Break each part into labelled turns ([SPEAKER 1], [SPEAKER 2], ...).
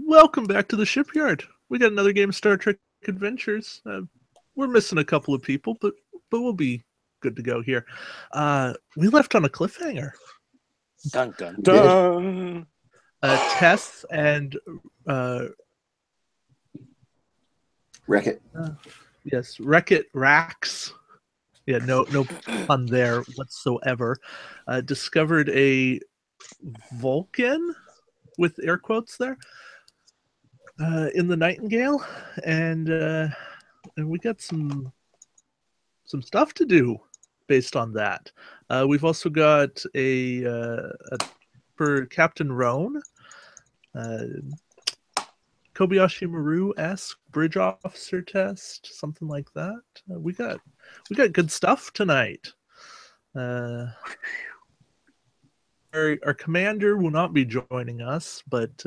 [SPEAKER 1] Welcome back to the shipyard. We got another game of Star Trek Adventures. We're missing a couple of people, but we'll be good to go here. We left on a cliffhanger.
[SPEAKER 2] Dun dun dun.
[SPEAKER 1] Tess and
[SPEAKER 3] Wreck-It.
[SPEAKER 1] Yes, Wreck-It Rax. Yeah, no pun there whatsoever. Discovered a Vulcan, with air quotes there, in the Nightingale, and we got some stuff to do based on that. We've also got for Captain Roan, Kobayashi Maru-esque bridge officer test, something like that. We got good stuff tonight. Our commander will not be joining us, but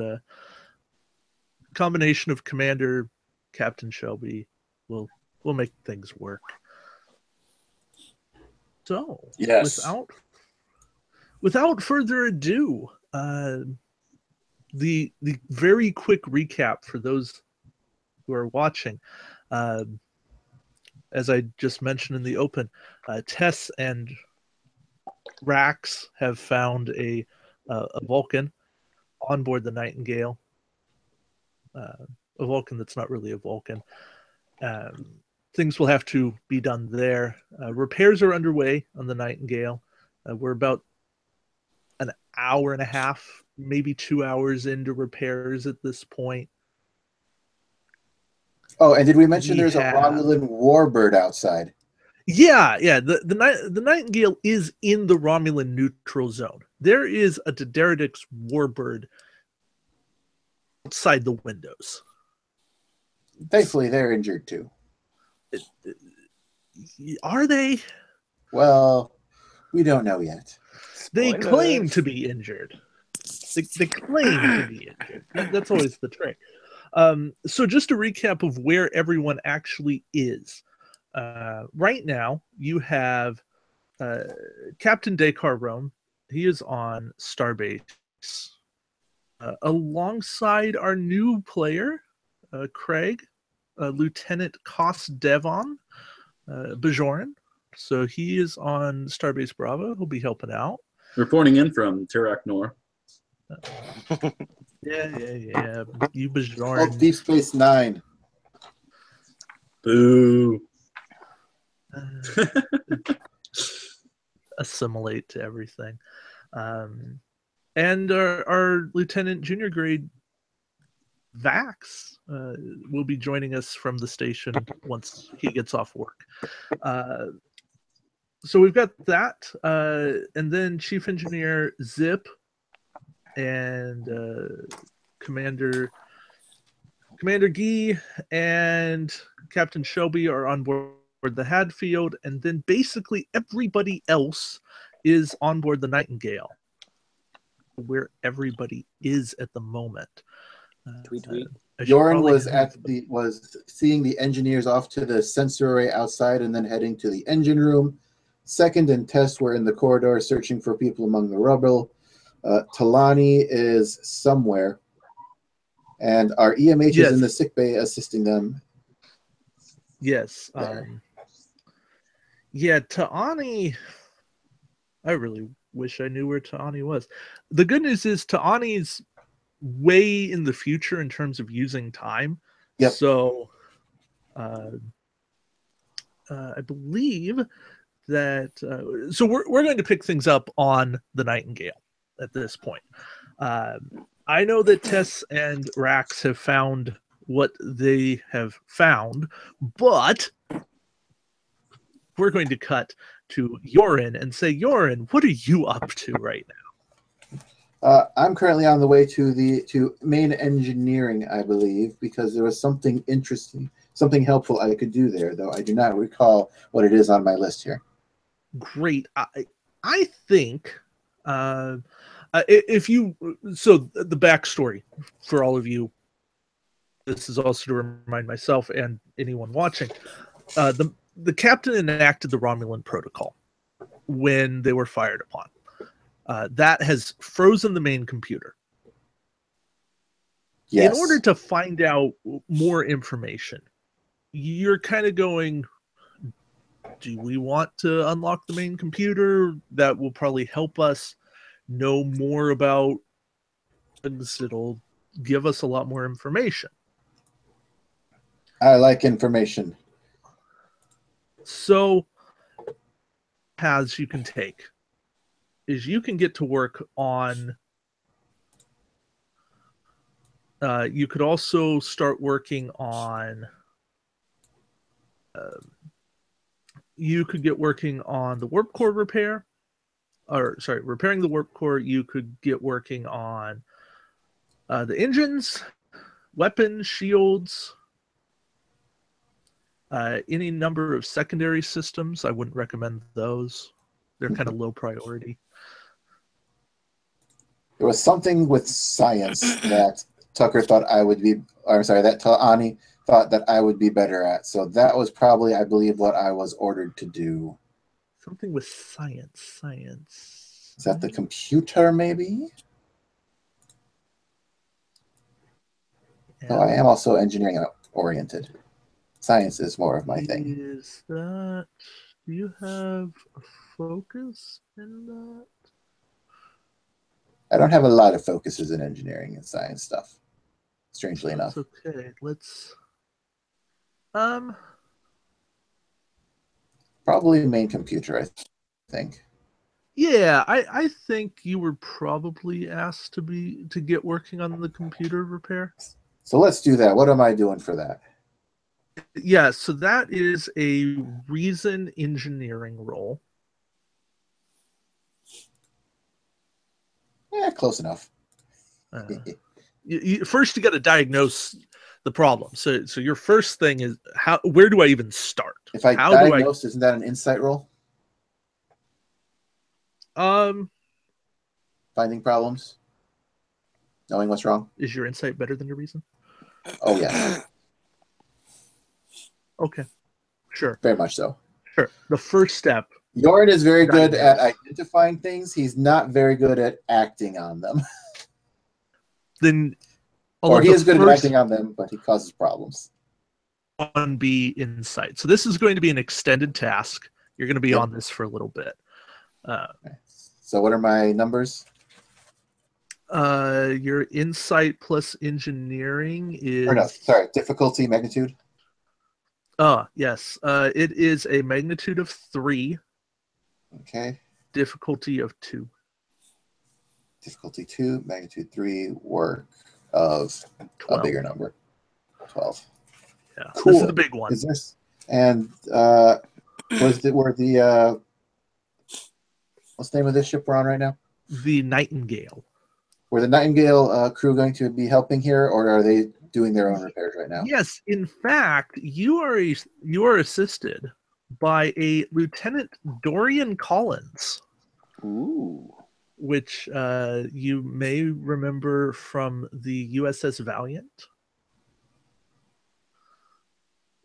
[SPEAKER 1] combination of commander, Captain Shelby will make things work. So,
[SPEAKER 3] yes,
[SPEAKER 1] without further ado, the very quick recap for those who are watching. As I just mentioned in the open, Tess and Rax have found a Vulcan on board the Nightingale. A Vulcan that's not really a Vulcan. Things will have to be done there. Repairs are underway on the Nightingale. We're about an hour and a half, maybe 2 hours into repairs at this point.
[SPEAKER 3] Oh, and did we mention there's a Romulan warbird outside?
[SPEAKER 1] Yeah. The Nightingale is in the Romulan Neutral Zone. There is a D'Deridix warbird outside the windows.
[SPEAKER 3] Thankfully, they're injured too.
[SPEAKER 1] Are they?
[SPEAKER 3] Well, we don't know yet.
[SPEAKER 1] They claim to be injured. They claim to be injured. That's always the trick. So just a recap of where everyone actually is. Right now, you have Captain Dakar Rome. He is on Starbase. Alongside our new player, Craig, Lieutenant Kos Devon Bajoran. So he is on Starbase Bravo. He'll be helping out.
[SPEAKER 4] Reporting in from Tirak Nor.
[SPEAKER 1] Yeah. You Bajoran.
[SPEAKER 3] Oh, Deep Space Nine.
[SPEAKER 4] Boo.
[SPEAKER 1] Assimilate to everything. And our Lieutenant Junior Grade Vax will be joining us from the station once he gets off work. So we've got that, and then Chief Engineer Zip and Commander Gee and Captain Shelby are on board the Hadfield, and then basically everybody else is on board the Nightingale, where everybody is at the moment.
[SPEAKER 2] Tweet.
[SPEAKER 3] Yoren was seeing the engineers off to the sensor array outside and then heading to the engine room. Second and Tess were in the corridor searching for people among the rubble. Talani is somewhere, and our EMH is in the sickbay assisting them.
[SPEAKER 1] Yes. Ta'ani. I really wish I knew where Ta'ani was. The good news is Ta'ani's way in the future in terms of using time.
[SPEAKER 3] Yep.
[SPEAKER 1] So I believe that so we're going to pick things up on the Nightingale at this point. I know that Tess and Rax have found what they have found, but we're going to cut to Yoren and say, Yoren, what are you up to right now?
[SPEAKER 3] I'm currently on the way to main engineering, I believe, because there was something interesting, something helpful I could do there, though I do not recall what it is on my list here.
[SPEAKER 1] Great. I think if you the backstory for all of you, this is also to remind myself and anyone watching, the captain enacted the Romulan protocol when they were fired upon. That has frozen the main computer.
[SPEAKER 3] Yes.
[SPEAKER 1] In order to find out more information, you're kind of going, do we want to unlock the main computer? That will probably help us know more about things. It'll give us a lot more information.
[SPEAKER 3] I like information.
[SPEAKER 1] So, paths you can take is you can get to work on. You could also start working on. You could get working on the warp core repair, or sorry, repairing the warp core. You could get working on the engines, weapons, shields, any number of secondary systems. I wouldn't recommend those. They're kind of low priority.
[SPEAKER 3] There was something with science that Tucker thought I would be, or I'm sorry, that Ani thought that I would be better at. So that was probably, I believe, what I was ordered to do.
[SPEAKER 1] Something with science.
[SPEAKER 3] Is that the computer, maybe?
[SPEAKER 1] Yeah.
[SPEAKER 3] So I am also engineering oriented. Science is more of my thing.
[SPEAKER 1] Is that? Do you have a focus in that?
[SPEAKER 3] I don't have a lot of focuses in engineering and science stuff, strangely enough.
[SPEAKER 1] Okay, let's.
[SPEAKER 3] Probably main computer, I think.
[SPEAKER 1] Yeah, I think you were probably asked to get working on the computer repair.
[SPEAKER 3] So let's do that. What am I doing for that?
[SPEAKER 1] Yeah, so that is a reason engineering role.
[SPEAKER 3] Yeah, close enough.
[SPEAKER 1] First, you got to diagnose the problem. So your first thing is where do I even start?
[SPEAKER 3] If I diagnose, isn't that an insight roll? Finding problems, knowing what's wrong.
[SPEAKER 1] Is your insight better than your reason?
[SPEAKER 3] Oh yes.
[SPEAKER 1] Okay, sure.
[SPEAKER 3] Very much so.
[SPEAKER 1] Sure. The first step.
[SPEAKER 3] Yorin is very good at identifying things. He's not very good at acting on them.
[SPEAKER 1] Then,
[SPEAKER 3] or he is good at acting on them, but he causes problems.
[SPEAKER 1] 1B insight. So this is going to be an extended task. You're going to be on this for a little bit.
[SPEAKER 3] Okay. So what are my numbers?
[SPEAKER 1] Your insight plus engineering is.
[SPEAKER 3] Or no, sorry, difficulty magnitude.
[SPEAKER 1] Yes. It is a magnitude of 3.
[SPEAKER 3] Okay.
[SPEAKER 1] Difficulty of 2.
[SPEAKER 3] Difficulty 2, magnitude 3, work of 12. A bigger number. 12.
[SPEAKER 1] Yeah.
[SPEAKER 3] Cool.
[SPEAKER 1] This is the big one.
[SPEAKER 3] Is this? And what's the name of this ship we're on right now?
[SPEAKER 1] The Nightingale.
[SPEAKER 3] Were the Nightingale crew going to be helping here, or are they doing their own repairs right now?
[SPEAKER 1] Yes, in fact, you are assisted by a Lieutenant Dorian Collins.
[SPEAKER 2] Ooh.
[SPEAKER 1] Which you may remember from the U.S.S. Valiant.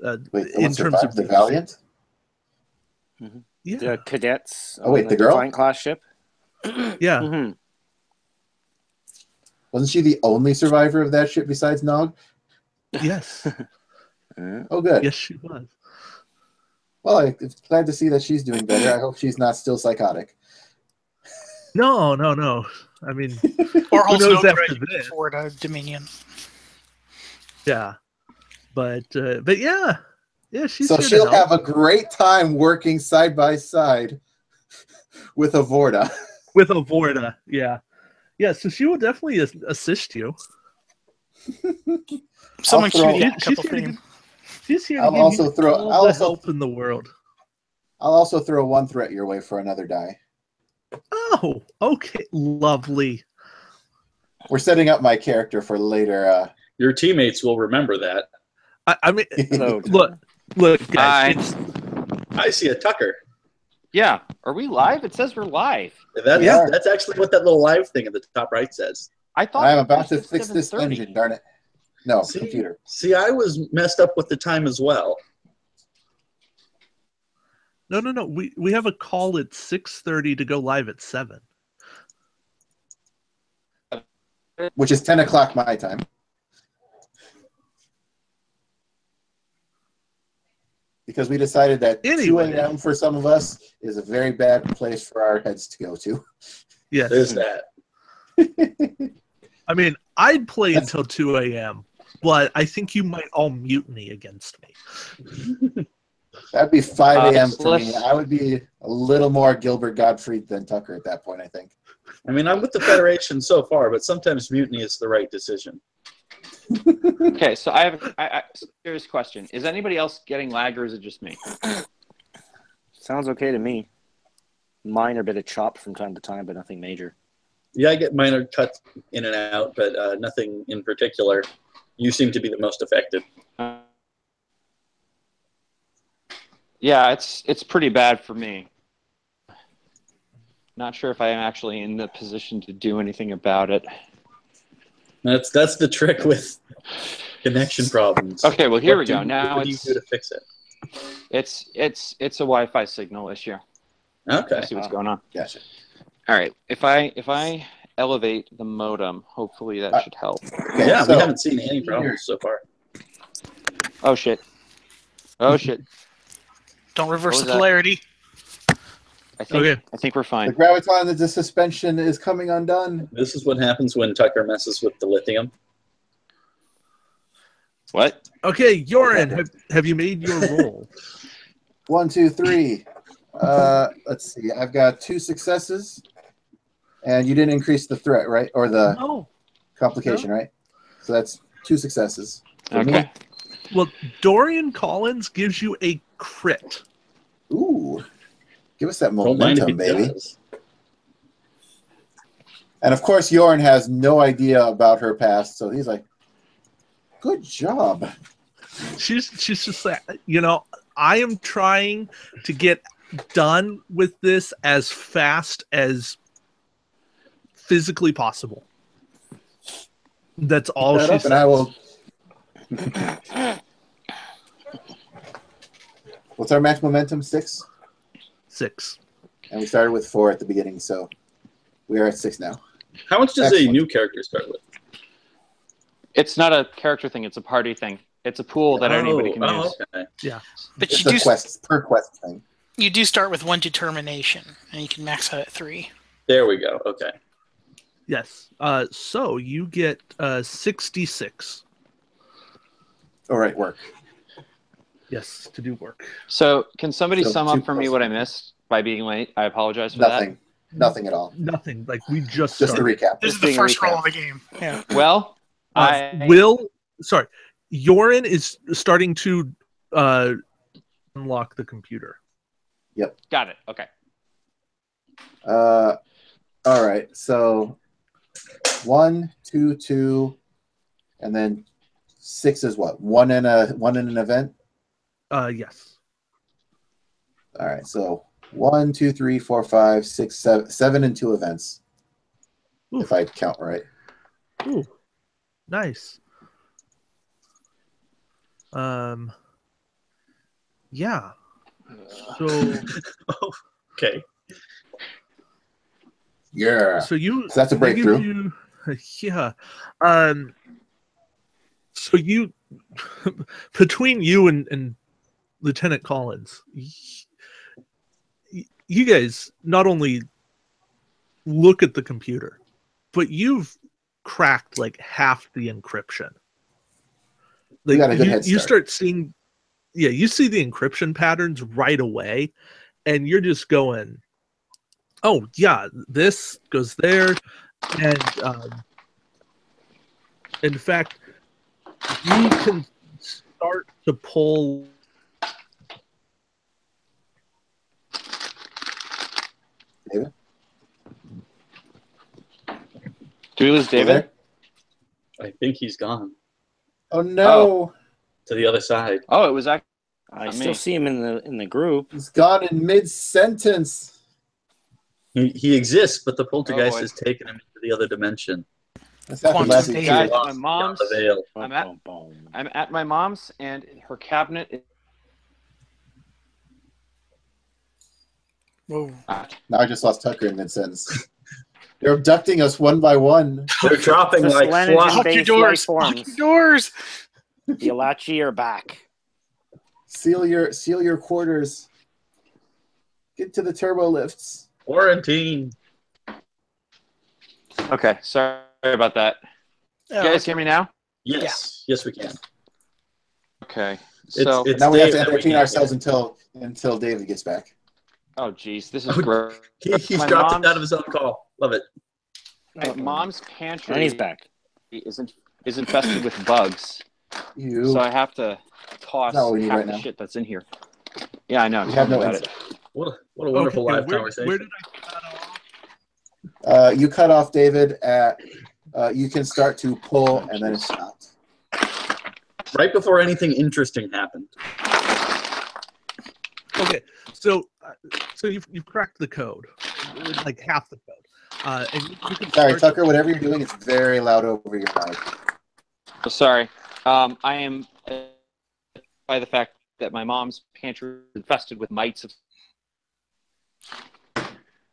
[SPEAKER 3] Wait,
[SPEAKER 1] in terms of
[SPEAKER 3] the Valiant?
[SPEAKER 2] Mm-hmm.
[SPEAKER 1] Yeah.
[SPEAKER 2] The cadets.
[SPEAKER 3] Oh wait, the girl?
[SPEAKER 2] Defiant class ship.
[SPEAKER 1] Yeah.
[SPEAKER 2] Mm-hmm.
[SPEAKER 3] Wasn't she the only survivor of that ship besides Nog?
[SPEAKER 1] Yes.
[SPEAKER 3] Oh, good.
[SPEAKER 1] Yes, she was.
[SPEAKER 3] Well, I'm glad to see that she's doing better. I hope she's not still psychotic.
[SPEAKER 1] No. I mean,
[SPEAKER 5] or holds
[SPEAKER 1] who knows
[SPEAKER 5] no
[SPEAKER 1] after
[SPEAKER 5] grudge
[SPEAKER 1] this?
[SPEAKER 5] for Dominion.
[SPEAKER 1] Yeah, but yeah, she's
[SPEAKER 3] so
[SPEAKER 1] here
[SPEAKER 3] she'll
[SPEAKER 1] to help.
[SPEAKER 3] have a great time working side by side with Avorda.
[SPEAKER 1] With Avorda, yeah. So she will definitely assist you.
[SPEAKER 5] Someone shoot a couple for him.
[SPEAKER 1] She's here to
[SPEAKER 3] I'll
[SPEAKER 1] give
[SPEAKER 3] also
[SPEAKER 1] you
[SPEAKER 3] throw
[SPEAKER 1] all the help in the world.
[SPEAKER 3] I'll also throw one threat your way for another die.
[SPEAKER 1] Oh, okay, lovely.
[SPEAKER 3] We're setting up my character for later.
[SPEAKER 4] Your teammates will remember that.
[SPEAKER 1] I mean, look, guys.
[SPEAKER 4] I see a Tucker.
[SPEAKER 2] Yeah. Are we live? It says we're live.
[SPEAKER 4] That's actually what that little live thing at the top right says.
[SPEAKER 2] I thought
[SPEAKER 3] I'm about to fix this
[SPEAKER 2] 7:30.
[SPEAKER 3] engine, darn it. No,
[SPEAKER 4] See,
[SPEAKER 3] computer.
[SPEAKER 4] See, I was messed up with the time as well.
[SPEAKER 1] No. We have a call at 6:30 to go live at 7.
[SPEAKER 3] Which is 10 o'clock my time. because we decided that
[SPEAKER 1] Anyway.
[SPEAKER 3] 2 a.m. for some of us is a very bad place for our heads to go to.
[SPEAKER 1] Yes.
[SPEAKER 4] There's that.
[SPEAKER 1] I mean, I'd play until 2 a.m., but I think you might all mutiny against me.
[SPEAKER 3] That'd be 5 a.m.
[SPEAKER 2] So
[SPEAKER 3] for me.
[SPEAKER 2] let's-
[SPEAKER 3] I would be a little more Gilbert Gottfried than Tucker at that point, I think.
[SPEAKER 4] I mean, I'm with the Federation so far, but sometimes mutiny is the right decision.
[SPEAKER 2] Okay, so I have a serious question. Is anybody else getting lag, or is it just me?
[SPEAKER 6] Sounds okay to me. Mine are a bit of chop from time to time, but nothing major.
[SPEAKER 4] Yeah, I get minor cuts in and out, but nothing in particular. You seem to be the most affected.
[SPEAKER 2] Yeah, it's pretty bad for me. Not sure if I am actually in the position to do anything about it.
[SPEAKER 4] That's the trick with connection problems.
[SPEAKER 2] Okay, well, here
[SPEAKER 4] What
[SPEAKER 2] we go.
[SPEAKER 4] do-
[SPEAKER 2] Now
[SPEAKER 4] what do you do to fix it?
[SPEAKER 2] it's a Wi-Fi signal issue.
[SPEAKER 4] Okay.
[SPEAKER 2] Let's see what's going on.
[SPEAKER 3] Gotcha.
[SPEAKER 2] All right, if I elevate the modem, hopefully that should help.
[SPEAKER 3] Okay,
[SPEAKER 4] Yeah,
[SPEAKER 3] so
[SPEAKER 4] we haven't seen any problems so far.
[SPEAKER 2] Oh shit! Oh shit!
[SPEAKER 5] Don't reverse
[SPEAKER 2] What
[SPEAKER 5] the
[SPEAKER 2] was that?
[SPEAKER 5] polarity.
[SPEAKER 2] I think
[SPEAKER 1] Okay.
[SPEAKER 2] I think we're
[SPEAKER 3] the
[SPEAKER 2] fine.
[SPEAKER 3] graviton of the suspension is coming undone.
[SPEAKER 4] This is what happens when Tucker messes with the lithium.
[SPEAKER 2] What?
[SPEAKER 1] Okay, Yorin,
[SPEAKER 3] Okay.
[SPEAKER 1] have you made your roll?
[SPEAKER 3] 1, 2, 3. Let's see. I've got 2 successes, and you didn't increase the threat, right? Or the
[SPEAKER 1] No.
[SPEAKER 3] complication, right? So that's 2 successes. For me.
[SPEAKER 2] Okay.
[SPEAKER 1] Well, Dorian Collins gives you a crit.
[SPEAKER 3] Ooh. Give us that
[SPEAKER 4] Don't mind if
[SPEAKER 3] momentum,
[SPEAKER 4] he
[SPEAKER 3] baby.
[SPEAKER 4] does.
[SPEAKER 3] And of course, Yorin has no idea about her past, so he's like, "Good job."
[SPEAKER 1] She's just like, I am trying to get done with this as fast as physically possible. That's all
[SPEAKER 3] Shut
[SPEAKER 1] she
[SPEAKER 3] up,
[SPEAKER 1] says.
[SPEAKER 3] and I will. What's our max momentum? 6,
[SPEAKER 1] 6.
[SPEAKER 3] and we started with 4 at the beginning, so we are at 6 now.
[SPEAKER 4] How much does
[SPEAKER 3] Excellent.
[SPEAKER 4] a new character start with?
[SPEAKER 2] It's not a character thing; it's a party thing. It's a pool that anybody can use.
[SPEAKER 4] Okay.
[SPEAKER 5] But
[SPEAKER 3] It's
[SPEAKER 5] you
[SPEAKER 3] a
[SPEAKER 5] do
[SPEAKER 3] quest per quest thing.
[SPEAKER 5] you do start with 1 determination, and you can max out at 3.
[SPEAKER 4] There we go. Okay.
[SPEAKER 1] Yes. So you get 66.
[SPEAKER 3] All right, work.
[SPEAKER 1] Yes, to do work.
[SPEAKER 2] So, can somebody
[SPEAKER 3] So
[SPEAKER 2] sum
[SPEAKER 3] two
[SPEAKER 2] up for me
[SPEAKER 3] plus
[SPEAKER 2] what I missed by being late? I apologize for
[SPEAKER 3] Nothing. Nothing at all.
[SPEAKER 1] Nothing. Like we just
[SPEAKER 3] Just a
[SPEAKER 1] started.
[SPEAKER 3] recap.
[SPEAKER 5] This
[SPEAKER 2] Just
[SPEAKER 5] is the
[SPEAKER 2] being a
[SPEAKER 5] first roll
[SPEAKER 2] recap.
[SPEAKER 5] of the game. Yeah.
[SPEAKER 2] that. Well,
[SPEAKER 1] Yorin is starting to unlock the computer.
[SPEAKER 2] got it. Okay.
[SPEAKER 3] All right. So 1, 2, 2, and then 6 is what? One in an event.
[SPEAKER 1] Yes.
[SPEAKER 3] All right. So 1, 2, 3, 4, 5, 6, 7 and 2 events.
[SPEAKER 1] Ooh.
[SPEAKER 3] If I count right.
[SPEAKER 1] Ooh. Nice. Yeah. So
[SPEAKER 4] Okay.
[SPEAKER 3] Yeah.
[SPEAKER 1] so you
[SPEAKER 3] So that's a
[SPEAKER 1] they give
[SPEAKER 3] breakthrough.
[SPEAKER 1] yeah. So you between you and Lieutenant Collins, you guys not only look at the computer, but you've cracked like half the encryption.
[SPEAKER 3] We got a good head
[SPEAKER 1] you
[SPEAKER 3] start.
[SPEAKER 1] start seeing, you see the encryption patterns right away, and you're just going, oh yeah, this goes there, and in fact, you can start to pull.
[SPEAKER 3] David?
[SPEAKER 2] Do we lose
[SPEAKER 3] Still
[SPEAKER 2] David?
[SPEAKER 3] there?
[SPEAKER 4] I think he's gone
[SPEAKER 3] Oh no.
[SPEAKER 4] to the other side.
[SPEAKER 2] Oh, it was actually.
[SPEAKER 6] I
[SPEAKER 2] Not
[SPEAKER 6] still
[SPEAKER 2] me.
[SPEAKER 6] see him in the group.
[SPEAKER 3] He's gone in mid-sentence.
[SPEAKER 4] He exists, but the poltergeist
[SPEAKER 2] boy.
[SPEAKER 4] has taken him into the other dimension.
[SPEAKER 3] That's happened
[SPEAKER 5] Quantum
[SPEAKER 3] last
[SPEAKER 5] danger.
[SPEAKER 3] week.
[SPEAKER 2] Guys,
[SPEAKER 4] Lost
[SPEAKER 2] my
[SPEAKER 4] beyond
[SPEAKER 2] mom's.
[SPEAKER 4] the veil.
[SPEAKER 2] I'm at-
[SPEAKER 6] Boom, boom.
[SPEAKER 2] I'm at my mom's, and her cabinet is.
[SPEAKER 5] Whoa.
[SPEAKER 3] Now I just lost Tucker in mid-sentence. They're abducting us one by one.
[SPEAKER 4] They're dropping
[SPEAKER 6] The
[SPEAKER 4] like
[SPEAKER 6] Slanagen
[SPEAKER 4] flies.
[SPEAKER 5] Lock your
[SPEAKER 6] based
[SPEAKER 5] doors.
[SPEAKER 6] life
[SPEAKER 5] Lock
[SPEAKER 6] forms.
[SPEAKER 5] your doors.
[SPEAKER 6] The Alachi are back.
[SPEAKER 3] Seal your quarters. Get to the turbo lifts.
[SPEAKER 4] Quarantine.
[SPEAKER 2] Okay, sorry about that. You guys hear me now?
[SPEAKER 4] Yes. Yes, we can.
[SPEAKER 2] Okay.
[SPEAKER 4] It's
[SPEAKER 3] Now we have
[SPEAKER 4] Dave
[SPEAKER 3] to
[SPEAKER 4] that we
[SPEAKER 3] entertain
[SPEAKER 4] can't
[SPEAKER 3] ourselves
[SPEAKER 4] hear.
[SPEAKER 3] until David gets back.
[SPEAKER 2] Oh, geez, this is gross.
[SPEAKER 4] He's
[SPEAKER 2] My
[SPEAKER 4] dropped
[SPEAKER 2] mom's-
[SPEAKER 4] it out of his own call. Love it.
[SPEAKER 2] My mom's pantry
[SPEAKER 6] And he's back.
[SPEAKER 2] is infested with bugs,
[SPEAKER 3] You.
[SPEAKER 2] so I have to toss
[SPEAKER 3] That's not what we need
[SPEAKER 2] half
[SPEAKER 3] right
[SPEAKER 2] the
[SPEAKER 3] now.
[SPEAKER 2] shit that's in here. Yeah, I know.
[SPEAKER 3] We
[SPEAKER 2] Tell
[SPEAKER 3] have
[SPEAKER 2] me
[SPEAKER 3] no
[SPEAKER 2] about
[SPEAKER 3] insight.
[SPEAKER 2] it.
[SPEAKER 4] What a wonderful live
[SPEAKER 1] where
[SPEAKER 4] conversation.
[SPEAKER 1] did I cut off?
[SPEAKER 3] You cut off David at. You can start to pull, and then it stops.
[SPEAKER 4] Right before anything interesting happened.
[SPEAKER 1] Okay, so you've cracked the code, like half the code. And you can
[SPEAKER 3] Sorry,
[SPEAKER 1] start
[SPEAKER 3] Tucker. Whatever you're doing, it's very loud over your mic.
[SPEAKER 2] Oh, sorry. I am by the fact that my mom's pantry is infested with mites.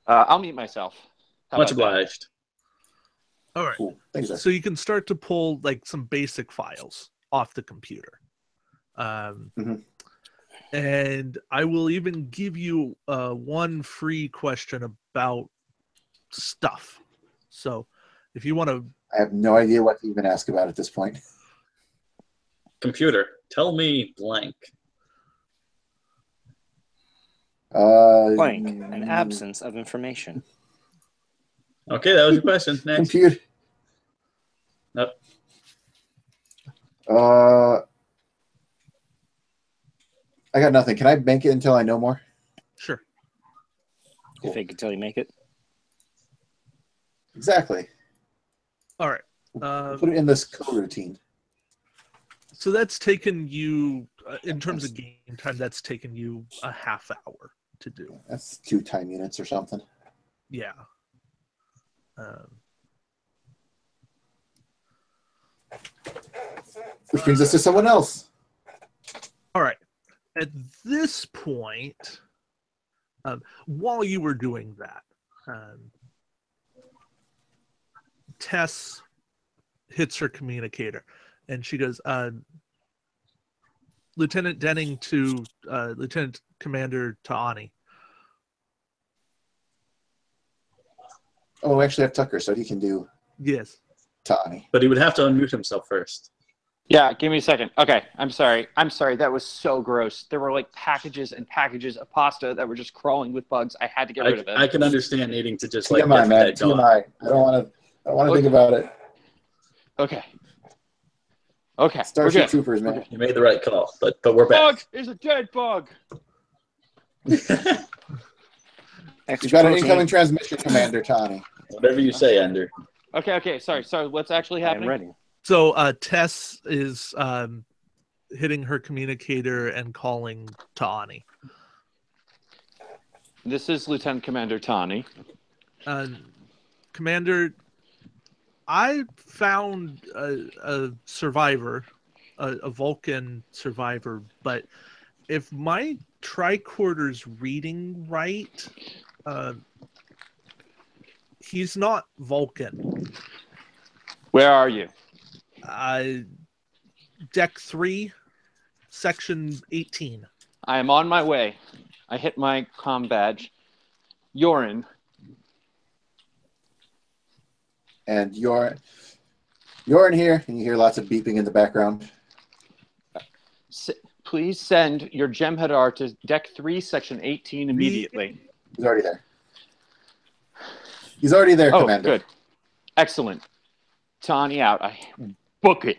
[SPEAKER 2] I'll mute myself. How
[SPEAKER 4] Much
[SPEAKER 2] about that?
[SPEAKER 4] obliged.
[SPEAKER 1] All right.
[SPEAKER 3] Cool. Thanks, sir.
[SPEAKER 1] So you can start to pull like some basic files off the computer. And I will even give you one free question about stuff. So if you want to...
[SPEAKER 3] I have no idea what to even ask about at this point.
[SPEAKER 4] Computer, tell me blank.
[SPEAKER 6] Blank. An absence of information.
[SPEAKER 4] Okay, that was your question. Next.
[SPEAKER 3] Computer.
[SPEAKER 4] Nope.
[SPEAKER 3] I got nothing. Can I bank it until I know more?
[SPEAKER 1] Sure.
[SPEAKER 6] You fake it till you make it.
[SPEAKER 3] Exactly.
[SPEAKER 1] All right.
[SPEAKER 3] Put it in this coroutine.
[SPEAKER 1] So that's taken you, in terms of game time, that's taken you a half hour to do.
[SPEAKER 3] That's 2 time units or something.
[SPEAKER 1] Yeah.
[SPEAKER 3] Which brings us to someone else.
[SPEAKER 1] All right. At this point, while you were doing that, Tess hits her communicator, and she goes, Lieutenant Denning to Lieutenant Commander Ta'ani.
[SPEAKER 3] Oh, we actually have Tucker, so he can do
[SPEAKER 1] Yes.
[SPEAKER 3] Tani.
[SPEAKER 4] But he would have to unmute himself first.
[SPEAKER 2] Yeah, give me a second. Okay, I'm sorry. That was so gross. There were like packages and packages of pasta that were just crawling with bugs. I had to get rid of it.
[SPEAKER 4] I can understand needing to just like
[SPEAKER 3] TMI,
[SPEAKER 4] get
[SPEAKER 3] man.
[SPEAKER 4] that gone.
[SPEAKER 3] TMI. I don't want to think about it.
[SPEAKER 2] Okay. Okay.
[SPEAKER 3] Starship
[SPEAKER 2] we're good.
[SPEAKER 3] Troopers, man.
[SPEAKER 4] You made the right call, but we're
[SPEAKER 2] Bug
[SPEAKER 4] back.
[SPEAKER 2] is a dead bug.
[SPEAKER 3] You've got an incoming transmission, Commander Tani.
[SPEAKER 4] Whatever you say, Ender.
[SPEAKER 2] Okay. Sorry. What's actually
[SPEAKER 6] I am
[SPEAKER 2] happening?
[SPEAKER 6] ready.
[SPEAKER 1] So Tess is hitting her communicator and calling Ta'ani.
[SPEAKER 2] This is Lieutenant Commander Tani.
[SPEAKER 1] Commander, I found a survivor, a Vulcan survivor, but if my tricorder's reading right, he's not Vulcan.
[SPEAKER 2] Where are you?
[SPEAKER 1] Deck 3, Section 18.
[SPEAKER 2] I am on my way. I hit my comm badge. Yorin.
[SPEAKER 3] And you're in here, and you hear lots of beeping in the background.
[SPEAKER 2] Please send your Jem'Hadar to Deck 3, Section 18 immediately.
[SPEAKER 3] He's already there. He's already there,
[SPEAKER 2] Oh,
[SPEAKER 3] Commander.
[SPEAKER 2] good. Excellent. Tani out. I book it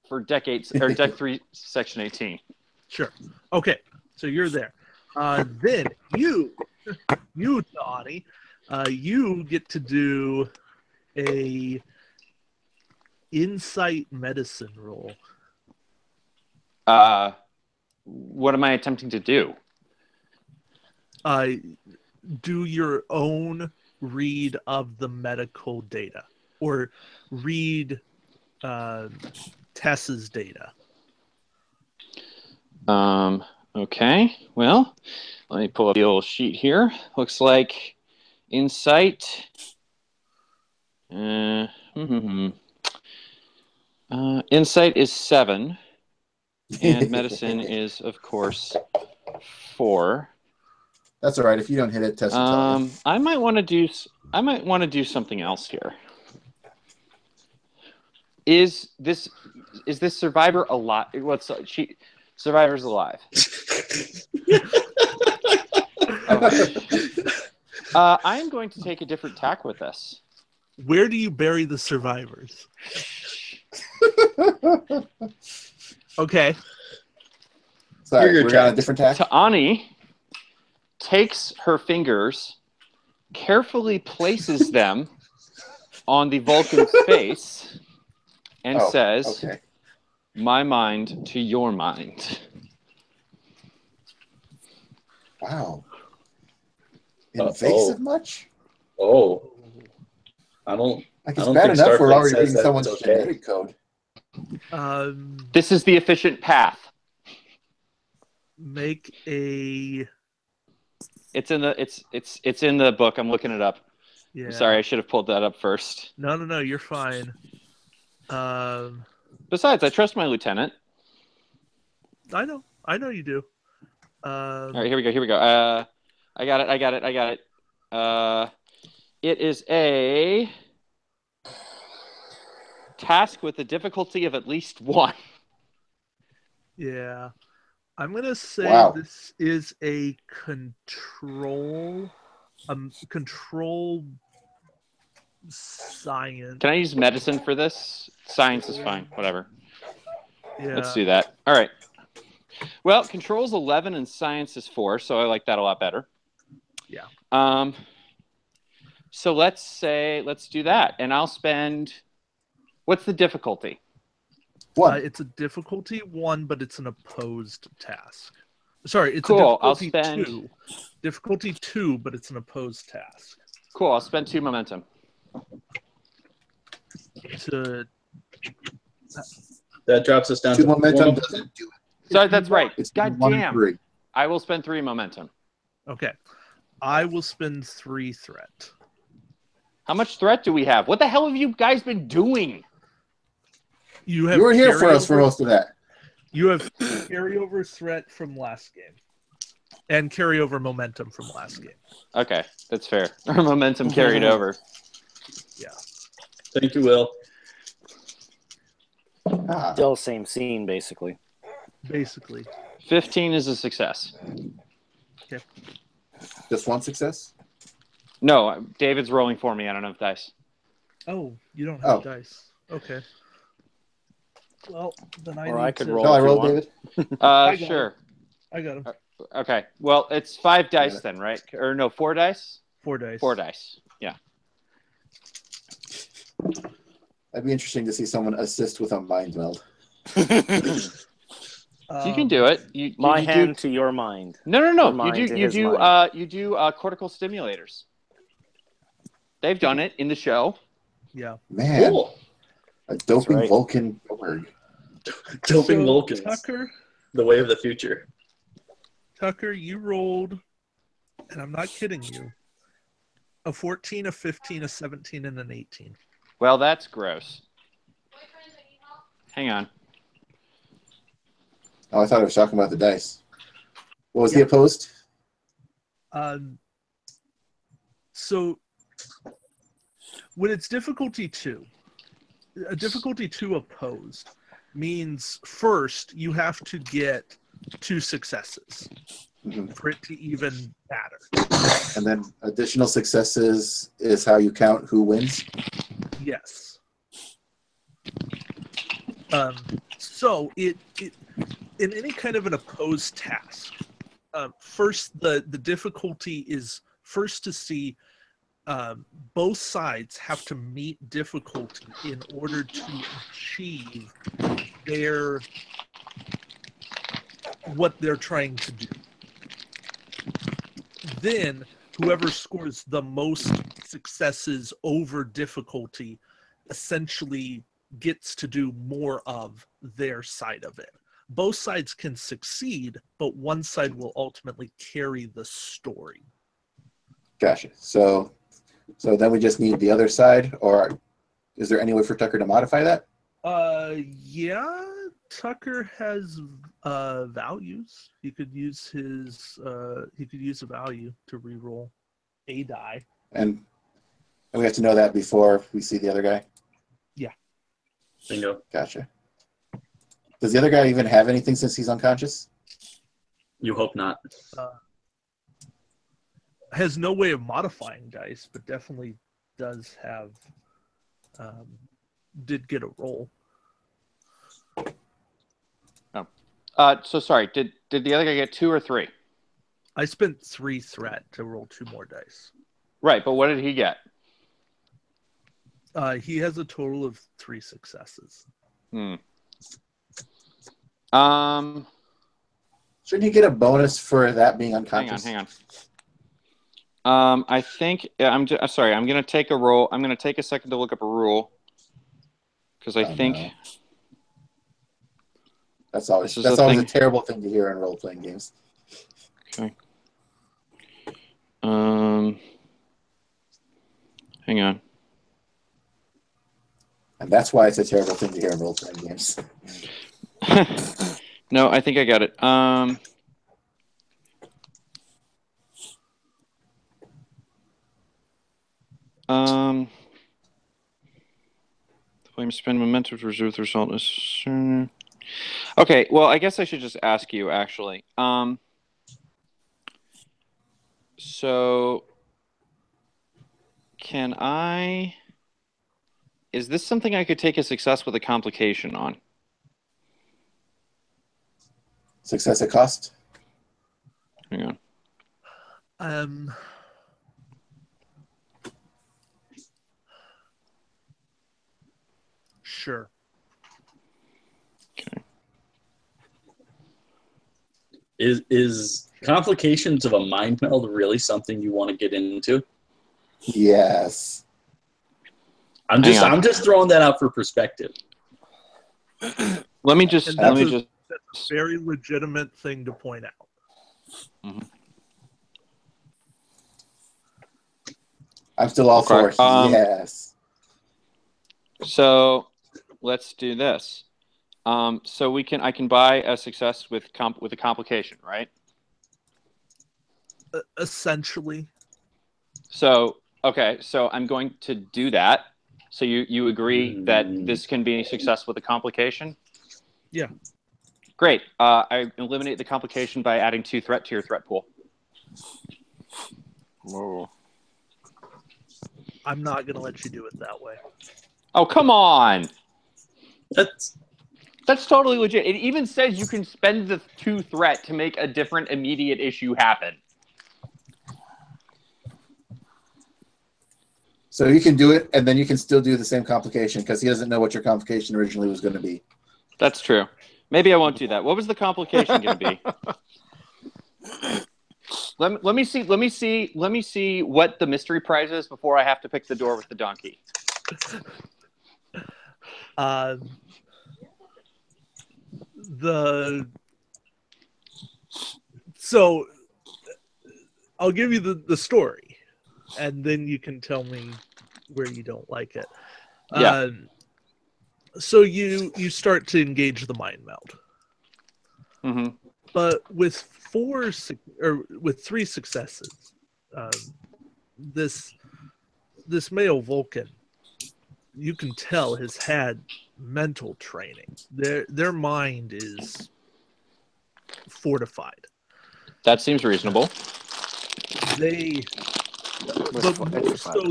[SPEAKER 2] for Deck 3, Section 18.
[SPEAKER 1] Sure. Okay, so you're there. Then you, Tani, you get to do a insight medicine roll.
[SPEAKER 2] What am I attempting to do?
[SPEAKER 1] Do your own read of the medical data, or read Tess's data.
[SPEAKER 2] Okay. Well, let me pull up the old sheet here. Looks like insight. Insight is 7. And medicine is, of course, 4.
[SPEAKER 3] That's all right. If you don't hit it, Tess will tell you.
[SPEAKER 2] I might want to do something else here. Is this survivor alive? Survivor's alive. Okay. I'm going to take a different tack with this.
[SPEAKER 1] Where do you bury the survivors? Okay.
[SPEAKER 3] Sorry, we're on a different tack.
[SPEAKER 2] Ta'ani takes her fingers, carefully places them on the Vulcan's face, and says,
[SPEAKER 3] okay.
[SPEAKER 2] "My mind to your mind."
[SPEAKER 3] Wow. Invasive much?
[SPEAKER 4] Oh. I don't
[SPEAKER 3] Like, it's
[SPEAKER 4] don't
[SPEAKER 3] bad
[SPEAKER 4] think
[SPEAKER 3] enough we're
[SPEAKER 4] Starfleet
[SPEAKER 3] already
[SPEAKER 4] says
[SPEAKER 3] reading
[SPEAKER 4] that's
[SPEAKER 3] someone's
[SPEAKER 4] okay.
[SPEAKER 3] genetic code.
[SPEAKER 2] This is the efficient path.
[SPEAKER 1] Make a.
[SPEAKER 2] It's in the book. I'm looking it up.
[SPEAKER 1] Yeah.
[SPEAKER 2] I'm sorry, I should have pulled that up first.
[SPEAKER 1] No, you're fine.
[SPEAKER 2] Besides, I trust my lieutenant.
[SPEAKER 1] I know you do.
[SPEAKER 2] All right, here we go. I got it. It is a task with a difficulty of at least 1.
[SPEAKER 1] Yeah. I'm going to say this is a control science.
[SPEAKER 2] Can I use medicine for this? Science is fine. Whatever.
[SPEAKER 1] Yeah.
[SPEAKER 2] Let's do that. All right. Well, control's 11 and science is 4, so I like that a lot better.
[SPEAKER 1] Yeah.
[SPEAKER 2] So let's do that, and I'll spend. What's the difficulty?
[SPEAKER 3] 1.
[SPEAKER 1] It's a difficulty 1, but it's an opposed task. Sorry, it's
[SPEAKER 2] cool.
[SPEAKER 1] a difficulty 2. Difficulty 2, but it's an opposed task.
[SPEAKER 2] Cool. I'll spend 2 momentum.
[SPEAKER 4] That drops us down
[SPEAKER 3] 2
[SPEAKER 4] to
[SPEAKER 3] momentum doesn't do it.
[SPEAKER 2] Sorry, that's right.
[SPEAKER 3] It's
[SPEAKER 2] God
[SPEAKER 3] 1
[SPEAKER 2] damn.
[SPEAKER 3] 3.
[SPEAKER 2] I will spend 3 momentum.
[SPEAKER 1] Okay. I will spend 3 threat.
[SPEAKER 2] How much threat do we have? What the hell have you guys been doing?
[SPEAKER 1] You
[SPEAKER 3] were here for us for most of that.
[SPEAKER 1] You have carryover threat from last game. And carryover momentum from last game.
[SPEAKER 2] Okay, that's fair. Our momentum carried over.
[SPEAKER 1] Yeah.
[SPEAKER 4] Thank you, Will.
[SPEAKER 6] Still same scene, basically.
[SPEAKER 1] Basically.
[SPEAKER 2] 15 is a success.
[SPEAKER 1] Okay.
[SPEAKER 3] Just 1 success?
[SPEAKER 2] No, David's rolling for me. I don't have dice.
[SPEAKER 1] Oh, you don't have dice. Okay. Well, then
[SPEAKER 6] I could roll.
[SPEAKER 3] Shall I
[SPEAKER 6] if you
[SPEAKER 3] roll,
[SPEAKER 6] want.
[SPEAKER 3] David?
[SPEAKER 2] Sure.
[SPEAKER 1] I got him.
[SPEAKER 2] Okay. Well, it's 5 dice then, right? Or no, 4 dice?
[SPEAKER 1] 4 dice.
[SPEAKER 2] 4 dice. Yeah.
[SPEAKER 3] That'd be interesting to see someone assist with a mind meld.
[SPEAKER 2] You can do it.
[SPEAKER 6] My
[SPEAKER 2] you
[SPEAKER 6] hand
[SPEAKER 2] do...
[SPEAKER 6] to your mind.
[SPEAKER 2] No.
[SPEAKER 6] Your mind to his mind.
[SPEAKER 2] You do cortical stimulators. They've done it in the show.
[SPEAKER 1] Yeah.
[SPEAKER 3] Man.
[SPEAKER 4] Cool.
[SPEAKER 3] A doping
[SPEAKER 6] right.
[SPEAKER 3] Vulcan Borg.
[SPEAKER 4] Doping Vulcans.
[SPEAKER 1] Tucker,
[SPEAKER 4] The way of the future.
[SPEAKER 1] Tucker, you rolled, and I'm not kidding you, a 14, a 15, a 17, and an 18.
[SPEAKER 2] Well, that's gross. Hang on.
[SPEAKER 3] Oh, I thought I was talking about the dice. What was the opposed?
[SPEAKER 1] So when it's difficulty 2, a difficulty 2 opposed means first you have to get 2 successes for it to even matter.
[SPEAKER 3] And then additional successes is how you count who wins?
[SPEAKER 1] Yes. So it in any kind of an opposed task, first the difficulty is first to see both sides have to meet difficulty in order to achieve what they're trying to do. Then whoever scores the most successes over difficulty essentially gets to do more of their side of it. Both sides can succeed, but one side will ultimately carry the story.
[SPEAKER 3] Gotcha. So then we just need the other side, or is there any way for Tucker to modify that?
[SPEAKER 1] Yeah. Tucker has values. He could use his he could use a value to reroll a die.
[SPEAKER 3] And we have to know that before we see the other guy?
[SPEAKER 1] Yeah.
[SPEAKER 4] Bingo.
[SPEAKER 3] Gotcha. Does the other guy even have anything since he's unconscious?
[SPEAKER 4] You hope not.
[SPEAKER 1] Has no way of modifying dice, but definitely does have did get a roll.
[SPEAKER 2] So sorry, did the other guy get 2 or 3?
[SPEAKER 1] I spent 3 threat to roll 2 more dice.
[SPEAKER 2] Right, but what did he get?
[SPEAKER 1] He has a total of 3 successes.
[SPEAKER 3] Shouldn't he get a bonus for that being unconscious?
[SPEAKER 2] Hang on. I think sorry. I'm gonna take a roll. I'm gonna take a second to look up a rule because I think
[SPEAKER 3] no. That's always
[SPEAKER 2] This is
[SPEAKER 3] a
[SPEAKER 2] thing.
[SPEAKER 3] terrible thing to hear in role-playing games.
[SPEAKER 2] Okay. Hang on.
[SPEAKER 3] And that's why it's a terrible thing to hear in role-playing games.
[SPEAKER 2] No, I think I got it. Flame spend momentum to reserve the result is. Okay, well, I guess I should just ask you actually. So, can I? Is this something I could take a success with a complication on?
[SPEAKER 3] Success at cost?
[SPEAKER 2] Hang on.
[SPEAKER 1] Sure.
[SPEAKER 2] Okay.
[SPEAKER 4] Is complications of a mind meld really something you want to get into?
[SPEAKER 3] Yes.
[SPEAKER 4] I'm just throwing that out for perspective.
[SPEAKER 2] Let me just.
[SPEAKER 1] That's a very legitimate thing to point out.
[SPEAKER 2] Mm-hmm.
[SPEAKER 3] I'm still all for it. Yes.
[SPEAKER 2] So let's do this. So I can buy a success with a complication, right?
[SPEAKER 1] Essentially.
[SPEAKER 2] So okay, so I'm going to do that. So you agree that this can be a success with a complication?
[SPEAKER 1] Yeah.
[SPEAKER 2] Great. I eliminate the complication by adding 2 threat to your threat pool.
[SPEAKER 6] Whoa.
[SPEAKER 1] I'm not going to let you do it that way.
[SPEAKER 2] Oh, come on.
[SPEAKER 4] That's
[SPEAKER 2] totally legit. It even says you can spend the 2 threat to make a different immediate issue happen.
[SPEAKER 3] So you can do it, and then you can still do the same complication because he doesn't know what your complication originally was going to be.
[SPEAKER 2] That's true. Maybe I won't do that. What was the complication going to be? Let me see what the mystery prize is before I have to pick the door with the donkey.
[SPEAKER 1] So I'll give you the story, and then you can tell me where you don't like it.
[SPEAKER 2] Yeah.
[SPEAKER 1] So you start to engage the mind meld.
[SPEAKER 2] Mm-hmm.
[SPEAKER 1] But with 3 successes, this male Vulcan, you can tell, has had mental training. Their mind is fortified.
[SPEAKER 2] That seems reasonable.
[SPEAKER 1] But more so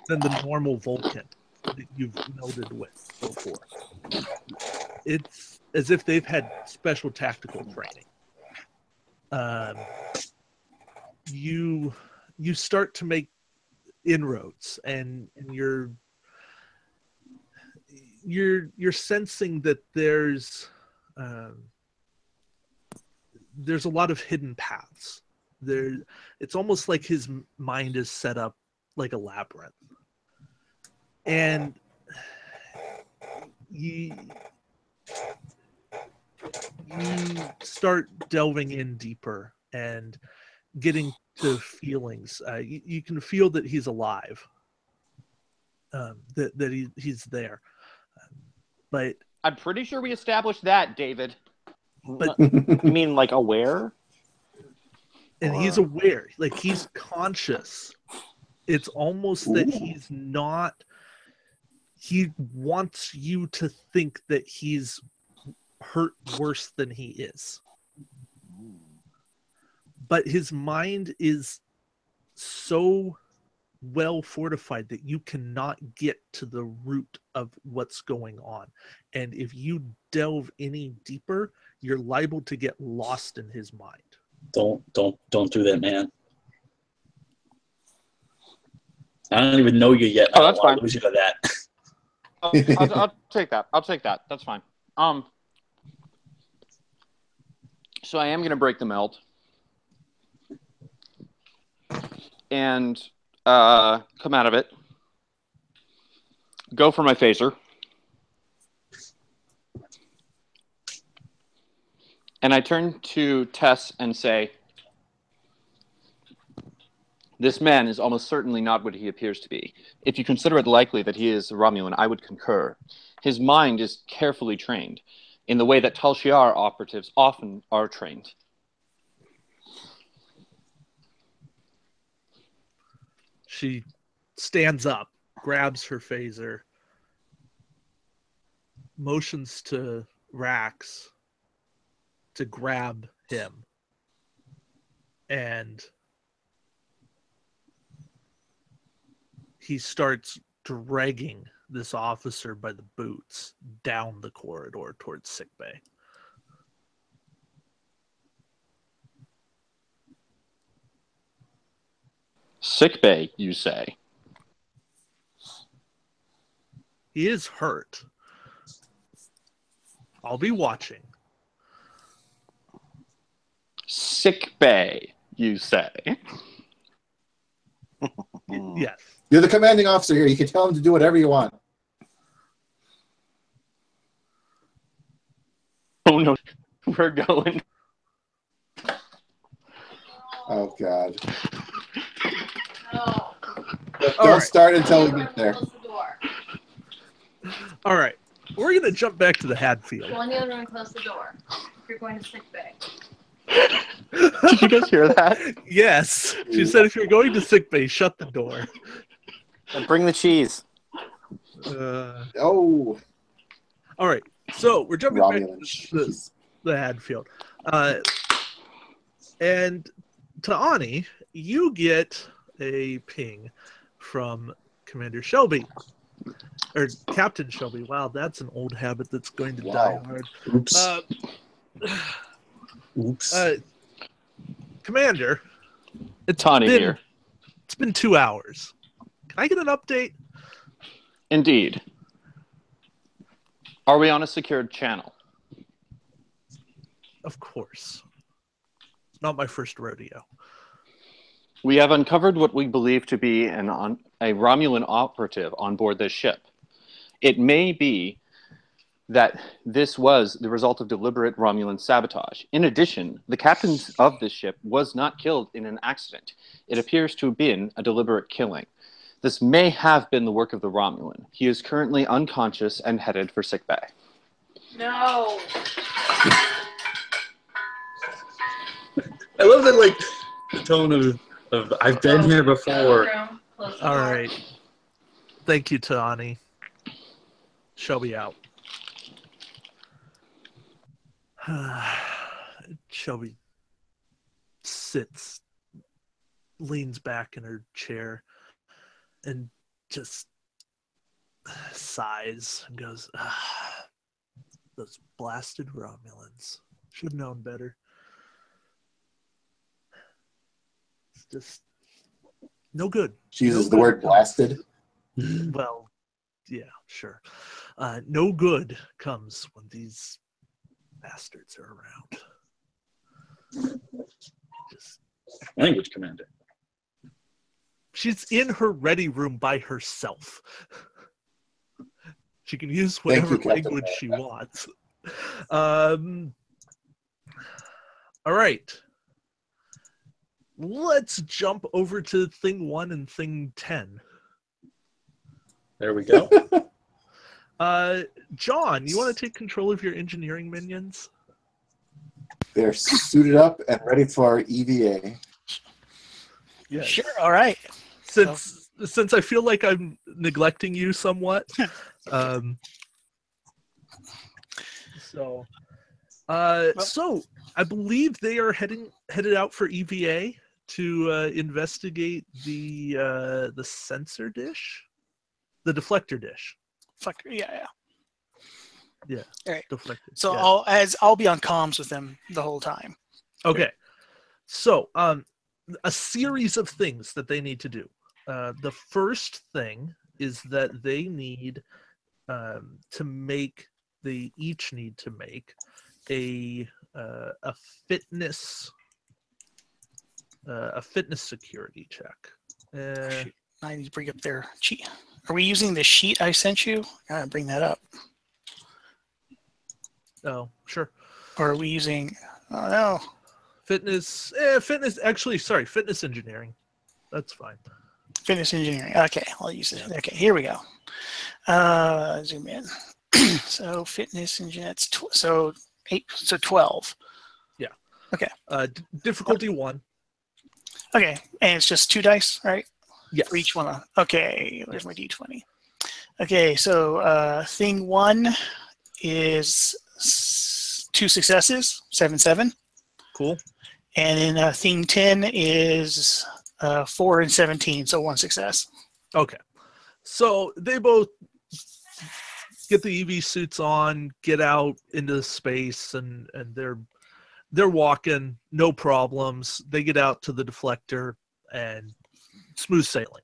[SPEAKER 1] than the normal Vulcan that you've noted with before. It's as if they've had special tactical training. You start to make inroads, and you're sensing that there's a lot of hidden paths. It's almost like his mind is set up like a labyrinth, and you start delving in deeper and getting to feelings. You can feel that he's alive, that he's there, but
[SPEAKER 2] I'm pretty sure we established that, David.
[SPEAKER 1] But-
[SPEAKER 6] You mean like aware?
[SPEAKER 1] And he's aware, like he's conscious. It's almost that he's not. He wants you to think that he's hurt worse than he is. But his mind is so well fortified that you cannot get to the root of what's going on. And if you delve any deeper, you're liable to get lost in his mind.
[SPEAKER 4] Don't do that, man. I don't even know you yet.
[SPEAKER 2] Oh, that's
[SPEAKER 4] I don't
[SPEAKER 2] fine.
[SPEAKER 4] wanna lose you to that.
[SPEAKER 2] I'll take that. I'll take that. That's fine. So I am going to break the meld and come out of it. Go for my phaser. And I turn to Tess and say, this man is almost certainly not what he appears to be. If you consider it likely that he is a Romulan, I would concur. His mind is carefully trained in the way that Tal Shiar operatives often are trained.
[SPEAKER 1] She stands up, grabs her phaser, motions to Rax to grab him, and he starts dragging this officer by the boots down the corridor towards sickbay.
[SPEAKER 2] Sickbay, you say?
[SPEAKER 1] He is hurt. I'll be watching.
[SPEAKER 2] Sickbay, you say?
[SPEAKER 1] Yes.
[SPEAKER 3] You're the commanding officer here. You can tell him to do whatever you want.
[SPEAKER 2] Oh no, we're going.
[SPEAKER 3] Oh, God.
[SPEAKER 7] No.
[SPEAKER 3] Don't
[SPEAKER 1] right.
[SPEAKER 3] start until we get there.
[SPEAKER 7] Close the door.
[SPEAKER 1] All right. We're going to jump back to the Hadfield.
[SPEAKER 7] Go in the other room and close the door. If you're going to sick bay.
[SPEAKER 2] Did you guys hear that?
[SPEAKER 1] Yes. She said if you're going to sickbay, shut the door.
[SPEAKER 6] And bring the cheese.
[SPEAKER 3] Oh,
[SPEAKER 1] All right. So we're jumping back
[SPEAKER 3] Romulan.
[SPEAKER 1] to the Hadfield. And to Ani, you get a ping from Commander Shelby. Or Captain Shelby. Wow, that's an old habit that's going to die
[SPEAKER 3] Wow.
[SPEAKER 1] hard.
[SPEAKER 4] Oops. Oops.
[SPEAKER 1] Commander,
[SPEAKER 2] Tawny
[SPEAKER 1] been-
[SPEAKER 2] here.
[SPEAKER 1] it's been 2 hours. Can I get an update?
[SPEAKER 2] Indeed. Are we on a secured channel?
[SPEAKER 1] Of course. Not my first rodeo.
[SPEAKER 2] We have uncovered what we believe to be a Romulan operative on board this ship. It may be that this was the result of deliberate Romulan sabotage. In addition, the captain of this ship was not killed in an accident. It appears to have been a deliberate killing. This may have been the work of the Romulan. He is currently unconscious and headed for sickbay.
[SPEAKER 7] No.
[SPEAKER 4] I love that, like, the tone of I've been here before.
[SPEAKER 7] Close the
[SPEAKER 1] All
[SPEAKER 7] door.
[SPEAKER 1] right. Thank you, Tani. Shelby out. Shelby sits, leans back in her chair, and just sighs and goes, those blasted Romulans. Should have known better. It's just no good.
[SPEAKER 3] She uses
[SPEAKER 1] No
[SPEAKER 3] the
[SPEAKER 1] good.
[SPEAKER 3] word blasted.
[SPEAKER 1] Well, yeah, sure. No good comes when these bastards are around. Just,
[SPEAKER 4] Language, Commander.
[SPEAKER 1] she's in her ready room by herself. She can use
[SPEAKER 3] Thank
[SPEAKER 1] whatever
[SPEAKER 3] you, Captain
[SPEAKER 1] language she
[SPEAKER 3] America.
[SPEAKER 1] wants. All right. Let's jump over to thing 1 and thing 10.
[SPEAKER 4] There we go.
[SPEAKER 1] John, you want to take control of your engineering minions?
[SPEAKER 3] They're suited up and ready for EVA.
[SPEAKER 1] Yes.
[SPEAKER 5] Sure. All right.
[SPEAKER 1] Since I feel like I'm neglecting you somewhat, so I believe they are headed out for EVA to investigate the sensor dish, the deflector dish.
[SPEAKER 5] Deflector. Yeah.
[SPEAKER 1] Yeah.
[SPEAKER 5] All right.
[SPEAKER 1] Deflector.
[SPEAKER 5] So
[SPEAKER 1] yeah.
[SPEAKER 5] I'll be on comms with them the whole time.
[SPEAKER 1] Okay. So a series of things that they need to do. The first thing is that they need they each need to make a fitness security check.
[SPEAKER 5] Shoot, I need to bring up their sheet. Are we using the sheet I sent you? I gotta bring that up.
[SPEAKER 1] Oh, sure.
[SPEAKER 5] Or are we using? Oh no.
[SPEAKER 1] Fitness. Actually, sorry. Fitness engineering. That's fine.
[SPEAKER 5] Fitness engineering. Okay, I'll use it. Okay, here we go. Zoom in. So fitness engineering. So 12.
[SPEAKER 1] Yeah.
[SPEAKER 5] Okay.
[SPEAKER 1] Difficulty 1.
[SPEAKER 5] Okay, and it's just 2 dice, right?
[SPEAKER 1] Yes.
[SPEAKER 5] For each one. Okay, where's my d20? Okay, so thing 1 is 2 successes, 7-7.
[SPEAKER 1] Cool.
[SPEAKER 5] And then thing 10 is 4 and 17, so 1 success.
[SPEAKER 1] Okay. So they both get the EV suits on, get out into space, and they're walking, no problems. They get out to the deflector and smooth sailing.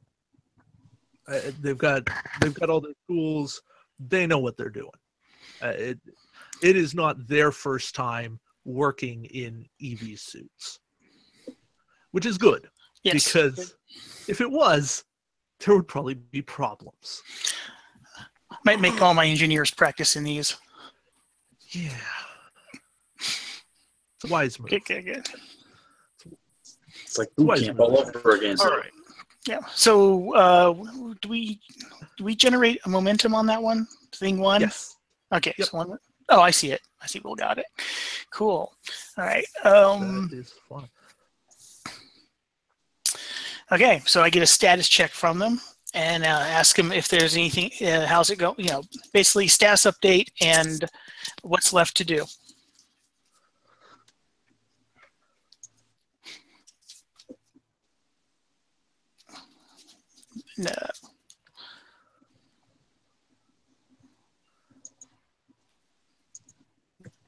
[SPEAKER 1] They've got all their tools. They know what they're doing. It is not their first time working in EV suits, which is good.
[SPEAKER 5] Yes.
[SPEAKER 1] Because if it was, there would probably be problems.
[SPEAKER 5] Might make all my engineers practice in these.
[SPEAKER 1] Yeah. It's a wise move.
[SPEAKER 5] Good.
[SPEAKER 4] It's like boot camp all over again.
[SPEAKER 1] All right.
[SPEAKER 5] Yeah. So do we generate a momentum on that one? Thing 1?
[SPEAKER 1] Yes.
[SPEAKER 5] Okay.
[SPEAKER 1] Yep.
[SPEAKER 5] So one. Oh, I see it. I see. We got it. Cool. All right.
[SPEAKER 1] That is fun.
[SPEAKER 5] Okay. So I get a status check from them and ask them if there's anything. How's it go? You know, basically status update and what's left to do. No.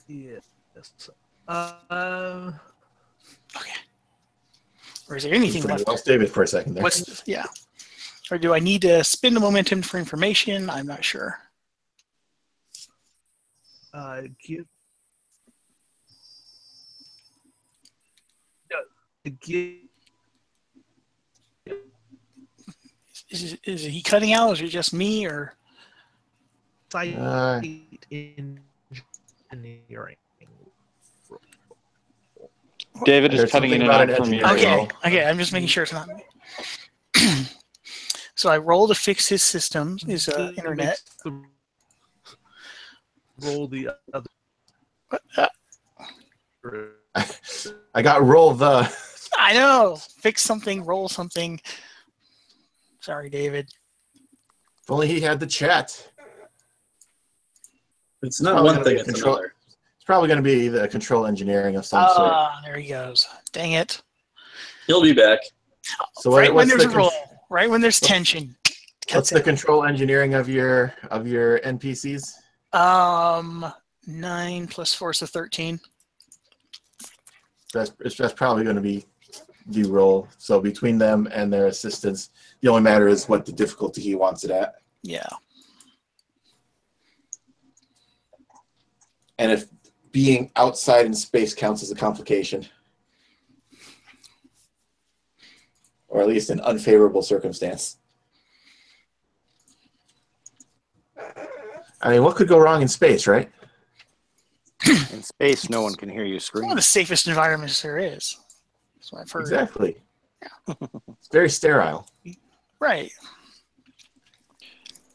[SPEAKER 1] Yes.
[SPEAKER 5] Okay. Or is there anything left?
[SPEAKER 3] Lost David for a second there.
[SPEAKER 5] Yeah. Or do I need to spend the momentum for information? I'm not sure.
[SPEAKER 1] Give
[SPEAKER 5] Is he cutting out? Is it just me or?
[SPEAKER 1] site engineering.
[SPEAKER 2] David is
[SPEAKER 3] There's
[SPEAKER 2] cutting in
[SPEAKER 3] something
[SPEAKER 2] and
[SPEAKER 3] about
[SPEAKER 2] out
[SPEAKER 3] an
[SPEAKER 2] from you.
[SPEAKER 3] engineer.
[SPEAKER 5] Okay. I'm just making sure it's not me. So I roll to fix his system, his internet.
[SPEAKER 1] Roll the other.
[SPEAKER 3] I got roll the.
[SPEAKER 5] I know. Fix something, roll something. Sorry, David.
[SPEAKER 3] If only he had the chat.
[SPEAKER 4] It's not one thing, it's
[SPEAKER 3] control.
[SPEAKER 4] another.
[SPEAKER 3] It's probably going to be the control engineering of some sort.
[SPEAKER 5] There he goes. Dang it.
[SPEAKER 4] He'll be back.
[SPEAKER 3] So
[SPEAKER 5] Right when
[SPEAKER 3] what's
[SPEAKER 5] there's
[SPEAKER 3] the
[SPEAKER 5] a roll, right when there's tension.
[SPEAKER 3] What's the control engineering of your NPCs?
[SPEAKER 5] 9 plus 4 is 13.
[SPEAKER 3] That's probably going to be the roll. So between them and their assistants, the only matter is what the difficulty he wants it at.
[SPEAKER 5] Yeah.
[SPEAKER 3] And if being outside in space counts as a complication. Or at least an unfavorable circumstance. I mean, what could go wrong in space, right?
[SPEAKER 6] In space, no one can hear you
[SPEAKER 5] One
[SPEAKER 6] scream.
[SPEAKER 5] of the safest environments there is. That's what I've heard.
[SPEAKER 3] Exactly. It's very sterile.
[SPEAKER 5] Right.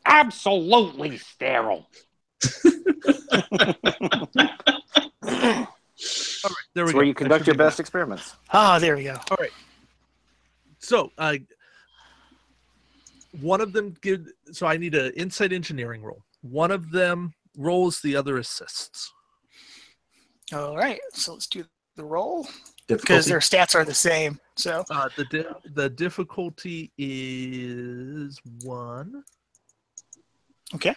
[SPEAKER 2] absolutely sterile.
[SPEAKER 1] All right, there we
[SPEAKER 6] It's
[SPEAKER 1] go.
[SPEAKER 6] where you
[SPEAKER 1] That
[SPEAKER 6] conduct
[SPEAKER 1] should
[SPEAKER 6] your
[SPEAKER 1] be
[SPEAKER 6] best
[SPEAKER 1] back.
[SPEAKER 6] experiments.
[SPEAKER 5] Ah, there we go.
[SPEAKER 1] All right. So, one of them give. So I need an insight engineering roll. One of them rolls, the other assists.
[SPEAKER 5] All right, so let's do the roll because
[SPEAKER 3] Difficulty.
[SPEAKER 5] their stats are the same. So
[SPEAKER 1] The difficulty is 1.
[SPEAKER 5] okay.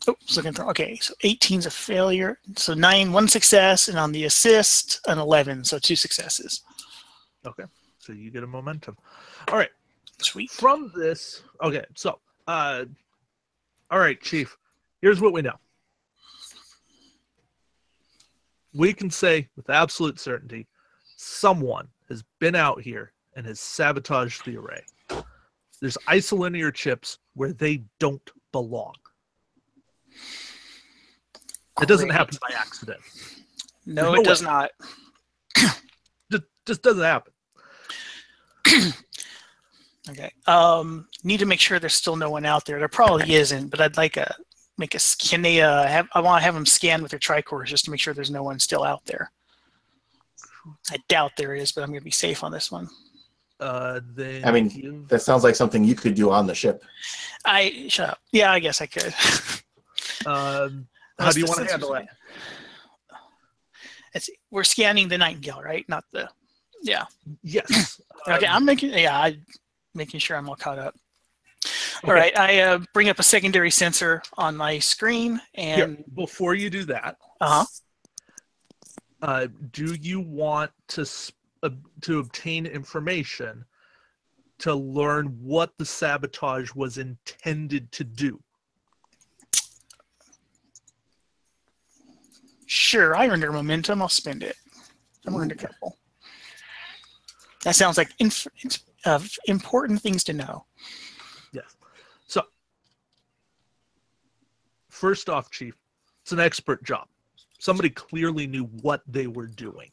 [SPEAKER 5] Oops, looking for. Okay, so 18's a failure. So 9, 1 success, and on the assist, an 11. So 2 successes.
[SPEAKER 1] Okay, so you get a momentum. All right.
[SPEAKER 5] Sweet.
[SPEAKER 1] From this, okay, so all right, Chief. Here's what we know. We can say with absolute certainty, someone has been out here and has sabotaged the array. There's isolinear chips where they don't belong. It doesn't
[SPEAKER 5] Great.
[SPEAKER 1] happen by accident.
[SPEAKER 5] No,
[SPEAKER 1] There's
[SPEAKER 5] it
[SPEAKER 1] no
[SPEAKER 5] does
[SPEAKER 1] way.
[SPEAKER 5] not.
[SPEAKER 1] Just doesn't happen.
[SPEAKER 5] Okay. Need to make sure there's still no one out there. There probably isn't, but I'd like a make a. Can they have? I want to have them scan with their tricores just to make sure there's no one still out there. I doubt there is, but I'm going to be safe on this one.
[SPEAKER 1] Then
[SPEAKER 3] I mean, that sounds like something you could do on the ship.
[SPEAKER 5] Shut up. Yeah, I guess I could.
[SPEAKER 1] how do you want to handle it?
[SPEAKER 5] We're scanning the Nightingale, right? Not the. Yeah.
[SPEAKER 1] Yes.
[SPEAKER 5] Okay, I'm making sure I'm all caught up. All right, I bring up a secondary sensor on my screen, and
[SPEAKER 1] Here, before you do that, do you want to obtain information to learn what the sabotage was intended to do?
[SPEAKER 5] Sure, I earned a momentum. I'll spend it. I'm earned a couple. That sounds like important things to know.
[SPEAKER 1] Yes. So, first off, Chief, it's an expert job. Somebody clearly knew what they were doing.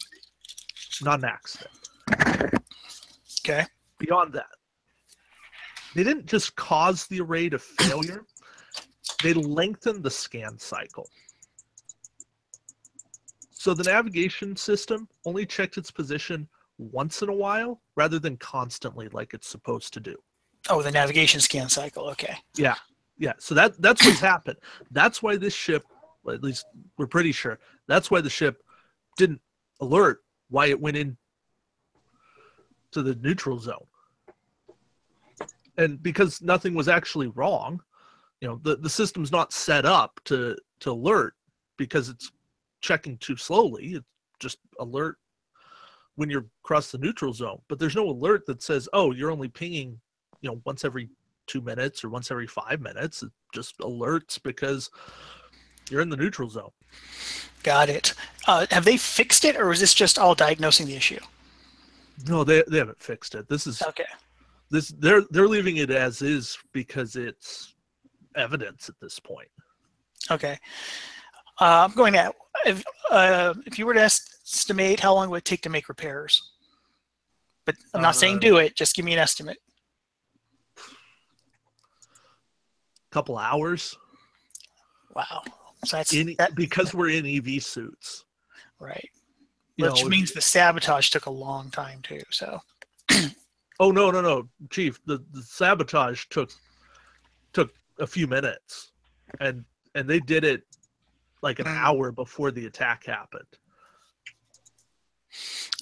[SPEAKER 1] Not an accident.
[SPEAKER 5] Okay.
[SPEAKER 1] Beyond that, they didn't just cause the array to failure. They lengthened the scan cycle. So the navigation system only checked its position once in a while rather than constantly like it's supposed to do.
[SPEAKER 5] Oh, the navigation scan cycle. Okay.
[SPEAKER 1] Yeah. So that's what's happened. That's why this ship, well, at least we're pretty sure, that's why the ship didn't alert why it went in to the neutral zone. And because nothing was actually wrong, the system's not set up to alert because it's checking too slowly. It just alert when you're across the neutral zone, but there's no alert that says, oh, you're only pinging once every 2 minutes or once every 5 minutes. It just alerts because you're in the neutral zone.
[SPEAKER 5] Got it. Have they fixed it, or is this just all diagnosing the issue?
[SPEAKER 1] No, they haven't fixed it. This is
[SPEAKER 5] okay.
[SPEAKER 1] They're leaving it as is because it's evidence at this point.
[SPEAKER 5] Okay. I'm going to, if you were to estimate how long would it take to make repairs? But I'm not saying do it, just give me an estimate.
[SPEAKER 1] Couple hours.
[SPEAKER 5] Wow. So that's
[SPEAKER 1] because we're in EV suits.
[SPEAKER 5] Right. Which means the sabotage took a long time too, so.
[SPEAKER 1] Oh, no, Chief. The sabotage took a few minutes. And they did it like an hour before the attack happened.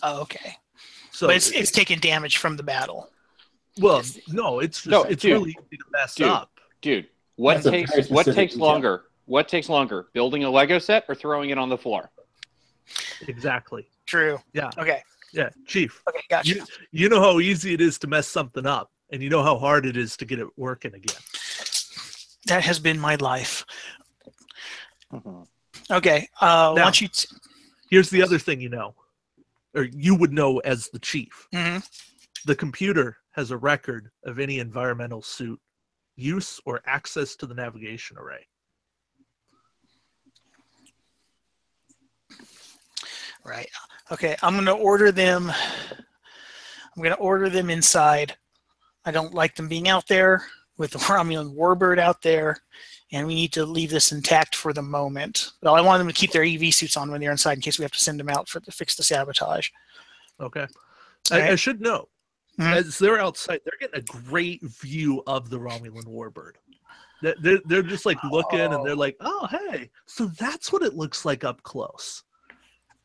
[SPEAKER 5] Oh, okay.
[SPEAKER 1] So
[SPEAKER 5] but it's taking damage from the battle.
[SPEAKER 1] Well, no, it's just it's really easy to mess up.
[SPEAKER 2] Dude, what takes longer? What takes longer? Building a Lego set or throwing it on the floor?
[SPEAKER 1] Exactly.
[SPEAKER 5] True.
[SPEAKER 1] Yeah.
[SPEAKER 5] Okay.
[SPEAKER 1] Yeah, Chief.
[SPEAKER 5] Okay, gotcha.
[SPEAKER 1] You know how easy it is to mess something up, and you know how hard it is to get it working again.
[SPEAKER 5] That has been my life.
[SPEAKER 2] Mm-hmm.
[SPEAKER 5] Okay.
[SPEAKER 1] Now, here's the other thing or you would know as the chief.
[SPEAKER 5] Mm-hmm.
[SPEAKER 1] The computer has a record of any environmental suit use or access to the navigation array.
[SPEAKER 5] Right. Okay. I'm going to order them. I'm going to order them inside. I don't like them being out there with the Romulan warbird out there, and we need to leave this intact for the moment. Well, I want them to keep their EV suits on when they're inside in case we have to send them out to fix the sabotage.
[SPEAKER 1] Okay.
[SPEAKER 5] Right.
[SPEAKER 1] I should know,
[SPEAKER 5] Mhm.
[SPEAKER 1] as they're outside, they're getting a great view of the Romulan warbird. They're just like looking, and they're like, oh, hey, so that's what it looks like up close.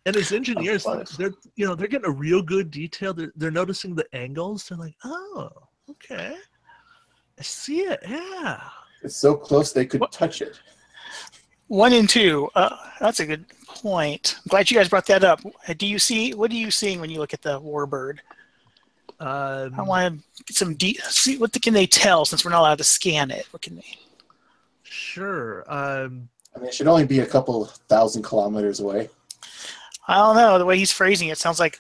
[SPEAKER 1] And as engineers, they're getting a real good detail. They're noticing the angles. They're like, oh, okay, I see it. Yeah.
[SPEAKER 3] It's so close they could touch it.
[SPEAKER 5] 1 and 2. That's a good point. I'm glad you guys brought that up. What are you seeing when you look at the warbird? I want to get some see what can they tell since we're not allowed to scan it. What can they?
[SPEAKER 1] Sure.
[SPEAKER 3] I mean, it should only be a couple 1,000 kilometers away.
[SPEAKER 5] I don't know. The way he's phrasing it sounds like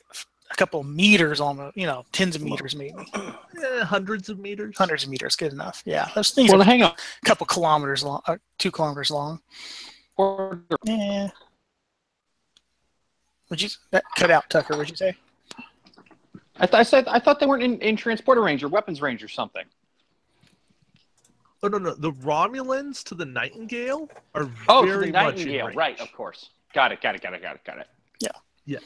[SPEAKER 5] a couple meters, almost. Tens of meters maybe.
[SPEAKER 1] Hundreds of meters.
[SPEAKER 5] Hundreds of meters, good enough. Yeah, those things
[SPEAKER 2] Well,
[SPEAKER 5] are
[SPEAKER 2] hang on.
[SPEAKER 5] a couple kilometers long, 2 kilometers long. Yeah. That cut out, Tucker? What'd you say?
[SPEAKER 2] I thought they weren't in transporter range or weapons range or something.
[SPEAKER 1] Oh no! The Romulans to the Nightingale are
[SPEAKER 2] Oh,
[SPEAKER 1] very
[SPEAKER 2] to the
[SPEAKER 1] much
[SPEAKER 2] Nightingale,
[SPEAKER 1] in range.
[SPEAKER 2] right? Of course. Got it.
[SPEAKER 5] Yeah.
[SPEAKER 1] Yes.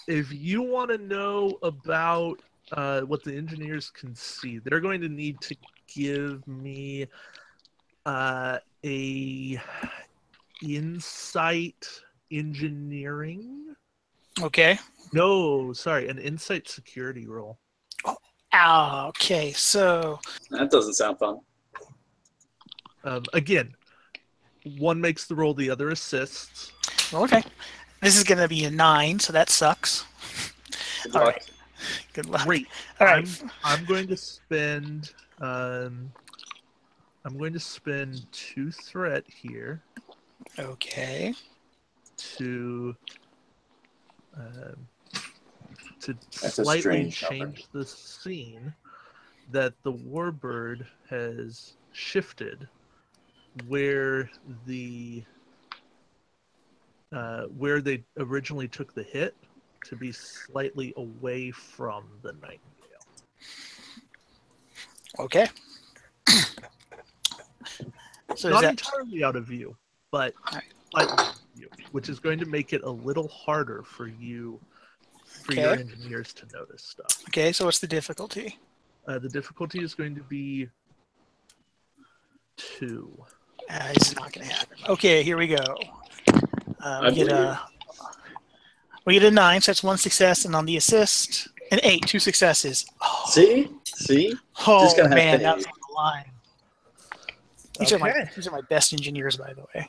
[SPEAKER 1] If you want to know about what the engineers can see, they're going to need to give me a insight engineering.
[SPEAKER 5] Okay.
[SPEAKER 1] No, sorry, an insight security roll.
[SPEAKER 5] Okay, so
[SPEAKER 4] That doesn't sound fun.
[SPEAKER 1] Again, one makes the roll, the other assists.
[SPEAKER 5] okay. This is going to be a 9, so that sucks.
[SPEAKER 4] Good
[SPEAKER 5] All
[SPEAKER 4] luck.
[SPEAKER 5] right. Good luck.
[SPEAKER 1] Great.
[SPEAKER 5] All right.
[SPEAKER 1] I'm going to spend 2 threat here
[SPEAKER 5] Okay.
[SPEAKER 1] to
[SPEAKER 3] That's a
[SPEAKER 1] slightly
[SPEAKER 3] strange number.
[SPEAKER 1] change the scene that the warbird has shifted where they originally took the hit to be slightly away from the Nightingale.
[SPEAKER 5] Okay. So
[SPEAKER 1] Not entirely out of view, but
[SPEAKER 5] Right.
[SPEAKER 1] slightly out of view, which is going to make it a little harder for your engineers to notice stuff.
[SPEAKER 5] Okay, so what's the difficulty?
[SPEAKER 1] The difficulty is going to be 2.
[SPEAKER 5] This is not going to happen. Okay, here we go. We get a 9, so that's 1 success, and on the assist, an 8, 2 successes. Oh,
[SPEAKER 4] See?
[SPEAKER 5] oh
[SPEAKER 4] Just gonna have
[SPEAKER 5] man,
[SPEAKER 4] to
[SPEAKER 5] that was on the line. These are my best engineers, by the way.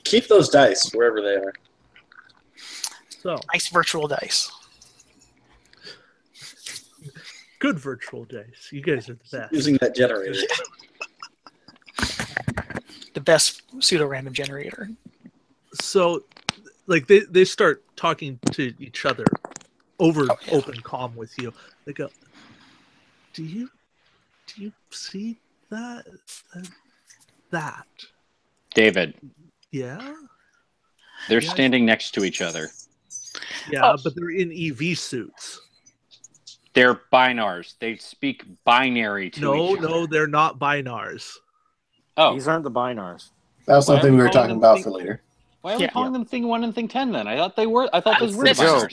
[SPEAKER 4] Keep those dice wherever they are.
[SPEAKER 1] So
[SPEAKER 5] Nice virtual dice.
[SPEAKER 1] good virtual dice. You guys are the best.
[SPEAKER 4] Using that generator.
[SPEAKER 5] The best pseudo-random generator.
[SPEAKER 1] So, like they start talking to each other over open comm with you. They go, "Do you see that? That?
[SPEAKER 2] David,
[SPEAKER 1] Yeah,
[SPEAKER 2] they're
[SPEAKER 1] Yeah.
[SPEAKER 2] standing next to each other.
[SPEAKER 1] yeah, but they're in EV suits.
[SPEAKER 2] They're binars. They speak binary to each other.
[SPEAKER 1] No, they're not binars.
[SPEAKER 2] Oh,
[SPEAKER 6] These aren't the binars.
[SPEAKER 3] That was
[SPEAKER 2] Why
[SPEAKER 3] something
[SPEAKER 2] are
[SPEAKER 3] we
[SPEAKER 2] we
[SPEAKER 3] were
[SPEAKER 2] calling
[SPEAKER 3] talking
[SPEAKER 2] them
[SPEAKER 3] about
[SPEAKER 2] thing-
[SPEAKER 3] for later.
[SPEAKER 2] why are we
[SPEAKER 5] Yeah.
[SPEAKER 2] calling them Thing 1 and Thing 10 then? I thought those were the
[SPEAKER 6] That's the joke.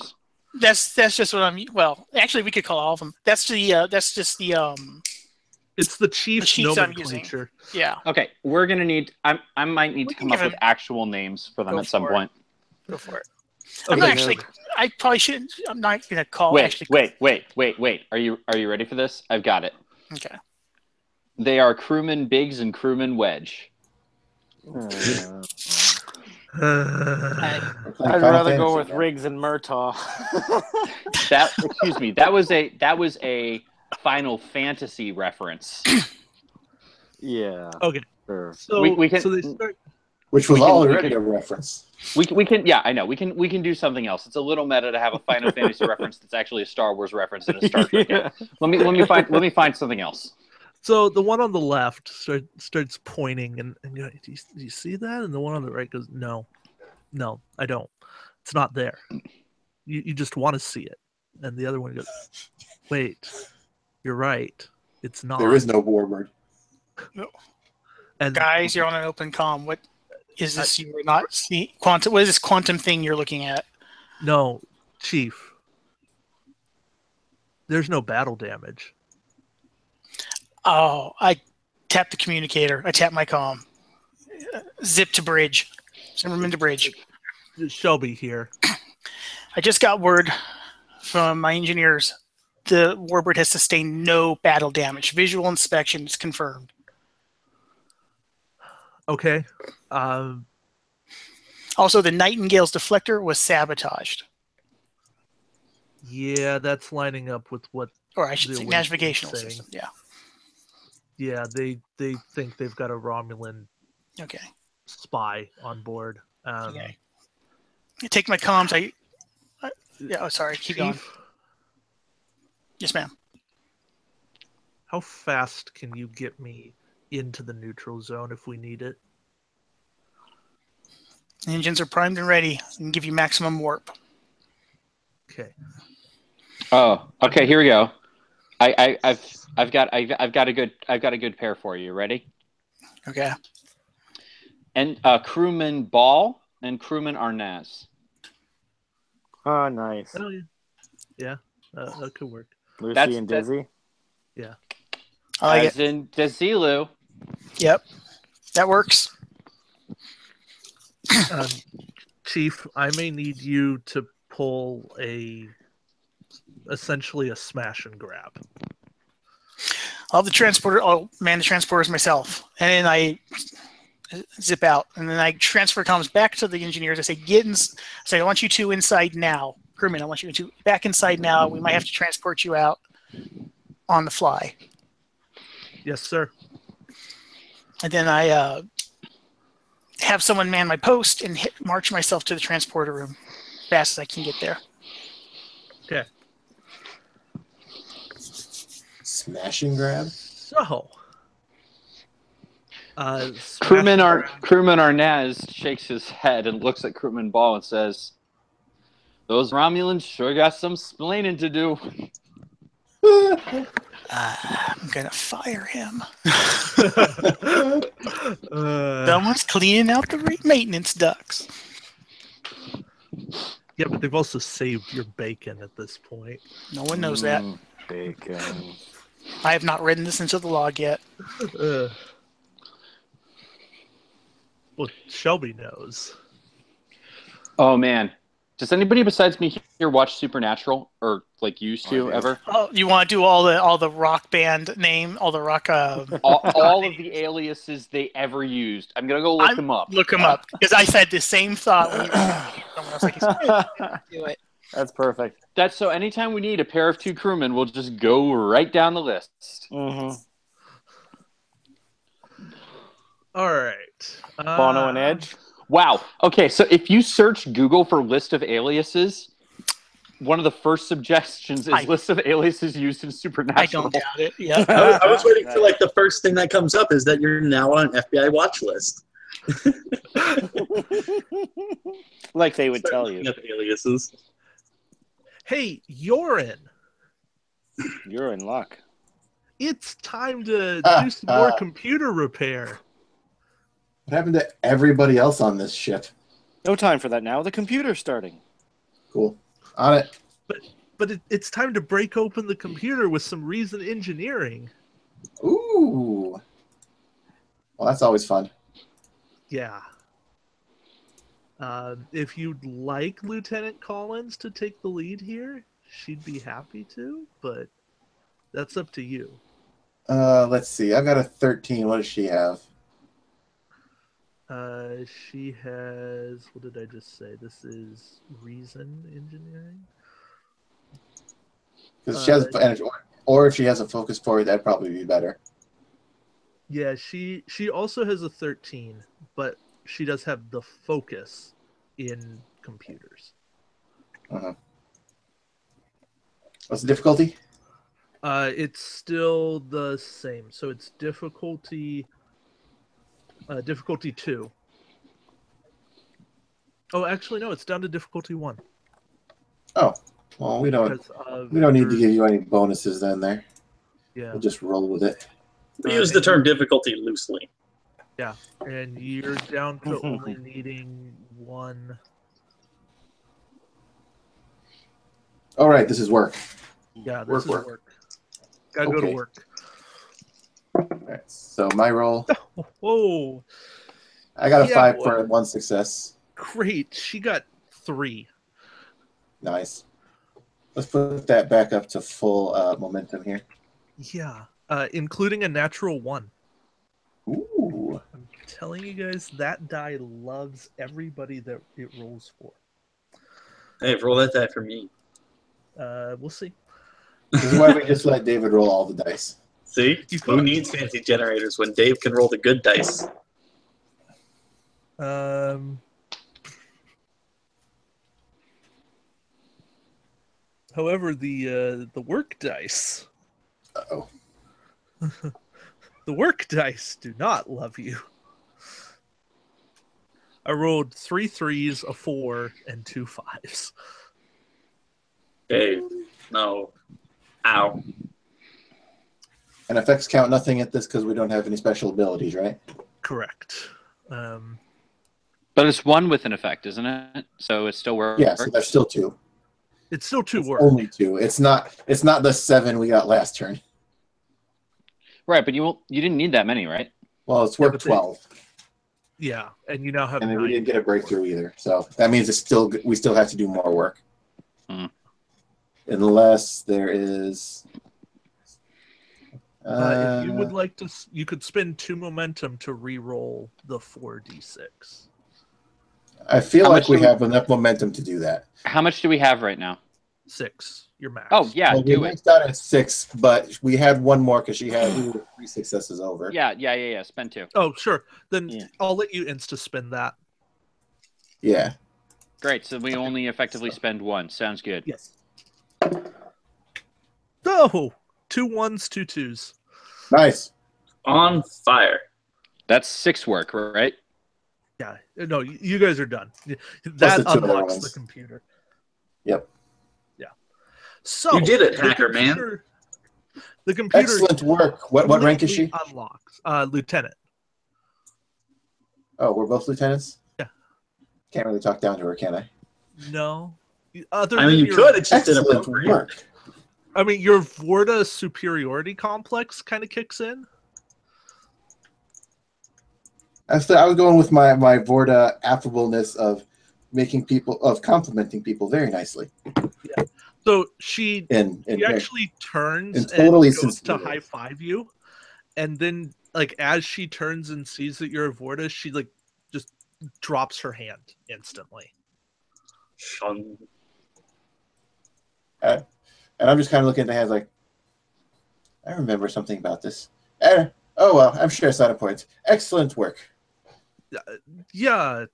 [SPEAKER 2] binars.
[SPEAKER 5] That's just what I'm. Well, actually, we could call all of them. That's just the
[SPEAKER 1] It's the chief's
[SPEAKER 5] sheets I'm using.
[SPEAKER 1] nomenclature.
[SPEAKER 5] Yeah.
[SPEAKER 2] Okay, we're gonna need. I might need
[SPEAKER 5] We
[SPEAKER 2] to
[SPEAKER 5] can
[SPEAKER 2] come up
[SPEAKER 5] give
[SPEAKER 2] with actual names for them
[SPEAKER 5] Go
[SPEAKER 2] at some
[SPEAKER 5] for it.
[SPEAKER 2] point.
[SPEAKER 5] Go for it.
[SPEAKER 1] Okay,
[SPEAKER 5] I'm not actually. I probably shouldn't. I'm not gonna call.
[SPEAKER 2] Wait. Are you ready for this? I've got it.
[SPEAKER 5] Okay.
[SPEAKER 2] They are Crewman Biggs and Crewman Wedge.
[SPEAKER 3] We're playing
[SPEAKER 6] I'd
[SPEAKER 3] Final
[SPEAKER 6] rather go
[SPEAKER 3] Fantasy
[SPEAKER 6] with
[SPEAKER 3] now.
[SPEAKER 6] Riggs and Murtaugh.
[SPEAKER 2] Excuse me. That was a Final Fantasy reference.
[SPEAKER 6] Yeah.
[SPEAKER 1] Okay,
[SPEAKER 6] Sure.
[SPEAKER 1] so
[SPEAKER 2] We can-
[SPEAKER 1] so they start.
[SPEAKER 3] Which was
[SPEAKER 2] We can-
[SPEAKER 3] already
[SPEAKER 2] we can-
[SPEAKER 3] a reference.
[SPEAKER 2] We can. Yeah, I know. We can do something else. It's a little meta to have a Final Fantasy reference that's actually a Star Wars reference and a Star Trek.
[SPEAKER 6] Yeah.
[SPEAKER 2] Let me find something else.
[SPEAKER 1] So the one on the left starts pointing and going, do you see that? And the one on the right goes, no, I don't. It's not there. You just want to see it. And the other one goes, wait, You're right. It's not.
[SPEAKER 3] There is no warbird.
[SPEAKER 1] And
[SPEAKER 5] Guys, you're on an open comm. What is this? You were not see quantum. What is this quantum thing you're looking at?
[SPEAKER 1] no, Chief. There's no battle damage.
[SPEAKER 5] Oh, I tapped the communicator. I tapped my comm. Zip to bridge. Zimmerman to bridge.
[SPEAKER 1] Shelby here.
[SPEAKER 5] I just got word from my engineers. The warbird has sustained no battle damage. Visual inspection is confirmed.
[SPEAKER 1] Okay.
[SPEAKER 5] Also, the Nightingale's deflector was sabotaged.
[SPEAKER 1] Yeah, that's lining up with what.
[SPEAKER 5] Or I should say,
[SPEAKER 1] The
[SPEAKER 5] navigational
[SPEAKER 1] saying.
[SPEAKER 5] system. Yeah.
[SPEAKER 1] Yeah, they think they've got a Romulan
[SPEAKER 5] Okay.
[SPEAKER 1] spy on board.
[SPEAKER 5] Okay. I take my comms. Yeah. Oh, sorry. Keep going.
[SPEAKER 1] Chief,
[SPEAKER 5] Yes, ma'am.
[SPEAKER 1] how fast can you get me into the neutral zone if we need it?
[SPEAKER 5] Engines are primed and ready. I can give you maximum warp.
[SPEAKER 1] Okay.
[SPEAKER 2] Oh, okay. Here we go. I've got a good pair for you. Ready?
[SPEAKER 5] Okay.
[SPEAKER 2] And crewman Ball and crewman Arnaz.
[SPEAKER 6] Oh, nice.
[SPEAKER 1] Oh yeah. Yeah, that could work.
[SPEAKER 6] Lucy
[SPEAKER 2] That's-
[SPEAKER 6] and
[SPEAKER 2] that-
[SPEAKER 6] Dizzy.
[SPEAKER 1] Yeah.
[SPEAKER 5] I like
[SPEAKER 2] As
[SPEAKER 5] it.
[SPEAKER 2] in Desilu.
[SPEAKER 5] Yep. That works.
[SPEAKER 1] Chief, I may need you to pull essentially a smash and grab.
[SPEAKER 5] I'll man the transporters myself. And then I zip out. And then I transfer comms back to the engineers. I say, I want you two inside now. Crewman, I want you two back inside now. We might have to transport you out on the fly.
[SPEAKER 1] Yes, sir.
[SPEAKER 5] And then I have someone man my post and march myself to the transporter room as fast as I can get there.
[SPEAKER 1] Okay.
[SPEAKER 3] Smash and grab.
[SPEAKER 1] So,
[SPEAKER 2] Crewman
[SPEAKER 1] smash and grab.
[SPEAKER 2] Arnaz shakes his head and looks at crewman Ball and says, "Those Romulans sure got some splaining to do."
[SPEAKER 5] I'm gonna fire him.
[SPEAKER 1] Uh,
[SPEAKER 5] Someone's cleaning out the maintenance ducts.
[SPEAKER 1] yeah, but they've also saved your bacon at this point.
[SPEAKER 5] No one knows that.
[SPEAKER 6] Bacon.
[SPEAKER 5] I have not written this into the log yet.
[SPEAKER 1] Well, Shelby knows.
[SPEAKER 2] Oh man, does anybody besides me here watch Supernatural or like used to ever?
[SPEAKER 5] Oh, you want to do all the rock band name, all the rock?
[SPEAKER 2] All of the aliases they ever used. I'm gonna go look them up.
[SPEAKER 5] Look them up because I said the same thought when you were someone else like, do it.
[SPEAKER 6] That's perfect.
[SPEAKER 2] That's so. Anytime we need a pair of two crewmen, we'll just go right down the list.
[SPEAKER 6] Mm-hmm.
[SPEAKER 1] All right.
[SPEAKER 6] Bono and Edge.
[SPEAKER 2] Wow. Okay, so if you search Google for list of aliases, one of the first suggestions is list of aliases used in Supernatural.
[SPEAKER 5] I don't doubt it. Yeah.
[SPEAKER 4] I was waiting for like the first thing that comes up is that you're now on an FBI watch list.
[SPEAKER 6] Like they would tell you.
[SPEAKER 4] Aliases.
[SPEAKER 1] Hey, Yorin,
[SPEAKER 6] You're in luck.
[SPEAKER 1] it's time to do some more computer repair.
[SPEAKER 3] What happened to everybody else on this ship?
[SPEAKER 6] No time for that now. The computer's starting.
[SPEAKER 3] Cool. On it.
[SPEAKER 1] But it's time to break open the computer with some reason engineering.
[SPEAKER 3] Ooh. Well, that's always fun.
[SPEAKER 1] Yeah. If you'd like Lieutenant Collins to take the lead here, she'd be happy to, but that's up to you.
[SPEAKER 3] Let's see. I've got a 13. What does she have?
[SPEAKER 1] She has, what did I just say? This is reason engineering.
[SPEAKER 3] Because she has, or if she has a focus for it, that'd probably be better.
[SPEAKER 1] Yeah, she also has a 13, but she does have the focus in computers.
[SPEAKER 3] Uh-huh. What's the difficulty?
[SPEAKER 1] It's still the same. So it's difficulty 2. Oh, actually, no, it's down to difficulty 1.
[SPEAKER 3] Oh, well, we don't
[SPEAKER 1] Because
[SPEAKER 3] need to give you any bonuses then there.
[SPEAKER 1] Yeah.
[SPEAKER 3] We'll just roll with it.
[SPEAKER 4] We use the term difficulty loosely.
[SPEAKER 1] Yeah, and you're down to only needing one.
[SPEAKER 3] All right, this is work.
[SPEAKER 1] Yeah, this is work. Gotta go to
[SPEAKER 3] Okay.
[SPEAKER 1] work.
[SPEAKER 3] All right, so my roll.
[SPEAKER 1] Whoa,
[SPEAKER 3] I got a
[SPEAKER 1] Yeah,
[SPEAKER 3] 5
[SPEAKER 1] boy.
[SPEAKER 3] for 1 success.
[SPEAKER 1] great. She got 3.
[SPEAKER 3] Nice. Let's put that back up to full momentum here.
[SPEAKER 1] Yeah, including a natural 1.
[SPEAKER 3] Ooh.
[SPEAKER 1] I'm telling you guys, that die loves everybody that it rolls for.
[SPEAKER 4] Hey, roll that die for me.
[SPEAKER 1] We'll see.
[SPEAKER 3] This is why we just let David roll all the dice.
[SPEAKER 4] See? Who needs fancy generators when Dave can roll the good dice?
[SPEAKER 1] However, the work dice,
[SPEAKER 3] Uh-oh.
[SPEAKER 1] the work dice do not love you. I rolled 3 3s, a 4, and 2 5s.
[SPEAKER 4] Dave, no. Ow.
[SPEAKER 3] And effects count nothing at this because we don't have any special abilities, right?
[SPEAKER 1] Correct.
[SPEAKER 2] But it's 1 with an effect, isn't it? So it still works.
[SPEAKER 3] Yeah, so there's still 2.
[SPEAKER 1] It's still 2
[SPEAKER 3] It's
[SPEAKER 1] work.
[SPEAKER 3] only 2. It's not the 7 we got last turn.
[SPEAKER 2] Right, but you didn't need that many, right?
[SPEAKER 3] Well, it's work
[SPEAKER 1] but
[SPEAKER 3] 12.
[SPEAKER 1] Yeah, and you now have
[SPEAKER 3] And then
[SPEAKER 1] 9.
[SPEAKER 3] we didn't get a breakthrough either. So that means we still have to do more work. Unless there is
[SPEAKER 1] if you would like to, you could spend 2 momentum to re-roll the 4d6.
[SPEAKER 3] I feel
[SPEAKER 2] How
[SPEAKER 3] like
[SPEAKER 2] much
[SPEAKER 3] we
[SPEAKER 2] do we-
[SPEAKER 3] have enough momentum to do that.
[SPEAKER 2] How much do we have right now?
[SPEAKER 1] 6, your max.
[SPEAKER 2] Oh, yeah,
[SPEAKER 3] Well, we
[SPEAKER 2] do it.
[SPEAKER 3] maxed out at 6, but we had one more because we were 3 successes over.
[SPEAKER 2] Yeah. Spend 2.
[SPEAKER 1] Oh, sure. Then
[SPEAKER 3] Yeah.
[SPEAKER 1] I'll let you insta-spend that.
[SPEAKER 3] Yeah.
[SPEAKER 2] Great, so we only effectively spend 1. Sounds good.
[SPEAKER 1] Yes. Oh, 2 1s, 2 2s.
[SPEAKER 3] Nice.
[SPEAKER 4] On fire.
[SPEAKER 2] That's 6 work, right?
[SPEAKER 1] Yeah. No, you guys are done.
[SPEAKER 3] Plus
[SPEAKER 1] That
[SPEAKER 3] the 2 other
[SPEAKER 1] unlocks
[SPEAKER 3] ones.
[SPEAKER 1] the computer.
[SPEAKER 3] Yep.
[SPEAKER 1] Yeah. So
[SPEAKER 4] You did it,
[SPEAKER 1] the
[SPEAKER 4] hacker man.
[SPEAKER 1] The computer
[SPEAKER 3] Excellent work. What rank is she?
[SPEAKER 1] Unlocks. Lieutenant.
[SPEAKER 3] Oh, we're both lieutenants?
[SPEAKER 1] Yeah.
[SPEAKER 3] Can't really talk down to her, can I?
[SPEAKER 1] No.
[SPEAKER 4] I mean, you could. It's just
[SPEAKER 3] Excellent
[SPEAKER 4] inappropriate.
[SPEAKER 3] work.
[SPEAKER 1] I mean, your Vorta superiority complex kind of kicks in.
[SPEAKER 3] I was going with my Vorta affableness of complimenting people very nicely.
[SPEAKER 1] Yeah. So she actually turns
[SPEAKER 3] and totally
[SPEAKER 1] and goes to
[SPEAKER 3] sincere.
[SPEAKER 1] high five you, and then like as she turns and sees that you're a Vorta, she like just drops her hand instantly.
[SPEAKER 4] Shun.
[SPEAKER 3] And I'm just kind of looking at the hands like, I remember something about this. Oh well, I'm sure it's not important. Excellent work.
[SPEAKER 1] Yeah.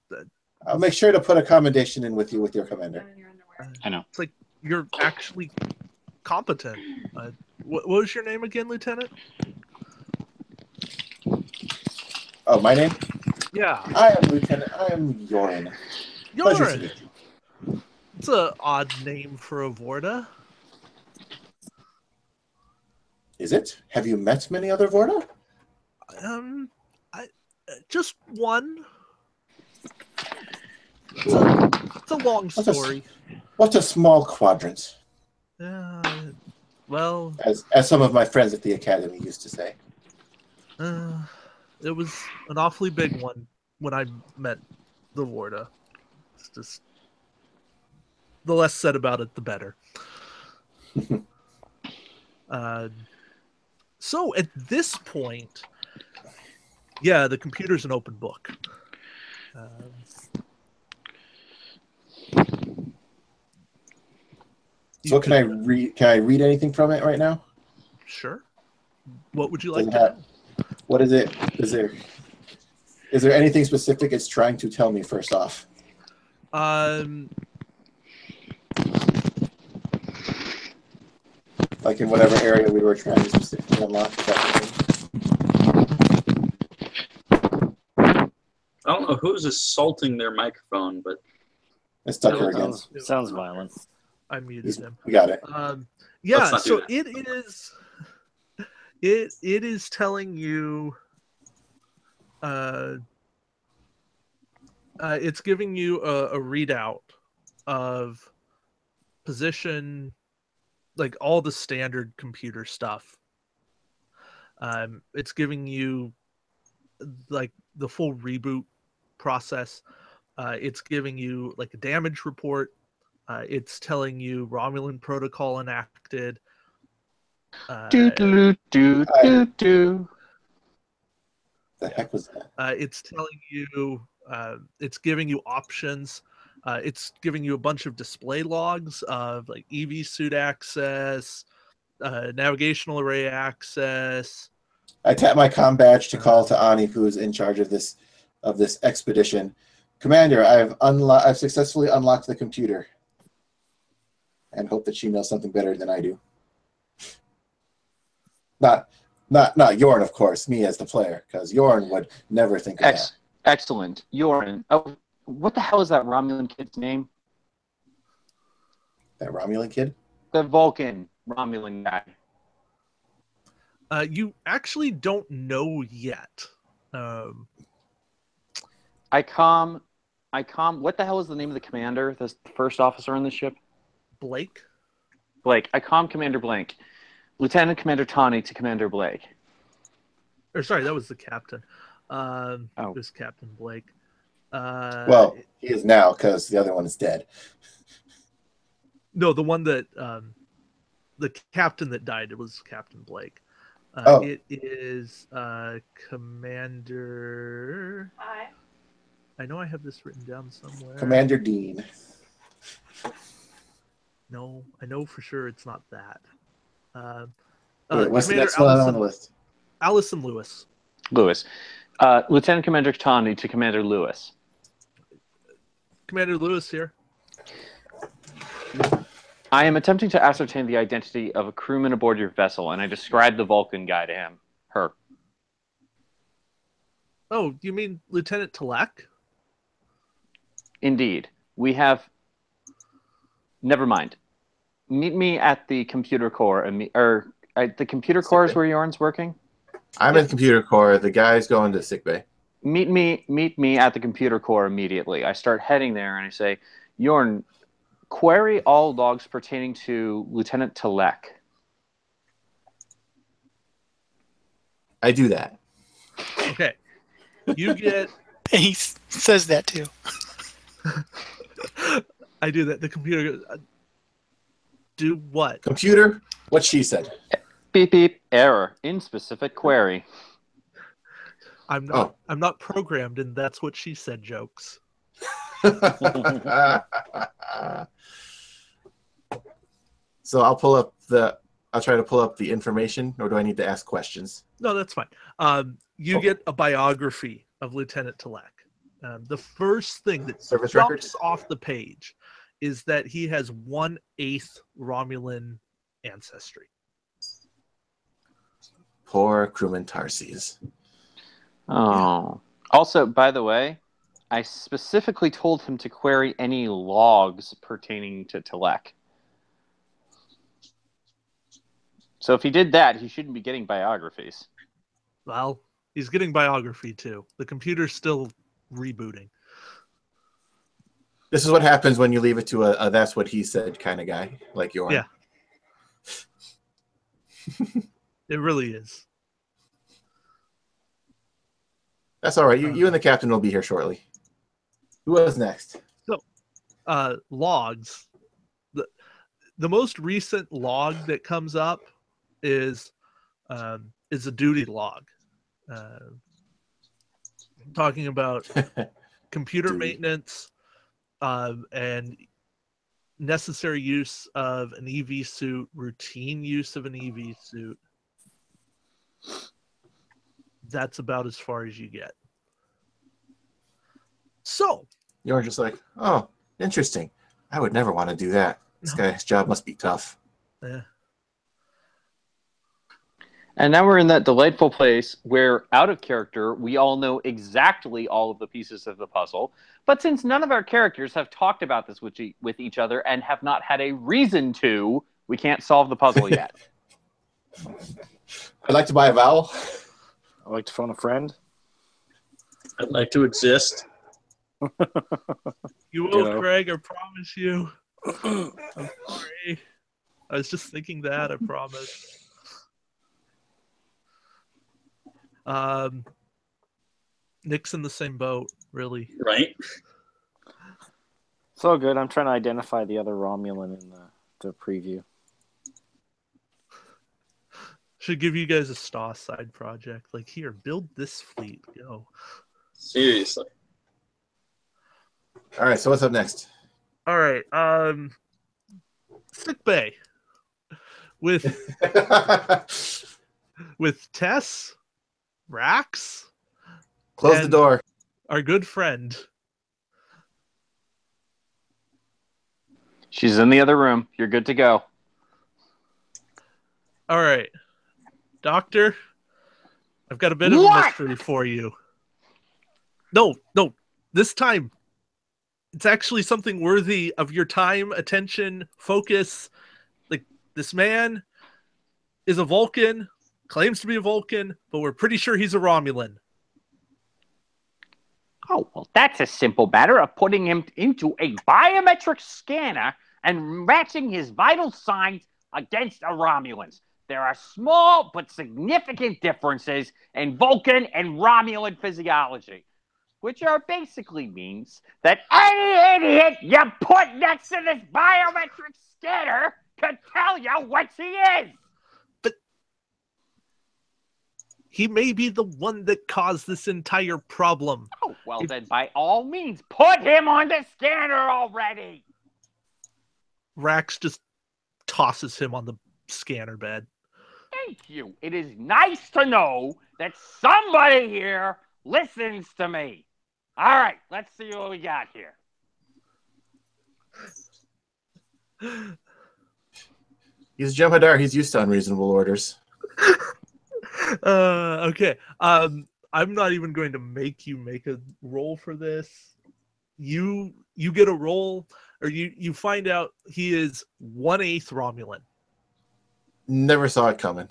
[SPEAKER 3] I'll make sure to put a commendation in with your commander.
[SPEAKER 2] I know.
[SPEAKER 1] It's like you're actually competent. What was your name again, Lieutenant?
[SPEAKER 3] Oh, my name?
[SPEAKER 1] Yeah.
[SPEAKER 3] I am Lieutenant. I am Yorin. Pleasure to meet you.
[SPEAKER 1] It's an odd name for a Vorta.
[SPEAKER 3] Is it? Have you met many other Vorta?
[SPEAKER 1] Just one. It's a long story.
[SPEAKER 3] What a small quadrant.
[SPEAKER 1] Well,
[SPEAKER 3] as some of my friends at the academy used to say.
[SPEAKER 1] It was an awfully big one when I met the Vorta. It's just the less said about it, the better. So at this point, yeah, the computer's an open book.
[SPEAKER 3] So can I read? Can I read anything from it right now?
[SPEAKER 1] Sure. What would you like to know?
[SPEAKER 3] What is it? Is there anything specific it's trying to tell me first off? Like in whatever area we were trying to specifically unlock.
[SPEAKER 4] I don't know who's assaulting their microphone, but
[SPEAKER 3] it's Tucker again.
[SPEAKER 6] Sounds violent.
[SPEAKER 1] I muted him.
[SPEAKER 3] We got it.
[SPEAKER 1] Yeah, so it is. It is telling you. It's giving you a readout of position, like all the standard computer stuff. It's giving you like the full reboot process. It's giving you like a damage report. It's telling you Romulan protocol enacted.
[SPEAKER 2] Do do do do do.
[SPEAKER 3] The heck was that?
[SPEAKER 1] It's telling you. It's giving you options. It's giving you a bunch of display logs of like EV suit access, navigational array access.
[SPEAKER 3] I tap my comm badge to call to Ani, who's in charge of this expedition. Commander, I've successfully unlocked the computer, and hope that she knows something better than I do. Not Yorn, of course. Me as the player, because Yorn would never think of that.
[SPEAKER 2] Excellent, Yorn. Oh, what the hell is that Romulan kid's name?
[SPEAKER 3] That Romulan kid?
[SPEAKER 2] The Vulcan Romulan guy.
[SPEAKER 1] You actually don't know yet.
[SPEAKER 2] ICOM. What the hell is the name of the commander? The first officer on the ship?
[SPEAKER 1] Blake.
[SPEAKER 2] ICOM Commander Blank. Lieutenant Commander Tawny to Commander Blake.
[SPEAKER 1] Or sorry, that was the captain.
[SPEAKER 2] Oh.
[SPEAKER 1] It was Captain Blake.
[SPEAKER 3] Well, he is now because the other one is dead.
[SPEAKER 1] No, the one that the captain that died, it was Captain Blake. It is Commander.
[SPEAKER 7] Hi.
[SPEAKER 1] I know I have this written down somewhere.
[SPEAKER 3] Commander Dean.
[SPEAKER 1] No, I know for sure it's not that.
[SPEAKER 3] Wait, what's the
[SPEAKER 1] Commander
[SPEAKER 3] next one on the list?
[SPEAKER 1] Allison Lewis.
[SPEAKER 2] Lieutenant Commander Tawny to Commander Lewis.
[SPEAKER 1] Commander Lewis here.
[SPEAKER 2] I am attempting to ascertain the identity of a crewman aboard your vessel, and I described the Vulcan guy to him. Her.
[SPEAKER 1] Oh, you mean Lieutenant Talek?
[SPEAKER 2] Indeed. We have... Never mind. Meet me at the computer core. The computer core is where Yorn's working?
[SPEAKER 3] I'm at the computer core. The guy's going to sickbay.
[SPEAKER 2] Meet me at the computer core immediately. I start heading there, and I say, Yorn, query all logs pertaining to Lieutenant Talek.
[SPEAKER 3] I do that.
[SPEAKER 1] Okay. You get...
[SPEAKER 5] He says that too.
[SPEAKER 1] I do that. The computer... do what?
[SPEAKER 3] Computer, what she said.
[SPEAKER 2] Beep, beep, error. Inspecific query.
[SPEAKER 1] I'm not programmed in that's what she said jokes.
[SPEAKER 3] So I'll try to pull up the information, or do I need to ask questions?
[SPEAKER 1] No, that's fine. You get a biography of Lieutenant Talek. The first thing that
[SPEAKER 3] Service
[SPEAKER 1] jumps
[SPEAKER 3] records?
[SPEAKER 1] off the page is that he has 1/8 Romulan ancestry.
[SPEAKER 3] Poor crewman Tarses.
[SPEAKER 2] Oh. Yeah. Also, by the way, I specifically told him to query any logs pertaining to Talek. So if he did that, he shouldn't be getting biographies.
[SPEAKER 1] Well, he's getting biography too. The computer's still rebooting.
[SPEAKER 3] This is what happens when you leave it to a that's what he said kind of guy like Yorn.
[SPEAKER 1] Yeah. It really is.
[SPEAKER 3] That's all right. You and the captain will be here shortly. Who was next?
[SPEAKER 1] So, logs. The most recent log that comes up is a duty log. Talking about computer maintenance and necessary use of an EV suit, routine use of an EV suit. That's about as far as you get. So
[SPEAKER 3] You're just like, oh, interesting. I would never want to do that. This guy's job must be tough.
[SPEAKER 1] Yeah.
[SPEAKER 2] And now we're in that delightful place where, out of character, we all know exactly all of the pieces of the puzzle. But since none of our characters have talked about this with each other and have not had a reason to, we can't solve the puzzle yet.
[SPEAKER 3] I'd like to buy a vowel.
[SPEAKER 6] I'd like to phone a friend.
[SPEAKER 4] I'd like to exist.
[SPEAKER 1] You will,
[SPEAKER 6] Ditto.
[SPEAKER 1] Craig. I promise you. I'm sorry. I was just thinking that. I promise. Nick's in the same boat, really.
[SPEAKER 4] Right?
[SPEAKER 6] It's all good. I'm trying to identify the other Romulan in the preview.
[SPEAKER 1] Should give you guys a Stoss side project. Like, here, build this fleet. Go.
[SPEAKER 4] Seriously.
[SPEAKER 3] All right, so what's up next?
[SPEAKER 1] All right. Sick bay with Tess, Rax,
[SPEAKER 3] Close the
[SPEAKER 1] and
[SPEAKER 3] door.
[SPEAKER 1] our good friend.
[SPEAKER 2] She's in the other room. You're good to go.
[SPEAKER 1] All right, Doctor. I've got a bit of a mystery for you. No. This time, it's actually something worthy of your time, attention, focus. Like, this man is a Vulcan, claims to be a Vulcan, but we're pretty sure he's a Romulan.
[SPEAKER 8] Oh, well, that's a simple matter of putting him into a biometric scanner and matching his vital signs against a Romulan's. There are small but significant differences in Vulcan and Romulan physiology, which are basically means that any idiot you put next to this biometric scanner can tell you what he is.
[SPEAKER 1] He may be the one that caused this entire problem.
[SPEAKER 8] Oh, well, then by all means, put him on the scanner already.
[SPEAKER 1] Rax just tosses him on the scanner bed.
[SPEAKER 8] Thank you. It is nice to know that somebody here listens to me. All right, let's see what we got here.
[SPEAKER 3] He's Jem'Hadar. He's used to unreasonable orders.
[SPEAKER 1] Okay. I'm not even going to make you make a roll for this. You get a roll, or you find out he is 1/8 Romulan.
[SPEAKER 3] Never saw it coming.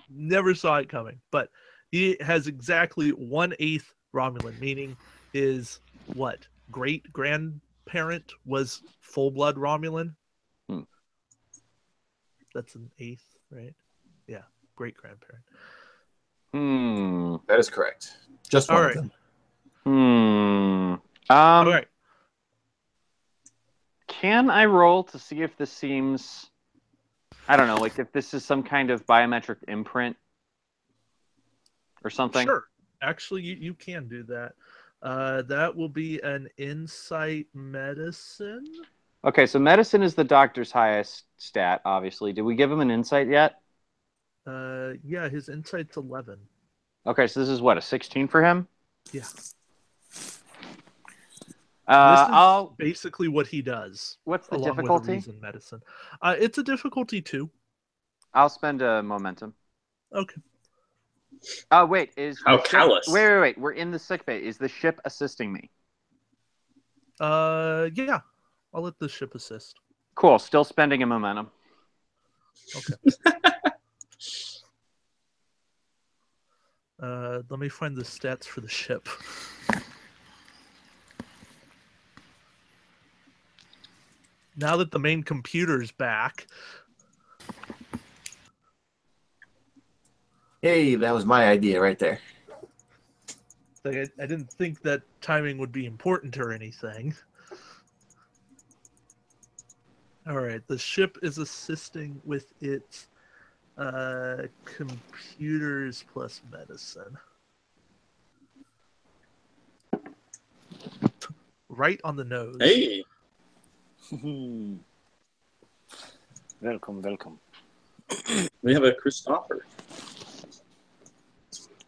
[SPEAKER 1] Never saw it coming, but he has exactly 1/8 Romulan, meaning his great grandparent was full blood Romulan. That's an eighth, right? Yeah, great grandparent.
[SPEAKER 3] That is correct. Just one of them.
[SPEAKER 1] All right.
[SPEAKER 2] Can I roll to see if this seems, I don't know, like if this is some kind of biometric imprint or something?
[SPEAKER 1] Sure. Actually, you can do that. That will be an insight medicine.
[SPEAKER 2] Okay, so medicine is the doctor's highest stat, obviously. Did we give him an insight yet?
[SPEAKER 1] Yeah, his insight's 11.
[SPEAKER 2] Okay, so this is what, a 16 for him?
[SPEAKER 1] Yeah.
[SPEAKER 2] This
[SPEAKER 1] is basically what he does.
[SPEAKER 2] What's the
[SPEAKER 1] along
[SPEAKER 2] difficulty?
[SPEAKER 1] With a reason medicine. It's a difficulty 2.
[SPEAKER 2] I'll spend a momentum.
[SPEAKER 1] Okay.
[SPEAKER 2] Oh, wait. Is
[SPEAKER 4] How callous.
[SPEAKER 2] Wait. We're in the sickbay. Is the ship assisting me?
[SPEAKER 1] Yeah. I'll let the ship assist.
[SPEAKER 2] Cool. Still spending a momentum.
[SPEAKER 1] Okay. Let me find the stats for the ship. Now that the main computer's back.
[SPEAKER 3] Hey, that was my idea right there.
[SPEAKER 1] Like, I didn't think that timing would be important or anything. All right, the ship is assisting with its computers plus medicine. Right on the nose.
[SPEAKER 4] Hey.
[SPEAKER 6] Welcome.
[SPEAKER 4] We have a Christopher.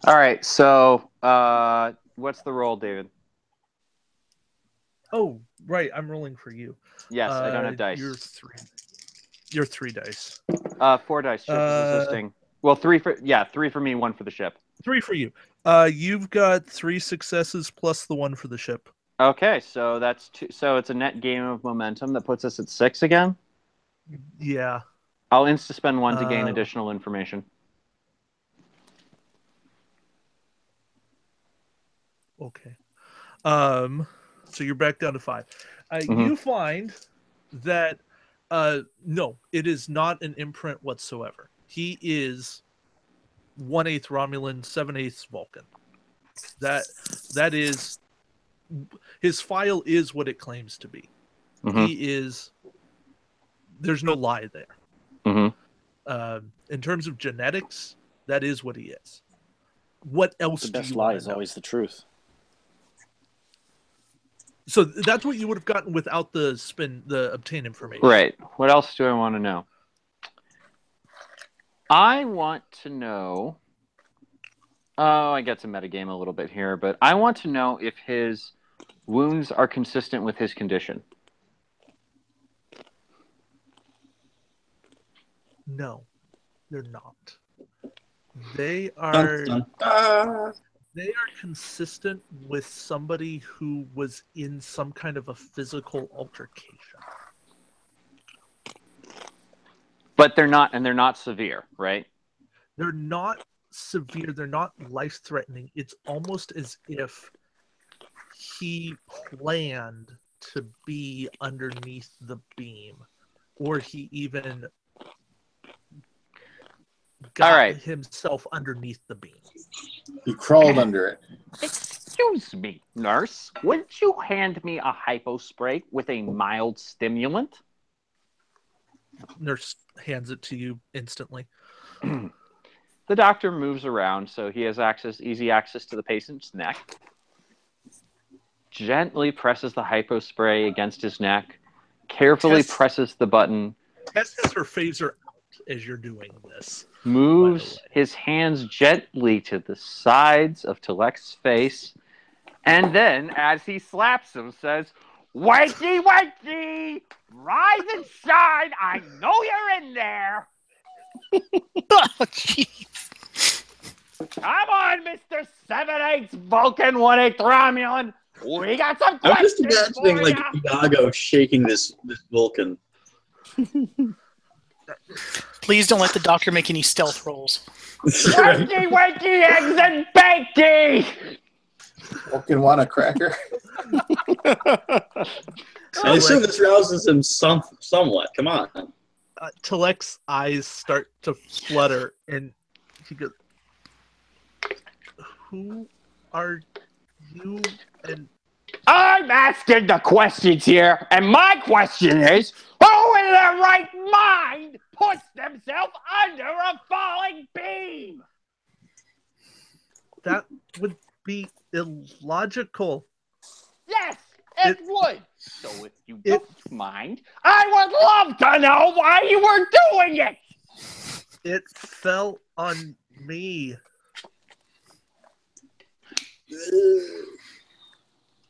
[SPEAKER 2] All right, so what's the roll, David?
[SPEAKER 1] Oh, right, I'm rolling for you.
[SPEAKER 2] Yes, I don't have dice.
[SPEAKER 1] You're 3 dice.
[SPEAKER 2] 4 dice. Ship is assisting. Well, 3 for me, 1 for the ship.
[SPEAKER 1] 3 for you. You've got 3 successes plus the 1 for the ship.
[SPEAKER 2] Okay, so that's 2. So it's a net gain of momentum that puts us at 6 again.
[SPEAKER 1] Yeah.
[SPEAKER 2] I'll insta spend 1 to gain additional information.
[SPEAKER 1] Okay. So you're back down to 5. You find that no, it is not an imprint whatsoever. He is 1/8 Romulan, 7/8 Vulcan. That is his file is what it claims to be. He is. There's no lie there. In terms of genetics, that is what he is. What else?
[SPEAKER 6] The best lie is always the truth.
[SPEAKER 1] So that's what you would have gotten without the obtain information.
[SPEAKER 2] Right. What else do I want to know? I want to know. Oh, I get to metagame a little bit here, but I want to know if his wounds are consistent with his condition.
[SPEAKER 1] No, they're not. They are. They are consistent with somebody who was in some kind of a physical altercation.
[SPEAKER 2] But they're not, and they're not severe, right?
[SPEAKER 1] They're not severe. They're not life-threatening. It's almost as if he planned to be underneath the beam, or he even got himself underneath the beam.
[SPEAKER 3] He crawled under it.
[SPEAKER 8] Excuse me, nurse. Wouldn't you hand me a hypo spray with a mild stimulant?
[SPEAKER 1] Nurse hands it to you instantly.
[SPEAKER 2] The doctor moves around so he has easy access to the patient's neck. Gently presses the hypo spray against his neck. Carefully presses the button.
[SPEAKER 1] Tess has her phaser out as you're doing this.
[SPEAKER 2] Moves his hands gently to the sides of Telek's face. And then, as he slaps him, says, "Wakey, wakey! Rise and shine! I know you're in there!"
[SPEAKER 5] Oh, jeez.
[SPEAKER 8] Come on, Mr. 7/8 Vulcan 1/8 Romulan. We got some questions.
[SPEAKER 4] I'm just imagining like Iago shaking this Vulcan.
[SPEAKER 5] Please don't let the doctor make any stealth rolls.
[SPEAKER 8] Wakey, wakey, eggs and bakey!
[SPEAKER 3] Vulcan want a cracker?
[SPEAKER 4] I assume this rouses him somewhat. Come on.
[SPEAKER 1] Telek's eyes start to flutter, and he goes, "Who are you?" And
[SPEAKER 8] I'm asking the questions here, and my question is, who in their right mind puts themselves under a falling beam?
[SPEAKER 1] that would be illogical.
[SPEAKER 8] Yes, it would. So if you don't mind, I would love to know why you were doing it.
[SPEAKER 1] It fell on me.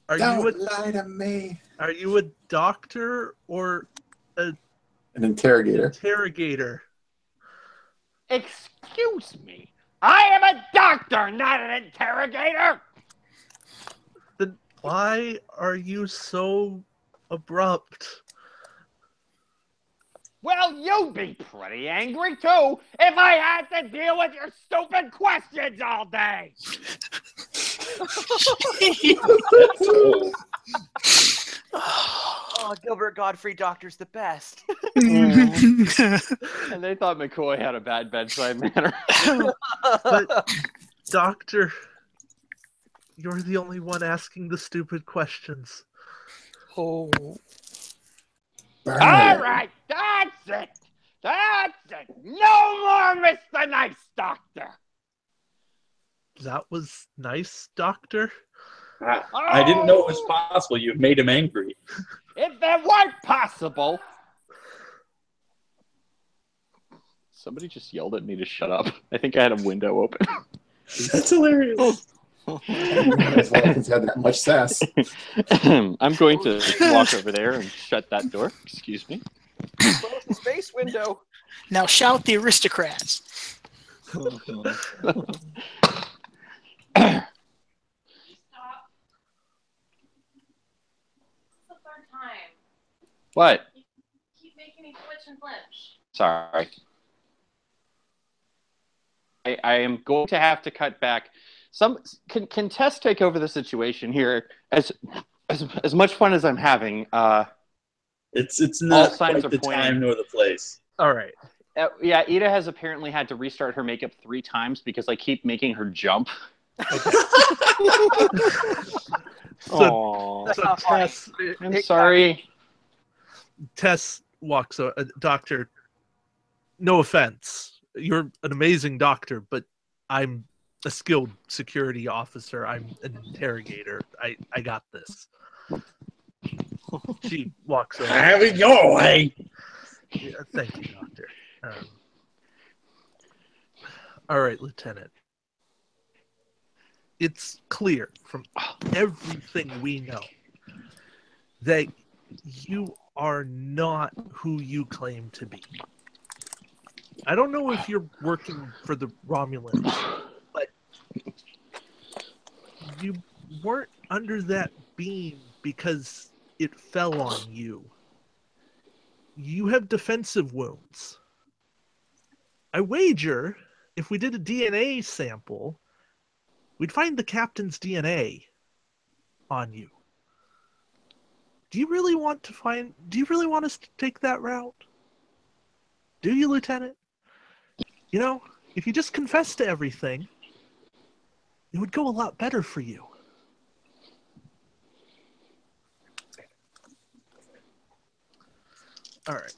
[SPEAKER 3] Don't lie to me.
[SPEAKER 1] Are you a doctor or
[SPEAKER 3] an interrogator?
[SPEAKER 1] Interrogator.
[SPEAKER 8] Excuse me. I am a doctor, not an interrogator.
[SPEAKER 1] Then why are you so abrupt?
[SPEAKER 8] Well, you'd be pretty angry too if I had to deal with your stupid questions all day.
[SPEAKER 9] Oh, Gilbert Godfrey Doctor's the best.
[SPEAKER 2] And they thought McCoy had a bad bedside manner.
[SPEAKER 1] But, Doctor, you're the only one asking the stupid questions.
[SPEAKER 5] Oh.
[SPEAKER 8] All right, that's it. That's it. No more Mr. Nice Doctor.
[SPEAKER 1] That was nice, Doctor.
[SPEAKER 4] I didn't know it was possible. You've made him angry.
[SPEAKER 8] If that weren't possible.
[SPEAKER 2] Somebody just yelled at me to shut up. I think I had a window open.
[SPEAKER 4] That's hilarious.
[SPEAKER 3] Vulcans had that much sass.
[SPEAKER 2] I'm going to walk over there and shut that door. Excuse me.
[SPEAKER 9] Close the space window.
[SPEAKER 5] Now shout the aristocrats.
[SPEAKER 7] Stop. Time.
[SPEAKER 2] What?
[SPEAKER 7] You keep making me twitch and flinch.
[SPEAKER 2] Sorry. I am going to have to cut back Can Tess take over the situation here? As much fun as I'm having,
[SPEAKER 4] It's
[SPEAKER 2] all
[SPEAKER 4] not
[SPEAKER 2] signs
[SPEAKER 4] quite
[SPEAKER 2] are
[SPEAKER 4] the
[SPEAKER 2] pointing.
[SPEAKER 4] time nor the place.
[SPEAKER 1] All right.
[SPEAKER 2] Yeah, Ida has apparently had to restart her makeup 3 times because I keep making her jump.
[SPEAKER 1] So
[SPEAKER 6] Aww.
[SPEAKER 7] not funny.
[SPEAKER 1] Tess,
[SPEAKER 2] I'm sorry.
[SPEAKER 1] Tess walks. Doctor, no offense, you're an amazing doctor, but I'm a skilled security officer. I'm an interrogator. I got this. She walks over.
[SPEAKER 4] Have it your way.
[SPEAKER 1] Yeah, thank you, Doctor. All right, Lieutenant. It's clear from everything we know that you are not who you claim to be. I don't know if you're working for the Romulans, but you weren't under that beam because it fell on you. You have defensive wounds. I wager if we did a DNA sample, we'd find the captain's DNA on you. Do you really want us to take that route? Do you, Lieutenant? You know, if you just confess to everything, it would go a lot better for you. All right.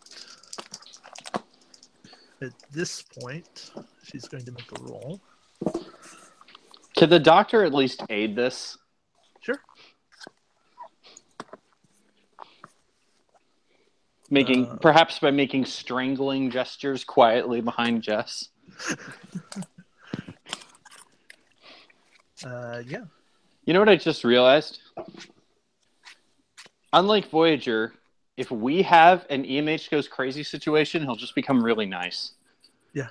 [SPEAKER 1] At this point, she's going to make a roll.
[SPEAKER 2] Can the doctor at least aid this?
[SPEAKER 1] Sure.
[SPEAKER 2] Perhaps by making strangling gestures quietly behind Jess.
[SPEAKER 1] Yeah.
[SPEAKER 2] You know what I just realized? Unlike Voyager, if we have an EMH goes crazy situation, he'll just become really nice.
[SPEAKER 1] Yeah.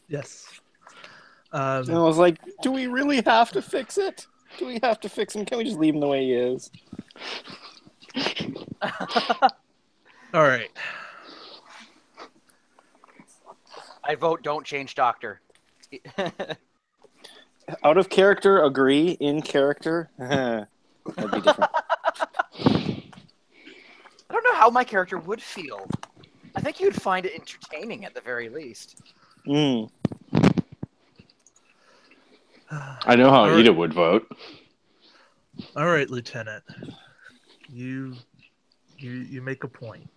[SPEAKER 1] Yes.
[SPEAKER 6] And I was like, do we really have to fix it? Do we have to fix him? Can't we just leave him the way he is?
[SPEAKER 1] All right.
[SPEAKER 9] I vote don't change doctor.
[SPEAKER 6] Out of character, agree. In character, that'd be different.
[SPEAKER 9] I don't know how my character would feel. I think you'd find it entertaining at the very least.
[SPEAKER 6] Mm.
[SPEAKER 2] I know how Ida would vote.
[SPEAKER 1] All right, Lieutenant. You make a point.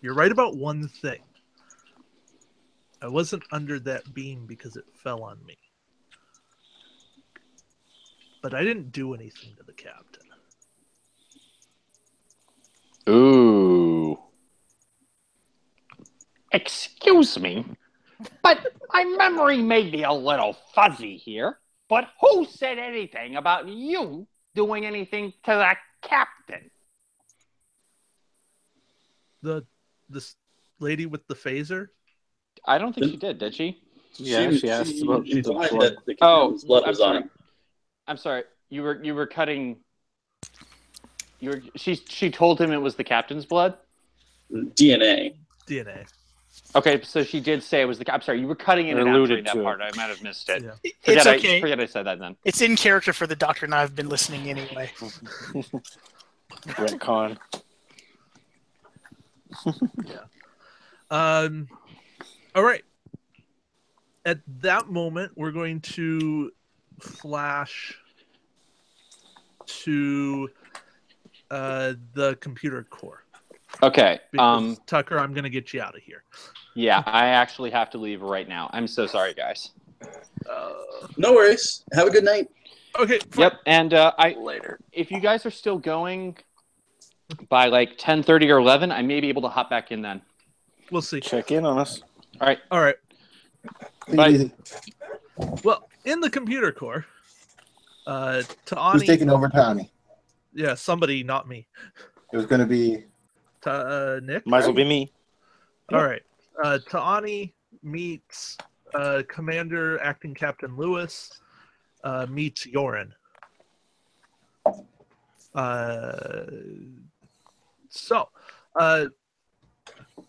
[SPEAKER 1] You're right about one thing. I wasn't under that beam because it fell on me. But I didn't do anything to the captain.
[SPEAKER 2] Ooh.
[SPEAKER 8] Excuse me, but my memory may be a little fuzzy here, but who said anything about you doing anything to the captain?
[SPEAKER 1] This lady with the phaser?
[SPEAKER 2] I don't think she did she?
[SPEAKER 6] Yeah, she asked about
[SPEAKER 4] she
[SPEAKER 6] the
[SPEAKER 4] thought
[SPEAKER 6] blood.
[SPEAKER 4] that the captain's blood was on him.
[SPEAKER 2] I'm sorry. You were cutting. She told him it was the captain's blood.
[SPEAKER 4] DNA.
[SPEAKER 2] Okay, so she did say it was the. I'm sorry, you were cutting in and out during that part. I might have missed it.
[SPEAKER 1] Yeah.
[SPEAKER 5] It's okay.
[SPEAKER 2] Forget I said that then.
[SPEAKER 5] It's in character for the doctor, and I've been listening anyway.
[SPEAKER 6] Retcon.
[SPEAKER 1] Yeah. All right. At that moment, we're going to flash to the computer core.
[SPEAKER 2] Okay.
[SPEAKER 1] Because, Tucker, I'm going to get you out of here.
[SPEAKER 2] Yeah, I actually have to leave right now. I'm so sorry, guys.
[SPEAKER 4] No worries. Have a good night.
[SPEAKER 1] Okay. Fine.
[SPEAKER 2] Yep, and later. If you guys are still going by like 10:30 or 11, I may be able to hop back in then.
[SPEAKER 1] We'll see.
[SPEAKER 6] Check in on us.
[SPEAKER 2] All right.
[SPEAKER 1] All right.
[SPEAKER 3] Easy.
[SPEAKER 1] Well, in the computer core, Ta'ani...
[SPEAKER 3] Who's taking over Tani?
[SPEAKER 1] Yeah, somebody, not me.
[SPEAKER 3] It was going to be...
[SPEAKER 1] Nick?
[SPEAKER 6] Might as well be me.
[SPEAKER 1] All right. Ta'ani meets Commander Acting Captain Lewis, meets Yoren. All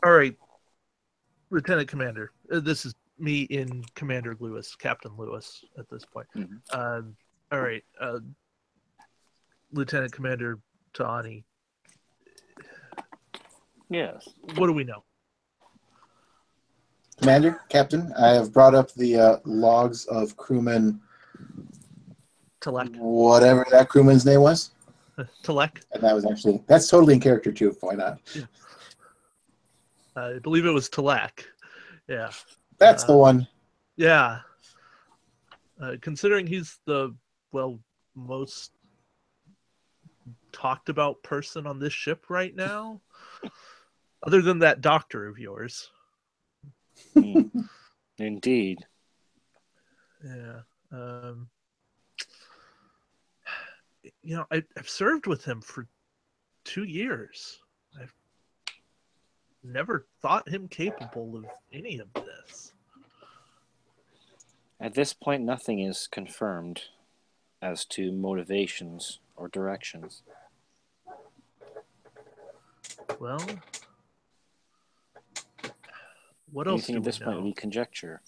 [SPEAKER 1] right, Lieutenant Commander, this is me in Commander Lewis, Captain Lewis at this point.
[SPEAKER 2] Mhm.
[SPEAKER 1] All right, Lieutenant Commander Taani,
[SPEAKER 6] Yes.
[SPEAKER 1] what do we know?
[SPEAKER 3] Commander, Captain, I have brought up the logs of crewman,
[SPEAKER 1] Telek.
[SPEAKER 3] whatever that crewman's name was.
[SPEAKER 1] Telek.
[SPEAKER 3] And that's totally in character too. Why not?
[SPEAKER 1] Yeah. I believe it was Telek. Yeah.
[SPEAKER 3] That's the one.
[SPEAKER 1] Yeah. Considering he's the most talked about person on this ship right now, other than that doctor of yours.
[SPEAKER 6] Indeed.
[SPEAKER 1] Yeah. I've served with him for 2 years. I've never thought him capable of any of this.
[SPEAKER 6] At this point, nothing is confirmed as to motivations or directions.
[SPEAKER 1] Well, what else
[SPEAKER 6] Anything
[SPEAKER 1] do
[SPEAKER 6] at this
[SPEAKER 1] we
[SPEAKER 6] point
[SPEAKER 1] know?
[SPEAKER 6] would be conjecture.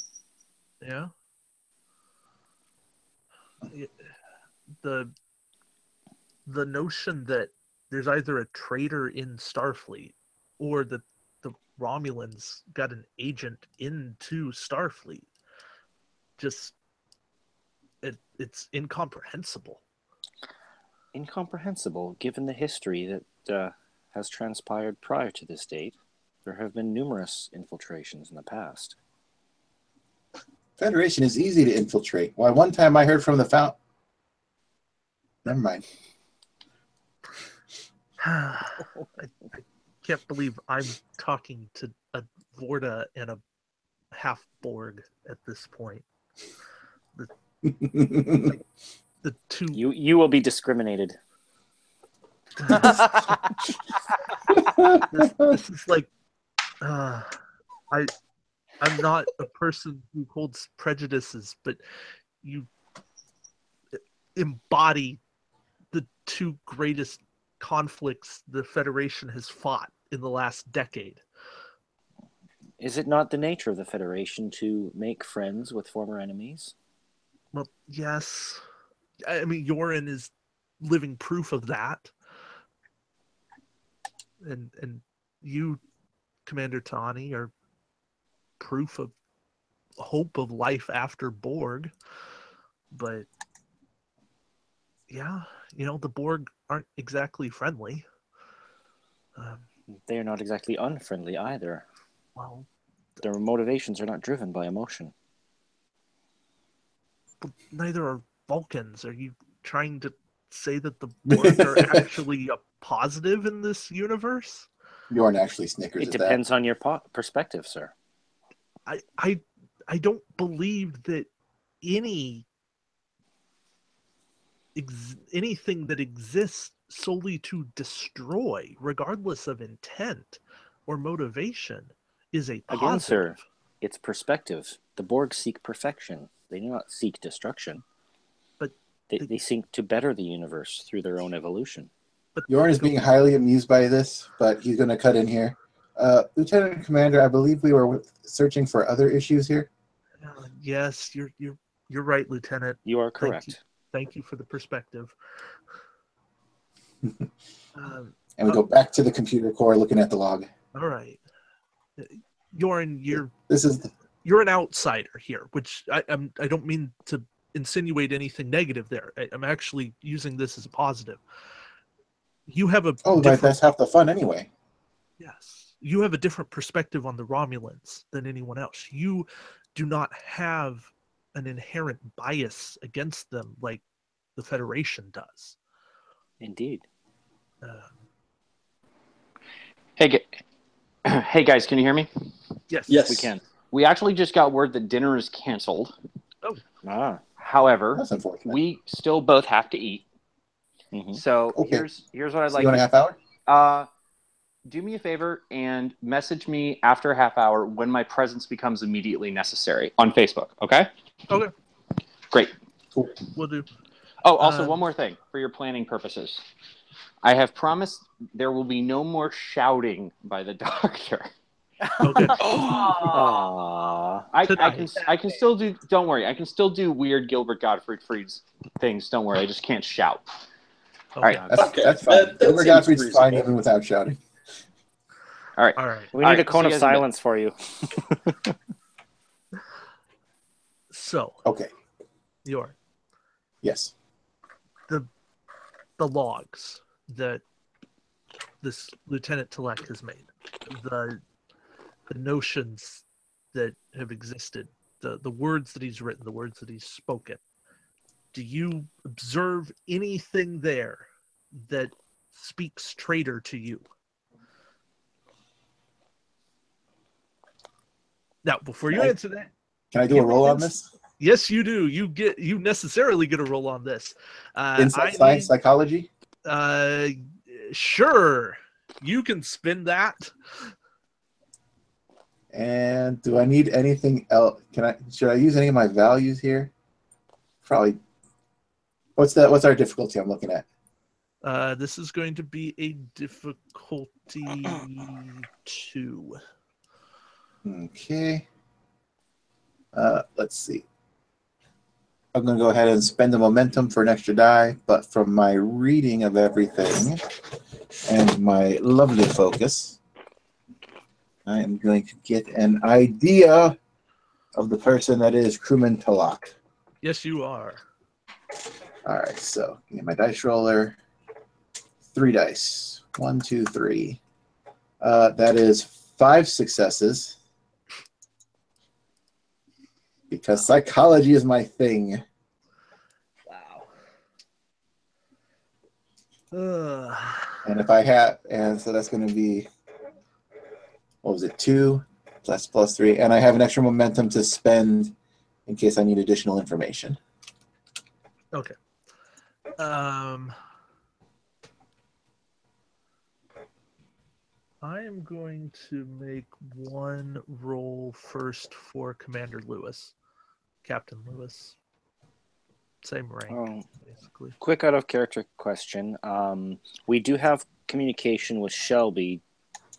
[SPEAKER 1] Yeah. The notion that there's either a traitor in Starfleet or that the Romulans got an agent into Starfleet, just it's incomprehensible.
[SPEAKER 6] Incomprehensible, given the history that has transpired prior to this date. There have been numerous infiltrations in the past.
[SPEAKER 3] Federation is easy to infiltrate. Why, one time I heard from the Never mind.
[SPEAKER 1] I can't believe I'm talking to a Vorta and a half Borg at this point. The two.
[SPEAKER 6] You will be discriminated.
[SPEAKER 1] This is like, I'm not a person who holds prejudices, but you embody the two greatest conflicts the Federation has fought in the last decade.
[SPEAKER 6] Is it not the nature of the Federation to make friends with former enemies?
[SPEAKER 1] Well, yes. I mean, Yorin is living proof of that. And you, Commander Tani, are proof of hope of life after Borg. But yeah, the Borg aren't exactly friendly.
[SPEAKER 6] They are not exactly unfriendly either.
[SPEAKER 1] Well,
[SPEAKER 6] their motivations are not driven by emotion.
[SPEAKER 1] But neither are Vulcans. Are you trying to say that the Borg are actually a positive in this universe?
[SPEAKER 3] Bjorn actually snickers
[SPEAKER 6] It
[SPEAKER 3] at
[SPEAKER 6] depends
[SPEAKER 3] that.
[SPEAKER 6] on your perspective, sir.
[SPEAKER 1] I don't believe that anything that exists solely to destroy, regardless of intent or motivation, is a positive.
[SPEAKER 6] Again, sir, it's perspective. The Borg seek perfection. They do not seek destruction.
[SPEAKER 1] But
[SPEAKER 6] they seek to better the universe through their own evolution.
[SPEAKER 3] Bjorn is being highly amused by this, but he's going to cut in here. Lieutenant Commander, I believe we were searching for other issues here.
[SPEAKER 1] Yes, you're right, Lieutenant.
[SPEAKER 6] You are correct.
[SPEAKER 1] Thank you for the perspective.
[SPEAKER 3] And we go back to the computer core looking at the log.
[SPEAKER 1] All right. You're an outsider here, which I don't mean to insinuate anything negative there. I'm actually using this as a positive. You have
[SPEAKER 3] that's half the fun anyway.
[SPEAKER 1] Yes. You have a different perspective on the Romulans than anyone else. You do not have an inherent bias against them like the Federation does.
[SPEAKER 6] Indeed.
[SPEAKER 2] Hey guys, can you hear me?
[SPEAKER 1] Yes,
[SPEAKER 6] we can.
[SPEAKER 2] We actually just got word that dinner is canceled.
[SPEAKER 1] Oh.
[SPEAKER 2] However,
[SPEAKER 3] that's unfortunate.
[SPEAKER 2] We still both have to eat.
[SPEAKER 6] Mm-hmm.
[SPEAKER 2] So
[SPEAKER 3] okay.
[SPEAKER 2] here's what I'd like.
[SPEAKER 3] You want a half hour?
[SPEAKER 2] Do me a favor and message me after a half hour when my presence becomes immediately necessary on Facebook. Okay.
[SPEAKER 1] Okay.
[SPEAKER 2] Great.
[SPEAKER 3] Cool.
[SPEAKER 1] Will do.
[SPEAKER 2] Oh, also one more thing for your planning purposes. I have promised there will be no more shouting by the doctor.
[SPEAKER 1] Okay.
[SPEAKER 6] Aww.
[SPEAKER 2] I can still do. Don't worry. I can still do weird Gilbert Gottfried Fried's things. Don't worry. I just can't shout. All right.
[SPEAKER 3] That's fine.
[SPEAKER 4] That
[SPEAKER 3] Gilbert
[SPEAKER 4] seems
[SPEAKER 3] Gottfried's fine
[SPEAKER 4] reasonable.
[SPEAKER 3] even without shouting.
[SPEAKER 2] All right.
[SPEAKER 1] All right.
[SPEAKER 6] We
[SPEAKER 2] All
[SPEAKER 6] need a
[SPEAKER 2] right,
[SPEAKER 6] cone
[SPEAKER 2] see
[SPEAKER 6] of
[SPEAKER 2] you guys in a bit.
[SPEAKER 6] silence for you.
[SPEAKER 1] So,
[SPEAKER 3] Okay.
[SPEAKER 1] Yor,
[SPEAKER 3] Yes.
[SPEAKER 1] the logs that this Lieutenant Telek has made, the notions that have existed, the words that he's written, the words that he's spoken. Do you observe anything there that speaks traitor to you? Now, before you answer that,
[SPEAKER 3] Can I do a roll on this?
[SPEAKER 1] Yes, you do. You necessarily get a roll on this.
[SPEAKER 3] Insight, science, psychology.
[SPEAKER 1] Sure. You can spin that.
[SPEAKER 3] And do I need anything else? Should I use any of my values here? Probably. What's our difficulty I'm looking at?
[SPEAKER 1] This is going to be a difficulty 2.
[SPEAKER 3] Okay. Let's see. I'm going to go ahead and spend the momentum for an extra die, but from my reading of everything and my lovely focus, I am going to get an idea of the person that is crewman Talak.
[SPEAKER 1] Yes, you are.
[SPEAKER 3] All right, so get my dice roller. 3 dice. 1, 2, 3. That is 5 successes. Because psychology is my thing.
[SPEAKER 1] Wow.
[SPEAKER 3] And if I have, and so that's going to be, what was it, 2 plus 3, and I have an extra momentum to spend in case I need additional information.
[SPEAKER 1] Okay. I am going to make one roll first for Commander Lewis, Captain Lewis. Same rank, basically.
[SPEAKER 6] Quick out of character question. We do have communication with Shelby.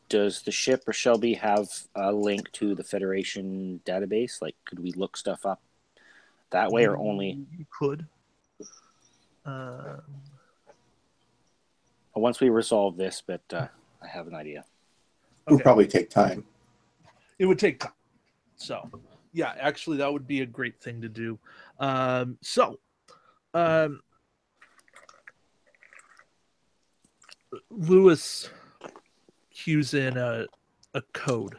[SPEAKER 6] Does the ship or Shelby have a link to the Federation database? Like, could we look stuff up that way, or only?
[SPEAKER 1] You could.
[SPEAKER 6] Once we resolve this, but I have an idea.
[SPEAKER 3] It would probably take time.
[SPEAKER 1] It would take time. So, yeah, actually, that would be a great thing to do. Lewis cues in a code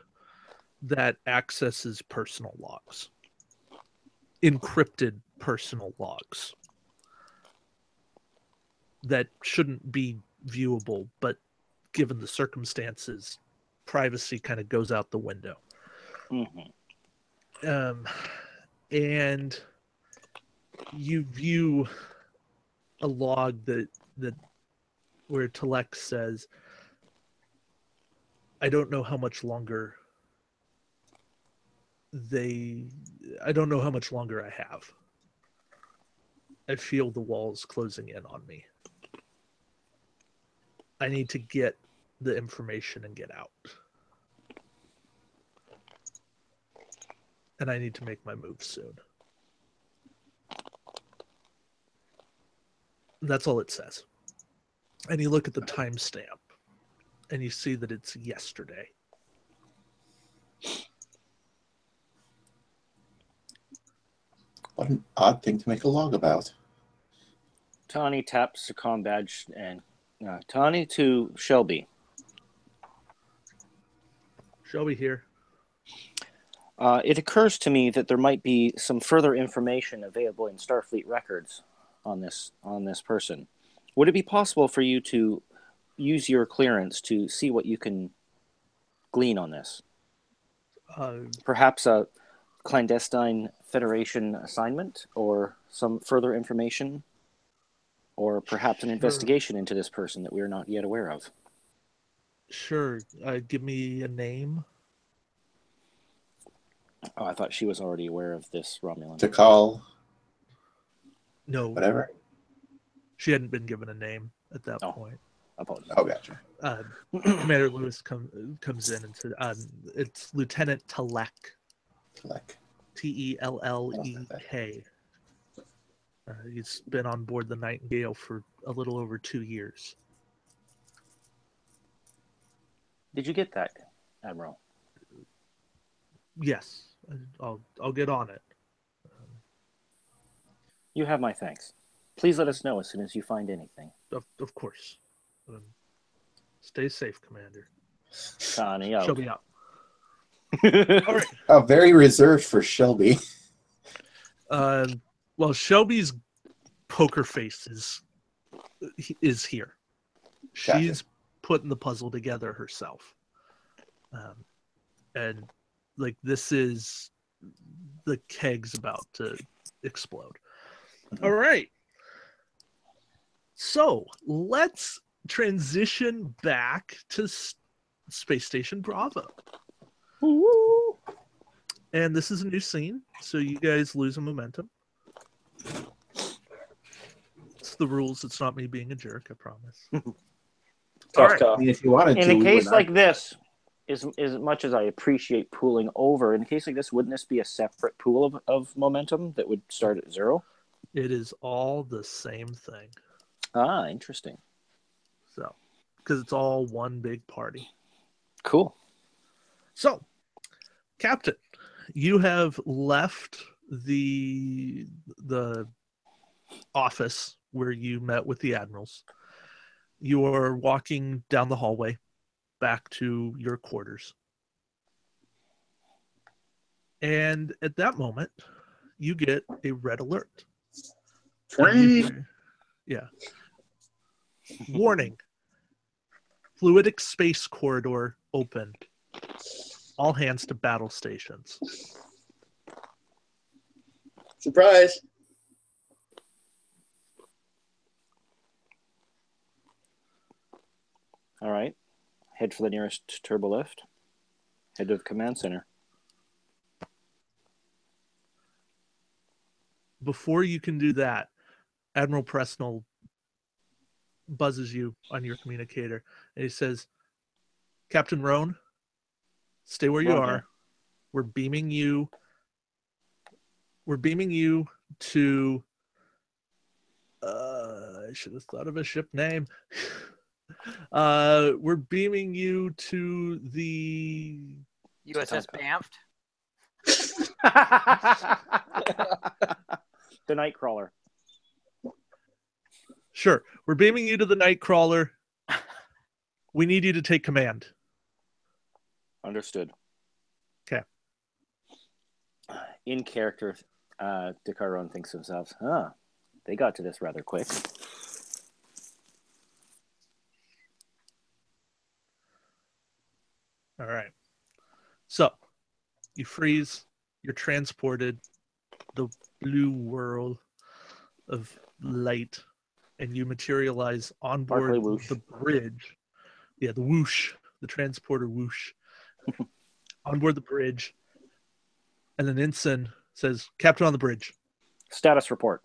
[SPEAKER 1] that accesses personal logs, encrypted personal logs that shouldn't be viewable, but given the circumstances, privacy kind of goes out the window.
[SPEAKER 6] Mm-hmm.
[SPEAKER 1] And you view a log that where Telek says, I don't know how much longer I have. I feel the walls closing in on me. I need to get the information and get out. And I need to make my move soon. That's all it says. And you look at the timestamp and you see that it's yesterday.
[SPEAKER 3] What an odd thing to make a log about.
[SPEAKER 6] Tawny taps the comm badge and Tawny to Shelby.
[SPEAKER 1] Shelby here.
[SPEAKER 6] It occurs to me that there might be some further information available in Starfleet records on this person. Would it be possible for you to use your clearance to see what you can glean on this? Perhaps a clandestine Federation assignment or some further information? Or perhaps an investigation into this person that we are not yet aware of?
[SPEAKER 1] Sure. Give me a name.
[SPEAKER 6] Oh, I thought she was already aware of this Romulan.
[SPEAKER 3] To call.
[SPEAKER 1] No.
[SPEAKER 3] Whatever.
[SPEAKER 1] She hadn't been given a name at that point.
[SPEAKER 6] Apologies.
[SPEAKER 3] Oh, gotcha.
[SPEAKER 1] Commander Lewis comes in and says, "It's Lieutenant Telek,
[SPEAKER 3] Like,
[SPEAKER 1] Tellek. He's been on board the Nightingale for a little over 2 years."
[SPEAKER 6] Did you get that, Admiral?
[SPEAKER 1] Yes, I'll get on it.
[SPEAKER 6] You have my thanks. Please let us know as soon as you find anything.
[SPEAKER 1] Of course. Stay safe, Commander.
[SPEAKER 6] Connie out.
[SPEAKER 1] Shelby out.
[SPEAKER 6] All
[SPEAKER 1] right.
[SPEAKER 3] Oh, very reserved for Shelby.
[SPEAKER 1] Well, Shelby's poker face is here.
[SPEAKER 3] Gotcha.
[SPEAKER 1] She's putting the puzzle together herself. And like this is the keg's about to explode. All right. So let's transition back to Space Station Bravo. And this is a new scene, so you guys lose a momentum. It's the rules. It's not me being a jerk, I promise.
[SPEAKER 4] Tough
[SPEAKER 1] right.
[SPEAKER 4] call.
[SPEAKER 3] I mean, if you wanted to,
[SPEAKER 6] In a
[SPEAKER 3] we
[SPEAKER 6] case
[SPEAKER 3] would
[SPEAKER 6] like this, as much as I appreciate pooling over, in a case like this, wouldn't this be a separate pool of momentum that would start at 0?
[SPEAKER 1] It is all the same thing.
[SPEAKER 6] Ah, interesting.
[SPEAKER 1] So, because it's all one big party.
[SPEAKER 6] Cool.
[SPEAKER 1] So, Captain, you have left the office where you met with the admirals. You are walking down the hallway back to your quarters. And at that moment, you get a red alert. Yeah. Warning. Fluidic space corridor open. All hands to battle stations.
[SPEAKER 4] Surprise.
[SPEAKER 6] All right. Head for the nearest turbo lift. Head to the command center.
[SPEAKER 1] Before you can do that, Admiral Presnell buzzes you on your communicator, and he says, "Captain Roan, stay where you
[SPEAKER 6] Roger.
[SPEAKER 1] are. We're beaming you to I should have thought of a ship name. We're beaming you to the
[SPEAKER 9] U.S.S. Banff.
[SPEAKER 6] The Nightcrawler.
[SPEAKER 1] Sure. We're beaming you to the Nightcrawler. We need you to take command."
[SPEAKER 6] Understood.
[SPEAKER 1] Okay.
[SPEAKER 6] In character, Decaron thinks to himself, they got to this rather quick.
[SPEAKER 1] All right. So you freeze, you're transported the blue whirl of light, and you materialize on board
[SPEAKER 6] Sparkly whoosh.
[SPEAKER 1] the bridge. Yeah, the whoosh, the transporter whoosh. On board the bridge. And then Ensign says, "Captain on the bridge."
[SPEAKER 6] Status report.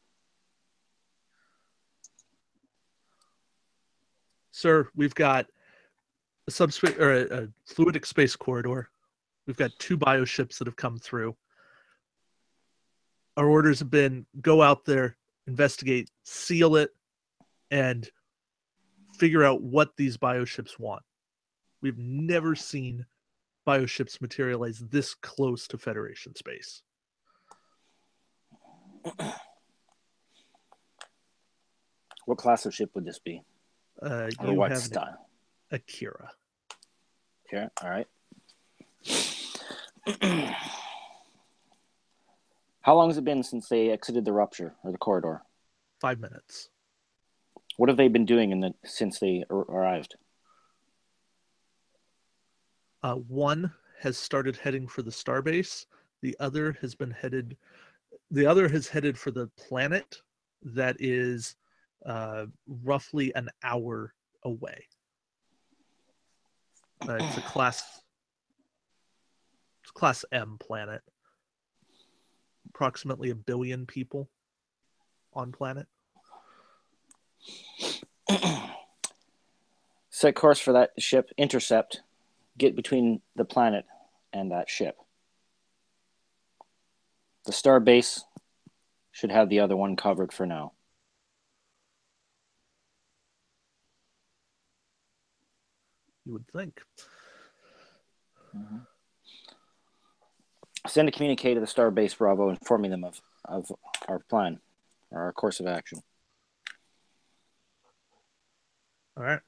[SPEAKER 1] "Sir, we've got a fluidic space corridor. We've got 2 bioships that have come through. Our orders have been go out there, investigate, seal it, and figure out what these bioships want. We've never seen bioships materialize this close to Federation space."
[SPEAKER 6] What class of ship would this be? Or
[SPEAKER 1] You
[SPEAKER 6] what
[SPEAKER 1] have
[SPEAKER 6] style?
[SPEAKER 1] Akira.
[SPEAKER 6] Okay, all right. How long has it been since they exited the rupture or the corridor?
[SPEAKER 1] 5 minutes.
[SPEAKER 6] What have they been doing since they arrived?
[SPEAKER 1] One has started heading for the starbase. The other has headed for the planet that is roughly an hour away. It's a class M planet. Approximately 1 billion people on planet.
[SPEAKER 6] Set course for that ship, intercept, get between the planet and that ship. The star base should have the other one covered for now.
[SPEAKER 1] You would think.
[SPEAKER 6] Mm-hmm. Send a communique to the star base Bravo informing them of our plan or our course of action.
[SPEAKER 1] All right.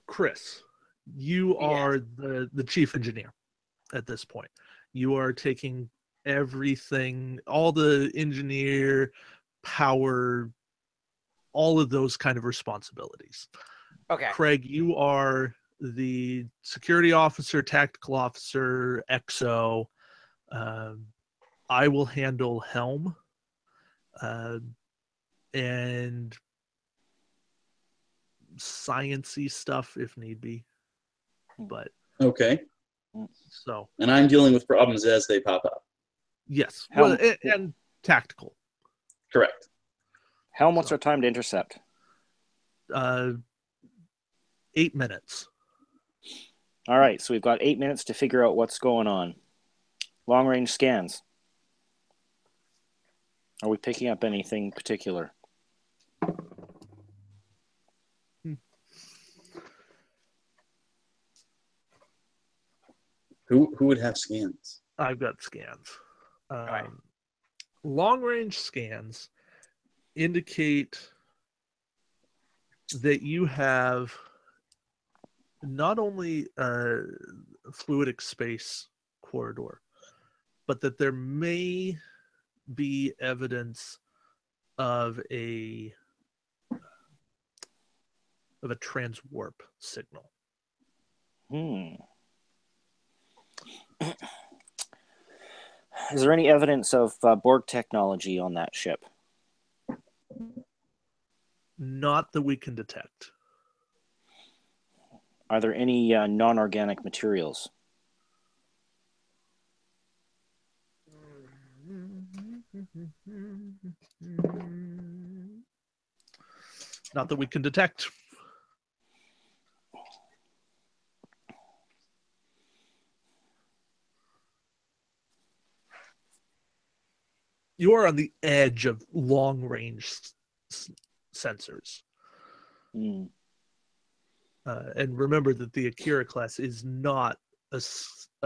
[SPEAKER 1] Chris, you are the chief engineer at this point. You are taking everything, all the engineer, power, all of those kind of responsibilities.
[SPEAKER 9] Okay.
[SPEAKER 1] Craig, you are the security officer, tactical officer, XO. I will handle helm and science-y stuff if need be. But
[SPEAKER 4] Okay.
[SPEAKER 1] so.
[SPEAKER 4] And I'm dealing with problems as they pop up.
[SPEAKER 1] Yes.
[SPEAKER 6] Helm.
[SPEAKER 1] Well, and tactical.
[SPEAKER 4] Correct.
[SPEAKER 6] Helm, what's our time to intercept?
[SPEAKER 1] 8 minutes.
[SPEAKER 6] All right, so we've got 8 minutes to figure out what's going on. Long-range scans. Are we picking up anything particular?
[SPEAKER 4] Who would have scans?
[SPEAKER 1] I've got scans.
[SPEAKER 9] Right.
[SPEAKER 1] Long-range scans indicate that you have not only a fluidic space corridor, but that there may be evidence of a transwarp signal.
[SPEAKER 6] Is there any evidence of Borg technology on that ship?
[SPEAKER 1] Not that we can detect.
[SPEAKER 6] Are there any non-organic materials?
[SPEAKER 1] Not that we can detect. You are on the edge of long-range sensors. And remember that the Akira class is not a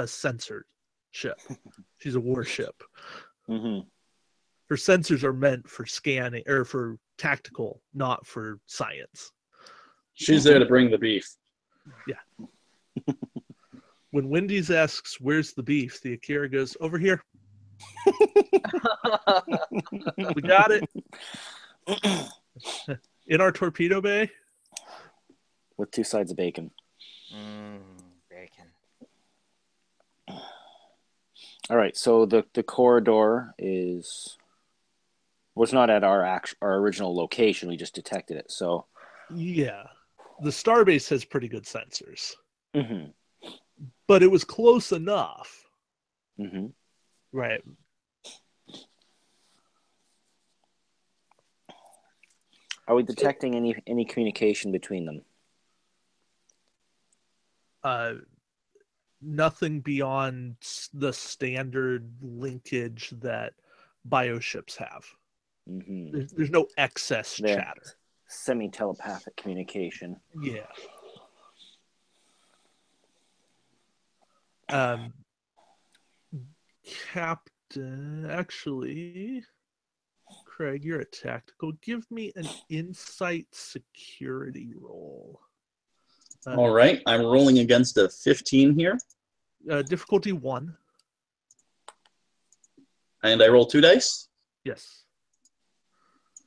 [SPEAKER 1] censored ship. She's a warship.
[SPEAKER 6] Mm-hmm.
[SPEAKER 1] Her sensors are meant for scanning or for tactical, not for science.
[SPEAKER 4] She's there to bring the beef.
[SPEAKER 1] Yeah. When Wendy's asks, "Where's the beef?" the Akira goes, "Over here." We got it. In our torpedo bay.
[SPEAKER 6] With 2 sides of bacon.
[SPEAKER 9] Bacon.
[SPEAKER 6] All right, so the corridor was not at our original location. We just detected it. So
[SPEAKER 1] yeah, the starbase has pretty good sensors,
[SPEAKER 6] but
[SPEAKER 1] it was close enough. Right.
[SPEAKER 6] Are we detecting any communication between them?
[SPEAKER 1] Nothing beyond the standard linkage that bioships have. There's no excess chatter.
[SPEAKER 6] Semi-telepathic communication.
[SPEAKER 1] Yeah. Captain, actually, Craig, you're a tactical. Give me an insight security roll.
[SPEAKER 4] All right, I'm rolling against a 15 here.
[SPEAKER 1] Difficulty 1.
[SPEAKER 4] And I roll 2 dice?
[SPEAKER 1] Yes.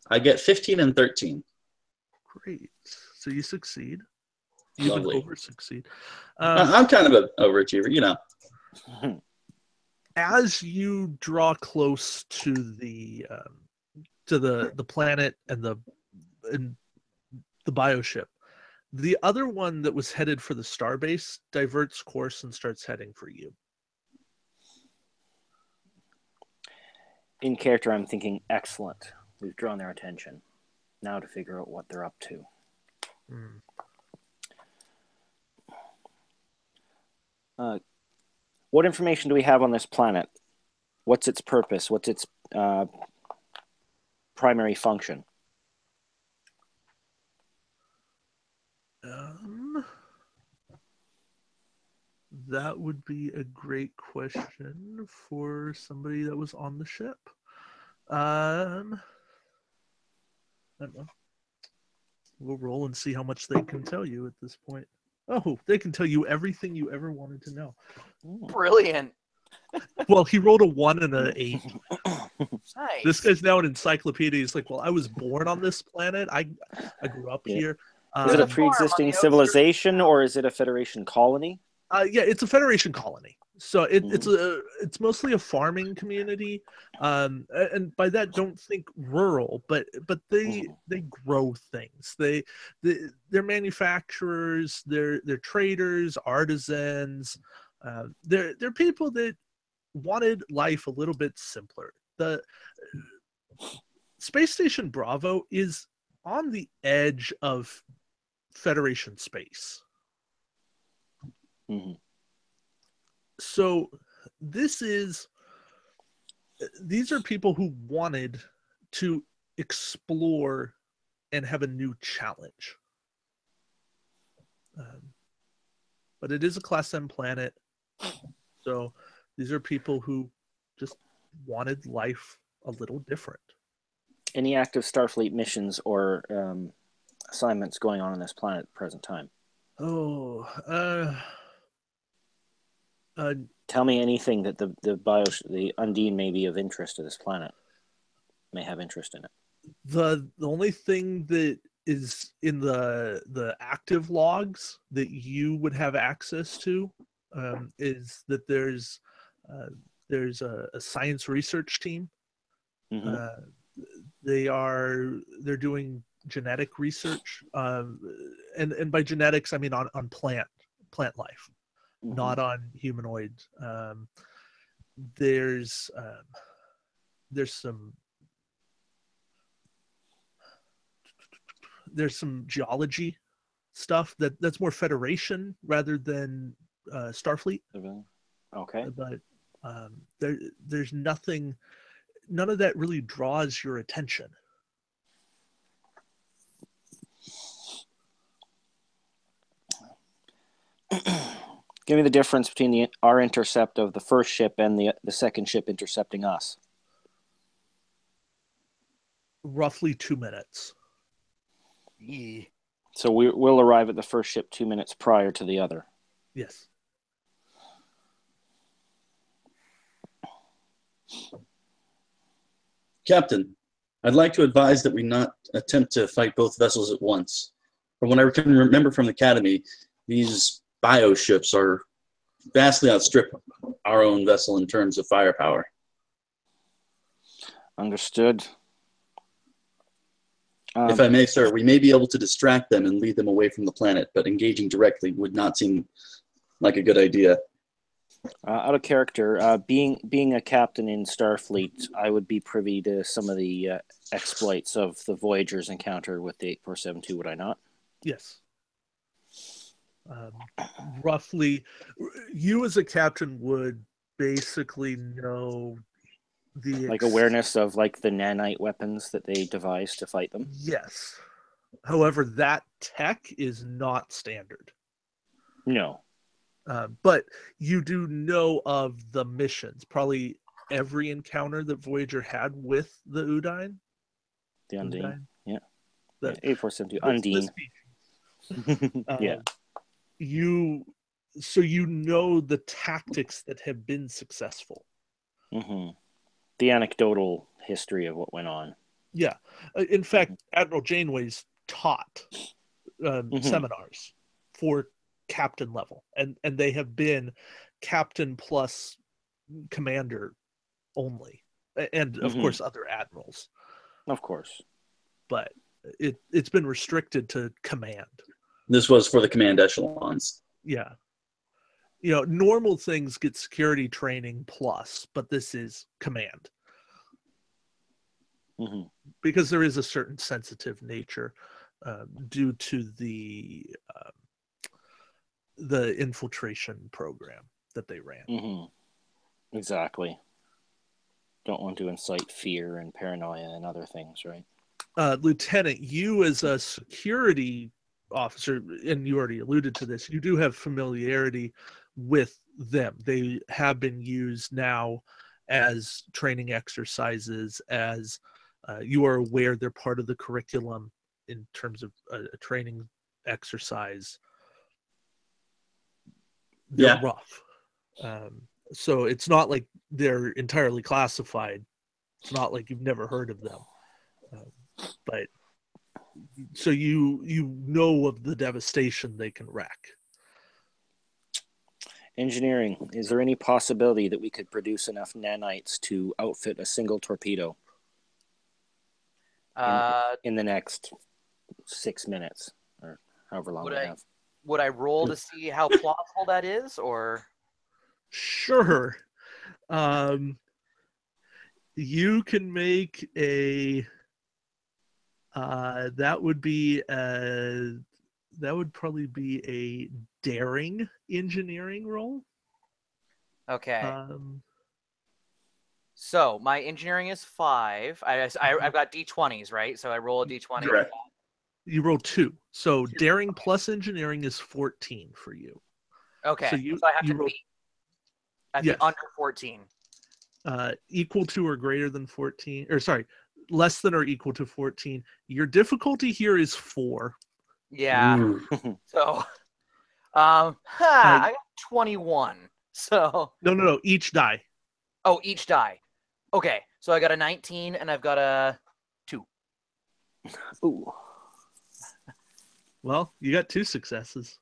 [SPEAKER 4] I get 15 and 13.
[SPEAKER 1] Great. So you succeed. You even over-succeed.
[SPEAKER 4] I'm kind of an overachiever, you know.
[SPEAKER 1] As you draw close to the planet and the bioship, the other one that was headed for the starbase diverts course and starts heading for you.
[SPEAKER 6] In character, I'm thinking, excellent. We've drawn their attention. Now to figure out what they're up to. What information do we have on this planet? What's its purpose? What's its primary function?
[SPEAKER 1] That would be a great question for somebody that was on the ship. I don't know. We'll roll and see how much they can tell you at this point. Oh, they can tell you everything you ever wanted to know.
[SPEAKER 9] Brilliant.
[SPEAKER 1] Well, he rolled a 1 and an 8.
[SPEAKER 9] Nice.
[SPEAKER 1] This guy's now an encyclopedia. He's like, well, I was born on this planet. I grew up here.
[SPEAKER 6] Is it a
[SPEAKER 9] farm on
[SPEAKER 6] pre-existing
[SPEAKER 9] the
[SPEAKER 6] civilization, or is it a Federation colony?
[SPEAKER 1] Yeah, it's a Federation colony. So it's mostly a farming community, and by that don't think rural, but they grow things. They're manufacturers. They're traders, artisans. They're people that wanted life a little bit simpler. The Space Station Bravo is on the edge of Federation space. So these are people who wanted to explore and have a new challenge. But it is a Class M planet. So these are people who just wanted life a little different.
[SPEAKER 6] Any active Starfleet missions or assignments going on this planet at the present time? Tell me anything that the Undine may be of interest to this planet, may have interest in it.
[SPEAKER 1] The only thing that is in the active logs that you would have access to is that there's a science research team. They're doing genetic research, and by genetics I mean on plant life. Not on humanoid. There's some geology stuff that's more Federation rather than Starfleet.
[SPEAKER 6] Okay.
[SPEAKER 1] But there's nothing. None of that really draws your attention.
[SPEAKER 6] Give me the difference between our intercept of the first ship and the second ship intercepting us.
[SPEAKER 1] Roughly 2 minutes.
[SPEAKER 6] So we'll arrive at the first ship 2 minutes prior to the other.
[SPEAKER 1] Yes.
[SPEAKER 4] Captain, I'd like to advise that we not attempt to fight both vessels at once. From what I can remember from the Academy, these bioships are vastly outstrip our own vessel in terms of firepower.
[SPEAKER 6] Understood.
[SPEAKER 4] If I may, sir, we may be able to distract them and lead them away from the planet, but engaging directly would not seem like a good idea.
[SPEAKER 6] Out of character, being a captain in Starfleet, I would be privy to some of the exploits of the Voyager's encounter with the 8472, would I not?
[SPEAKER 1] Yes. Roughly, you as a captain would basically know the
[SPEAKER 6] awareness of the nanite weapons that they devised to fight them.
[SPEAKER 1] Yes. However, that tech is not standard.
[SPEAKER 6] No.
[SPEAKER 1] But you do know of the missions. Probably every encounter that Voyager had with the Udine.
[SPEAKER 6] The Undine. Yeah. The 8472 Undine. Yeah.
[SPEAKER 1] So you know the tactics that have been successful.
[SPEAKER 6] The anecdotal history of what went on.
[SPEAKER 1] Yeah. In fact, Admiral Janeway's taught seminars for captain level, and they have been captain plus commander only, and of course other admirals.
[SPEAKER 6] Of course.
[SPEAKER 1] But it's been restricted to command.
[SPEAKER 4] This was for the command echelons.
[SPEAKER 1] Yeah. Normal things get security training plus, but this is command.
[SPEAKER 6] Hmm.
[SPEAKER 1] because there is a certain sensitive nature due to the infiltration program that they ran.
[SPEAKER 6] Hmm. Exactly. Don't want to incite fear and paranoia and other things, right?
[SPEAKER 1] Lieutenant, you as a security officer, and you already alluded to this, you do have familiarity with them. They have been used now as training exercises, as you are aware they're part of the curriculum in terms of a training exercise. They're
[SPEAKER 4] Yeah.
[SPEAKER 1] rough. So it's not like they're entirely classified. It's not like you've never heard of them. But so you know of the devastation they can wreak.
[SPEAKER 6] Engineering, is there any possibility that we could produce enough nanites to outfit a single torpedo in the next 6 minutes or however long
[SPEAKER 9] Would
[SPEAKER 6] we
[SPEAKER 9] I-
[SPEAKER 6] have?
[SPEAKER 9] Would I roll to see how plausible that is, or
[SPEAKER 1] Sure. You can make a that would probably be a daring engineering roll.
[SPEAKER 9] okay? So my engineering is 5. I've got d20s, right? So I roll a d20.
[SPEAKER 4] Correct.
[SPEAKER 1] You roll 2. So daring plus engineering is 14 for you.
[SPEAKER 9] Okay,
[SPEAKER 1] So
[SPEAKER 9] I have to
[SPEAKER 1] roll,
[SPEAKER 9] beat. I have to
[SPEAKER 1] yes.
[SPEAKER 9] be under 14.
[SPEAKER 1] Equal to or greater than 14, or sorry, less than or equal to 14. Your difficulty here is 4.
[SPEAKER 9] Yeah.
[SPEAKER 4] Ooh.
[SPEAKER 9] So, I got 21. So,
[SPEAKER 1] No. Each die.
[SPEAKER 9] oh, each die. Okay, so I got a 19 and I've got a 2.
[SPEAKER 6] Ooh.
[SPEAKER 1] Well, you got 2 successes.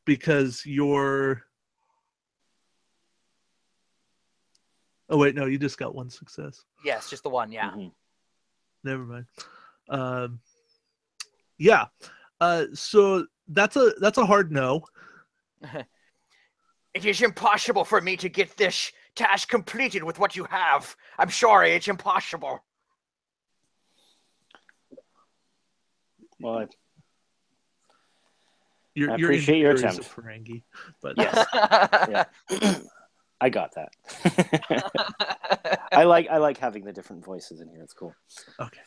[SPEAKER 1] Because you're. Oh wait, no, you just got 1 success.
[SPEAKER 9] Yes, just the one. Yeah.
[SPEAKER 6] Mhm.
[SPEAKER 1] Never mind. Yeah. So that's a hard no.
[SPEAKER 9] It is impossible for me to get this task completed with what you have. I'm sorry, it's impossible.
[SPEAKER 6] Well, I
[SPEAKER 1] Your
[SPEAKER 6] appreciate your
[SPEAKER 1] engineer is a
[SPEAKER 6] attempt.
[SPEAKER 1] Ferengi, but
[SPEAKER 6] Yes. Yeah. I got that. I like having the different voices in here. It's cool.
[SPEAKER 1] Okay.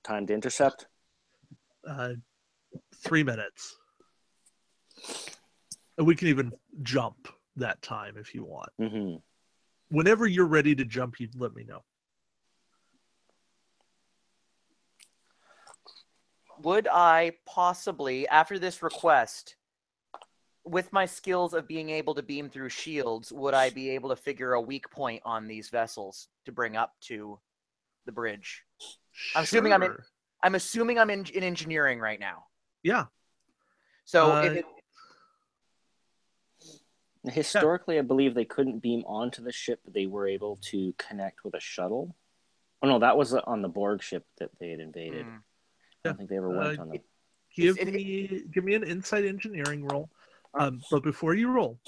[SPEAKER 6] Time to intercept.
[SPEAKER 1] 3 minutes. And we can even jump that time if you want.
[SPEAKER 6] Mm-hmm.
[SPEAKER 1] Whenever you're ready to jump, you let me know.
[SPEAKER 9] Would I possibly, after this request, with my skills of being able to beam through shields, would I be able to figure a weak point on these vessels to bring up to the bridge? I'm assuming I'm in engineering right now.
[SPEAKER 1] Yeah.
[SPEAKER 6] So historically, I believe they couldn't beam onto the ship, but they were able to connect with a shuttle. Oh no, that was on the Borg ship that they had invaded. I don't think they ever went on them.
[SPEAKER 1] Give me an insight engineering roll. But before you roll,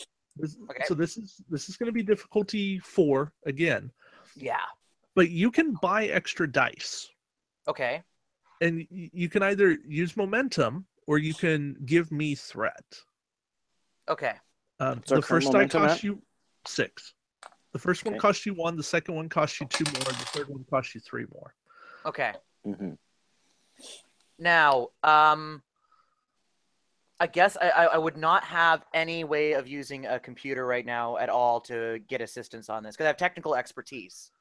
[SPEAKER 1] so this is going to be difficulty 4 again.
[SPEAKER 9] Yeah.
[SPEAKER 1] But you can buy extra dice.
[SPEAKER 9] Okay.
[SPEAKER 1] And you can either use momentum or you can give me threat.
[SPEAKER 9] Okay.
[SPEAKER 1] The first die costs you 6. The first one costs you 1. The second one costs you 2 more. The third one costs you 3 more.
[SPEAKER 9] Okay.
[SPEAKER 6] Mm-hmm.
[SPEAKER 9] Now, I guess I would not have any way of using a computer right now at all to get assistance on this because I have technical expertise,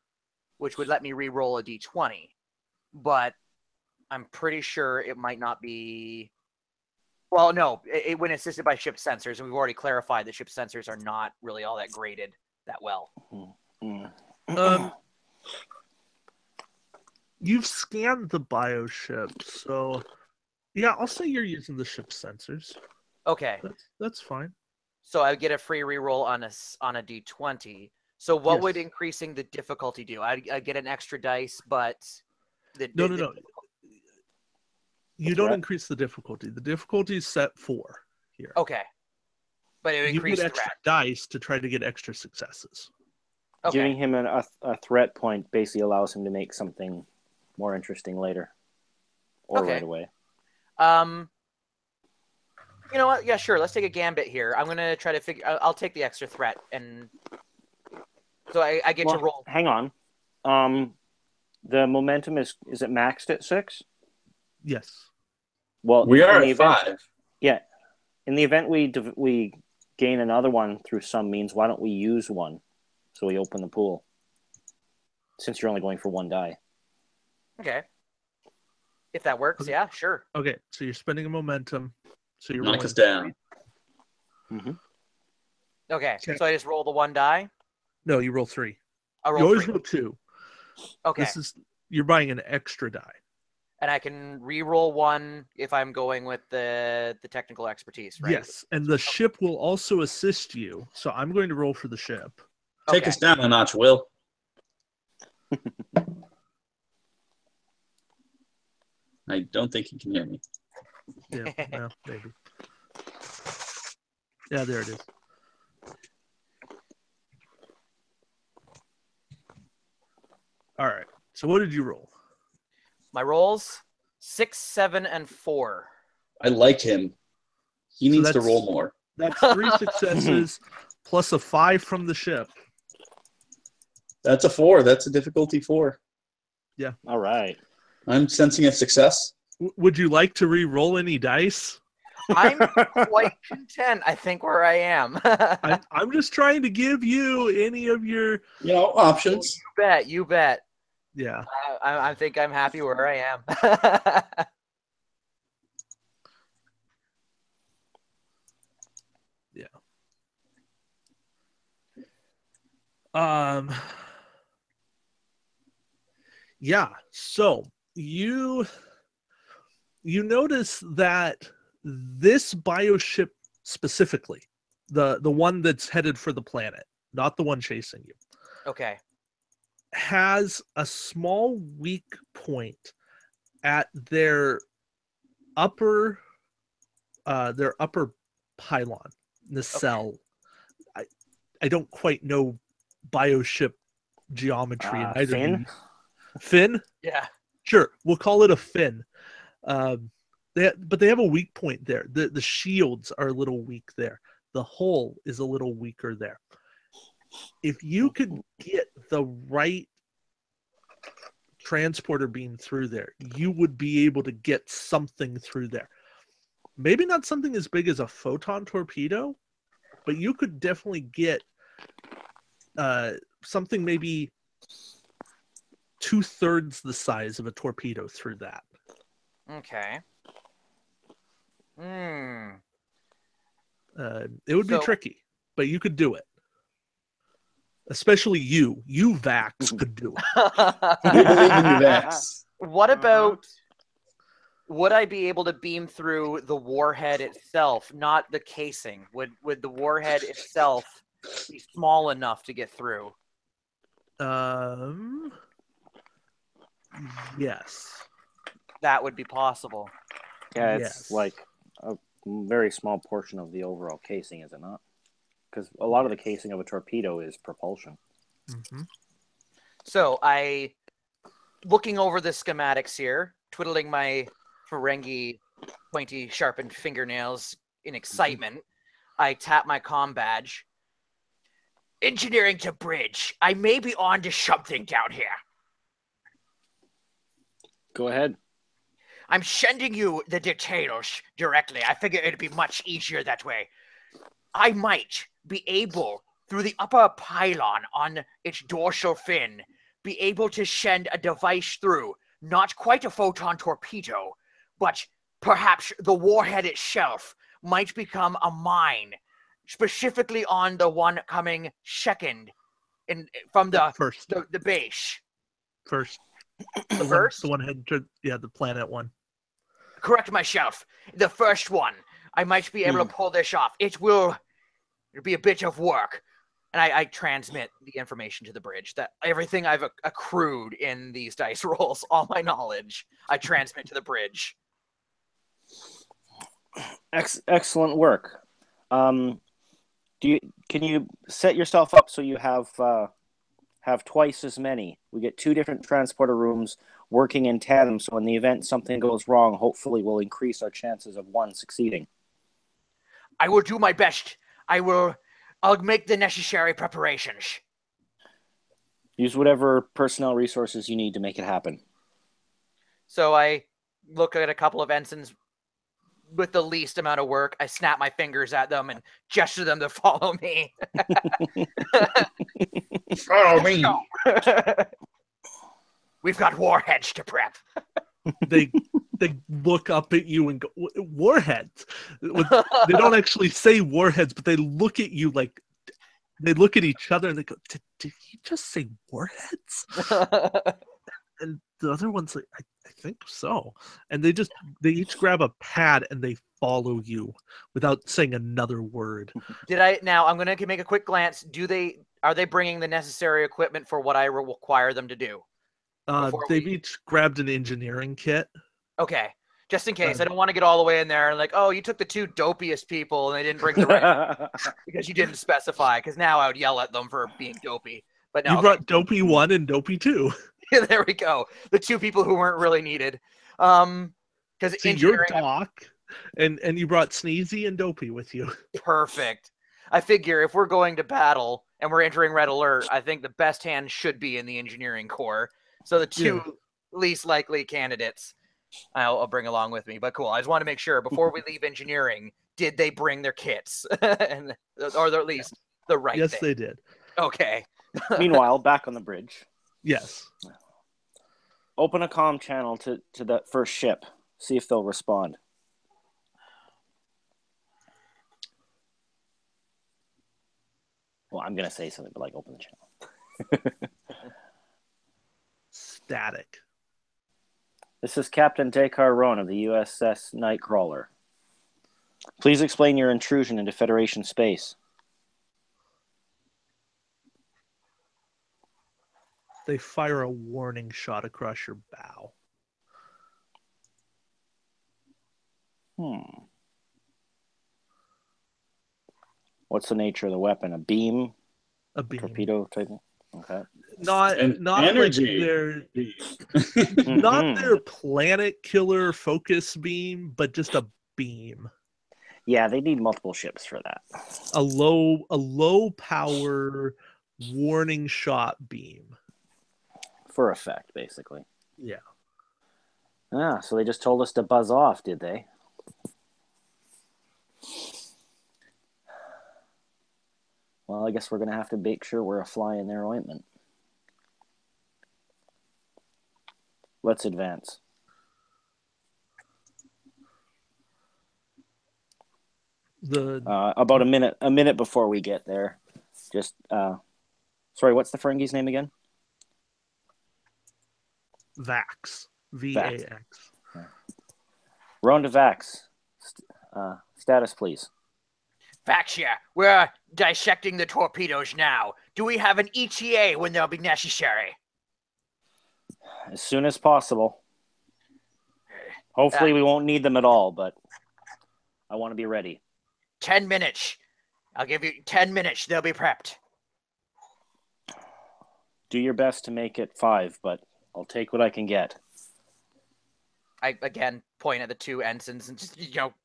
[SPEAKER 9] which would let me re-roll a d20. But I'm pretty sure it might not be. Well, no, when assisted by ship sensors, and we've already clarified that ship sensors are not really all that graded that well.
[SPEAKER 1] You've scanned the bioship, so yeah, I'll say you're using the ship sensors.
[SPEAKER 9] Okay,
[SPEAKER 1] that's fine.
[SPEAKER 9] So I would get a free reroll on a d20. So what would increasing the difficulty do? I get an extra dice, but
[SPEAKER 1] no. You don't increase the difficulty. The difficulty is set 4 here.
[SPEAKER 9] Okay. But it would
[SPEAKER 1] You get
[SPEAKER 9] increase
[SPEAKER 1] extra
[SPEAKER 9] threat.
[SPEAKER 1] dice to try to get extra successes.
[SPEAKER 9] Okay.
[SPEAKER 6] Giving him a threat point basically allows him to make something more interesting later, or
[SPEAKER 9] Okay.
[SPEAKER 6] right away.
[SPEAKER 9] You know what? Yeah, sure. Let's take a gambit here. I'm gonna try to figure. I'll take the extra threat, and so I get to roll.
[SPEAKER 6] Hang on. The momentum is it maxed at 6?
[SPEAKER 1] Yes.
[SPEAKER 6] Well,
[SPEAKER 4] We are
[SPEAKER 6] in the
[SPEAKER 4] at
[SPEAKER 6] event,
[SPEAKER 4] 5.
[SPEAKER 6] yeah. In the event we gain another one through some means, why don't we use one? So we open the pool. Since you're only going for 1 die.
[SPEAKER 9] Okay. If that works,
[SPEAKER 1] Okay.
[SPEAKER 9] yeah, sure.
[SPEAKER 1] Okay, so you're spending a momentum. So you're
[SPEAKER 4] Knock
[SPEAKER 1] rolling
[SPEAKER 4] us down.
[SPEAKER 6] Mm-hmm.
[SPEAKER 9] Okay,
[SPEAKER 1] Okay.
[SPEAKER 9] so I just roll the 1 die.
[SPEAKER 1] No, you roll 3.
[SPEAKER 9] I
[SPEAKER 1] You
[SPEAKER 9] roll
[SPEAKER 1] always
[SPEAKER 9] 3.
[SPEAKER 1] roll 2.
[SPEAKER 9] Okay,
[SPEAKER 1] You're buying an extra die.
[SPEAKER 9] and I can re-roll 1 if I'm going with the technical expertise, right?
[SPEAKER 1] Yes, and the ship will also assist you. So I'm going to roll for the ship.
[SPEAKER 4] Take
[SPEAKER 9] Okay.
[SPEAKER 4] us down a notch, Will. I don't think he can hear me.
[SPEAKER 1] Yeah, well, maybe. Yeah, there it is. All right. So what did you roll?
[SPEAKER 9] My rolls 6, 7, and 4.
[SPEAKER 4] I like him. He
[SPEAKER 1] So
[SPEAKER 4] needs to
[SPEAKER 1] that's-
[SPEAKER 4] roll more.
[SPEAKER 1] That's 3 successes plus a 5 from the ship.
[SPEAKER 4] That's a 4. That's a difficulty 4.
[SPEAKER 6] All right.
[SPEAKER 4] I'm sensing a success.
[SPEAKER 1] Would you like to re-roll any dice?
[SPEAKER 9] I'm quite content, I think, where I am.
[SPEAKER 1] I'm just trying to give you any of your.
[SPEAKER 4] Options.
[SPEAKER 9] You bet.
[SPEAKER 1] Yeah.
[SPEAKER 9] I think I'm happy where I am.
[SPEAKER 1] Yeah. So you notice that this bioship specifically, the one that's headed for the planet, not the one chasing you,
[SPEAKER 9] Okay.
[SPEAKER 1] has a small weak point at their upper pylon, nacelle. I don't quite know bioship geometry, and neither do
[SPEAKER 6] Fin?
[SPEAKER 1] you. Fin?
[SPEAKER 9] Yeah.
[SPEAKER 1] Sure, we'll call it a fin. But they have a weak point there. The shields are a little weak there. The hull is a little weaker there. If you could get the right transporter beam through there, you would be able to get something through there. Maybe not something as big as a photon torpedo, but you could definitely get something maybe 2/3 the size of a torpedo through that.
[SPEAKER 9] Okay.
[SPEAKER 1] It would be tricky, but you could do it. Especially you. You, Vax, could do it.
[SPEAKER 4] We believe in you, Vax.
[SPEAKER 9] What about, would I be able to beam through the warhead itself, not the casing? Would the warhead itself be small enough to get through?
[SPEAKER 1] Yes.
[SPEAKER 9] That would be possible.
[SPEAKER 6] Yeah, it's
[SPEAKER 1] Yes.
[SPEAKER 6] like a very small portion of the overall casing, is it not? Because a lot of the casing of a torpedo is propulsion.
[SPEAKER 1] Mm-hmm.
[SPEAKER 9] So looking over the schematics here, twiddling my Ferengi pointy sharpened fingernails in excitement, I tap my comm badge. Engineering to bridge. I may be on to something down here.
[SPEAKER 6] Go ahead.
[SPEAKER 9] I'm sending you the details directly. I figure it'd be much easier that way. I might be able, through the upper pylon on its dorsal fin, be able to send a device through. Not quite a photon torpedo, but perhaps the warhead itself might become a mine, specifically on the one coming second from the base.
[SPEAKER 1] First.
[SPEAKER 9] The
[SPEAKER 1] one heading to the planet one.
[SPEAKER 9] Correct myself. The first one. I might be able to pull this off. It'll be a bit of work. And I transmit the information to the bridge. That everything I've accrued in these dice rolls, all my knowledge, I transmit to the bridge.
[SPEAKER 6] Excellent work. Can you set yourself up so you have twice as many? We get 2 different transporter rooms working in tandem, so in the event something goes wrong, hopefully we'll increase our chances of one succeeding.
[SPEAKER 9] I will do my best. I'll make the necessary preparations.
[SPEAKER 6] Use whatever personnel resources you need to make it happen.
[SPEAKER 9] So I look at a couple of ensigns with the least amount of work. I snap my fingers at them and gesture them to follow me.
[SPEAKER 4] Follow me.
[SPEAKER 9] We've got warheads to prep.
[SPEAKER 1] They look up at you and go, warheads. They don't actually say warheads, but they look at you like they look at each other and they go, did he just say warheads? And the other one's like, I think so. And they each grab a pad and they follow you without saying another word.
[SPEAKER 9] Now I'm going to make a quick glance. Are they bringing the necessary equipment for what I require them to do?
[SPEAKER 1] They've each grabbed an engineering kit.
[SPEAKER 9] Okay. Just in case. I don't want to get all the way in there and like, oh, you took the 2 dopiest people and they didn't bring the right because you didn't specify, because now I would yell at them for being dopey. But no.
[SPEAKER 1] You brought Dopey 1 and Dopey 2.
[SPEAKER 9] There we go. The 2 people who weren't really needed. Because
[SPEAKER 1] you're Doc, and you brought Sneezy and Dopey with you.
[SPEAKER 9] Perfect. I figure if we're going to battle and we're entering Red Alert, I think the best hand should be in the engineering corps. So the 2 least likely candidates I'll bring along with me. But cool. I just want to make sure before we leave engineering, did they bring their kits? Or at least the right thing?
[SPEAKER 1] Yes, they did.
[SPEAKER 9] Okay.
[SPEAKER 6] Meanwhile, back on the bridge.
[SPEAKER 1] Yes.
[SPEAKER 6] Open a comm channel to that first ship. See if they'll respond. Well, I'm going to say something, but like open the channel.
[SPEAKER 1] Static.
[SPEAKER 6] This is Captain Dakar Roan of the U.S.S. Nightcrawler. Please explain your intrusion into Federation space.
[SPEAKER 1] They fire a warning shot across your bow.
[SPEAKER 6] What's the nature of the weapon? A beam?
[SPEAKER 1] A beam.
[SPEAKER 6] Torpedo type? Okay.
[SPEAKER 1] Not
[SPEAKER 4] energy.
[SPEAKER 1] Like not their planet killer focus beam, but just a beam.
[SPEAKER 6] Yeah, they need multiple ships for that.
[SPEAKER 1] A low power warning shot beam.
[SPEAKER 6] For effect, basically.
[SPEAKER 1] Yeah.
[SPEAKER 6] Ah, so they just told us to buzz off, did they? Well, I guess we're going to have to make sure we're a fly in their ointment. Let's advance. About a minute before we get there. Just, sorry, what's the Ferengi's name again?
[SPEAKER 1] Vax. V-A-X.
[SPEAKER 6] Roan to Vax. Status, please.
[SPEAKER 9] Vax here. We're dissecting the torpedoes now. Do we have an ETA when they'll be necessary?
[SPEAKER 6] As soon as possible. Hopefully we won't need them at all, but I want to be ready.
[SPEAKER 9] 10 minutes. I'll give you 10 minutes. They'll be prepped.
[SPEAKER 6] Do your best to make it 5, but I'll take what I can get.
[SPEAKER 9] I, again, point at the 2 ensigns and just,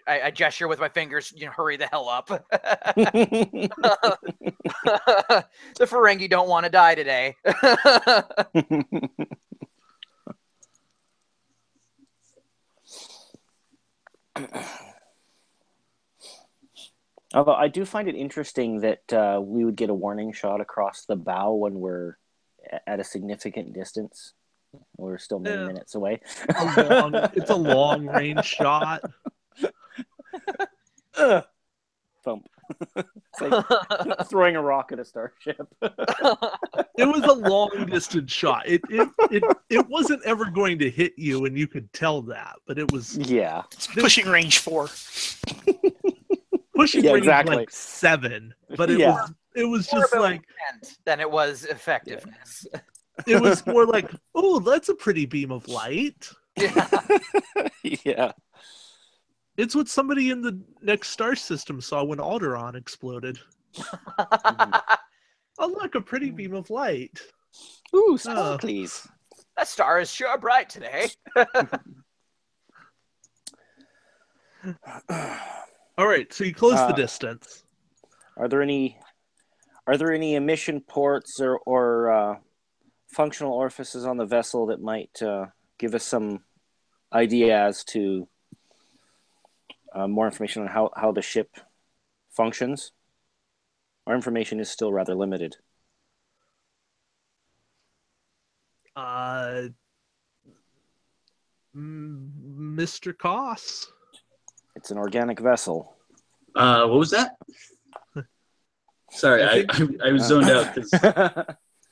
[SPEAKER 9] I gesture with my fingers, hurry the hell up. The Ferengi don't want to die today.
[SPEAKER 6] Although I do find it interesting that we would get a warning shot across the bow when we're at a significant distance. We're still many minutes away.
[SPEAKER 1] It's a long range shot.
[SPEAKER 6] Thump. It's like throwing a rock at a starship.
[SPEAKER 1] It was a long distance shot. It wasn't ever going to hit you, and you could tell that. But it was
[SPEAKER 5] It's pushing range 4.
[SPEAKER 1] Pushing range like 7. But it was just like
[SPEAKER 9] than it was effectiveness.
[SPEAKER 1] It was more like, oh, that's a pretty beam of light.
[SPEAKER 6] Yeah.
[SPEAKER 1] It's what somebody in the next star system saw when Alderaan exploded. Oh, look, a pretty beam of light.
[SPEAKER 6] Ooh, sparklies.
[SPEAKER 9] That star is sure bright today.
[SPEAKER 1] All right, so you close the distance.
[SPEAKER 6] Are there any emission ports or functional orifices on the vessel that might give us some idea as to more information on how the ship functions? Our information is still rather limited.
[SPEAKER 1] Mr. Koss.
[SPEAKER 6] It's an organic vessel.
[SPEAKER 4] What was that? Sorry, I was zoned out because I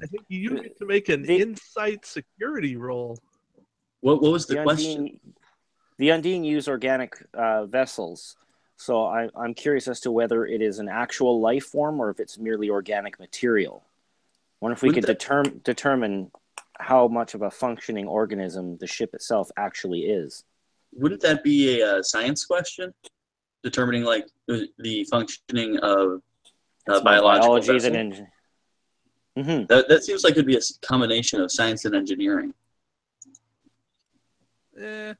[SPEAKER 1] think you need to make an insight security roll.
[SPEAKER 4] What was the question?
[SPEAKER 6] The Undine use organic vessels, so I'm curious as to whether it is an actual life form or if it's merely organic material. I wonder if we could determine how much of a functioning organism the ship itself actually is.
[SPEAKER 4] Wouldn't that be a science question? Determining like the functioning of biological vessel?
[SPEAKER 6] Mm-hmm.
[SPEAKER 4] That seems like it'd be a combination of science and engineering.
[SPEAKER 1] To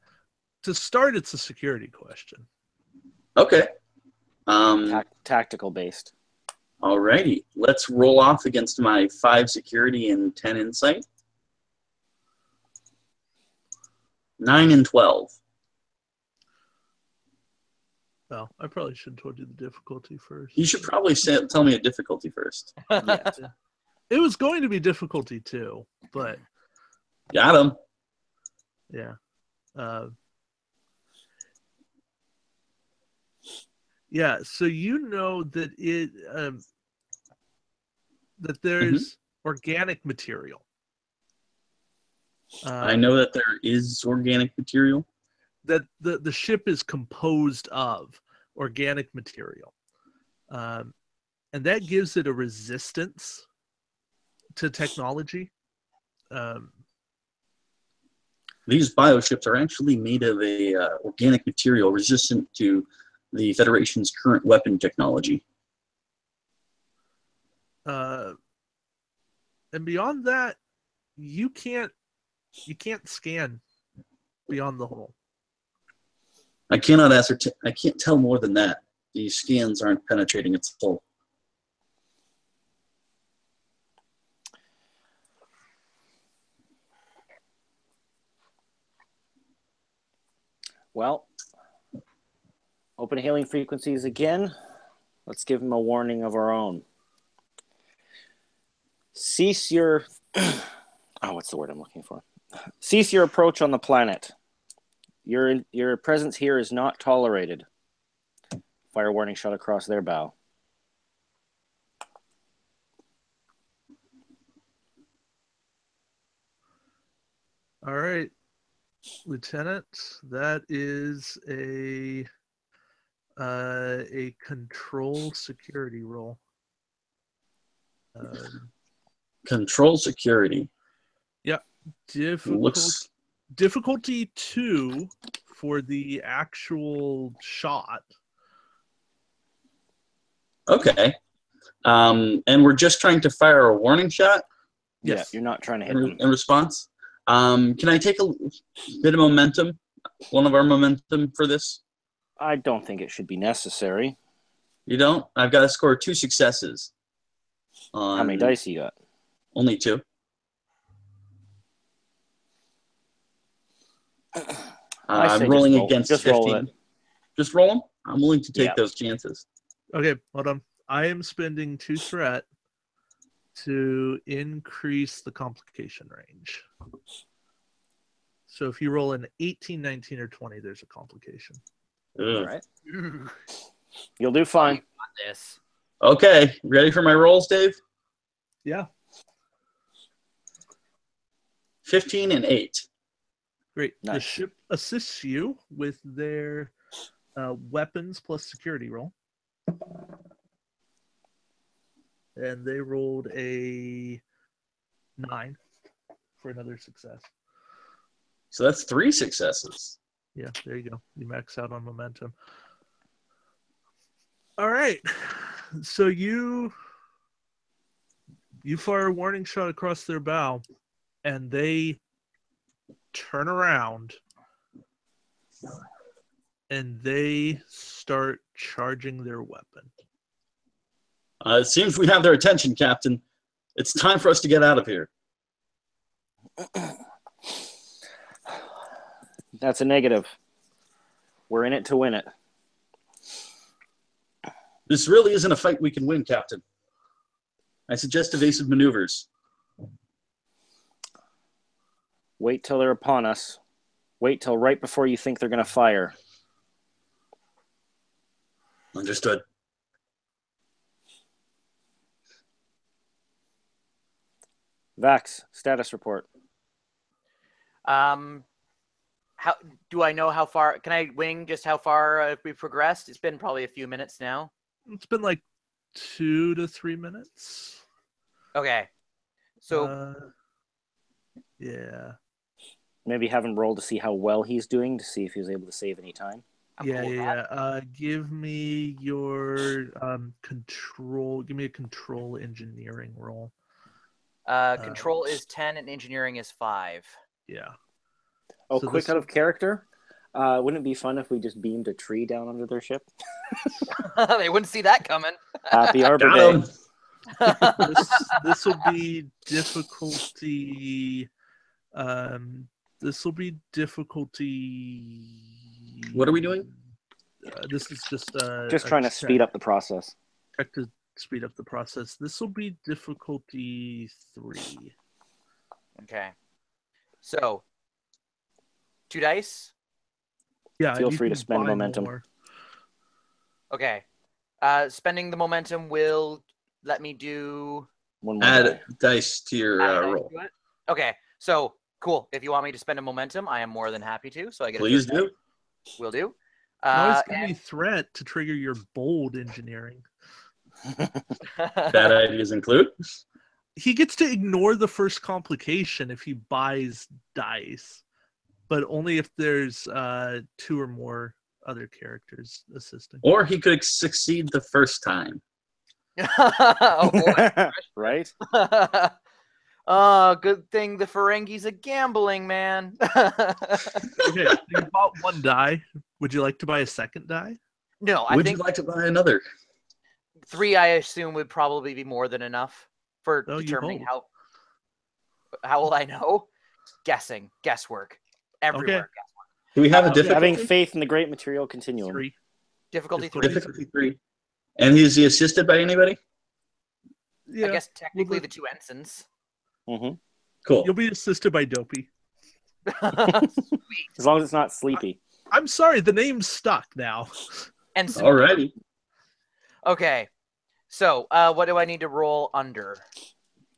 [SPEAKER 1] start, it's a security question.
[SPEAKER 4] Okay.
[SPEAKER 6] Tactical based.
[SPEAKER 4] Alrighty. Let's roll off against my 5 security and 10 insight. 9 and 12.
[SPEAKER 1] Well, I probably should have told you the difficulty first.
[SPEAKER 4] You should probably tell me a difficulty first.
[SPEAKER 6] Yes.
[SPEAKER 1] It was going to be difficulty 2, but...
[SPEAKER 4] Got him.
[SPEAKER 1] Yeah. Yeah, so you know that that there's organic material.
[SPEAKER 4] I know that there is organic material.
[SPEAKER 1] That the ship is composed of organic material. And that gives it a resistance to technology.
[SPEAKER 4] These bioships are actually made of a organic material resistant to the Federation's current weapon technology.
[SPEAKER 1] And beyond that, you can't scan beyond the hull.
[SPEAKER 4] I cannot ascertain. I can't tell more than that. These scans aren't penetrating its hull.
[SPEAKER 6] Well, open hailing frequencies again. Let's give them a warning of our own. Cease your... what's the word I'm looking for? Cease your approach on the planet. Your presence here is not tolerated. Fire warning shot across their bow.
[SPEAKER 1] All right, Lieutenant, that is a control security roll.
[SPEAKER 4] Control security.
[SPEAKER 1] Yeah, difficulty 2 for the actual shot.
[SPEAKER 4] Okay. And we're just trying to fire a warning shot?
[SPEAKER 6] Yes. Yeah, you're not trying to hit them.
[SPEAKER 4] In response? Can I take a bit of momentum? One of our momentum for this?
[SPEAKER 6] I don't think it should be necessary.
[SPEAKER 4] You don't? I've got to score 2 successes.
[SPEAKER 6] How many dice you got?
[SPEAKER 4] Only 2. I'm rolling against 15. Roll it. Just roll them? I'm willing to take those chances.
[SPEAKER 1] Okay, hold on. I am spending 2 threat to increase the complication range. So if you roll an 18, 19, or 20, there's a complication.
[SPEAKER 6] All right. You'll do fine.
[SPEAKER 9] You got this.
[SPEAKER 4] Okay, ready for my rolls, Dave?
[SPEAKER 1] Yeah.
[SPEAKER 4] 15 and 8.
[SPEAKER 1] Great.
[SPEAKER 6] Nice.
[SPEAKER 1] The ship assists you with their weapons plus security roll. And they rolled a 9 for another success.
[SPEAKER 4] So that's 3 successes.
[SPEAKER 1] Yeah, there you go. You max out on momentum. All right. So you fire a warning shot across their bow, and they turn around and they start charging their weapon.
[SPEAKER 4] It seems we have their attention, Captain. It's time for us to get out of here.
[SPEAKER 6] That's a negative. We're in it to win it.
[SPEAKER 4] This really isn't a fight we can win, Captain. I suggest evasive maneuvers.
[SPEAKER 6] Wait till they're upon us. Wait till right before you think they're going to fire.
[SPEAKER 4] Understood.
[SPEAKER 6] Vax, status report.
[SPEAKER 9] How do I know how far? Can I wing just how far we've progressed? It's been probably a few minutes now.
[SPEAKER 1] It's been like 2 to 3 minutes.
[SPEAKER 9] Okay. So
[SPEAKER 1] yeah.
[SPEAKER 6] Maybe have him roll to see how well he's doing, to see if he was able to save any time.
[SPEAKER 1] Yeah. Give me your control. Give me a control engineering roll.
[SPEAKER 9] Control is 10 and engineering is 5.
[SPEAKER 1] Yeah.
[SPEAKER 6] Oh,
[SPEAKER 1] So
[SPEAKER 6] quick
[SPEAKER 1] this-
[SPEAKER 6] out of character. Wouldn't it be fun if we just beamed a tree down under their ship?
[SPEAKER 9] They wouldn't see that coming.
[SPEAKER 6] Happy Arbor
[SPEAKER 4] Got
[SPEAKER 6] Day.
[SPEAKER 4] him.
[SPEAKER 1] This will be difficulty. This will be difficulty.
[SPEAKER 4] What are we doing?
[SPEAKER 1] This is just
[SPEAKER 6] Just trying to speed up the process.
[SPEAKER 1] Check to speed up the process. This will be difficulty 3.
[SPEAKER 9] Okay. So, 2 dice.
[SPEAKER 1] Yeah.
[SPEAKER 6] Feel
[SPEAKER 1] you
[SPEAKER 6] free to
[SPEAKER 1] can
[SPEAKER 6] spend
[SPEAKER 1] buy
[SPEAKER 6] momentum.
[SPEAKER 1] more.
[SPEAKER 9] Okay. Spending the momentum will let me do.
[SPEAKER 6] One more
[SPEAKER 4] Add
[SPEAKER 6] die.
[SPEAKER 4] dice to your
[SPEAKER 9] add a dice
[SPEAKER 4] roll.
[SPEAKER 9] to it. Okay. So cool. If you want me to spend a momentum, I am more than happy to. So I get.
[SPEAKER 4] Please
[SPEAKER 9] a third
[SPEAKER 4] do.
[SPEAKER 9] die. Will do.
[SPEAKER 1] Always give me threat to trigger your bold engineering.
[SPEAKER 4] Bad ideas include.
[SPEAKER 1] He gets to ignore the first complication if he buys dice, but only if there's 2 or more other characters assisting.
[SPEAKER 4] Or he could succeed the first time.
[SPEAKER 9] Oh boy.
[SPEAKER 6] Right?
[SPEAKER 9] Oh, good thing the Ferengi's a gambling man.
[SPEAKER 1] Okay, so you bought 1 die. Would you like to buy a second die?
[SPEAKER 9] No, I
[SPEAKER 4] Would
[SPEAKER 9] think
[SPEAKER 4] you like to buy another?
[SPEAKER 9] 3, I assume, would probably be more than enough for
[SPEAKER 1] Oh, you
[SPEAKER 9] determining
[SPEAKER 1] hope.
[SPEAKER 9] how will I know? Guessing, guesswork, everywhere.
[SPEAKER 1] Okay.
[SPEAKER 4] Do we have a
[SPEAKER 1] Okay.
[SPEAKER 4] difficulty?
[SPEAKER 6] Having faith in the great material continuum.
[SPEAKER 1] 3.
[SPEAKER 9] Difficulty 3.
[SPEAKER 4] Difficulty 3. And is he assisted by anybody?
[SPEAKER 1] Yeah.
[SPEAKER 9] I guess technically the 2 ensigns.
[SPEAKER 6] Mm-hmm.
[SPEAKER 4] Cool.
[SPEAKER 1] You'll be assisted by Dopey.
[SPEAKER 6] As long as it's not sleepy.
[SPEAKER 1] I'm sorry, the name's stuck now.
[SPEAKER 9] And so,
[SPEAKER 4] Alrighty.
[SPEAKER 9] okay. So, what do I need to roll under?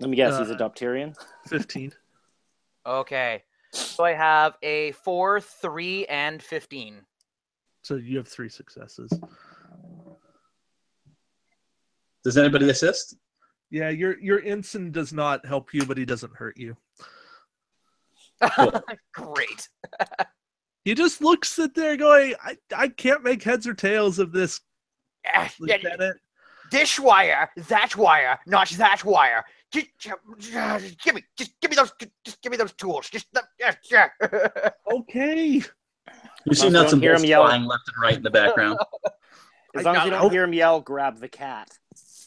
[SPEAKER 6] Let me guess, he's a Dopterian.
[SPEAKER 1] 15.
[SPEAKER 9] Okay. So I have a 4, 3, and 15.
[SPEAKER 1] So you have 3 successes.
[SPEAKER 4] Does anybody assist?
[SPEAKER 1] Yeah, your ensign does not help you, but he doesn't hurt you.
[SPEAKER 9] Great.
[SPEAKER 1] He just looks at there going, I can't make heads or tails of this, Lieutenant.
[SPEAKER 9] This wire, that wire, not that wire. Just give me those tools.
[SPEAKER 1] Okay.
[SPEAKER 4] You see
[SPEAKER 6] Also,
[SPEAKER 4] nuts
[SPEAKER 6] don't
[SPEAKER 4] and
[SPEAKER 6] hear
[SPEAKER 4] bolts
[SPEAKER 6] him yell.
[SPEAKER 4] flying left and right in the background.
[SPEAKER 6] As long as you don't hear him yell, grab the cat.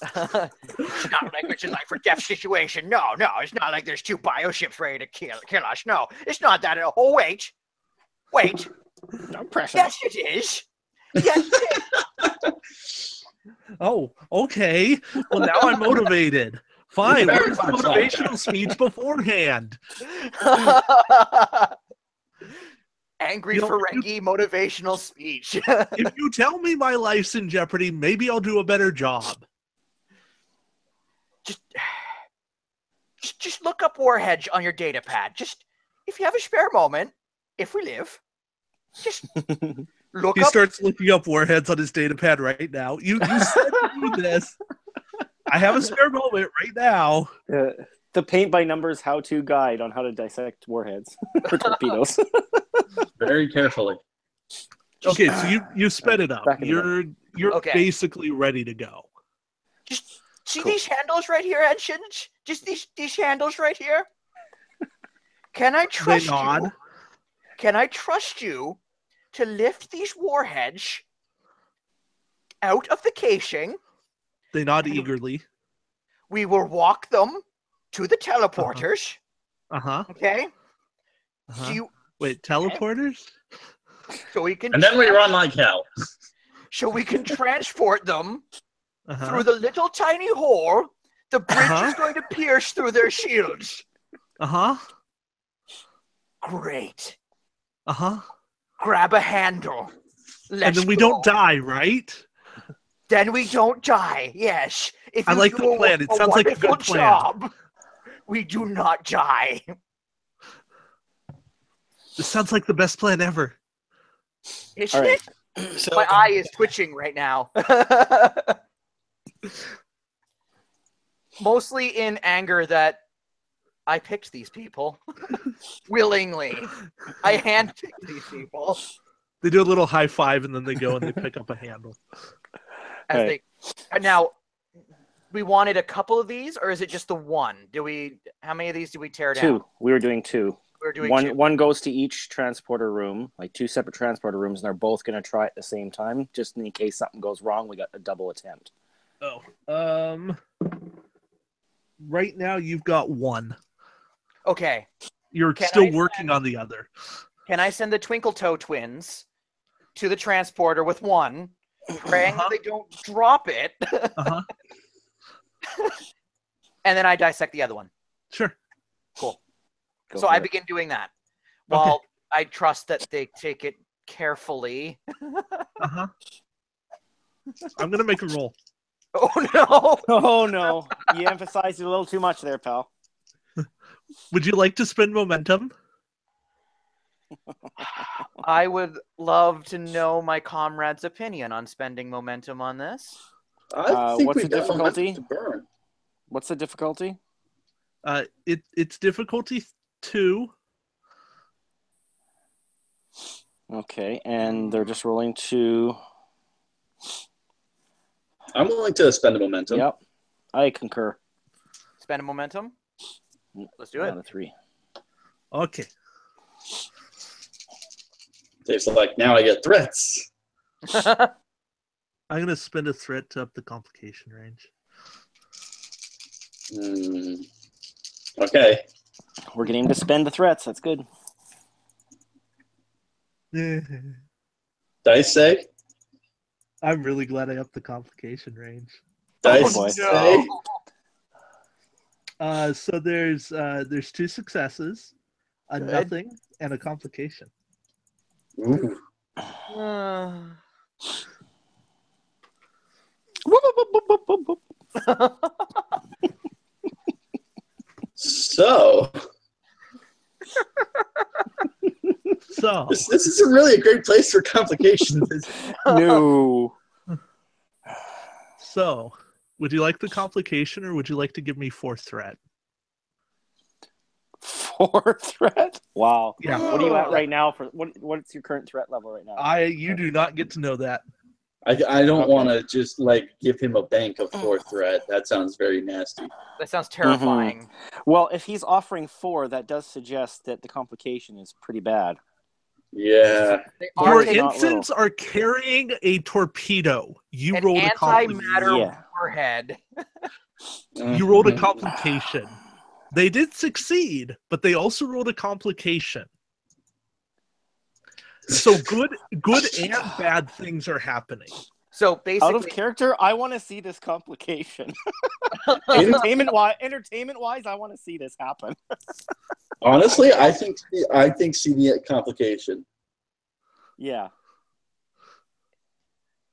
[SPEAKER 9] It's not like it's a life or death situation. No, it's not like there's 2 bioships ready to kill us. No, it's not that. Oh, wait.
[SPEAKER 6] No pressure.
[SPEAKER 9] Yes, it is. Yes, it is.
[SPEAKER 1] Oh, okay. Well, now I'm motivated. Fine.
[SPEAKER 4] Very
[SPEAKER 1] Where's the
[SPEAKER 4] much like
[SPEAKER 1] motivational speech beforehand?
[SPEAKER 9] Angry
[SPEAKER 1] You know,
[SPEAKER 9] Ferengi motivational speech.
[SPEAKER 1] If you tell me my life's in jeopardy, maybe I'll do a better job.
[SPEAKER 9] Just look up Warhead on your data pad. Just if you have a spare moment, if we live, just look
[SPEAKER 1] He
[SPEAKER 9] up.
[SPEAKER 1] starts looking up warheads on his data pad right now. You said to do this. I have a spare moment right now.
[SPEAKER 6] The paint by numbers how-to guide on how to dissect warheads for torpedoes.
[SPEAKER 4] Very carefully.
[SPEAKER 1] Okay, so you sped it up.
[SPEAKER 6] Back in the
[SPEAKER 1] You're
[SPEAKER 9] Okay.
[SPEAKER 1] basically ready to go.
[SPEAKER 9] See
[SPEAKER 6] Cool.
[SPEAKER 9] these handles right here, Ancients? Just these handles right here? Can I trust
[SPEAKER 1] nod.
[SPEAKER 9] you? Can I trust you to lift these warheads out of the casing?
[SPEAKER 1] They nod
[SPEAKER 9] And
[SPEAKER 1] eagerly.
[SPEAKER 9] we will walk them to the teleporters.
[SPEAKER 1] Uh-huh.
[SPEAKER 9] Okay?
[SPEAKER 1] Uh-huh.
[SPEAKER 9] Do you
[SPEAKER 1] Wait, teleporters?
[SPEAKER 9] so we can
[SPEAKER 4] And then we run like hell.
[SPEAKER 9] so we can transport them
[SPEAKER 1] Uh-huh.
[SPEAKER 9] through the little tiny hole the bridge
[SPEAKER 1] Uh-huh.
[SPEAKER 9] is going to pierce through their shields.
[SPEAKER 1] Uh-huh.
[SPEAKER 9] Great.
[SPEAKER 1] Uh-huh.
[SPEAKER 9] Grab a handle.
[SPEAKER 1] And
[SPEAKER 9] Let's
[SPEAKER 1] then we
[SPEAKER 9] go.
[SPEAKER 1] don't die, right?
[SPEAKER 9] Then we don't die. Yes. If
[SPEAKER 1] I
[SPEAKER 9] you
[SPEAKER 1] like
[SPEAKER 9] do
[SPEAKER 1] the plan. It
[SPEAKER 9] a
[SPEAKER 1] sounds like a
[SPEAKER 9] wonderful
[SPEAKER 1] good plan.
[SPEAKER 9] job, we do not die.
[SPEAKER 1] This sounds like the best plan ever.
[SPEAKER 9] Isn't
[SPEAKER 6] All right.
[SPEAKER 9] it?
[SPEAKER 5] So
[SPEAKER 9] My eye is twitching right now. Mostly in anger that I picked these people willingly. I handpicked these people
[SPEAKER 1] They do a little high five and then they go and they pick up a handle.
[SPEAKER 9] as
[SPEAKER 6] Right.
[SPEAKER 9] they. Now, we wanted a couple of these, or is it just the one? How many of these do we tear down?
[SPEAKER 6] 2. We were doing 2.
[SPEAKER 9] We're doing two.
[SPEAKER 6] One goes to each transporter room, like 2 separate transporter rooms, and they're both going to try at the same time, just in case something goes wrong. We got a double attempt.
[SPEAKER 1] Oh. Right now you've got one.
[SPEAKER 9] Okay.
[SPEAKER 1] You're
[SPEAKER 9] Can
[SPEAKER 1] still
[SPEAKER 9] I
[SPEAKER 1] working
[SPEAKER 9] send-
[SPEAKER 1] on the other.
[SPEAKER 9] Can I send the Twinkle Toe twins to the transporter with one, praying that they don't drop it,
[SPEAKER 1] Uh-huh.
[SPEAKER 9] and then I dissect the other one?
[SPEAKER 1] Sure.
[SPEAKER 9] Cool.
[SPEAKER 6] Go
[SPEAKER 9] So
[SPEAKER 6] for
[SPEAKER 9] I
[SPEAKER 6] it.
[SPEAKER 9] begin doing that. While I trust that they take it carefully.
[SPEAKER 1] Uh-huh. I'm gonna make a roll.
[SPEAKER 9] Oh no!
[SPEAKER 6] Oh, no. You emphasized it a little too much there, pal.
[SPEAKER 1] Would you like to spend momentum?
[SPEAKER 9] I would love to know my comrade's opinion on spending momentum on this.
[SPEAKER 4] I think
[SPEAKER 6] what's
[SPEAKER 4] we've
[SPEAKER 6] the
[SPEAKER 4] got momentum
[SPEAKER 6] difficulty?
[SPEAKER 4] to burn.
[SPEAKER 6] What's the difficulty?
[SPEAKER 1] It's difficulty 2.
[SPEAKER 6] Okay, and they're just rolling to...
[SPEAKER 4] I'm willing to spend the momentum.
[SPEAKER 6] Yep, I concur.
[SPEAKER 9] Spend a momentum? Let's do it.
[SPEAKER 6] Down to 3.
[SPEAKER 1] Okay.
[SPEAKER 4] Dave's like, now I get threats.
[SPEAKER 1] I'm gonna spend a threat to up the complication range.
[SPEAKER 6] We're
[SPEAKER 4] Okay.
[SPEAKER 6] getting him to spend the threats. That's good.
[SPEAKER 4] Dice say?
[SPEAKER 1] I'm really glad I upped the complication range.
[SPEAKER 4] Dice
[SPEAKER 6] boy.
[SPEAKER 4] say?
[SPEAKER 1] So there's 2 successes, a
[SPEAKER 9] Good.
[SPEAKER 1] nothing, and a complication.
[SPEAKER 4] Ooh. So,
[SPEAKER 1] So
[SPEAKER 4] this isn't really a great place for complications.
[SPEAKER 6] No.
[SPEAKER 1] So, would you like the complication, or would you like to give me 4th threat?
[SPEAKER 6] 4 threat? Wow.
[SPEAKER 1] Yeah.
[SPEAKER 6] What are you at right now? What's your current threat level right now?
[SPEAKER 1] You do not get to know that.
[SPEAKER 4] I don't
[SPEAKER 6] Okay.
[SPEAKER 4] want to just like give him a bank of 4 threat. That sounds very nasty.
[SPEAKER 9] That sounds terrifying.
[SPEAKER 6] Well, if he's offering 4, that does suggest that the complication is pretty bad.
[SPEAKER 4] Yeah.
[SPEAKER 9] They
[SPEAKER 1] Your
[SPEAKER 9] are taking
[SPEAKER 6] not
[SPEAKER 1] infants are carrying a torpedo. You
[SPEAKER 9] an
[SPEAKER 1] rolled a complication.
[SPEAKER 9] antimatter
[SPEAKER 6] Yeah.
[SPEAKER 9] warhead.
[SPEAKER 1] You rolled a complication. They did succeed, but they also rolled a complication. So good and bad things are happening.
[SPEAKER 9] So basically,
[SPEAKER 6] Out of character, I want to see this complication. Entertainment wise, I want to see this happen.
[SPEAKER 4] Honestly, I think see the complication.
[SPEAKER 6] Yeah.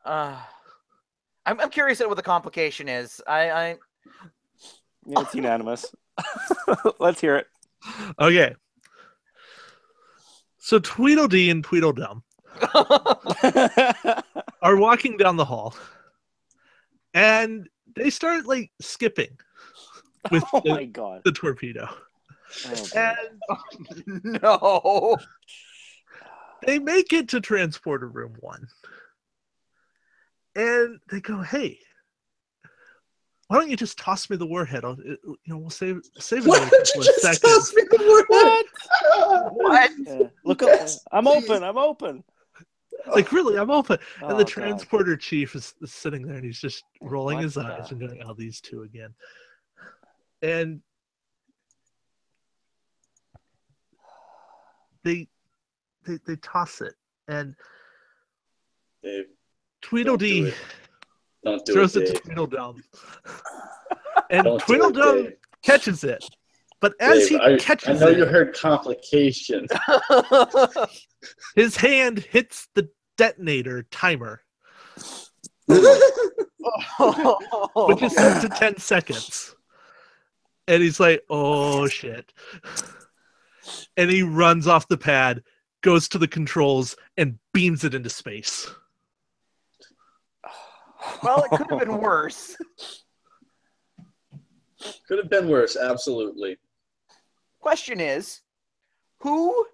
[SPEAKER 9] I'm curious at what the complication is.
[SPEAKER 6] Yeah, it's unanimous. Let's hear it.
[SPEAKER 1] Okay. So Tweedledee and Tweedledum are walking down the hall, and they start like skipping with
[SPEAKER 6] Oh my god.
[SPEAKER 1] the torpedo.
[SPEAKER 6] Oh,
[SPEAKER 1] And
[SPEAKER 9] No.
[SPEAKER 1] they make it to transporter room 1. And they go, hey, Why don't you just toss me the warhead? We'll save
[SPEAKER 4] Why
[SPEAKER 1] another
[SPEAKER 4] don't
[SPEAKER 1] couple
[SPEAKER 4] you
[SPEAKER 1] of
[SPEAKER 4] just
[SPEAKER 1] seconds.
[SPEAKER 4] toss me the warhead?
[SPEAKER 9] What?
[SPEAKER 6] Look
[SPEAKER 4] Yes,
[SPEAKER 6] up. I'm
[SPEAKER 4] please.
[SPEAKER 6] open. I'm open.
[SPEAKER 1] Like, really, I'm open. And
[SPEAKER 6] Oh,
[SPEAKER 1] the
[SPEAKER 6] God.
[SPEAKER 1] transporter chief is sitting there, and he's just rolling
[SPEAKER 6] What
[SPEAKER 1] his
[SPEAKER 6] the-
[SPEAKER 1] eyes and going, "Oh, these two again." And they toss it, and
[SPEAKER 4] Dave,
[SPEAKER 1] Tweedledee
[SPEAKER 4] it. Don't do
[SPEAKER 1] throws
[SPEAKER 4] it,
[SPEAKER 1] it to
[SPEAKER 4] Dave.
[SPEAKER 1] Tweedledum, and
[SPEAKER 4] Don't do it,
[SPEAKER 1] Tweedledum
[SPEAKER 4] Dave.
[SPEAKER 1] catches it. But as
[SPEAKER 4] Dave,
[SPEAKER 1] he
[SPEAKER 4] I
[SPEAKER 1] catches
[SPEAKER 4] know you
[SPEAKER 1] it,
[SPEAKER 4] heard complication.
[SPEAKER 1] his hand hits the detonator timer, which is set to 10 seconds. And he's like, "Oh, shit." And he runs off the pad, goes to the controls, and beams it into space.
[SPEAKER 9] Well, it could have been worse.
[SPEAKER 4] Could have been worse, absolutely.
[SPEAKER 9] Question is, who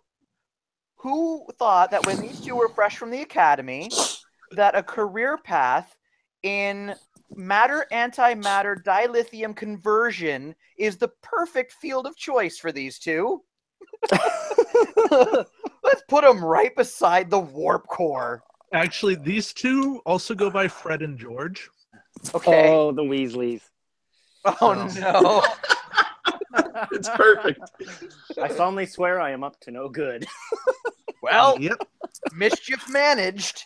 [SPEAKER 9] thought that when these two were fresh from the academy, that a career path in matter-antimatter dilithium conversion is the perfect field of choice for these two? Let's put them right beside the warp core.
[SPEAKER 1] Actually, these two also go by Fred and George.
[SPEAKER 9] Okay.
[SPEAKER 6] Oh, the Weasleys.
[SPEAKER 9] Oh no.
[SPEAKER 4] It's perfect.
[SPEAKER 6] I solemnly swear I am up to no good.
[SPEAKER 9] Well,
[SPEAKER 1] Yep.
[SPEAKER 9] mischief managed.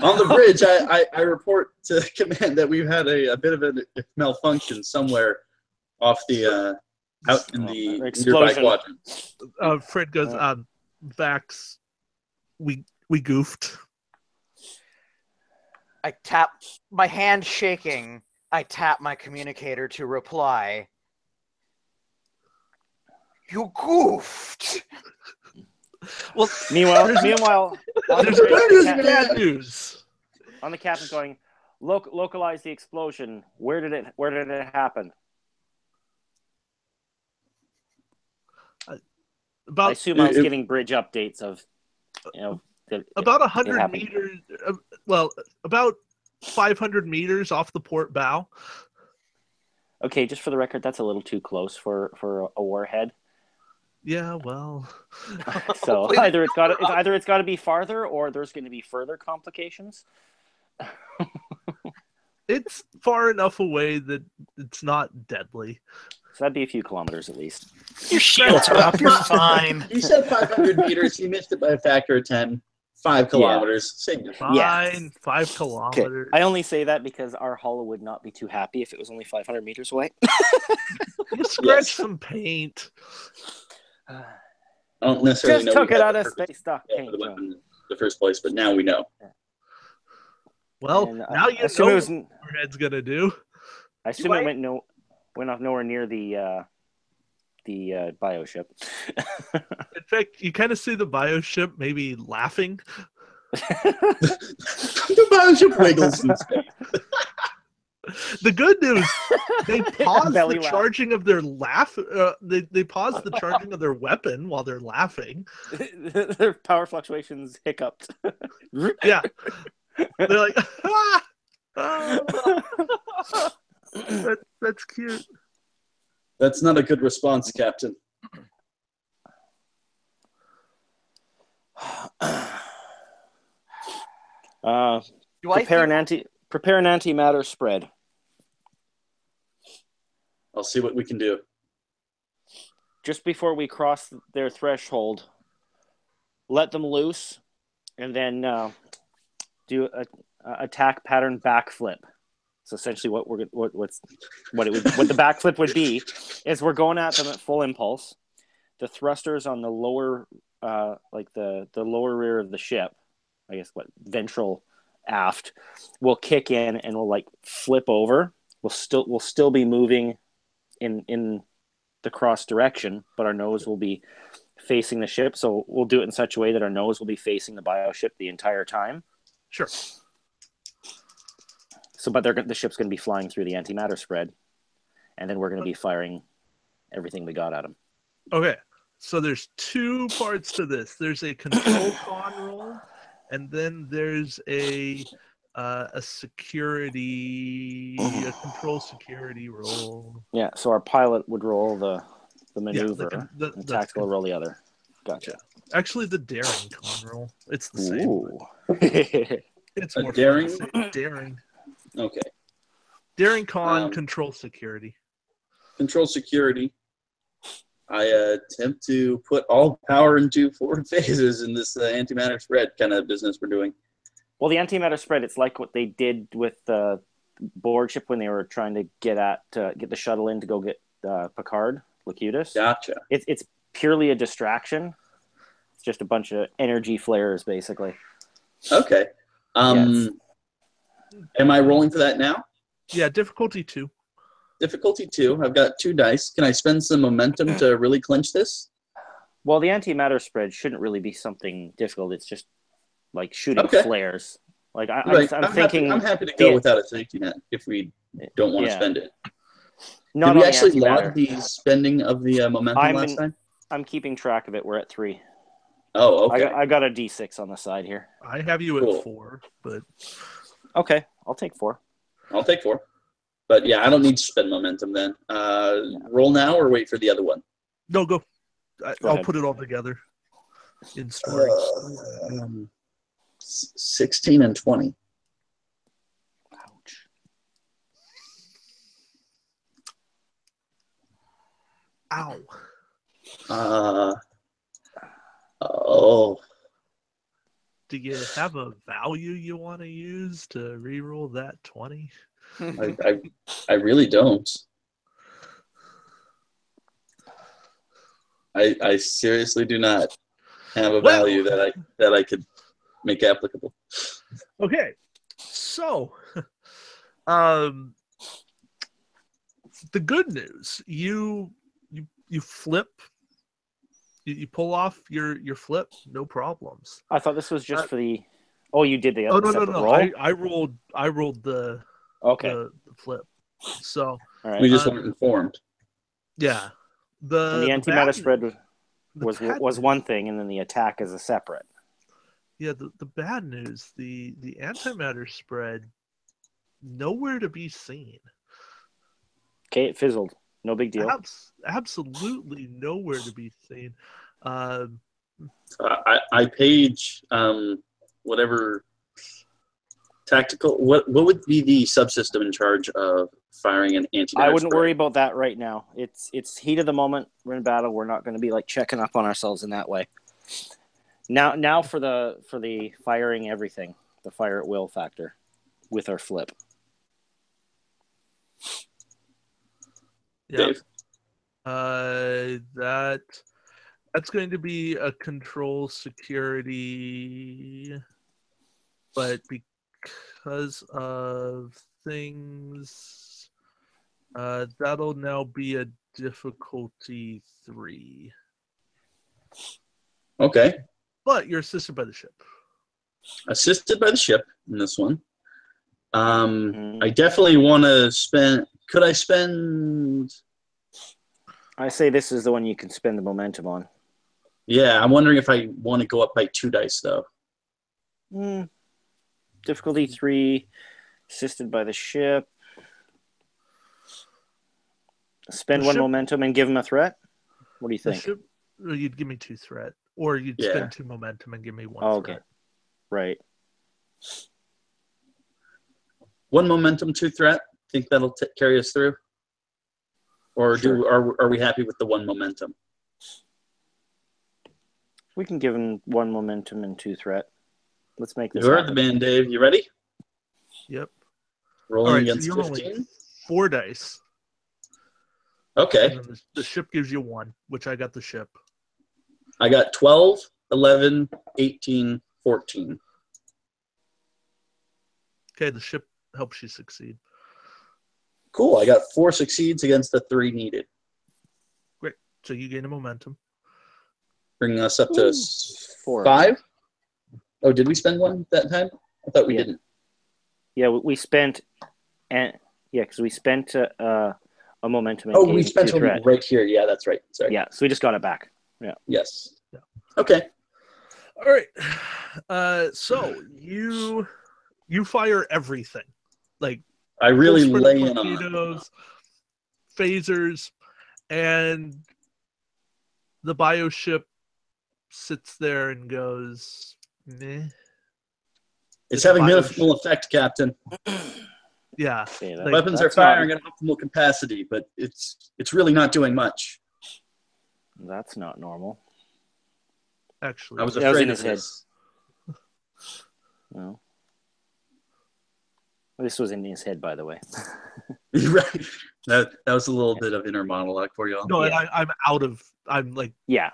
[SPEAKER 4] On the bridge, I report to command that we've had a bit of a malfunction somewhere off the out in the nearby
[SPEAKER 6] Explosion.
[SPEAKER 4] quadrant.
[SPEAKER 1] Fred goes, Vax, we goofed.
[SPEAKER 9] I tap my hand shaking. I tap my communicator to reply. You goofed.
[SPEAKER 1] Well,
[SPEAKER 6] Meanwhile,
[SPEAKER 1] there's
[SPEAKER 6] on
[SPEAKER 1] good news and
[SPEAKER 6] the
[SPEAKER 1] bad news.
[SPEAKER 6] on the captain's going, localize the explosion. Where did it happen? I
[SPEAKER 1] About
[SPEAKER 6] assume I was giving bridge updates of,
[SPEAKER 1] about 100 meters. About 500 meters off the port bow.
[SPEAKER 6] Okay, just for the record, that's a little too close for a warhead.
[SPEAKER 1] Yeah, well.
[SPEAKER 6] So either it's got to be farther, or there's going to be further complications.
[SPEAKER 1] It's far enough away that it's not deadly.
[SPEAKER 6] So that'd be a few kilometers at least.
[SPEAKER 5] Your shields are up. You're fine.
[SPEAKER 4] You said 500 meters. You missed it by a factor of 10. 5 kilometers. Same difference.
[SPEAKER 1] Fine,
[SPEAKER 6] Yeah.
[SPEAKER 1] 5 kilometers.
[SPEAKER 6] I only say that because our hollow would not be too happy if it was only 500 meters away.
[SPEAKER 1] You scratch some paint.
[SPEAKER 4] I don't necessarily
[SPEAKER 6] Just
[SPEAKER 4] know
[SPEAKER 6] took
[SPEAKER 4] we
[SPEAKER 6] it
[SPEAKER 4] had
[SPEAKER 6] out
[SPEAKER 4] the
[SPEAKER 6] of
[SPEAKER 4] purpose
[SPEAKER 6] space stock
[SPEAKER 4] for
[SPEAKER 6] paint.
[SPEAKER 4] the weapon in the first place, but now we know.
[SPEAKER 1] Well,
[SPEAKER 6] And,
[SPEAKER 1] now you
[SPEAKER 6] assume
[SPEAKER 1] know
[SPEAKER 6] it was-
[SPEAKER 1] what your head's gonna do.
[SPEAKER 6] I assume it went off nowhere near the bioship.
[SPEAKER 1] In fact, you kind of see the bioship maybe laughing.
[SPEAKER 4] The bioship wiggles in space.
[SPEAKER 1] The good news, they pause
[SPEAKER 6] Belly
[SPEAKER 1] the
[SPEAKER 6] laugh.
[SPEAKER 1] charging of their laugh. They pause the charging of their weapon while they're laughing.
[SPEAKER 6] Their power fluctuations hiccuped.
[SPEAKER 1] Yeah, they're like, ah! That's cute.
[SPEAKER 4] That's not a good response, Captain.
[SPEAKER 6] Prepare an antimatter spread.
[SPEAKER 4] I'll see what we can do.
[SPEAKER 6] Just before we cross their threshold, let them loose, and then do a attack pattern backflip. So essentially, what the backflip would be is we're going at them at full impulse. The thrusters on the lower, the lower rear of the ship, I guess ventral aft, will kick in and will flip over. We'll still be moving in the cross direction, but our nose will be facing the ship. So we'll do it in such a way that our nose will be facing the bioship the entire time.
[SPEAKER 1] Sure.
[SPEAKER 6] So, but the ship's going to be flying through the antimatter spread, and then we're going to be firing everything we got at them.
[SPEAKER 1] Okay, so there's 2 parts to this. There's a control con roll, and then there's a a control security roll.
[SPEAKER 6] Yeah, so our pilot would roll the maneuver,
[SPEAKER 1] the
[SPEAKER 6] and tactical would roll the other. Gotcha.
[SPEAKER 1] Yeah. Actually, the daring con roll. It's the same.
[SPEAKER 6] Ooh.
[SPEAKER 1] It's
[SPEAKER 4] A
[SPEAKER 1] more
[SPEAKER 4] daring?
[SPEAKER 1] fun to say daring.
[SPEAKER 4] Okay.
[SPEAKER 1] Daring con control security.
[SPEAKER 4] Control security. I attempt to put all power into forward phases in this antimatter spread kind of business we're doing.
[SPEAKER 6] Well, the antimatter spread, it's like what they did with the board ship when they were trying to get the shuttle in to go get Picard, Locutus.
[SPEAKER 4] Gotcha.
[SPEAKER 6] It's purely a distraction. It's just a bunch of energy flares, basically.
[SPEAKER 4] Okay.
[SPEAKER 6] Yes.
[SPEAKER 4] Am I rolling for that now?
[SPEAKER 1] Yeah, difficulty 2.
[SPEAKER 4] Difficulty 2. I've got 2 dice. Can I spend some momentum to really clinch this?
[SPEAKER 6] Well, the antimatter spread shouldn't really be something difficult. It's just like shooting flares. Like I'm thinking,
[SPEAKER 4] I'm happy to go without a safety net if we don't want to spend it.
[SPEAKER 6] Not
[SPEAKER 4] Did we
[SPEAKER 6] on
[SPEAKER 4] actually
[SPEAKER 6] the
[SPEAKER 4] log
[SPEAKER 6] antimatter.
[SPEAKER 4] the spending of the momentum last time?
[SPEAKER 6] I'm keeping track of it. We're at 3.
[SPEAKER 4] Oh, okay.
[SPEAKER 6] I got a D6 on the side here.
[SPEAKER 1] I have you at 4, but
[SPEAKER 6] okay, I'll take 4.
[SPEAKER 4] I'll take 4. But yeah, I don't need to spend momentum then. Roll now or wait for the other one?
[SPEAKER 1] No, go. I'll
[SPEAKER 6] ahead.
[SPEAKER 1] put it all together in story.
[SPEAKER 4] 16 and 20.
[SPEAKER 6] Ouch.
[SPEAKER 1] Ow.
[SPEAKER 4] Oh.
[SPEAKER 1] Do you have a value you want to use to reroll that 20?
[SPEAKER 4] I really don't. I seriously do not have a value that I could make applicable.
[SPEAKER 1] Okay, so the good news, you flip, you pull off your flip, no problems.
[SPEAKER 6] I thought this was just for the. Oh, you did the.
[SPEAKER 1] Oh no
[SPEAKER 6] roll?
[SPEAKER 1] I rolled the flip. So
[SPEAKER 6] all right.
[SPEAKER 4] We just weren't informed.
[SPEAKER 1] Yeah,
[SPEAKER 6] and the antimatter spread was one thing, and then the attack is a separate.
[SPEAKER 1] Yeah, the bad news, the antimatter spread, nowhere to be seen.
[SPEAKER 6] Okay, it fizzled. No big deal.
[SPEAKER 1] Absolutely nowhere to be seen.
[SPEAKER 4] I page whatever tactical. What would be the subsystem in charge of firing an antimatter
[SPEAKER 6] I wouldn't
[SPEAKER 4] spread?
[SPEAKER 6] worry about that right now. It's heat of the moment. We're in battle. We're not going to be like checking up on ourselves in that way. Now for the firing everything, the fire at will factor with our flip.
[SPEAKER 1] Yeah. That's going to be a control security, but because of things, that'll now be a difficulty 3.
[SPEAKER 4] Okay.
[SPEAKER 1] But you're assisted by the ship.
[SPEAKER 4] Assisted by the ship in this one. I definitely want to spend. Could I spend?
[SPEAKER 6] I say this is the one you can spend the momentum on.
[SPEAKER 4] Yeah, I'm wondering if I want to go up by 2 dice though.
[SPEAKER 6] Difficulty 3, assisted by the ship. Spend one momentum and give him a threat. What do you think?
[SPEAKER 1] You'd give me 2 threat, or you'd spend 2 momentum and give me 1
[SPEAKER 6] okay.
[SPEAKER 1] threat.
[SPEAKER 6] Right.
[SPEAKER 4] 1 momentum, 2 threat. Think that'll carry us through, or are we happy with the 1 momentum?
[SPEAKER 6] We can give him 1 momentum and 2 threat. Let's make this.
[SPEAKER 4] You're the man, Dave. You ready?
[SPEAKER 1] Yep.
[SPEAKER 4] Rolling against 15.
[SPEAKER 1] 4 dice.
[SPEAKER 4] Okay.
[SPEAKER 1] And then the ship gives you 1, which I got the ship.
[SPEAKER 4] I got 12, 11, 18, 14.
[SPEAKER 1] Okay, the ship helps you succeed.
[SPEAKER 4] Cool. I got 4 succeeds against the 3 needed.
[SPEAKER 1] Great. So you gain a momentum.
[SPEAKER 4] Bringing us up to 5. Oh, did we spend 1 that time? I thought we didn't.
[SPEAKER 6] Yeah, we spent, because we spent a momentum. And
[SPEAKER 4] we spent one right here. Yeah, that's right. Sorry.
[SPEAKER 6] Yeah, so we just got it back. Yeah.
[SPEAKER 4] Yes.
[SPEAKER 1] Yeah.
[SPEAKER 4] Okay.
[SPEAKER 1] All right. So you You fire everything, like
[SPEAKER 4] I really
[SPEAKER 1] full sprint
[SPEAKER 4] lay in on it.
[SPEAKER 1] torpedoes, phasers, and the bioship sits there and goes, meh.
[SPEAKER 4] It's
[SPEAKER 1] a
[SPEAKER 4] having
[SPEAKER 1] bioship.
[SPEAKER 4] minimal effect, Captain.
[SPEAKER 1] Yeah.
[SPEAKER 6] Okay,
[SPEAKER 1] Like,
[SPEAKER 4] Weapons are
[SPEAKER 6] that's
[SPEAKER 4] firing at optimal capacity, but it's really not doing much.
[SPEAKER 6] That's not normal.
[SPEAKER 1] actually,
[SPEAKER 4] I was
[SPEAKER 6] That was in
[SPEAKER 4] afraid
[SPEAKER 6] his
[SPEAKER 4] of
[SPEAKER 6] head.
[SPEAKER 4] this.
[SPEAKER 6] No. This was in his head, by the way.
[SPEAKER 4] Right. That was a little bit of inner monologue for y'all.
[SPEAKER 1] no,
[SPEAKER 6] Yeah.
[SPEAKER 1] and I'm like,
[SPEAKER 6] Yeah.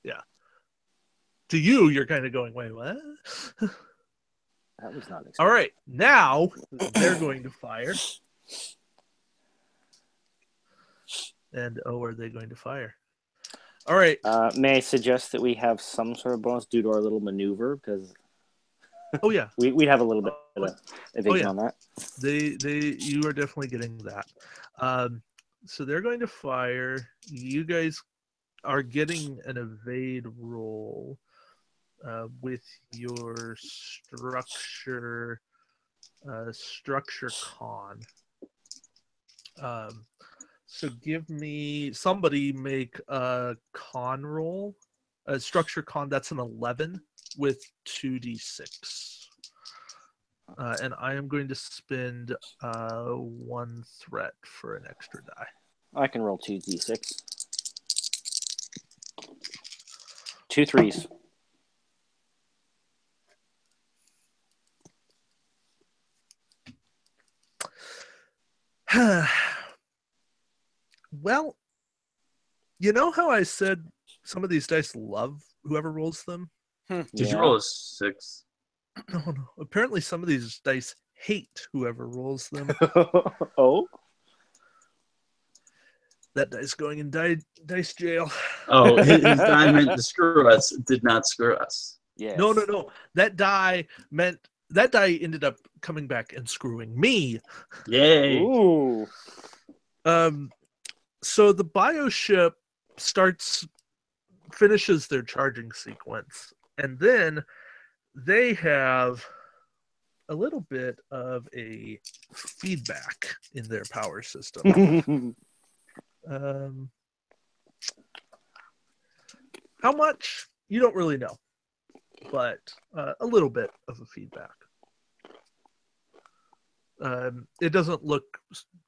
[SPEAKER 1] yeah. To you, you're kind of going, wait, what?
[SPEAKER 6] That was not expected.
[SPEAKER 1] All right, now they're going to fire. And are they going to fire? All right.
[SPEAKER 6] May I suggest that we have some sort of bonus due to our little maneuver? Because
[SPEAKER 1] Oh yeah,
[SPEAKER 6] we'd have a little bit of evasion
[SPEAKER 1] yeah.
[SPEAKER 6] on that.
[SPEAKER 1] you are definitely getting that. So they're going to fire. You guys are getting an evade roll with your structure con. So somebody make a con roll, a structure con. That's an 11 with 2d6. And I am going to spend 1 threat for an extra die.
[SPEAKER 6] I can roll 2d6. 2 3s.
[SPEAKER 1] Well, you know how I said some of these dice love whoever rolls them?
[SPEAKER 4] Did you roll a 6?
[SPEAKER 1] No. Apparently some of these dice hate whoever rolls them.
[SPEAKER 6] Oh?
[SPEAKER 1] That dice going in dice jail.
[SPEAKER 4] Oh, his die meant to screw us. It did not screw us.
[SPEAKER 6] Yes.
[SPEAKER 1] No. That die ended up coming back and screwing me.
[SPEAKER 4] Yay.
[SPEAKER 6] Ooh.
[SPEAKER 1] So the bioship finishes their charging sequence, and then they have a little bit of a feedback in their power system. How much? You don't really know, but a little bit of a feedback. It doesn't look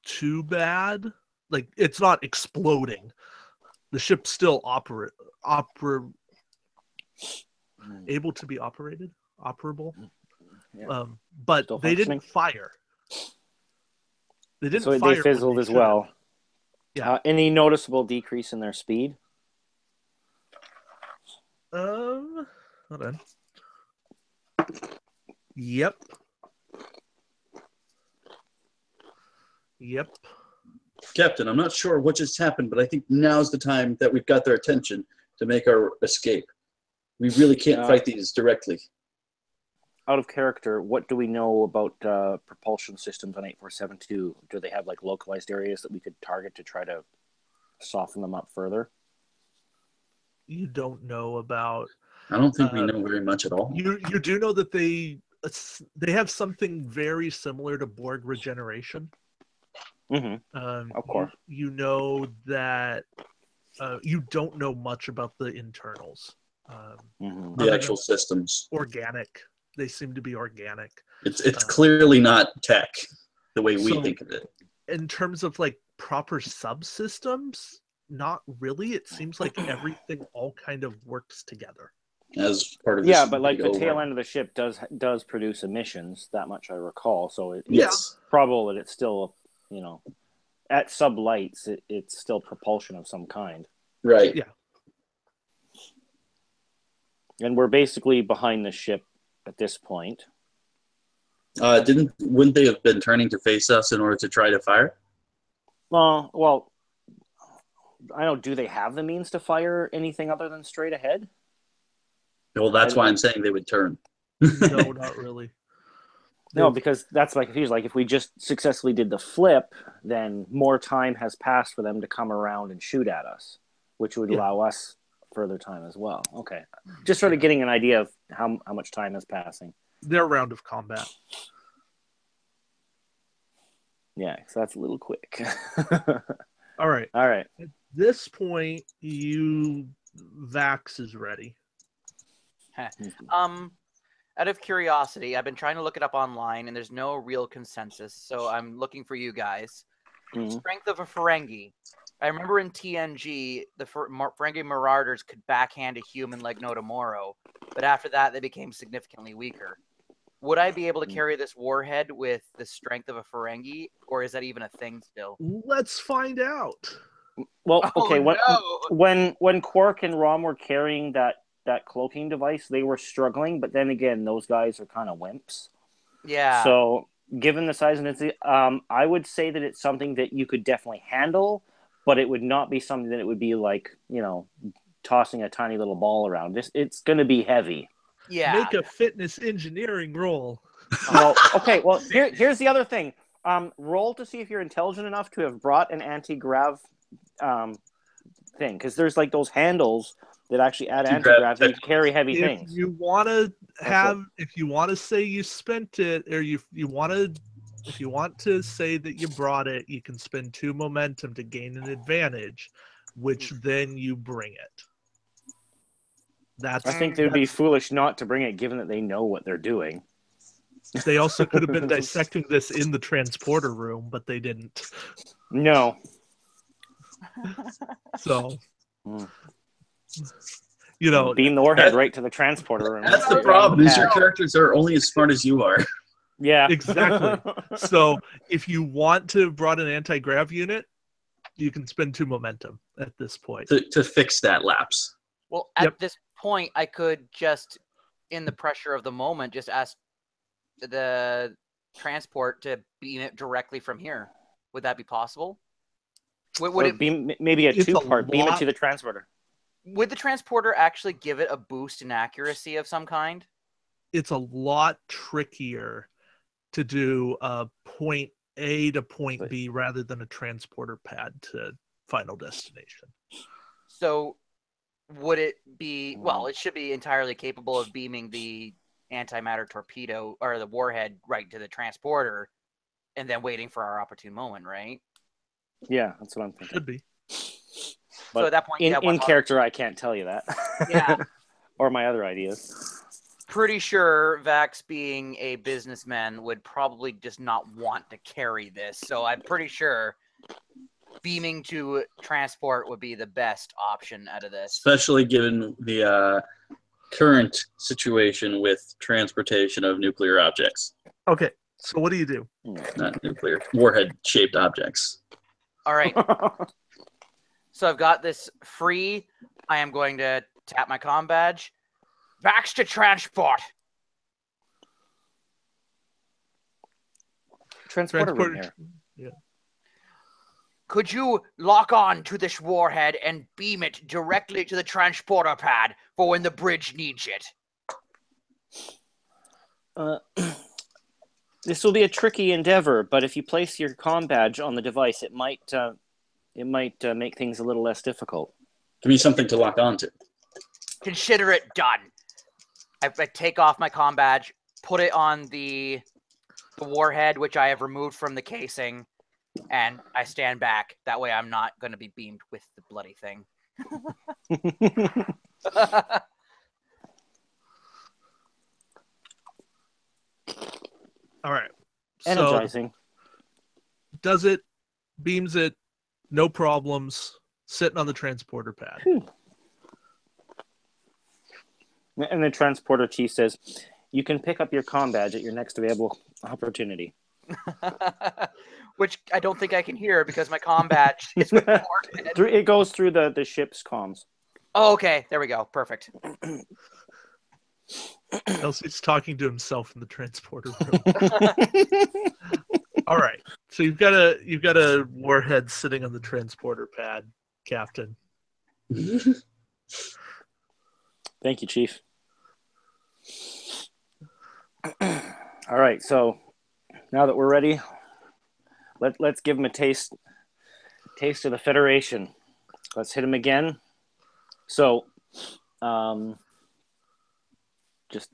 [SPEAKER 1] too bad. Like, it's not exploding. The ship's still able to be operable.
[SPEAKER 6] Yeah.
[SPEAKER 1] But
[SPEAKER 6] Still
[SPEAKER 1] they didn't
[SPEAKER 6] functioning?
[SPEAKER 1] fire. They
[SPEAKER 6] Fizzled as well.
[SPEAKER 1] Yeah.
[SPEAKER 6] Any noticeable decrease in their speed?
[SPEAKER 1] Hold on. Yep.
[SPEAKER 4] Captain, I'm not sure what just happened, but I think now's the time that we've got their attention to make our escape. We really can't fight these directly.
[SPEAKER 6] Out of character, what do we know about propulsion systems on 8472? Do they have like localized areas that we could target to try to soften them up further?
[SPEAKER 1] You don't know about.
[SPEAKER 4] I don't think we know very much at all.
[SPEAKER 1] You do know that they have something very similar to Borg regeneration.
[SPEAKER 6] Mm-hmm. Of course.
[SPEAKER 1] You know that you don't know much about the internals.
[SPEAKER 4] The actual systems.
[SPEAKER 1] Organic. They seem to be organic.
[SPEAKER 4] It's clearly not tech the way we think of it.
[SPEAKER 1] In terms of like proper subsystems, not really. It seems like everything all kind of works together.
[SPEAKER 4] As part of this.
[SPEAKER 6] Yeah, but like the tail end of the ship does produce emissions. That much I recall. So it's probable that it's still, at sublights, it's still propulsion of some kind.
[SPEAKER 4] Right.
[SPEAKER 1] Yeah.
[SPEAKER 6] And we're basically behind the ship at this point.
[SPEAKER 4] Wouldn't they have been turning to face us in order to try to fire?
[SPEAKER 6] Well, I don't. Do they have the means to fire anything other than straight ahead?
[SPEAKER 4] Well, that's why I'm saying they would turn.
[SPEAKER 1] No, not really.
[SPEAKER 6] No, because that's like confused. Like if we just successfully did the flip, then more time has passed for them to come around and shoot at us, which would allow us further time as well. Okay, just sort of getting an idea of how much time is passing.
[SPEAKER 1] their round of combat.
[SPEAKER 6] Yeah, so that's a little quick.
[SPEAKER 1] All right.
[SPEAKER 6] All right.
[SPEAKER 1] At this point, Vax is ready.
[SPEAKER 9] Out of curiosity, I've been trying to look it up online, and there's no real consensus. So I'm looking for you guys. Strength of a Ferengi. I remember in TNG, the Ferengi Marauders could backhand a human like Notomoro, but after that, they became significantly weaker. Would I be able to carry this warhead with the strength of a Ferengi, or is that even a thing still?
[SPEAKER 1] Let's find out.
[SPEAKER 6] Well, okay.
[SPEAKER 9] Oh,
[SPEAKER 6] When Quark and Rom were carrying that cloaking device, they were struggling. But then again, those guys are kind of wimps.
[SPEAKER 9] Yeah.
[SPEAKER 6] So, given the size and its, I would say that it's something that you could definitely handle, but it would not be something that it would be like, tossing a tiny little ball around. It's going to be heavy.
[SPEAKER 9] Yeah.
[SPEAKER 1] Make a fitness engineering roll.
[SPEAKER 6] Well, okay. Well, here's the other thing. Roll to see if you're intelligent enough to have brought an anti-grav thing, because there's like those handles that actually add anti-grav that you can carry heavy things.
[SPEAKER 1] If you want to say you spent it, or if you want to say that you brought it, you can spend 2 momentum to gain an advantage, which then you bring it.
[SPEAKER 6] I think they'd be foolish not to bring it, given that they know what they're doing.
[SPEAKER 1] They also could have been dissecting this in the transporter room, but they didn't.
[SPEAKER 6] No.
[SPEAKER 1] So,
[SPEAKER 6] beam the warhead right to the transporter room.
[SPEAKER 4] That's the problem. Is your characters are only as smart as you are.
[SPEAKER 6] Yeah,
[SPEAKER 1] exactly. So, if you want to have brought an anti-grav unit, you can spend 2 momentum at this point
[SPEAKER 4] to fix that lapse.
[SPEAKER 9] Well, at this point, I could just, in the pressure of the moment, just ask the transport to beam it directly from here. Would that be possible? Would it
[SPEAKER 6] be maybe a 2-part? Beam it to the transporter.
[SPEAKER 9] Would the transporter actually give it a boost in accuracy of some kind?
[SPEAKER 1] It's a lot trickier to do a point A to point B rather than a transporter pad to final destination.
[SPEAKER 9] So would it be, well, it should be entirely capable of beaming the antimatter torpedo or the warhead right to the transporter and then waiting for our opportune moment, right?
[SPEAKER 6] Yeah, that's what I'm thinking.
[SPEAKER 1] Should be.
[SPEAKER 6] But
[SPEAKER 9] so at that point,
[SPEAKER 6] in character, I can't tell you that.
[SPEAKER 9] Yeah.
[SPEAKER 6] Or my other ideas.
[SPEAKER 9] Pretty sure Vax, being a businessman, would probably just not want to carry this. So I'm pretty sure beaming to transport would be the best option out of this.
[SPEAKER 4] Especially given the current situation with transportation of nuclear objects.
[SPEAKER 1] Okay, so what do you do?
[SPEAKER 4] Not nuclear, warhead-shaped objects.
[SPEAKER 9] All right. So I've got this free. I am going to tap my comm badge. Vax to transport.
[SPEAKER 6] Transporter room here.
[SPEAKER 1] Yeah.
[SPEAKER 9] Could you lock on to this warhead and beam it directly to the transporter pad for when the bridge needs it?
[SPEAKER 6] This will be a tricky endeavor, but if you place your comm badge on the device, it might make things a little less difficult.
[SPEAKER 4] Give me something to lock onto.
[SPEAKER 9] Consider it done. I take off my comm badge, put it on the warhead, which I have removed from the casing, and I stand back. That way I'm not going to be beamed with the bloody thing.
[SPEAKER 1] All right.
[SPEAKER 6] Energizing.
[SPEAKER 1] So, does it, beams it, no problems, sitting on the transporter pad.
[SPEAKER 6] And the transporter chief says, you can pick up your comm badge at your next available opportunity.
[SPEAKER 9] Which I don't think I can hear because my comm badge is with the warhead.
[SPEAKER 6] It goes through the ship's comms.
[SPEAKER 9] Oh, okay. There we go. Perfect.
[SPEAKER 1] Elsie's talking to himself in the transporter room. All right. So you've got a warhead sitting on the transporter pad, Captain.
[SPEAKER 6] Thank you, Chief. All right, so now that we're ready, let's give him a taste of the Federation. Let's hit him again. So, just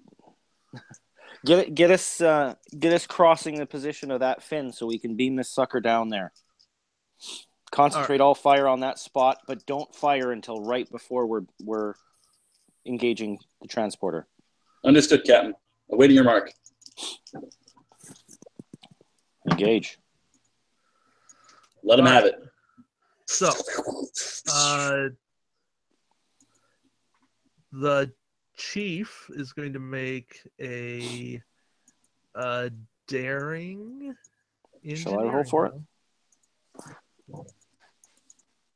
[SPEAKER 6] Get us crossing the position of that fin so we can beam this sucker down there. Concentrate all fire on that spot, but don't fire until right before we're engaging the transporter.
[SPEAKER 4] Understood, Captain. Awaiting your mark.
[SPEAKER 6] Engage.
[SPEAKER 4] Let him have it.
[SPEAKER 1] So, the chief is going to make a daring.
[SPEAKER 6] Shall I roll for it?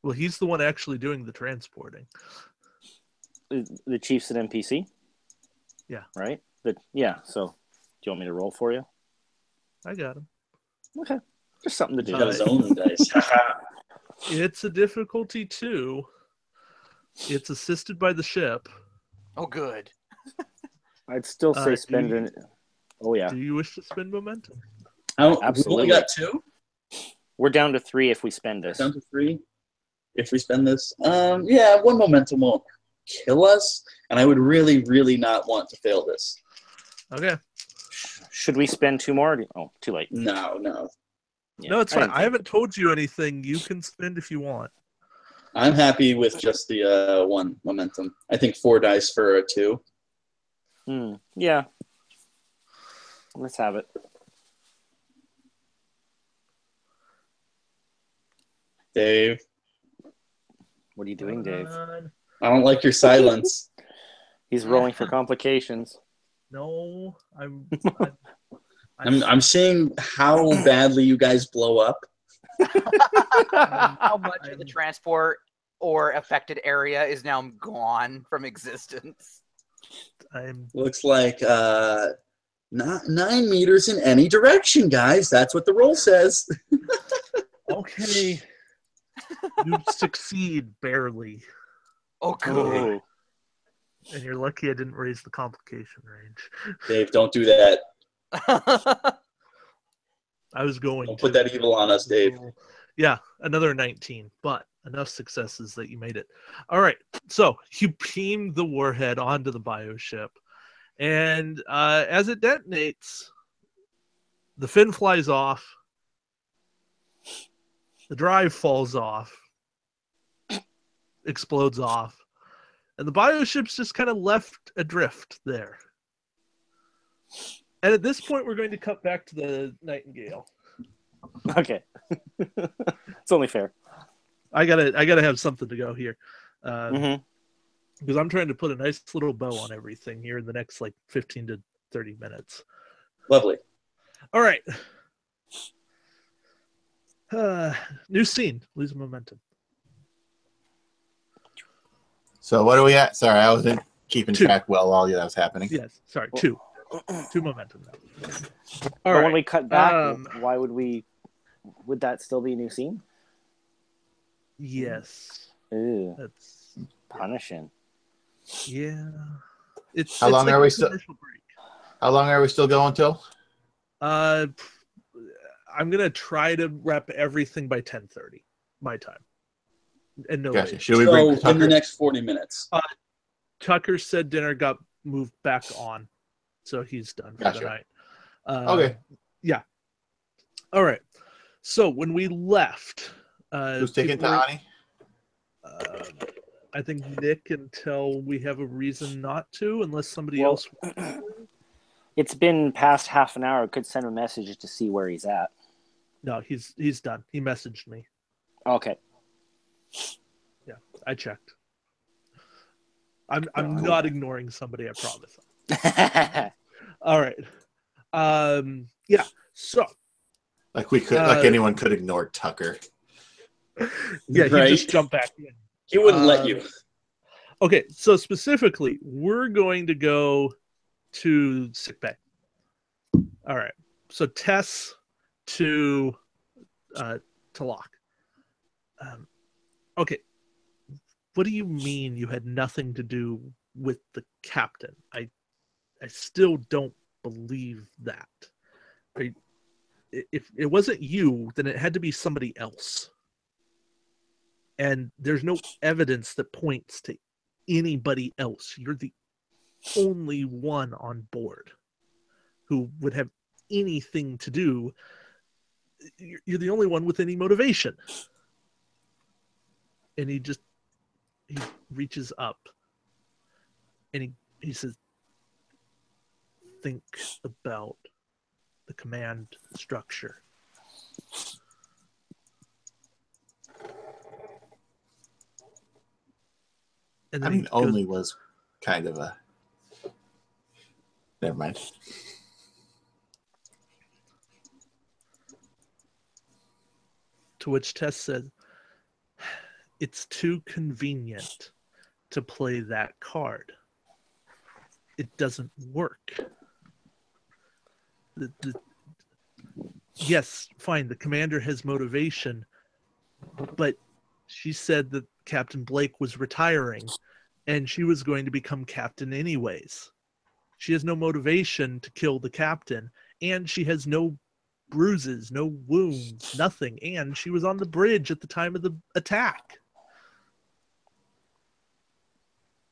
[SPEAKER 1] Well, he's the one actually doing the transporting.
[SPEAKER 6] The chief's an NPC?
[SPEAKER 1] Yeah.
[SPEAKER 6] Right? So do you want me to roll for you?
[SPEAKER 1] I got him.
[SPEAKER 6] Okay. Just something to do.
[SPEAKER 4] He's got his own dice.
[SPEAKER 1] It's a difficulty 2. It's assisted by the ship.
[SPEAKER 9] Oh, good.
[SPEAKER 6] I'd still say spend it. Oh, yeah.
[SPEAKER 1] Do you wish to spend momentum?
[SPEAKER 6] Absolutely.
[SPEAKER 4] We only got 2?
[SPEAKER 6] We're down to 3 if we spend this.
[SPEAKER 4] Down to 3 if we spend this. Yeah, 1 momentum won't kill us, and I would really, really not want to fail this.
[SPEAKER 1] Okay.
[SPEAKER 6] Should we spend 2 more? Oh, too late.
[SPEAKER 4] No.
[SPEAKER 6] Yeah,
[SPEAKER 1] No, it's fine. I haven't told you anything. You can spend if you want.
[SPEAKER 4] I'm happy with just the 1 momentum. I think 4 dice for a 2.
[SPEAKER 6] Yeah. Let's have it.
[SPEAKER 4] Dave.
[SPEAKER 6] What are you doing, Dave?
[SPEAKER 4] I don't like your silence.
[SPEAKER 6] He's rolling for complications.
[SPEAKER 1] No,
[SPEAKER 4] I'm seeing how badly you guys blow up.
[SPEAKER 9] How much of the transport or affected area is now gone from existence?
[SPEAKER 4] Looks like 9 meters in any direction, guys. That's what the roll says.
[SPEAKER 1] Okay. You succeed barely.
[SPEAKER 9] Oh, good.
[SPEAKER 1] And you're lucky I didn't raise the complication range.
[SPEAKER 4] Dave, don't do that.
[SPEAKER 1] I was going
[SPEAKER 4] Don't put that evil on us, Dave.
[SPEAKER 1] Yeah, another 19, but enough successes that you made it. All right, so you beam the warhead onto the bioship, and as it detonates, the fin flies off, the drive falls off, explodes off, and the bioship's just kind of left adrift there. And at this point, we're going to cut back to the Nightingale.
[SPEAKER 6] Okay. It's only fair.
[SPEAKER 1] I gotta have something to go here. Because I'm trying to put a nice little bow on everything here in the next 15 to 30 minutes.
[SPEAKER 4] Lovely.
[SPEAKER 1] All right. New scene. Lose momentum.
[SPEAKER 3] So what are we at? Sorry, I wasn't keeping track well while that was happening.
[SPEAKER 1] Yes. Sorry, 2. 2 momentum now.
[SPEAKER 6] But when we cut back, why would we? Would that still be a new scene?
[SPEAKER 1] Yes.
[SPEAKER 6] Ooh.
[SPEAKER 1] That's
[SPEAKER 6] punishing.
[SPEAKER 1] Yeah. It's
[SPEAKER 3] How long are we still?
[SPEAKER 1] Break.
[SPEAKER 3] How long are we still going till?
[SPEAKER 1] I'm gonna try to wrap everything by 10:30 my time. And no
[SPEAKER 3] Gotcha.
[SPEAKER 1] later.
[SPEAKER 3] Should we bring Tucker?
[SPEAKER 4] In the next 40 minutes?
[SPEAKER 1] Tucker said dinner got moved back on, so he's done for the night.
[SPEAKER 3] Okay.
[SPEAKER 1] Yeah. All right. So when we left,
[SPEAKER 3] who's taking Tahani?
[SPEAKER 1] I think Nick, until we have a reason not to, unless somebody else.
[SPEAKER 6] It's been past half an hour. Could send a message to see where he's at.
[SPEAKER 1] No, he's done. He messaged me.
[SPEAKER 6] Okay.
[SPEAKER 1] Yeah, I checked. I'm not ignoring somebody, I promise. All right. Yeah. So.
[SPEAKER 3] Like we could, like anyone could ignore Tucker.
[SPEAKER 1] Yeah, he just jumped back in.
[SPEAKER 4] He wouldn't let you.
[SPEAKER 1] Okay, so specifically, we're going to go to sickbay. All right. So Tess to lock. Okay. What do you mean you had nothing to do with the captain? I still don't believe that. If it wasn't you, then it had to be somebody else. And there's no evidence that points to anybody else. You're the only one on board. who would have anything to do. You're the only one with any motivation. And he reaches up and he says, think about the command structure. And then
[SPEAKER 3] only was kind of a... Never mind.
[SPEAKER 1] To which Tess said, it's too convenient to play that card. It doesn't work. Yes, fine, the commander has motivation, but she said that Captain Blake was retiring and she was going to become captain anyways. She has no motivation to kill the captain, and she has no bruises, no wounds, nothing, and she was on the bridge at the time of the attack.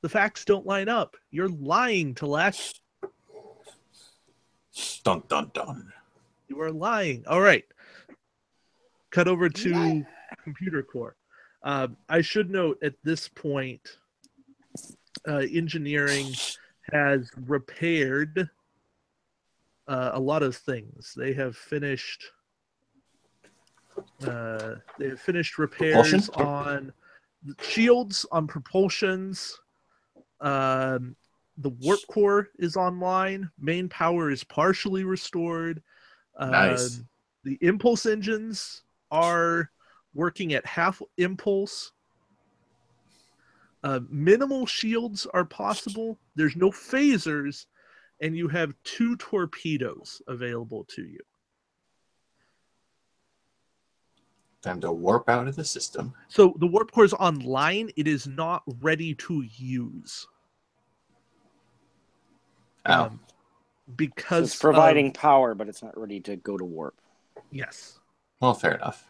[SPEAKER 1] The facts don't line up. You're lying, Talek.
[SPEAKER 3] Dun, dun, dun.
[SPEAKER 1] You are lying. All right. Cut over to computer core. I should note at this point, engineering has repaired a lot of things. They have finished repairs on shields, on propulsions. The warp core is online. Main power is partially restored.
[SPEAKER 3] Nice.
[SPEAKER 1] The impulse engines are working at half impulse. Minimal shields are possible. There's no phasers, and you have 2 torpedoes available to you.
[SPEAKER 3] Time to warp out of the system.
[SPEAKER 1] So the warp core is online. It is not ready to use. Because
[SPEAKER 6] so it's providing power, but it's not ready to go to warp.
[SPEAKER 1] Yes.
[SPEAKER 3] Well, fair enough.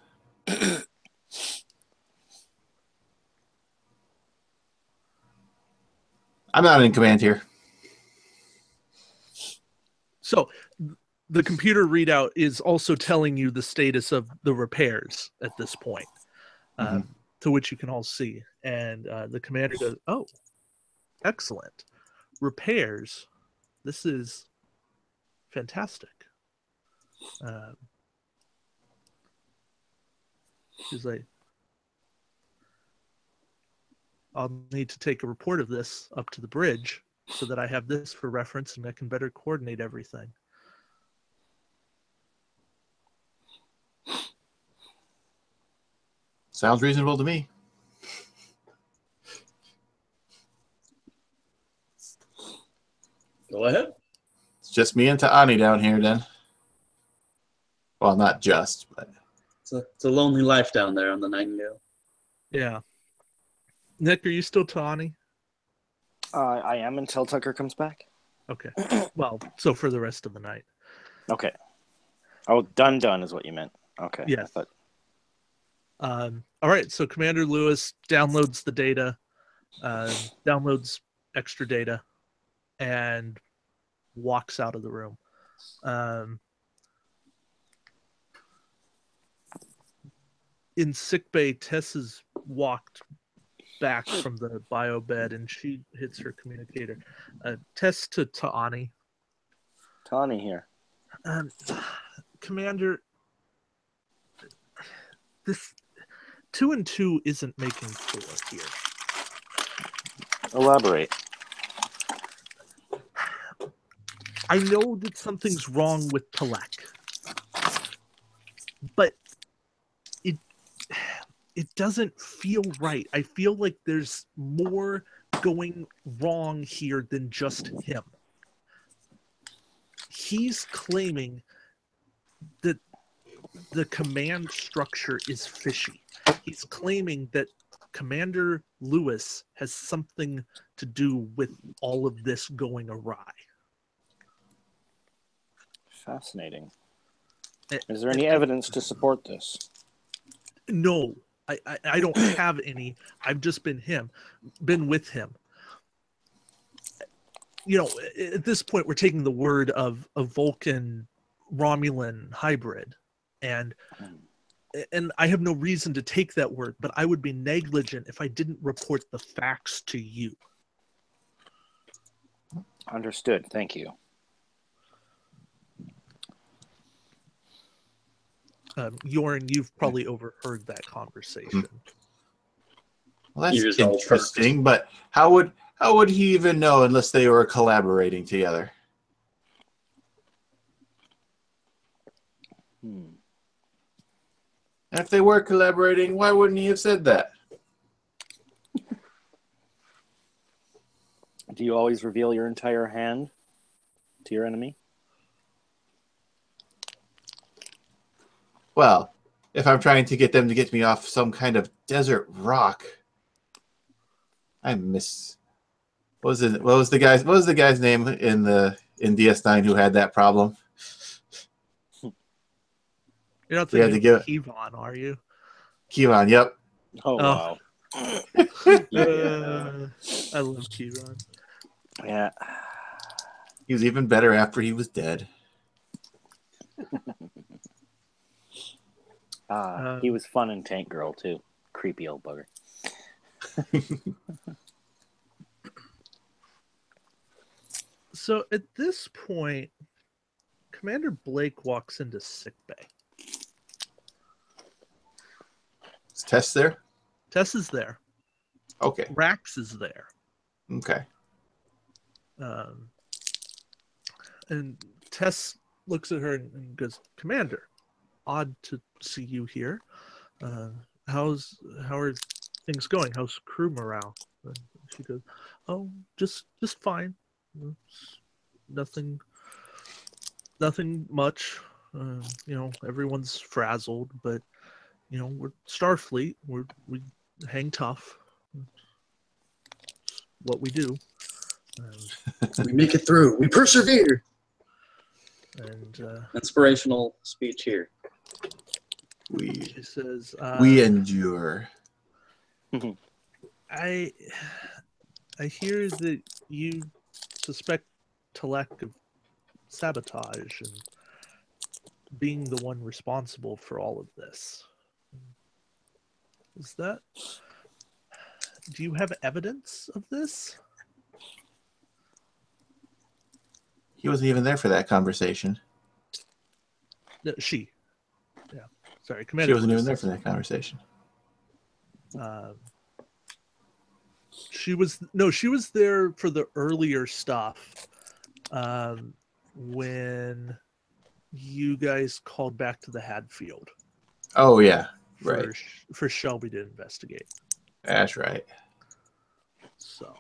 [SPEAKER 3] I'm not in command here.
[SPEAKER 1] So the computer readout is also telling you the status of the repairs at this point, to which you can all see. And the commander goes, oh, excellent. Repairs. This is fantastic. She's like, I'll need to take a report of this up to the bridge so that I have this for reference and I can better coordinate everything.
[SPEAKER 3] Sounds reasonable to me.
[SPEAKER 4] Go ahead.
[SPEAKER 3] It's just me and Ta'ani down here then. Well, not just, but...
[SPEAKER 4] It's a lonely life down there on the Nightingale.
[SPEAKER 1] Yeah. Nick, are you still Tawny?
[SPEAKER 6] I am until Tucker comes back.
[SPEAKER 1] Okay. Well, so for the rest of the night.
[SPEAKER 6] Okay. Oh, done is what you meant. Okay.
[SPEAKER 1] Yes.
[SPEAKER 6] But...
[SPEAKER 1] all right. So Commander Lewis downloads the data, downloads extra data, and walks out of the room. In sickbay, Tess has walked back from the bio bed and she hits her communicator. Tess to Ta'ani.
[SPEAKER 6] Tawny here.
[SPEAKER 1] Commander, this 2 and 2 isn't making 4 here.
[SPEAKER 6] Elaborate.
[SPEAKER 1] I know that something's wrong with Talek, but it doesn't feel right. I feel like there's more going wrong here than just him. He's claiming that the command structure is fishy. He's claiming that Commander Lewis has something to do with all of this going awry.
[SPEAKER 6] Fascinating. Is there any evidence to support this?
[SPEAKER 1] No, I don't have any. I've just been with him. at this point, we're taking the word of a Vulcan Romulan hybrid, and I have no reason to take that word, but I would be negligent if I didn't report the facts to you.
[SPEAKER 6] Understood. Thank you.
[SPEAKER 1] Yoren, you've probably overheard that conversation.
[SPEAKER 3] Well, that's
[SPEAKER 4] Here's all
[SPEAKER 3] interesting, but how would he even know unless they were collaborating together? And if they were collaborating, why wouldn't he have said that?
[SPEAKER 6] Do you always reveal your entire hand to your enemy?
[SPEAKER 3] Well, if I'm trying to get them to get me off some kind of desert rock, I miss. What was the guy's name in DS9 who had that problem?
[SPEAKER 1] You're not
[SPEAKER 3] We had
[SPEAKER 1] thinking
[SPEAKER 3] to
[SPEAKER 1] of Kevon, are you?
[SPEAKER 3] Kevon, yep.
[SPEAKER 6] Oh, wow.
[SPEAKER 1] I love Kevon.
[SPEAKER 6] Yeah.
[SPEAKER 3] He was even better after he was dead.
[SPEAKER 6] He was fun in Tank Girl, too. Creepy old bugger.
[SPEAKER 1] So at this point, Commander Blake walks into sickbay.
[SPEAKER 3] Is Tess there?
[SPEAKER 1] Tess is there.
[SPEAKER 3] Okay.
[SPEAKER 1] Rax is there.
[SPEAKER 3] Okay.
[SPEAKER 1] And Tess looks at her and goes, "Commander, odd to see you here. How are things going? How's crew morale?" And she goes, "Oh, just fine. Nothing much. Everyone's frazzled, but we're Starfleet. We hang tough. It's what we do.
[SPEAKER 4] We make it through. We persevere.
[SPEAKER 1] And
[SPEAKER 4] Inspirational speech here.
[SPEAKER 1] she says,
[SPEAKER 3] we endure."
[SPEAKER 1] I hear that you suspect Telek of sabotage and being the one responsible for all of this. Do you have evidence of this?
[SPEAKER 3] He wasn't even there for that conversation.
[SPEAKER 1] No, she. Yeah. Sorry,
[SPEAKER 3] She
[SPEAKER 1] Commander.
[SPEAKER 3] wasn't even there for that conversation.
[SPEAKER 1] She was there for the earlier stuff when you guys called back to the Hadfield.
[SPEAKER 3] Oh yeah, right.
[SPEAKER 1] For Shelby to investigate.
[SPEAKER 3] That's right.
[SPEAKER 1] So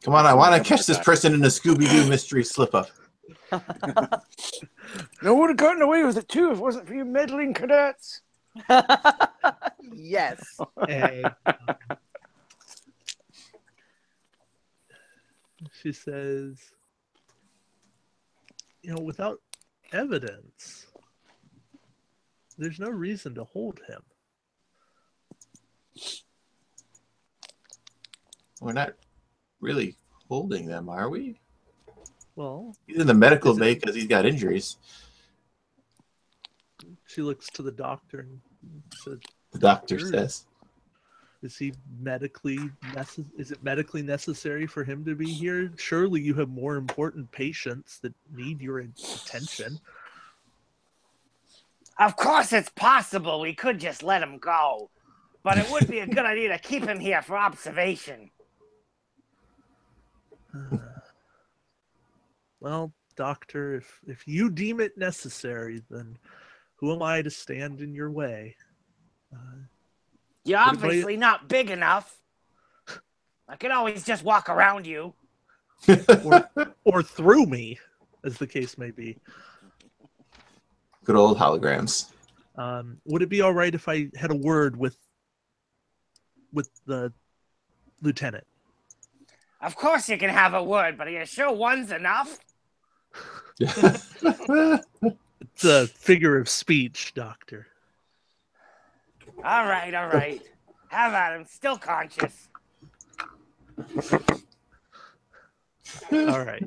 [SPEAKER 3] come on, I want to catch this person in a Scooby-Doo mystery slip-up.
[SPEAKER 6] No would have gotten away with it too if it wasn't for you meddling cadets.
[SPEAKER 9] Yes.
[SPEAKER 1] And, she says, without evidence, there's no reason to hold him.
[SPEAKER 3] We're not really holding them, are we?
[SPEAKER 1] Well,
[SPEAKER 3] he's in the medical bay because he's got injuries.
[SPEAKER 1] She looks to the doctor and says,
[SPEAKER 3] "The doctor says,
[SPEAKER 1] is it medically necessary for him to be here? Surely you have more important patients that need your attention."
[SPEAKER 8] Of course it's possible we could just let him go, but it would be a good idea to keep him here for observation.
[SPEAKER 1] Well, doctor, if you deem it necessary, then who am I to stand in your way?
[SPEAKER 8] You're obviously not big enough. I could always just walk around you.
[SPEAKER 1] or through me, as the case may be.
[SPEAKER 3] good old holograms."
[SPEAKER 1] Would it be all right if I had a word with the lieutenant?
[SPEAKER 8] Of course you can have a word, but are you sure one's enough?
[SPEAKER 1] It's a figure of speech, doctor.
[SPEAKER 8] All right. Have at him. Still conscious.
[SPEAKER 1] All right.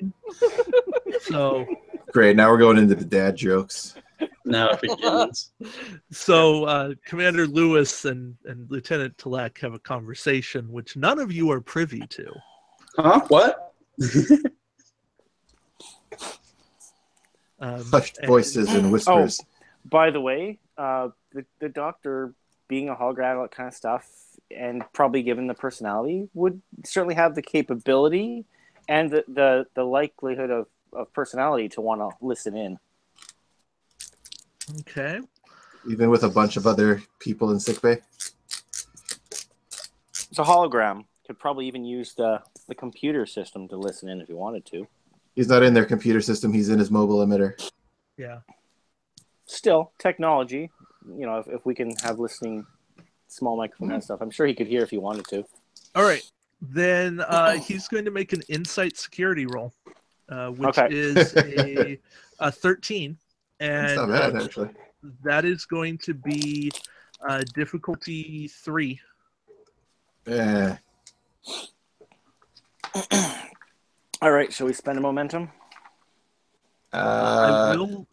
[SPEAKER 1] So
[SPEAKER 3] Great. Now we're going into the dad jokes.
[SPEAKER 4] Now it begins.
[SPEAKER 1] Commander Lewis and Lieutenant Telek have a conversation which none of you are privy to.
[SPEAKER 4] Huh? What?
[SPEAKER 3] Hushed voices and whispers.
[SPEAKER 6] By the way, the doctor being a hologram, all that kind of stuff, and probably given the personality, would certainly have the capability and the likelihood of personality to want to listen in.
[SPEAKER 1] Okay.
[SPEAKER 3] Even with a bunch of other people in sickbay.
[SPEAKER 6] It's a hologram. Could probably even use the computer system to listen in if he wanted to.
[SPEAKER 3] He's not in their computer system. He's in his mobile emitter.
[SPEAKER 1] Yeah.
[SPEAKER 6] Still, technology. You know, if we can have listening, small microphone and stuff, I'm sure he could hear if he wanted to.
[SPEAKER 1] All right. Then he's going to make an insight security roll, which is a 13. And
[SPEAKER 3] That's not bad, actually.
[SPEAKER 1] that is going to be difficulty 3.
[SPEAKER 3] Yeah.
[SPEAKER 6] All right, shall we spend a momentum?
[SPEAKER 1] I will.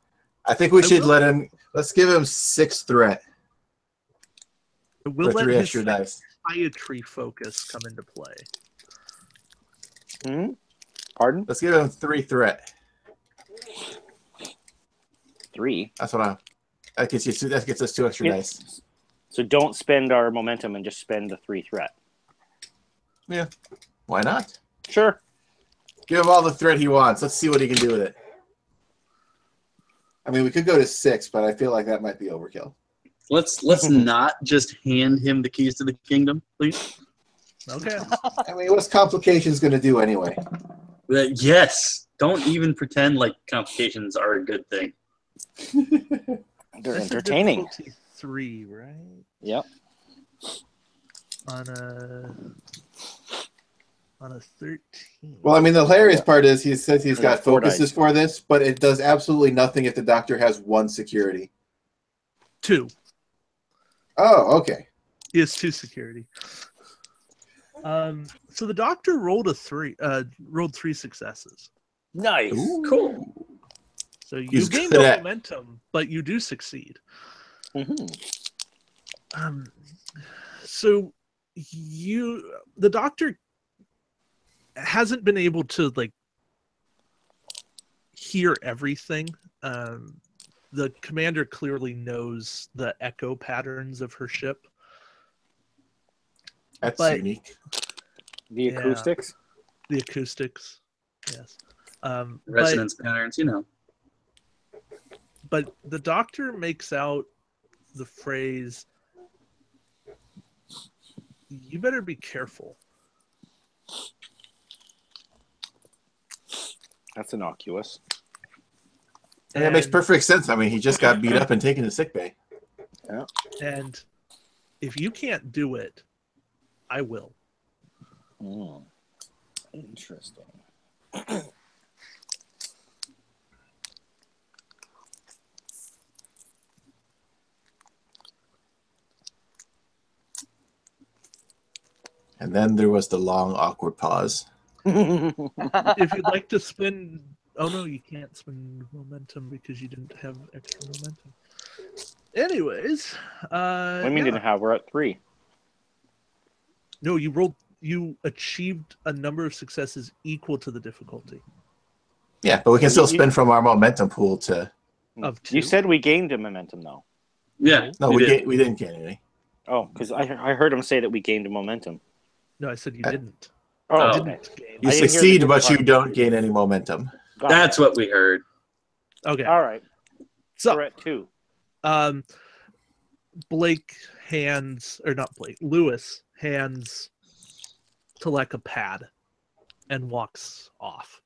[SPEAKER 3] I think we should let him. Let's give him 6 threat.
[SPEAKER 1] I will
[SPEAKER 3] For
[SPEAKER 1] let
[SPEAKER 3] 3
[SPEAKER 1] his
[SPEAKER 3] extra dice.
[SPEAKER 1] psychiatry focus come into play.
[SPEAKER 6] Hmm? Pardon?
[SPEAKER 3] Let's give him 3 threat.
[SPEAKER 6] 3.
[SPEAKER 3] That's what I'm. That gets us 2 extra dice.
[SPEAKER 6] So don't spend our momentum and just spend the 3 threat.
[SPEAKER 3] Yeah. Why not?
[SPEAKER 6] Sure.
[SPEAKER 3] Give him all the threat he wants. Let's see what he can do with it. I mean, we could go to 6, but I feel like that might be overkill.
[SPEAKER 4] Let's not just hand him the keys to the kingdom, please.
[SPEAKER 1] Okay.
[SPEAKER 3] I mean, what's complications going to do anyway?
[SPEAKER 4] Yes. Don't even pretend like complications are a good thing.
[SPEAKER 6] They're
[SPEAKER 1] That's
[SPEAKER 6] entertaining.
[SPEAKER 1] A difficulty 3, right?
[SPEAKER 6] Yep.
[SPEAKER 1] On a 13.
[SPEAKER 3] Well, I mean, the hilarious part is he says he's got
[SPEAKER 6] 4
[SPEAKER 3] focuses
[SPEAKER 6] dice.
[SPEAKER 3] for this, but it does absolutely nothing if the doctor has 1 security.
[SPEAKER 1] 2.
[SPEAKER 3] Oh, okay.
[SPEAKER 1] He has 2 security. So the doctor rolled rolled 3 successes.
[SPEAKER 6] Nice.
[SPEAKER 3] Ooh.
[SPEAKER 4] Cool.
[SPEAKER 1] So you
[SPEAKER 3] He's
[SPEAKER 1] gain
[SPEAKER 3] good
[SPEAKER 1] no
[SPEAKER 3] at-
[SPEAKER 1] momentum, but you do succeed.
[SPEAKER 6] Mm-hmm.
[SPEAKER 1] So the doctor hasn't been able to hear everything. The commander clearly knows the echo patterns of her ship.
[SPEAKER 3] That's
[SPEAKER 1] But-
[SPEAKER 3] unique.
[SPEAKER 6] The acoustics?
[SPEAKER 1] The acoustics, yes.
[SPEAKER 4] Resonance patterns, you know.
[SPEAKER 1] But the doctor makes out the phrase, "You better be careful."
[SPEAKER 6] That's innocuous.
[SPEAKER 3] And it makes perfect sense. I mean, he just got beat up and taken to sickbay.
[SPEAKER 6] Yeah.
[SPEAKER 1] And if you can't do it, I will.
[SPEAKER 6] Interesting.
[SPEAKER 3] And then there was the long, awkward pause.
[SPEAKER 1] If you'd like to spend... Oh, no, you can't spend momentum because you didn't have extra momentum. Anyways...
[SPEAKER 6] What do you mean didn't have? We're at 3.
[SPEAKER 1] No, you achieved a number of successes equal to the difficulty.
[SPEAKER 3] Yeah, but we can still spend from our momentum pool to...
[SPEAKER 1] Of 2.
[SPEAKER 6] You said we gained a momentum, though.
[SPEAKER 4] Yeah.
[SPEAKER 3] No, we didn't gain any.
[SPEAKER 6] Oh, because I heard him say that we gained a momentum.
[SPEAKER 1] No, I said you didn't.
[SPEAKER 6] Oh,
[SPEAKER 4] Oh.
[SPEAKER 6] okay.
[SPEAKER 1] Gain.
[SPEAKER 3] You
[SPEAKER 6] I didn't hear
[SPEAKER 3] succeed,
[SPEAKER 6] the
[SPEAKER 3] but you
[SPEAKER 6] part.
[SPEAKER 3] don't gain any momentum.
[SPEAKER 6] Got it.
[SPEAKER 4] That's what we heard.
[SPEAKER 1] Okay.
[SPEAKER 6] All right.
[SPEAKER 1] So,
[SPEAKER 6] We're at 2.
[SPEAKER 1] Lewis hands Telek a pad and walks off.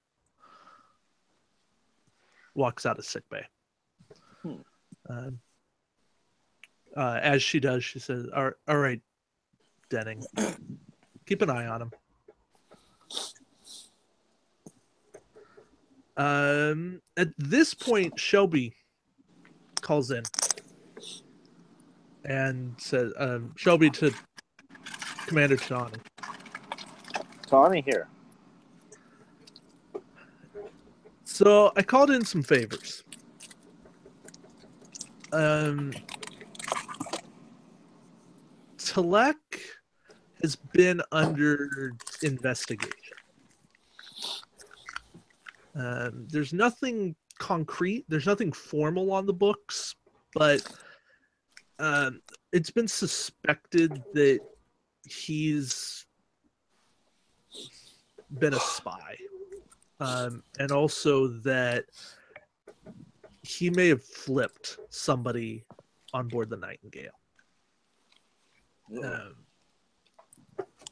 [SPEAKER 1] Walks out of sickbay. As she does, she says, all right, Denning, keep an eye on him. At this point, Shelby calls in and says, Shelby to Commander Tanani.
[SPEAKER 6] Tawny here.
[SPEAKER 1] So I called in some favors. Telek has been under investigation. There's nothing concrete, there's nothing formal on the books, but it's been suspected that he's been a spy, and also that he may have flipped somebody on board the Nightingale.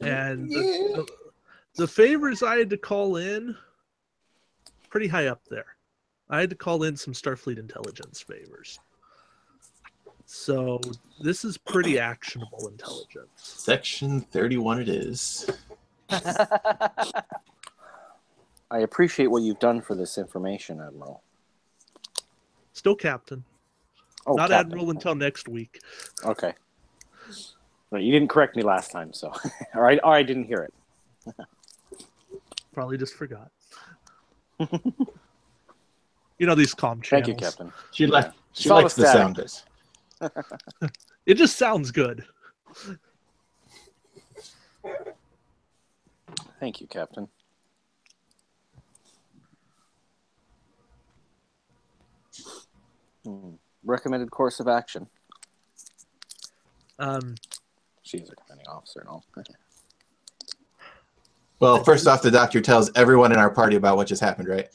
[SPEAKER 1] And the favors I had to call in, pretty high up there. I had to call in some Starfleet intelligence favors. So this is pretty actionable intelligence.
[SPEAKER 10] Section 31 it is.
[SPEAKER 6] I appreciate what you've done for this information, Admiral.
[SPEAKER 1] Still captain.
[SPEAKER 6] Oh,
[SPEAKER 1] Not
[SPEAKER 6] Captain.
[SPEAKER 1] admiral until next week.
[SPEAKER 6] Okay. Well, you didn't correct me last time, so or I didn't hear it.
[SPEAKER 1] Probably just forgot. You know these comm channels.
[SPEAKER 6] Thank you, Captain.
[SPEAKER 10] She likes
[SPEAKER 6] Solid
[SPEAKER 10] the sound.
[SPEAKER 1] It just sounds good.
[SPEAKER 6] Thank you, Captain. Recommended course of action. She's a commanding officer and all.
[SPEAKER 10] Well, first off, the doctor tells everyone in our party about what just happened, right?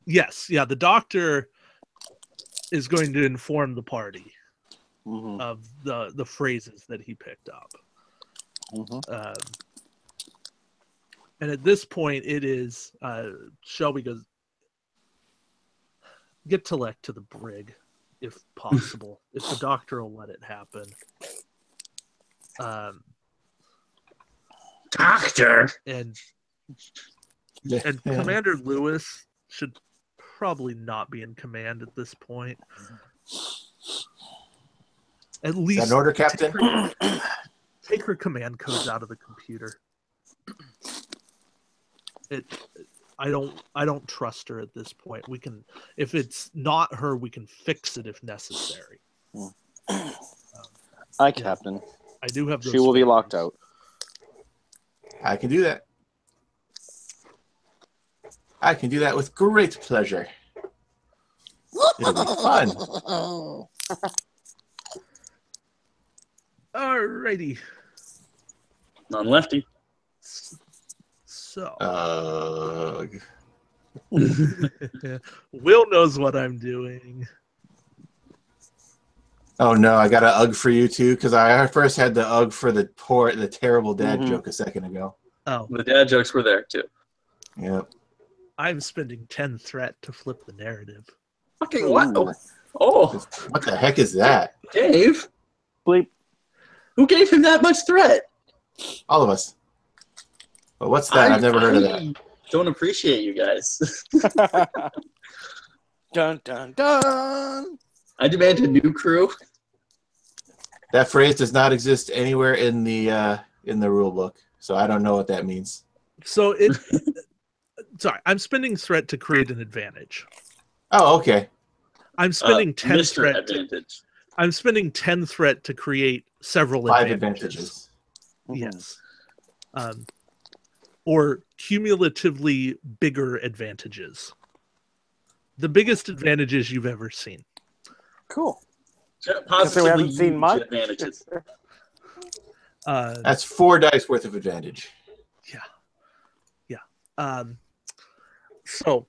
[SPEAKER 1] Yes, yeah. The doctor is going to inform the party of the phrases that he picked up. And at this point, it is Shelby goes, get Telek to the brig, if possible, if the doctor will let it happen.
[SPEAKER 4] Doctor?
[SPEAKER 1] And Commander Lewis should probably not be in command at this point. At least
[SPEAKER 10] an order, Captain?
[SPEAKER 1] Take her command codes out of the computer. I don't trust her at this point. We can, if it's not her, we can fix it if necessary.
[SPEAKER 6] Aye, Captain.
[SPEAKER 1] I do have those.
[SPEAKER 6] She will be locked out.
[SPEAKER 10] I can do that. I can do that with great pleasure. It'll be fun.
[SPEAKER 1] Alrighty.
[SPEAKER 4] Non-lefty.
[SPEAKER 1] So. Will knows what I'm doing.
[SPEAKER 10] Oh no, I got an UG for you too, because I first had the UG for the terrible dad joke a second ago.
[SPEAKER 1] Oh.
[SPEAKER 4] The dad jokes were there too.
[SPEAKER 10] Yep.
[SPEAKER 1] I'm spending 10 threat to flip the narrative.
[SPEAKER 4] Fucking what? Oh.
[SPEAKER 10] What the heck is that?
[SPEAKER 4] Dave?
[SPEAKER 6] Bleep.
[SPEAKER 4] Who gave him that much threat?
[SPEAKER 10] All of us. But what's that? I've never heard of that.
[SPEAKER 4] Don't appreciate you guys.
[SPEAKER 6] Dun dun dun.
[SPEAKER 4] I demand a new crew.
[SPEAKER 10] That phrase does not exist anywhere in the rule book, so I don't know what that means.
[SPEAKER 1] So sorry, I'm spending threat to create an advantage.
[SPEAKER 10] Oh, okay.
[SPEAKER 1] I'm spending 10
[SPEAKER 4] Mr.
[SPEAKER 1] threat.
[SPEAKER 4] Advantage.
[SPEAKER 1] I'm spending 10 threat to create several
[SPEAKER 10] 5
[SPEAKER 1] advantages.
[SPEAKER 10] advantages.
[SPEAKER 1] Yes. Or cumulatively bigger advantages. The biggest advantages you've ever seen.
[SPEAKER 6] Cool.
[SPEAKER 4] Positively
[SPEAKER 6] we haven't seen
[SPEAKER 4] huge
[SPEAKER 6] much.
[SPEAKER 4] advantages.
[SPEAKER 10] That's 4 dice worth of advantage.
[SPEAKER 1] Yeah. So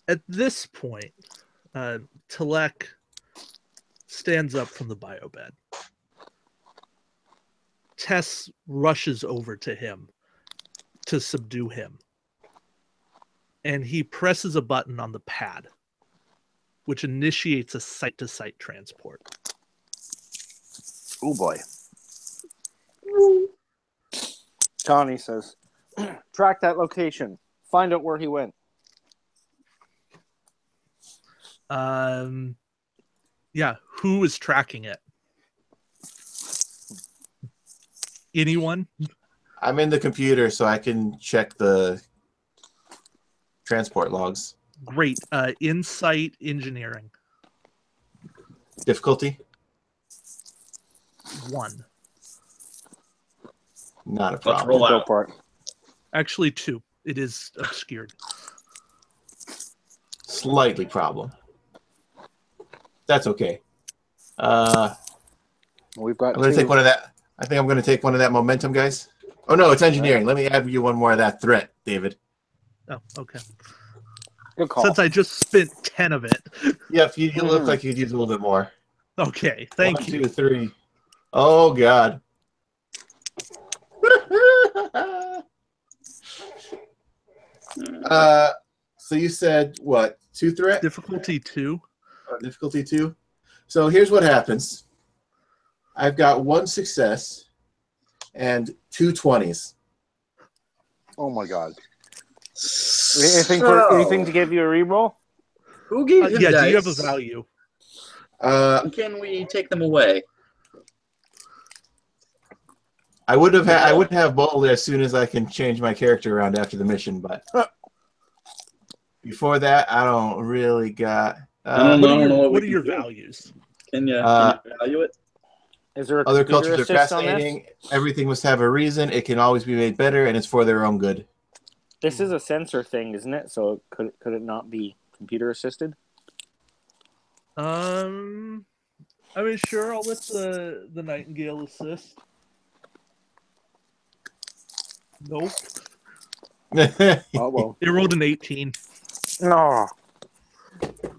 [SPEAKER 1] at this point, Telek stands up from the biobed. Tess rushes over to him to subdue him. And he presses a button on the pad, which initiates a site-to-site transport.
[SPEAKER 6] Oh boy. Connie says, track that location. Find out where he went.
[SPEAKER 1] Yeah, who is tracking it? Anyone?
[SPEAKER 10] I'm in the computer, so I can check the transport logs.
[SPEAKER 1] Great. Insight engineering.
[SPEAKER 10] Difficulty?
[SPEAKER 1] 1.
[SPEAKER 10] Not a
[SPEAKER 4] Let's
[SPEAKER 10] problem.
[SPEAKER 4] roll
[SPEAKER 6] Go
[SPEAKER 4] out.
[SPEAKER 6] for it.
[SPEAKER 1] Actually, 2. It is obscured.
[SPEAKER 10] Slightly problem. That's okay.
[SPEAKER 6] We've got
[SPEAKER 10] I'm going to take one of that. I think I'm going to take one of that momentum, guys. Oh, no, it's engineering. Let me add you one more of that threat, David.
[SPEAKER 1] Oh, okay.
[SPEAKER 6] Good call.
[SPEAKER 1] Since I just spent 10 of it.
[SPEAKER 10] Yep, you look like you could use a little bit more.
[SPEAKER 1] Okay, thank you.
[SPEAKER 10] 1, 2, 3. Oh, God. So you said, what, 2 threat?
[SPEAKER 1] Difficulty 2.
[SPEAKER 10] Difficulty 2. So here's what happens. I've got 1 success and 2 20s.
[SPEAKER 6] Oh my god. Anything to give you a reroll?
[SPEAKER 4] Who gave him
[SPEAKER 1] Yeah,
[SPEAKER 4] dice?
[SPEAKER 1] do you have a value?
[SPEAKER 4] Can we take them away?
[SPEAKER 10] I would have bold as soon as I can change my character around after the mission, but before that, I don't really got.
[SPEAKER 4] I don't know
[SPEAKER 1] What are your values?
[SPEAKER 4] Can you value it?
[SPEAKER 6] Is there a
[SPEAKER 10] Other
[SPEAKER 6] computer
[SPEAKER 10] cultures are
[SPEAKER 6] assist on this?
[SPEAKER 10] fascinating. Everything must have a reason. It can always be made better, and it's for their own good.
[SPEAKER 6] This is a sensor thing, isn't it? So could it not be computer assisted?
[SPEAKER 1] I mean, sure. I'll let the Nightingale assist. Nope.
[SPEAKER 6] Oh well.
[SPEAKER 1] It rolled an 18.
[SPEAKER 6] No.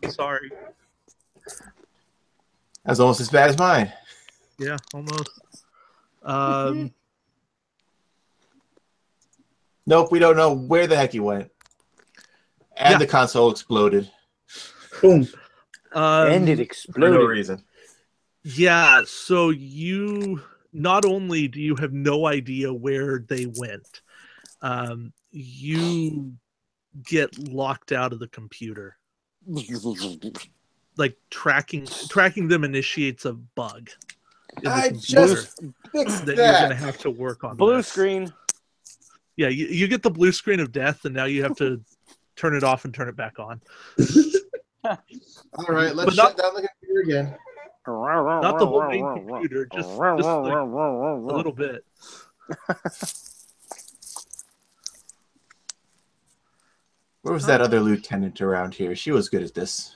[SPEAKER 1] Sorry.
[SPEAKER 10] That's almost as bad as mine.
[SPEAKER 1] Yeah, almost.
[SPEAKER 10] Nope, we don't know where the heck he went. And the console exploded.
[SPEAKER 4] Boom.
[SPEAKER 6] And it
[SPEAKER 10] For
[SPEAKER 6] exploded.
[SPEAKER 10] no reason.
[SPEAKER 1] Yeah, so you not only do you have no idea where they went, you get locked out of the computer. Like tracking them initiates a bug.
[SPEAKER 10] I just fixed
[SPEAKER 1] that you're going to have to work on.
[SPEAKER 6] Blue screen.
[SPEAKER 1] Yeah, you get the blue screen of death, and now you have to turn it off and turn it back on.
[SPEAKER 10] All right, let's shut down the computer again.
[SPEAKER 1] Not the whole main computer, just like a little bit.
[SPEAKER 10] Where was that other lieutenant around here? She was good at this.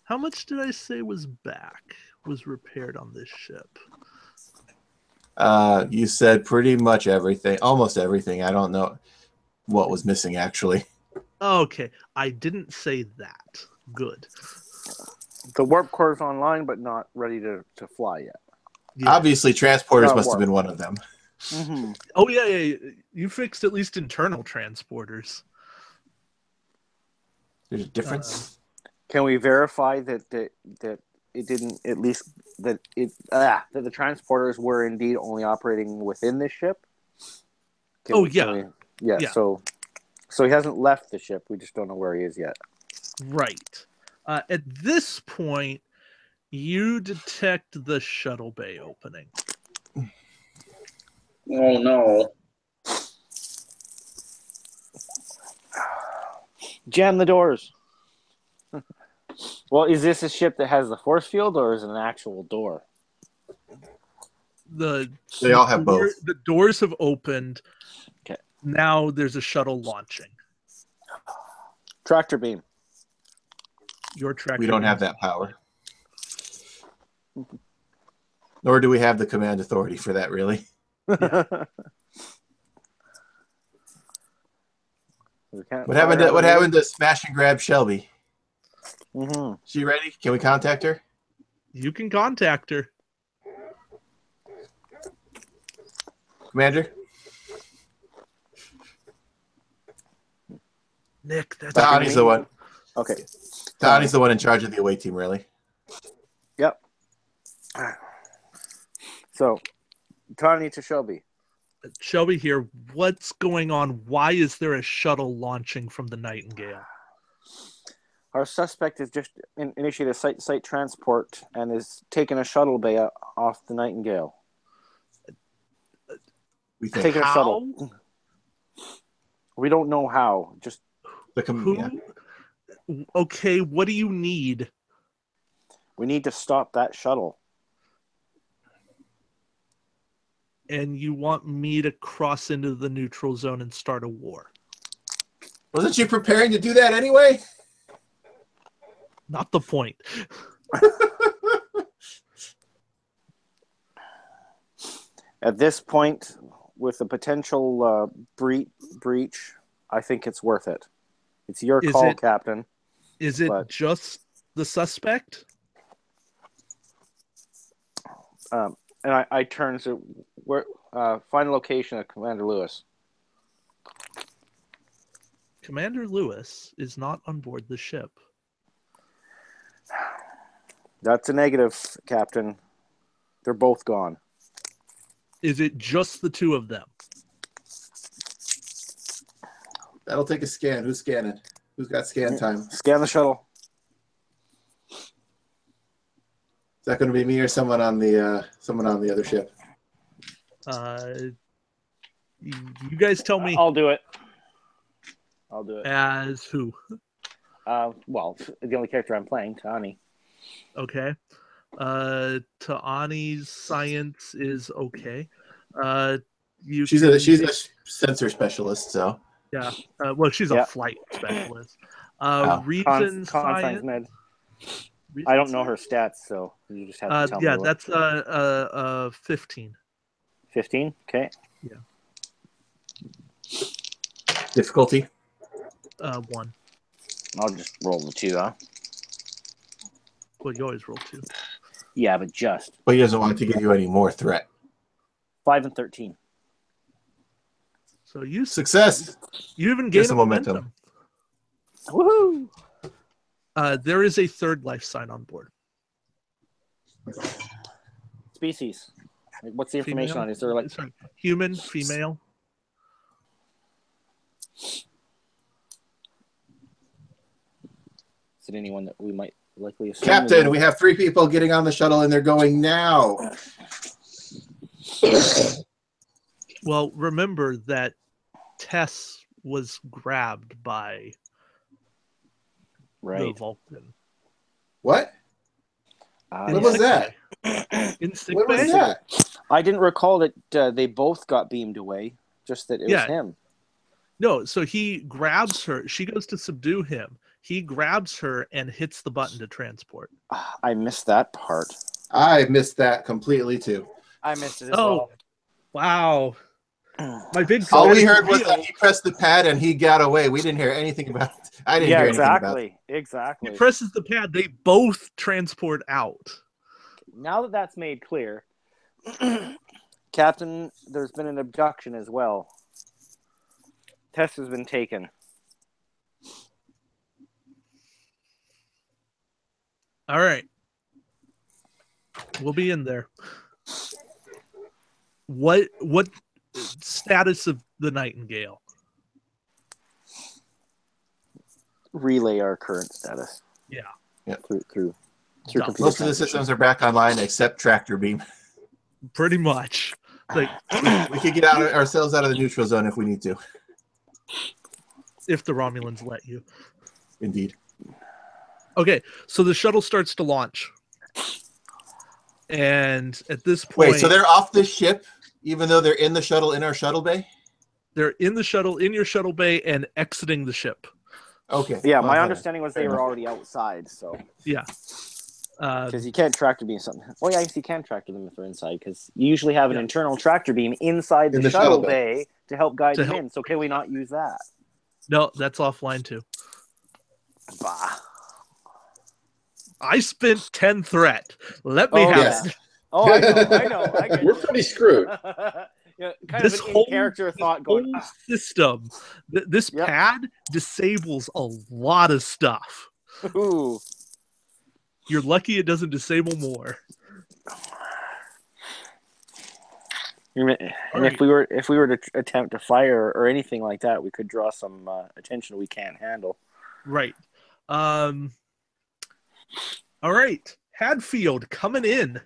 [SPEAKER 1] How much did I say was repaired on this ship?
[SPEAKER 10] You said pretty much everything, almost everything. I don't know what was missing, actually.
[SPEAKER 1] Okay, I didn't say that. Good.
[SPEAKER 6] The warp core is online, but not ready to fly yet.
[SPEAKER 1] Yeah.
[SPEAKER 10] Obviously, transporters must have been one of them.
[SPEAKER 6] Mm-hmm.
[SPEAKER 1] Oh, yeah. You fixed at least internal transporters.
[SPEAKER 10] There's a difference.
[SPEAKER 6] Can we verify that it didn't, at least that the transporters were indeed only operating within this ship?
[SPEAKER 1] Yeah.
[SPEAKER 6] So he hasn't left the ship. We just don't know where he is yet.
[SPEAKER 1] Right. At this point, you detect the shuttle bay opening.
[SPEAKER 4] Oh no!
[SPEAKER 6] Jam the doors. Well, is this a ship that has the force field, or is it an actual door?
[SPEAKER 10] They all have both.
[SPEAKER 1] The doors have opened.
[SPEAKER 6] Okay.
[SPEAKER 1] Now there's a shuttle launching.
[SPEAKER 6] Tractor beam.
[SPEAKER 1] Your tractor.
[SPEAKER 10] We don't have that power. Nor do we have the command authority for that, really.
[SPEAKER 1] Yeah.
[SPEAKER 10] What happened to smash and grab Shelby?
[SPEAKER 6] Mm-hmm.
[SPEAKER 10] She ready? Can we contact her?
[SPEAKER 1] You can contact her.
[SPEAKER 10] Commander?
[SPEAKER 1] Nick, that's
[SPEAKER 10] Donnie's the one.
[SPEAKER 6] Okay.
[SPEAKER 10] Donnie's the one in charge of the away team, really.
[SPEAKER 6] Yep. So, Tony to Shelby.
[SPEAKER 1] Shelby here. What's going on? Why is there a shuttle launching from the Nightingale?
[SPEAKER 6] Our suspect has just initiated a site transport and is taking a shuttle bay off the Nightingale.
[SPEAKER 10] We think
[SPEAKER 6] Taking a
[SPEAKER 1] How?
[SPEAKER 6] shuttle. We don't know how. Just
[SPEAKER 1] Who?
[SPEAKER 10] Yeah.
[SPEAKER 1] Okay, what do you need?
[SPEAKER 6] we need to stop that shuttle.
[SPEAKER 1] And you want me to cross into the neutral zone and start a war?
[SPEAKER 10] Wasn't you preparing to do that anyway?
[SPEAKER 1] Not the point.
[SPEAKER 6] At this point, with the potential breach, I think it's worth it. It's your call, Captain.
[SPEAKER 1] Is it
[SPEAKER 6] but-
[SPEAKER 1] just the suspect?
[SPEAKER 6] And I turn to where find the location of Commander Lewis.
[SPEAKER 1] Commander Lewis is not on board the ship.
[SPEAKER 6] That's a negative, Captain. They're both gone.
[SPEAKER 1] Is it just the two of them?
[SPEAKER 10] That'll take a scan. Who's scanning? Who's got scan time?
[SPEAKER 6] Scan the shuttle.
[SPEAKER 10] Is that going to be me or someone on the other ship?
[SPEAKER 1] You guys tell me.
[SPEAKER 6] I'll do it.
[SPEAKER 1] As who?
[SPEAKER 6] Well, the only character I'm playing, Tani.
[SPEAKER 1] Okay. Ta'ani's science is okay.
[SPEAKER 10] She's a sensor specialist, so
[SPEAKER 1] yeah. Well, she's a flight specialist. Reason science.
[SPEAKER 6] Med. I don't know her stats, so you just have to tell me.
[SPEAKER 1] Yeah, that's 15.
[SPEAKER 6] 15. Okay.
[SPEAKER 1] Yeah.
[SPEAKER 10] Difficulty?
[SPEAKER 1] 1.
[SPEAKER 6] I'll just roll the 2, huh?
[SPEAKER 1] Well, you always roll 2.
[SPEAKER 6] Yeah, but just.
[SPEAKER 10] But he doesn't want to give you any more threat.
[SPEAKER 6] 5 and 13.
[SPEAKER 1] So you
[SPEAKER 10] success.
[SPEAKER 1] You even gain
[SPEAKER 10] some momentum.
[SPEAKER 6] Woohoo!
[SPEAKER 1] There is a third life sign on board.
[SPEAKER 6] Species. What's the information
[SPEAKER 1] Female?
[SPEAKER 6] on it? Is there like
[SPEAKER 1] human, female?
[SPEAKER 6] Is it anyone that we might likely assume?
[SPEAKER 10] Captain, we have 3 people getting on the shuttle and they're going now.
[SPEAKER 1] Well, remember that Tess was grabbed by the Vulcan.
[SPEAKER 10] What? What was that?
[SPEAKER 1] In sick
[SPEAKER 10] What
[SPEAKER 1] bay?
[SPEAKER 10] was that?
[SPEAKER 6] I didn't recall that they both got beamed away. Just that it was him.
[SPEAKER 1] No, so he grabs her. She goes to subdue him. He grabs her and hits the button to transport.
[SPEAKER 6] I missed that part.
[SPEAKER 10] I missed that completely too.
[SPEAKER 9] I missed it as well.
[SPEAKER 1] Wow. My big
[SPEAKER 10] all we heard was that he pressed the pad and he got away. We didn't hear anything about it. I didn't hear anything about it.
[SPEAKER 6] Exactly.
[SPEAKER 1] He presses the pad. They both transport out.
[SPEAKER 6] Now that that's made clear, Captain, there's been an abduction as well. Tess has been taken.
[SPEAKER 1] All right. We'll be in there. What status of the Nightingale?
[SPEAKER 6] Relay our current status.
[SPEAKER 1] Yeah.
[SPEAKER 6] Through computer
[SPEAKER 10] Most of the systems are back online except tractor beam.
[SPEAKER 1] Pretty much. Like
[SPEAKER 10] we could get ourselves out of the neutral zone if we need to.
[SPEAKER 1] If the Romulans let you.
[SPEAKER 10] Indeed.
[SPEAKER 1] Okay, so the shuttle starts to launch. And at this point...
[SPEAKER 10] Wait, so they're off the ship, even though they're in the shuttle, in our shuttle bay?
[SPEAKER 1] They're in the shuttle, in your shuttle bay, and exiting the ship.
[SPEAKER 10] Okay.
[SPEAKER 6] Yeah, my understanding was they were already outside, so...
[SPEAKER 1] Yeah.
[SPEAKER 6] Because you can't tractor beam something. Oh, yeah, I guess you can tractor them if they're inside, because you usually have an internal tractor beam inside the shuttle bay to help guide them in, so can we not use that?
[SPEAKER 1] No, that's offline, too.
[SPEAKER 6] Bah.
[SPEAKER 1] I spent 10 threat. Let me have it.
[SPEAKER 6] Oh, I know. I get
[SPEAKER 4] We're pretty screwed.
[SPEAKER 6] Kind of an in-character thought going.
[SPEAKER 1] System. This pad disables a lot of stuff.
[SPEAKER 6] Ooh.
[SPEAKER 1] You're lucky it doesn't disable more.
[SPEAKER 6] And if we were to attempt to fire or anything like that, we could draw some attention we can't handle.
[SPEAKER 1] Right. All right. Hadfield coming in.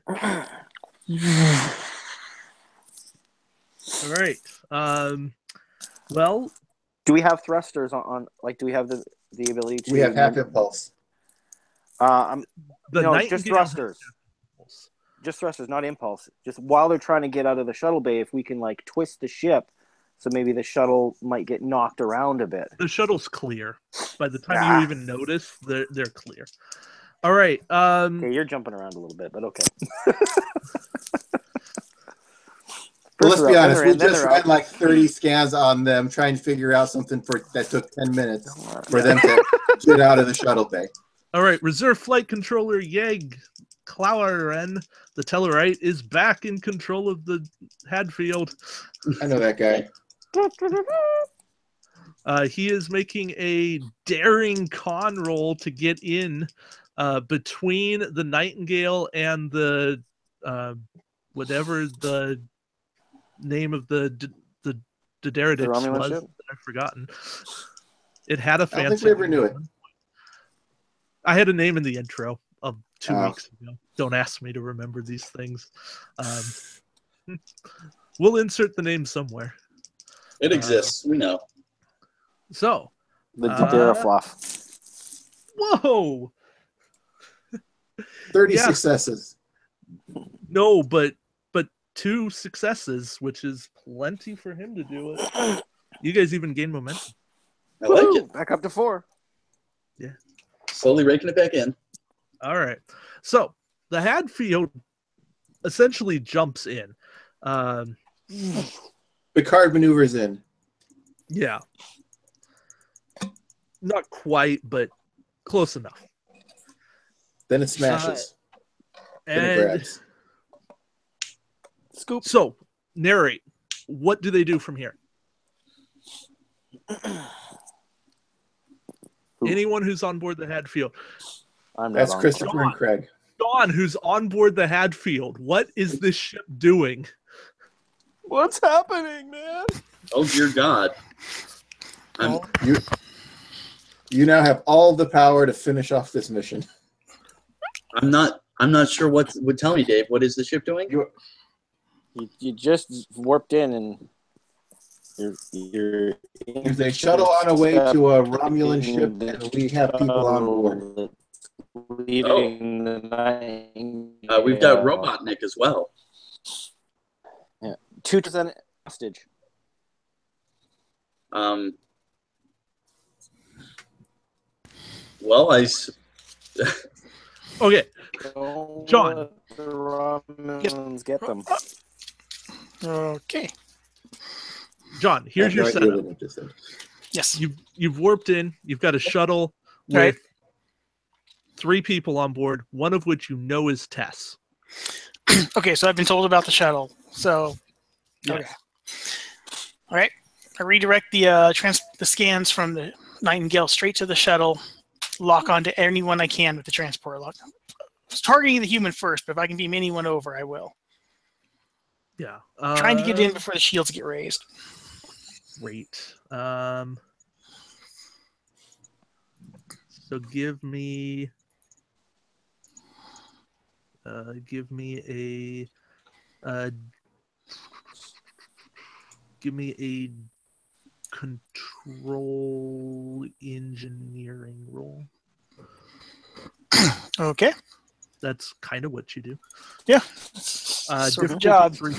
[SPEAKER 1] All right. Well,
[SPEAKER 6] Do we have thrusters on like, do we have the ability to...
[SPEAKER 3] We have half impulse.
[SPEAKER 6] No,
[SPEAKER 1] Nightingale
[SPEAKER 6] just
[SPEAKER 1] has
[SPEAKER 6] thrusters.
[SPEAKER 1] impulse.
[SPEAKER 6] Just thrusters, not impulse. Just while they're trying to get out of the shuttle bay, if we can like twist the ship, so maybe the shuttle might get knocked around a bit.
[SPEAKER 1] The shuttle's clear. By the time you even notice, they're clear. All right.
[SPEAKER 6] Okay, you're jumping around a little bit, but okay.
[SPEAKER 3] Well, let's be honest. We
[SPEAKER 6] then
[SPEAKER 3] just
[SPEAKER 6] they're
[SPEAKER 3] ran
[SPEAKER 6] out.
[SPEAKER 3] like 30 scans on them, trying to figure out something that took 10 minutes for them to get out of the shuttle bay.
[SPEAKER 1] All right. Reserve Flight Controller Yeg Klaueren, the Tellarite, is back in control of the Hadfield.
[SPEAKER 3] I know that guy.
[SPEAKER 1] He is making a daring con roll to get in between the Nightingale and the whatever the name of the Daenerys
[SPEAKER 6] Romulan
[SPEAKER 1] was.
[SPEAKER 6] ship?
[SPEAKER 1] I've forgotten. It had a
[SPEAKER 3] I don't
[SPEAKER 1] fancy.
[SPEAKER 3] think we ever knew it.
[SPEAKER 1] I had a name in the intro of 2
[SPEAKER 3] Oh.
[SPEAKER 1] weeks ago. Don't ask me to remember these things. We'll insert the name somewhere.
[SPEAKER 4] It exists. We know.
[SPEAKER 1] So,
[SPEAKER 6] The Darafloff.
[SPEAKER 1] whoa!
[SPEAKER 3] 30
[SPEAKER 1] Yeah.
[SPEAKER 3] successes.
[SPEAKER 1] No, but 2 successes, which is plenty for him to do it. You guys even gain momentum.
[SPEAKER 4] I like it.
[SPEAKER 6] Back up to 4.
[SPEAKER 4] Slowly raking it back in.
[SPEAKER 1] All right. So the Hadfield essentially jumps in.
[SPEAKER 3] Picard maneuvers in.
[SPEAKER 1] Yeah. Not quite, but close enough.
[SPEAKER 3] Then it smashes. Then it
[SPEAKER 1] And
[SPEAKER 3] grabs.
[SPEAKER 6] Scoop.
[SPEAKER 1] so, narrate. What do they do from here? Anyone who's on board the Hadfield.
[SPEAKER 6] I'm not
[SPEAKER 3] That's
[SPEAKER 6] on.
[SPEAKER 3] Christopher and Craig.
[SPEAKER 1] Dawn, who's on board the Hadfield. What is this ship doing?
[SPEAKER 6] What's happening, man?
[SPEAKER 4] Oh dear God.
[SPEAKER 3] You now have all the power to finish off this mission.
[SPEAKER 4] I'm not sure what would tell me, Dave. What is the ship doing?
[SPEAKER 6] You just warped in and you're
[SPEAKER 3] There's a shuttle on a way to a Romulan ship, and we have people on board.
[SPEAKER 6] Leaving the night.
[SPEAKER 4] We've got Robotnik as well.
[SPEAKER 6] Yeah. 2% hostage.
[SPEAKER 4] Well,
[SPEAKER 1] Okay.
[SPEAKER 6] Don't
[SPEAKER 1] John.
[SPEAKER 6] let the Romulans get them.
[SPEAKER 5] Okay.
[SPEAKER 1] John, here's your
[SPEAKER 3] No idea
[SPEAKER 1] setup.
[SPEAKER 3] what I just said.
[SPEAKER 5] Yes.
[SPEAKER 1] You've warped in. You've got a shuttle with
[SPEAKER 5] Right.
[SPEAKER 1] 3 people on board, one of which you know is Tess.
[SPEAKER 5] Okay, so I've been told about the shuttle. So,
[SPEAKER 1] Yes.
[SPEAKER 5] okay. All right. I redirect the the scans from the Nightingale straight to the shuttle. Lock onto anyone I can with the transport lock. I was targeting the human first, but if I can beam anyone over, I will.
[SPEAKER 1] Yeah.
[SPEAKER 5] Trying to get in before the shields get raised.
[SPEAKER 1] Great. So give me a control engineering roll.
[SPEAKER 5] Okay.
[SPEAKER 1] That's kind of what you do.
[SPEAKER 5] Yeah. Sort of
[SPEAKER 1] Difficulty
[SPEAKER 5] job.
[SPEAKER 1] 3.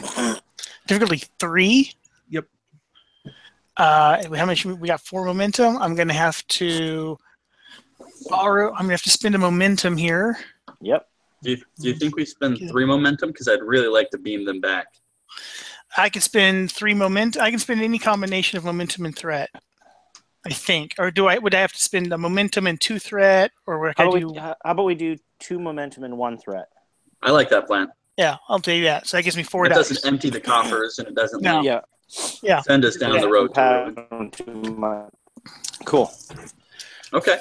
[SPEAKER 5] Difficulty 3.
[SPEAKER 1] Yep.
[SPEAKER 5] How much? We got 4 momentum. I'm going to have to borrow. I'm going to have to spend a momentum here.
[SPEAKER 6] Yep.
[SPEAKER 4] do you think we spend 3 momentum? Because I'd really like to beam them back.
[SPEAKER 5] I can spend 3 momentum. I can spend any combination of momentum and threat. I think, or would I have to spend a momentum and 2 threat, or what?
[SPEAKER 6] How about we do 2 momentum and 1 threat?
[SPEAKER 4] I like that plan.
[SPEAKER 5] Yeah, I'll take that. So that gives me 4
[SPEAKER 4] It
[SPEAKER 5] dice.
[SPEAKER 4] doesn't empty the coffers and it doesn't
[SPEAKER 5] No.
[SPEAKER 6] Yeah.
[SPEAKER 5] Yeah.
[SPEAKER 4] send us down the road to ruin.
[SPEAKER 6] Cool.
[SPEAKER 4] Okay.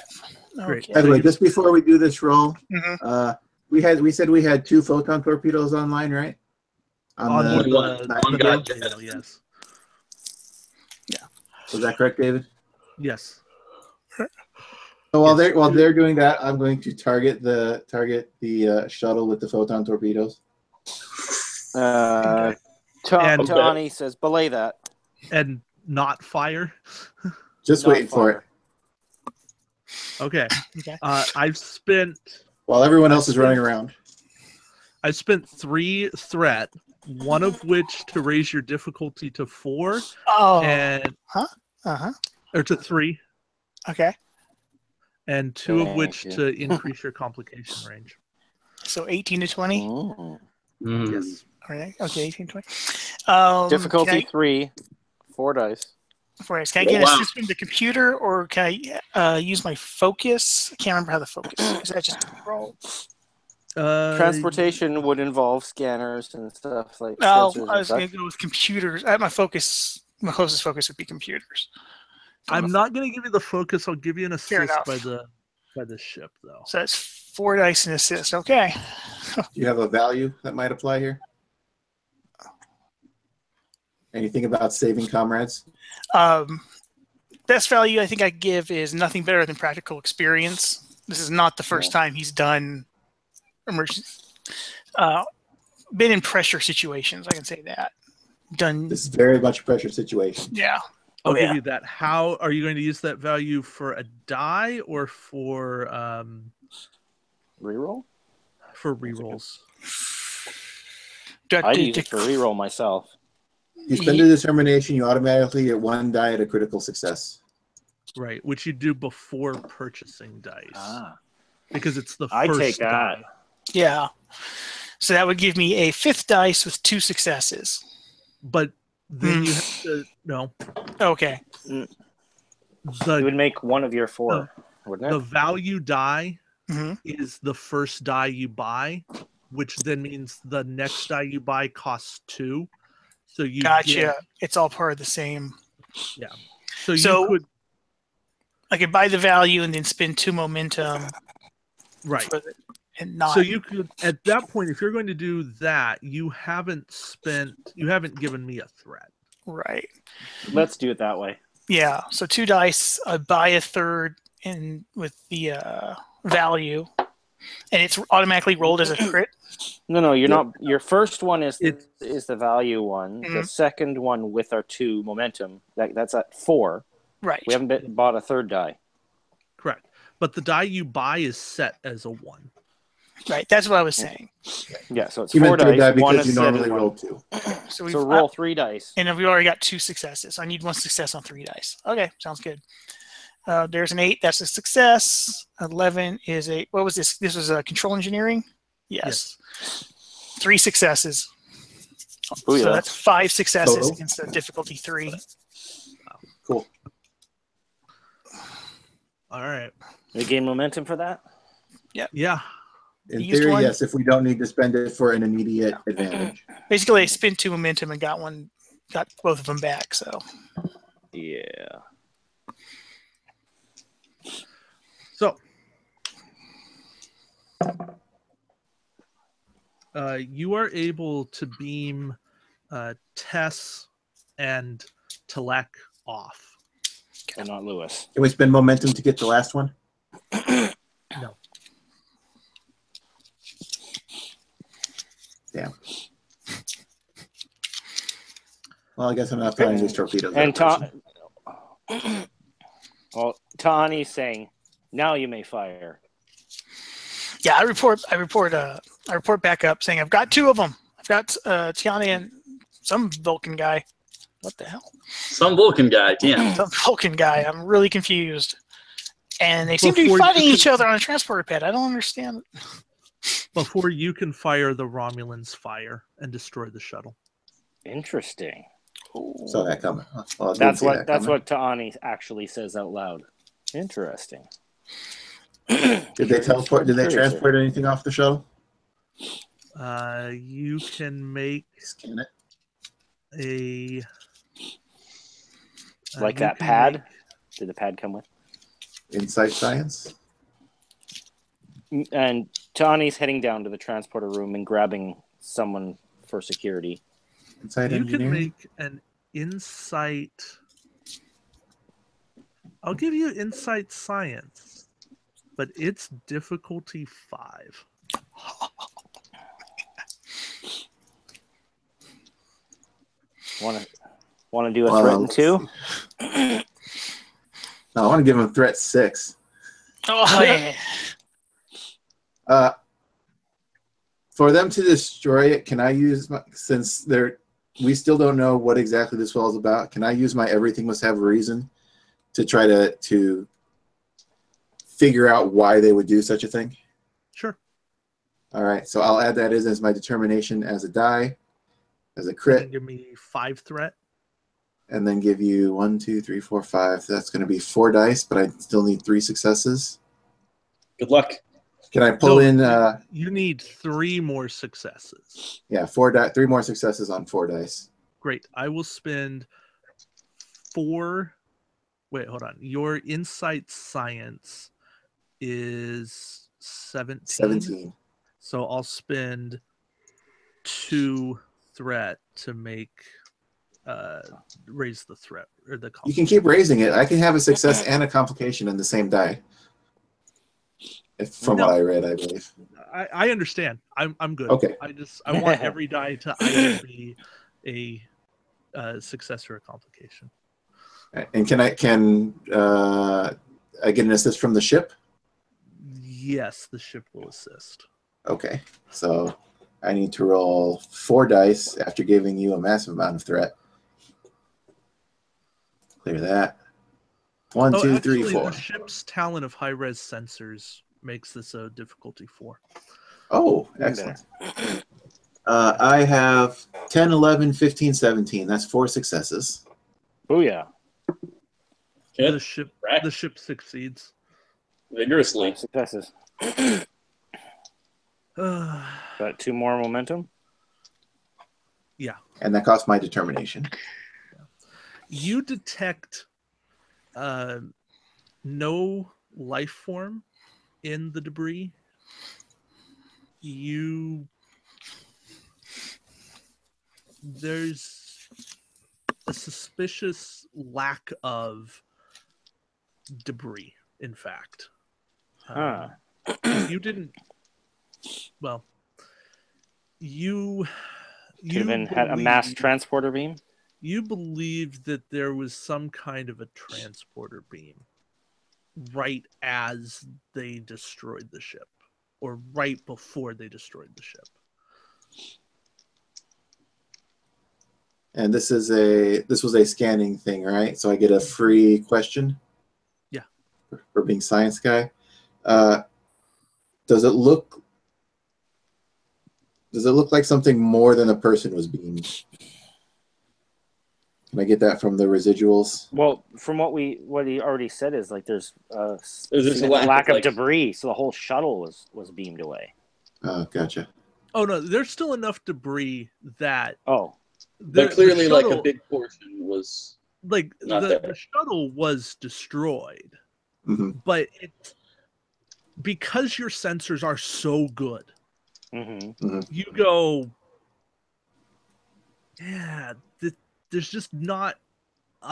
[SPEAKER 1] Great.
[SPEAKER 3] By the way, just before we do this roll,
[SPEAKER 5] Mhm.
[SPEAKER 3] we said we had 2 photon torpedoes online, right?
[SPEAKER 1] On the
[SPEAKER 4] One guy,
[SPEAKER 1] Nightingale, yes.
[SPEAKER 3] Was that correct, David?
[SPEAKER 1] Yes.
[SPEAKER 3] So while they're doing that, I'm going to target the shuttle with the photon torpedoes.
[SPEAKER 1] And-
[SPEAKER 6] Tani says, belay that.
[SPEAKER 1] And not fire.
[SPEAKER 10] Just
[SPEAKER 6] Not
[SPEAKER 10] waiting for
[SPEAKER 6] fire.
[SPEAKER 10] it.
[SPEAKER 1] Okay.
[SPEAKER 5] Okay.
[SPEAKER 1] I've spent
[SPEAKER 10] While everyone else is running around.
[SPEAKER 1] I spent 3 threat, one of which to raise your difficulty to 4,
[SPEAKER 5] Oh.
[SPEAKER 1] and or to 3,
[SPEAKER 5] Okay.
[SPEAKER 1] and 2 of
[SPEAKER 6] Thank
[SPEAKER 1] which
[SPEAKER 6] you.
[SPEAKER 1] to increase your complication range.
[SPEAKER 5] So 18 to 20.
[SPEAKER 6] Mm.
[SPEAKER 1] Yes.
[SPEAKER 5] All right. Okay. 18 to 20.
[SPEAKER 6] Difficulty
[SPEAKER 5] can
[SPEAKER 6] 3, 4 dice.
[SPEAKER 5] Can I get an assist from the computer, or can I use my focus? I can't remember how the focus. Is that just roll?
[SPEAKER 6] Transportation would involve scanners and stuff like
[SPEAKER 5] No,
[SPEAKER 6] sensors
[SPEAKER 5] I
[SPEAKER 6] and
[SPEAKER 5] was going
[SPEAKER 6] such.
[SPEAKER 5] to go with computers. My focus. My closest focus would be computers.
[SPEAKER 1] I'm not going to give you the focus. I'll give you an
[SPEAKER 5] Fair
[SPEAKER 1] assist
[SPEAKER 5] enough.
[SPEAKER 1] by the ship, though.
[SPEAKER 5] So that's 4 dice and assist. Okay.
[SPEAKER 10] Do you have a value that might apply here? Anything about saving comrades?
[SPEAKER 5] Best value I think I give is nothing better than practical experience. This is not the first time he's done emergency. Been in pressure situations. I can say that. Done.
[SPEAKER 10] This is very much a pressure situation.
[SPEAKER 5] Yeah.
[SPEAKER 1] I'll give you that. How are you going to use that value for a die or for
[SPEAKER 6] Reroll?
[SPEAKER 1] for rerolls?
[SPEAKER 6] I'd use it for reroll myself.
[SPEAKER 10] You spend a determination, you automatically get 1 die at a critical success.
[SPEAKER 1] Right, which you do before purchasing dice. Because it's the
[SPEAKER 6] I
[SPEAKER 1] first
[SPEAKER 6] take that.
[SPEAKER 1] die.
[SPEAKER 5] Yeah. So that would give me a 5th dice with 2 successes.
[SPEAKER 1] But then you have to no.
[SPEAKER 5] Okay.
[SPEAKER 6] It would make one of your 4, wouldn't it?
[SPEAKER 1] The value die is the first die you buy, which then means the next die you buy costs 2. So you
[SPEAKER 5] Gotcha. It's all part of the same.
[SPEAKER 1] Yeah. So you could
[SPEAKER 5] I could buy the value and then spend 2 momentum.
[SPEAKER 1] Right.
[SPEAKER 5] And not.
[SPEAKER 1] So you could at that point, if you're going to do that, you haven't given me a threat.
[SPEAKER 5] Right.
[SPEAKER 6] Let's do it that way.
[SPEAKER 5] Yeah. So 2 dice. I buy a 3rd in with the value, and it's automatically rolled as a crit.
[SPEAKER 6] No, you're not. Your first one is the value one. The second one with our 2 momentum. That's at 4.
[SPEAKER 5] Right.
[SPEAKER 6] We haven't bought a 3rd die.
[SPEAKER 1] Correct. But the die you buy is set as a 1.
[SPEAKER 5] Right. That's what I was saying.
[SPEAKER 6] Yeah. So it's
[SPEAKER 10] You
[SPEAKER 6] 4
[SPEAKER 10] meant 3
[SPEAKER 6] dice.
[SPEAKER 10] die
[SPEAKER 6] One
[SPEAKER 10] because you
[SPEAKER 6] is set
[SPEAKER 10] normally
[SPEAKER 6] and
[SPEAKER 10] roll
[SPEAKER 6] one.
[SPEAKER 10] 2.
[SPEAKER 5] So
[SPEAKER 6] roll 3 dice.
[SPEAKER 5] And we've already got 2 successes. I need 1 success on 3 dice. Okay. Sounds good. There's an 8. That's a success. 11 is a. What was this? This was a control engineering. Yes. 3 successes.
[SPEAKER 6] Booyah.
[SPEAKER 5] So that's 5 successes
[SPEAKER 10] Total?
[SPEAKER 5] against the difficulty 3.
[SPEAKER 10] Cool.
[SPEAKER 1] All right.
[SPEAKER 6] We gain momentum for that?
[SPEAKER 5] Yep.
[SPEAKER 1] Yeah.
[SPEAKER 10] In
[SPEAKER 5] used
[SPEAKER 10] theory,
[SPEAKER 5] one?
[SPEAKER 10] yes, if we don't need to spend it for an immediate advantage.
[SPEAKER 5] Basically, I spent 2 momentum and got both of them back. So.
[SPEAKER 6] Yeah.
[SPEAKER 1] So you are able to beam Tess and Telek off.
[SPEAKER 6] And not Lewis.
[SPEAKER 10] Can we spend momentum to get the last one?
[SPEAKER 1] No.
[SPEAKER 10] Damn. Well, I guess I'm not firing these torpedoes.
[SPEAKER 6] And Tani's saying, "Now you may fire."
[SPEAKER 5] Yeah, I report back up saying I've got 2 of them. I've got Tiana and some Vulcan guy. What the hell?
[SPEAKER 4] Some Vulcan guy, damn.
[SPEAKER 5] Some Vulcan guy. I'm really confused. And they seem to be fighting each other on a transporter pad. I don't understand.
[SPEAKER 1] Before you can fire, the Romulans fire and destroy the shuttle.
[SPEAKER 6] Interesting.
[SPEAKER 10] Saw that coming. Well,
[SPEAKER 6] That's what Tani actually says out loud. Interesting.
[SPEAKER 10] Did they teleport? Did they transport anything off the shuttle?
[SPEAKER 1] You can make
[SPEAKER 10] Scan it.
[SPEAKER 1] a
[SPEAKER 6] like that pad. Did the pad come with
[SPEAKER 10] Insight science?
[SPEAKER 6] And Tani's heading down to the transporter room and grabbing someone for security.
[SPEAKER 10] Insight
[SPEAKER 1] you
[SPEAKER 10] engineering?
[SPEAKER 1] can make an insight. I'll give you insight science, but it's difficulty 5.
[SPEAKER 6] Want to do a threaten too?
[SPEAKER 3] No, I want to give him threat 6.
[SPEAKER 5] Oh yeah.
[SPEAKER 3] For them to destroy it, can I use since we still don't know what exactly this wall is about? Can I use my everything must have a reason to try to figure out why they would do such a thing?
[SPEAKER 1] Sure.
[SPEAKER 3] All right, so I'll add that as my determination as a die, as a crit.
[SPEAKER 1] Give me 5 threat.
[SPEAKER 3] And then give you 1, 2, 3, 4, 5. That's going to be 4 dice, but I still need 3 successes.
[SPEAKER 4] Good luck.
[SPEAKER 3] Can I pull in?
[SPEAKER 1] You need 3 more successes.
[SPEAKER 3] Yeah, 3 more successes on 4 dice.
[SPEAKER 1] Great. I will spend 4. Wait, hold on. Your insight science is 17.
[SPEAKER 3] 17.
[SPEAKER 1] So I'll spend 2 threat to make raise the threat or the.
[SPEAKER 3] You can keep raising it. I can have a success and a complication in the same die. From what I read, I believe.
[SPEAKER 1] I understand. I'm good.
[SPEAKER 3] Okay.
[SPEAKER 1] I want every die to either be a success or a complication.
[SPEAKER 3] And can I get an assist from the ship?
[SPEAKER 1] Yes, the ship will assist.
[SPEAKER 3] Okay, so I need to roll 4 dice after giving you a massive amount of threat. Clear that. 1, 2, 3, 4.
[SPEAKER 1] The ship's talent of high-res sensors makes this a difficulty 4.
[SPEAKER 3] Oh, excellent. I have 10, 11, 15, 17. That's 4 successes.
[SPEAKER 6] Booyah.
[SPEAKER 1] The ship succeeds.
[SPEAKER 4] Vigorously.
[SPEAKER 6] Successes. Got 2 more momentum?
[SPEAKER 1] Yeah.
[SPEAKER 3] And that costs my determination.
[SPEAKER 1] You detect no life form in the debris. There's a suspicious lack of debris, in fact. You didn't. Well, you
[SPEAKER 6] could have had a mass transporter beam.
[SPEAKER 1] You believe that there was some kind of a transporter beam right as they destroyed the ship, or right before they destroyed the ship.
[SPEAKER 3] And this was a scanning thing, right? So I get a free question.
[SPEAKER 1] Yeah.
[SPEAKER 3] For being science guy. Does it look like something more than a person was beamed? Can I get that from the residuals?
[SPEAKER 6] Well, from what he already said is like there's a lack of debris, so the whole shuttle was beamed away.
[SPEAKER 3] Oh, gotcha.
[SPEAKER 1] Oh no, there's still enough debris that.
[SPEAKER 6] Oh.
[SPEAKER 4] But clearly, like a big portion was
[SPEAKER 1] like the shuttle was destroyed, but because your sensors are so good, you go, yeah, there's just not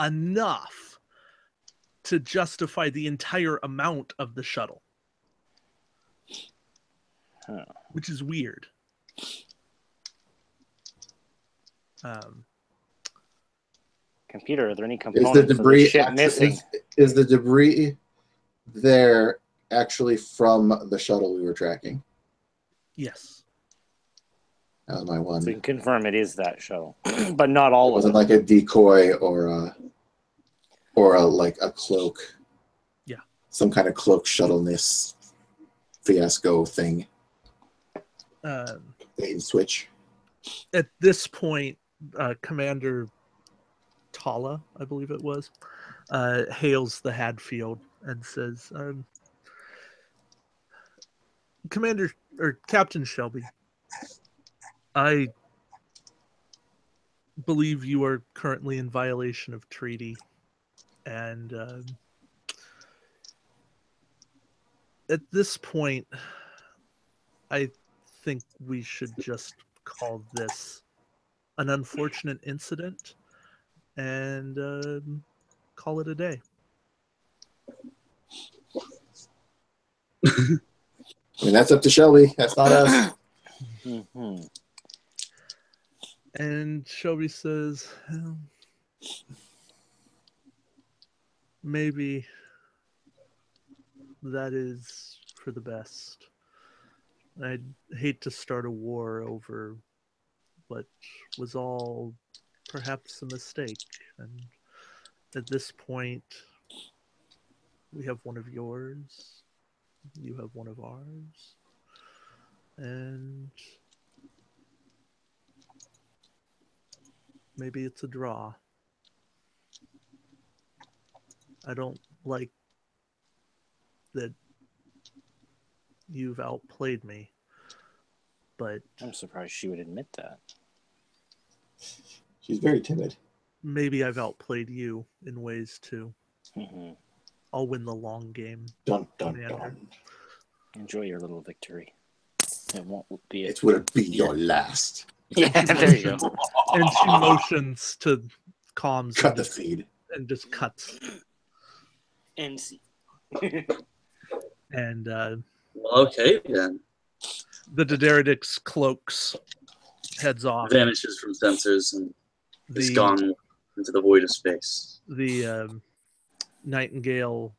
[SPEAKER 1] enough to justify the entire amount of the shuttle, which is weird.
[SPEAKER 6] Computer, are there any components of the ship missing?
[SPEAKER 3] Is the debris there actually from the shuttle we were tracking?
[SPEAKER 1] Yes.
[SPEAKER 3] That was my one.
[SPEAKER 6] So we can confirm it is that shuttle, but not all of it.
[SPEAKER 3] It wasn't like a decoy or like a cloak.
[SPEAKER 1] Yeah.
[SPEAKER 3] Some kind of cloak shuttleness fiasco thing. Bait and switch.
[SPEAKER 1] At this point, Commander Tala, I believe it was, hails the Hadfield and says, Commander or Captain Shelby, I believe you are currently in violation of treaty, and at this point, I think we should just call this an unfortunate incident and call it a day.
[SPEAKER 3] I mean, that's up to Shelby. That's not us.
[SPEAKER 1] And Shelby says, maybe that is for the best. I'd hate to start a war over what was all perhaps a mistake. And at this point, we have one of yours, you have one of ours, and maybe it's a draw. I don't like that you've outplayed me, but
[SPEAKER 6] I'm surprised she would admit that.
[SPEAKER 3] She's very timid.
[SPEAKER 1] maybe I've outplayed you in ways too.
[SPEAKER 6] Mm-hmm.
[SPEAKER 1] I'll win the long game.
[SPEAKER 3] Dun dun
[SPEAKER 1] Commander.
[SPEAKER 3] dun.
[SPEAKER 6] Enjoy your little victory. It won't be
[SPEAKER 3] It will be your last.
[SPEAKER 6] Yeah, there you go.
[SPEAKER 1] And she motions to comms
[SPEAKER 3] Cut
[SPEAKER 1] and
[SPEAKER 3] the
[SPEAKER 1] just,
[SPEAKER 3] feed.
[SPEAKER 1] and just cuts.
[SPEAKER 6] And
[SPEAKER 1] And
[SPEAKER 4] Okay, then.
[SPEAKER 1] the Daenerys cloaks, heads off.
[SPEAKER 4] Vanishes from sensors and is
[SPEAKER 1] The
[SPEAKER 4] gone into the void of space.
[SPEAKER 1] the Nightingale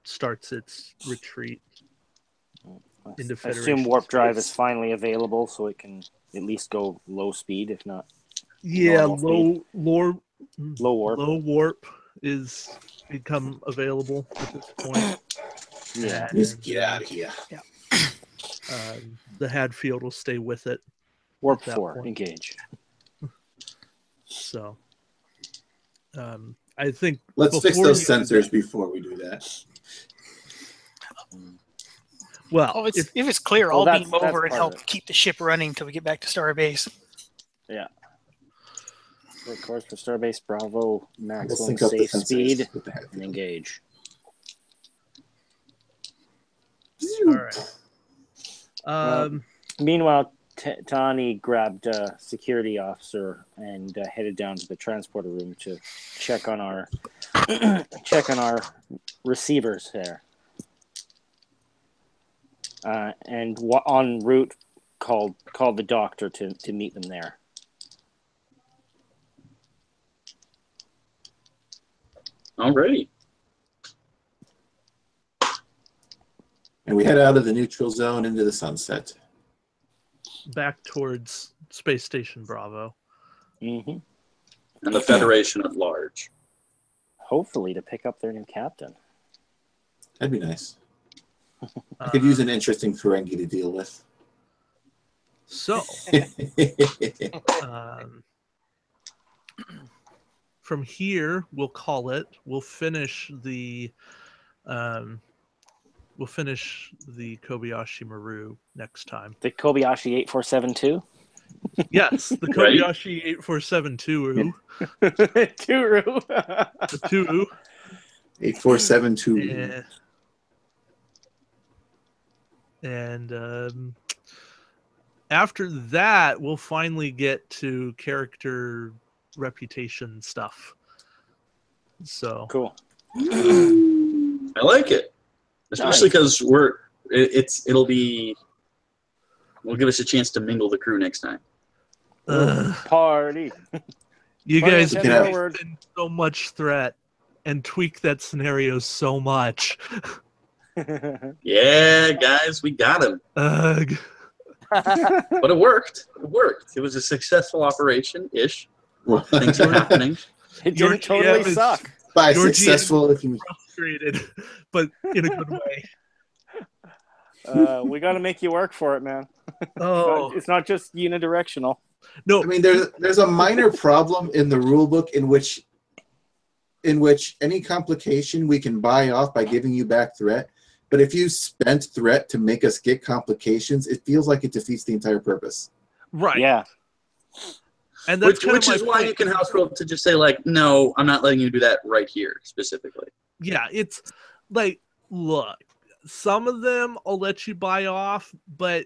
[SPEAKER 1] starts its retreat into
[SPEAKER 6] I
[SPEAKER 1] Federation
[SPEAKER 6] assume warp drive
[SPEAKER 1] space.
[SPEAKER 6] is finally available, so it can at least go low speed, if not
[SPEAKER 1] Yeah,
[SPEAKER 6] normal
[SPEAKER 1] low
[SPEAKER 6] low warp.
[SPEAKER 1] is become available at this point.
[SPEAKER 6] Yeah.
[SPEAKER 3] Just get out of here.
[SPEAKER 1] The Hadfield will stay with it.
[SPEAKER 6] Warp
[SPEAKER 1] at that
[SPEAKER 6] 4,
[SPEAKER 1] point.
[SPEAKER 6] engage.
[SPEAKER 1] So, I think
[SPEAKER 3] Let's fix
[SPEAKER 1] before
[SPEAKER 3] those
[SPEAKER 1] you do
[SPEAKER 3] sensors
[SPEAKER 1] that-
[SPEAKER 3] before we do that.
[SPEAKER 1] Well,
[SPEAKER 5] Oh, if it's clear,
[SPEAKER 6] Well,
[SPEAKER 5] I'll
[SPEAKER 6] that's-
[SPEAKER 5] beam
[SPEAKER 6] that's
[SPEAKER 5] over and
[SPEAKER 6] part of
[SPEAKER 5] help
[SPEAKER 6] it.
[SPEAKER 5] keep the ship running until we get back to Starbase.
[SPEAKER 6] Yeah. Set course for Starbase Bravo,
[SPEAKER 3] We'll
[SPEAKER 6] maximum
[SPEAKER 3] sync up the
[SPEAKER 6] safe
[SPEAKER 3] sensors
[SPEAKER 6] speed,
[SPEAKER 3] with the
[SPEAKER 6] and
[SPEAKER 3] Hadfield.
[SPEAKER 6] engage.
[SPEAKER 1] all right.
[SPEAKER 6] Meanwhile, Tani grabbed a security officer and headed down to the transporter room to check on our receivers there. And en route, called the doctor to meet them there.
[SPEAKER 4] Alrighty.
[SPEAKER 3] And we head out of the neutral zone into the sunset.
[SPEAKER 1] Back towards Space Station Bravo.
[SPEAKER 6] Mm-hmm.
[SPEAKER 4] And the Federation at large.
[SPEAKER 6] Hopefully to pick up their new captain.
[SPEAKER 3] That'd be nice. I could use an interesting Ferengi to deal with.
[SPEAKER 1] So, from here, we'll call it. We'll finish the Kobayashi Maru next time.
[SPEAKER 6] The Kobayashi 8472.
[SPEAKER 1] Yes, the
[SPEAKER 4] Right.
[SPEAKER 1] Kobayashi 8472.
[SPEAKER 6] Turu.
[SPEAKER 1] The two.
[SPEAKER 3] 8472.
[SPEAKER 1] And after that, we'll finally get to character reputation stuff. So
[SPEAKER 6] Cool.
[SPEAKER 4] I like it. Especially because we'll give us a chance to mingle the crew next time.
[SPEAKER 6] Party.
[SPEAKER 1] You
[SPEAKER 6] Party
[SPEAKER 1] guys
[SPEAKER 6] and
[SPEAKER 1] have
[SPEAKER 6] forward.
[SPEAKER 1] been so much threat and tweak that scenario so much.
[SPEAKER 4] Yeah, guys, we got him.
[SPEAKER 1] Ugh.
[SPEAKER 4] But it worked. It worked. It was a successful operation-ish. Things are happening.
[SPEAKER 6] It
[SPEAKER 1] Your
[SPEAKER 6] didn't totally
[SPEAKER 1] GM is-
[SPEAKER 6] suck.
[SPEAKER 3] By
[SPEAKER 1] Your
[SPEAKER 3] successful, if you
[SPEAKER 1] Frustrated, but in a good way.
[SPEAKER 6] We got to make you work for it, man.
[SPEAKER 1] Oh
[SPEAKER 6] It's not just unidirectional.
[SPEAKER 1] no!
[SPEAKER 3] I mean, there's a minor problem in the rule book in which any complication we can buy off by giving you back threat. But if you spent threat to make us get complications, it feels like it defeats the entire purpose.
[SPEAKER 1] Right.
[SPEAKER 6] Yeah.
[SPEAKER 1] And that's
[SPEAKER 4] Which is why you can house rule to just say, like, no, I'm not letting you do that right here specifically.
[SPEAKER 1] Yeah, it's like, look, some of them I'll let you buy off, but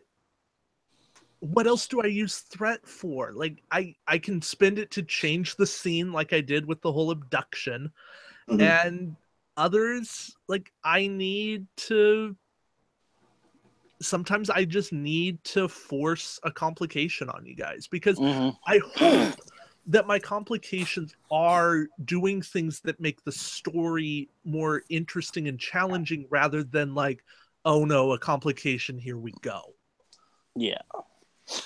[SPEAKER 1] what else do I use threat for? Like, I can spend it to change the scene like I did with the whole abduction.
[SPEAKER 3] Mhm.
[SPEAKER 1] And others, like, I need to sometimes I just need to force a complication on you guys because
[SPEAKER 6] Mhm.
[SPEAKER 1] I hope that my complications are doing things that make the story more interesting and challenging rather than like, oh no, a complication, here we go.
[SPEAKER 6] Yeah.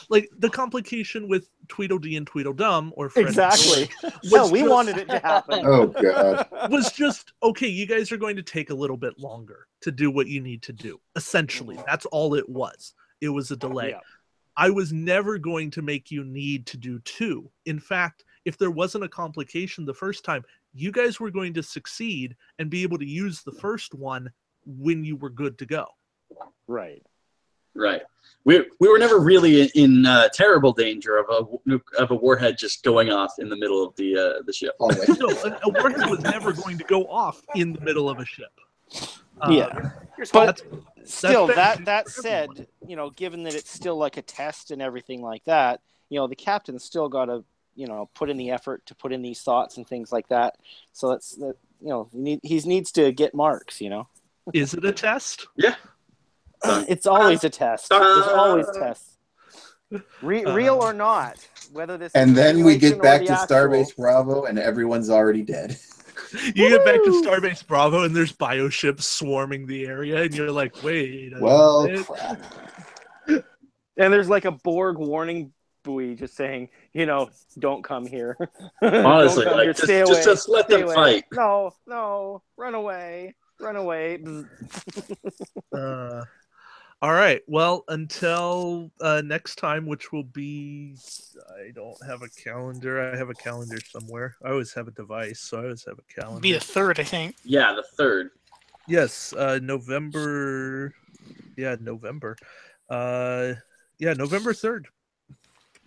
[SPEAKER 1] Like the complication with Tweedledee and Tweedledum or Fred and
[SPEAKER 6] Exactly.
[SPEAKER 1] George
[SPEAKER 6] No,
[SPEAKER 1] was
[SPEAKER 6] we
[SPEAKER 1] just-
[SPEAKER 6] wanted it to happen.
[SPEAKER 3] Oh, God.
[SPEAKER 1] was just, okay, you guys are going to take a little bit longer to do what you need to do. Essentially, that's all it was. It was a delay.
[SPEAKER 6] Yeah.
[SPEAKER 1] I was never going to make you need to do 2. In fact, if there wasn't a complication the first time, you guys were going to succeed and be able to use the first one when you were good to go.
[SPEAKER 6] Right.
[SPEAKER 4] Right. We were never really in terrible danger of a warhead just going off in the middle of the ship.
[SPEAKER 3] Always.
[SPEAKER 1] No, a warhead was never going to go off in the middle of a ship.
[SPEAKER 6] Yeah.
[SPEAKER 9] Here's
[SPEAKER 6] But
[SPEAKER 1] that's
[SPEAKER 6] still,
[SPEAKER 1] bad
[SPEAKER 6] that
[SPEAKER 1] for
[SPEAKER 6] said,
[SPEAKER 1] everyone.
[SPEAKER 6] you know, given that it's still like a test and everything like that, you know, the captain's still got to, you know, put in the effort to put in these thoughts and things like that. So that's that. You know, he needs to get marks. You know,
[SPEAKER 1] Is it a test?
[SPEAKER 4] Yeah.
[SPEAKER 6] it's always a test. There's always tests, real or not. Whether this
[SPEAKER 3] And
[SPEAKER 6] is a
[SPEAKER 3] then we
[SPEAKER 6] simulation
[SPEAKER 3] get
[SPEAKER 6] or
[SPEAKER 3] back
[SPEAKER 6] the
[SPEAKER 3] to
[SPEAKER 6] actual.
[SPEAKER 3] Starbase Bravo, and everyone's already dead.
[SPEAKER 1] You get back to Starbase Bravo and there's bioships swarming the area, and you're like, wait.
[SPEAKER 3] Well,
[SPEAKER 1] minute.
[SPEAKER 3] crap.
[SPEAKER 6] And there's like a Borg warning buoy just saying, you know, don't come here.
[SPEAKER 4] Honestly,
[SPEAKER 6] Don't come
[SPEAKER 4] like,
[SPEAKER 6] here.
[SPEAKER 4] just-
[SPEAKER 6] Stay
[SPEAKER 4] just-
[SPEAKER 6] away.
[SPEAKER 4] just let
[SPEAKER 6] Stay
[SPEAKER 4] them
[SPEAKER 6] away.
[SPEAKER 4] fight.
[SPEAKER 6] No, run away.
[SPEAKER 1] All right. Well, until next time, which will be, I don't have a calendar. I have a calendar somewhere. I always have a device, so I always have a calendar.
[SPEAKER 5] Be the 3rd, I think.
[SPEAKER 4] Yeah, the 3rd.
[SPEAKER 1] Yes, November. Yeah, November. November 3rd.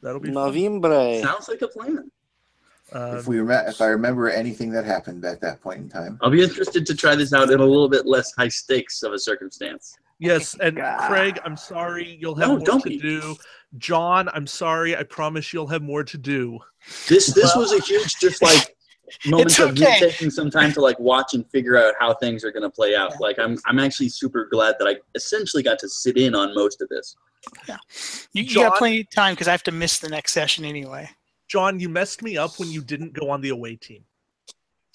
[SPEAKER 1] That'll be fun.
[SPEAKER 6] November.
[SPEAKER 4] Sounds like a plan.
[SPEAKER 3] If I remember anything that happened at that point in time.
[SPEAKER 4] I'll be interested to try this out in a little bit less high stakes of a circumstance.
[SPEAKER 1] Yes, and Craig, I'm sorry, you'll have
[SPEAKER 4] No,
[SPEAKER 1] more
[SPEAKER 4] don't
[SPEAKER 1] to
[SPEAKER 4] be.
[SPEAKER 1] do. John, I'm sorry, I promise you'll have more to do.
[SPEAKER 4] This was a huge just like moment
[SPEAKER 5] It's
[SPEAKER 4] of me
[SPEAKER 5] okay.
[SPEAKER 4] taking some time to like watch and figure out how things are going to play out. Like I'm actually super glad that I essentially got to sit in on most of this.
[SPEAKER 5] You
[SPEAKER 1] John?
[SPEAKER 5] got plenty of time because I have to miss the next session anyway.
[SPEAKER 1] John, you messed me up when you didn't go on the away team.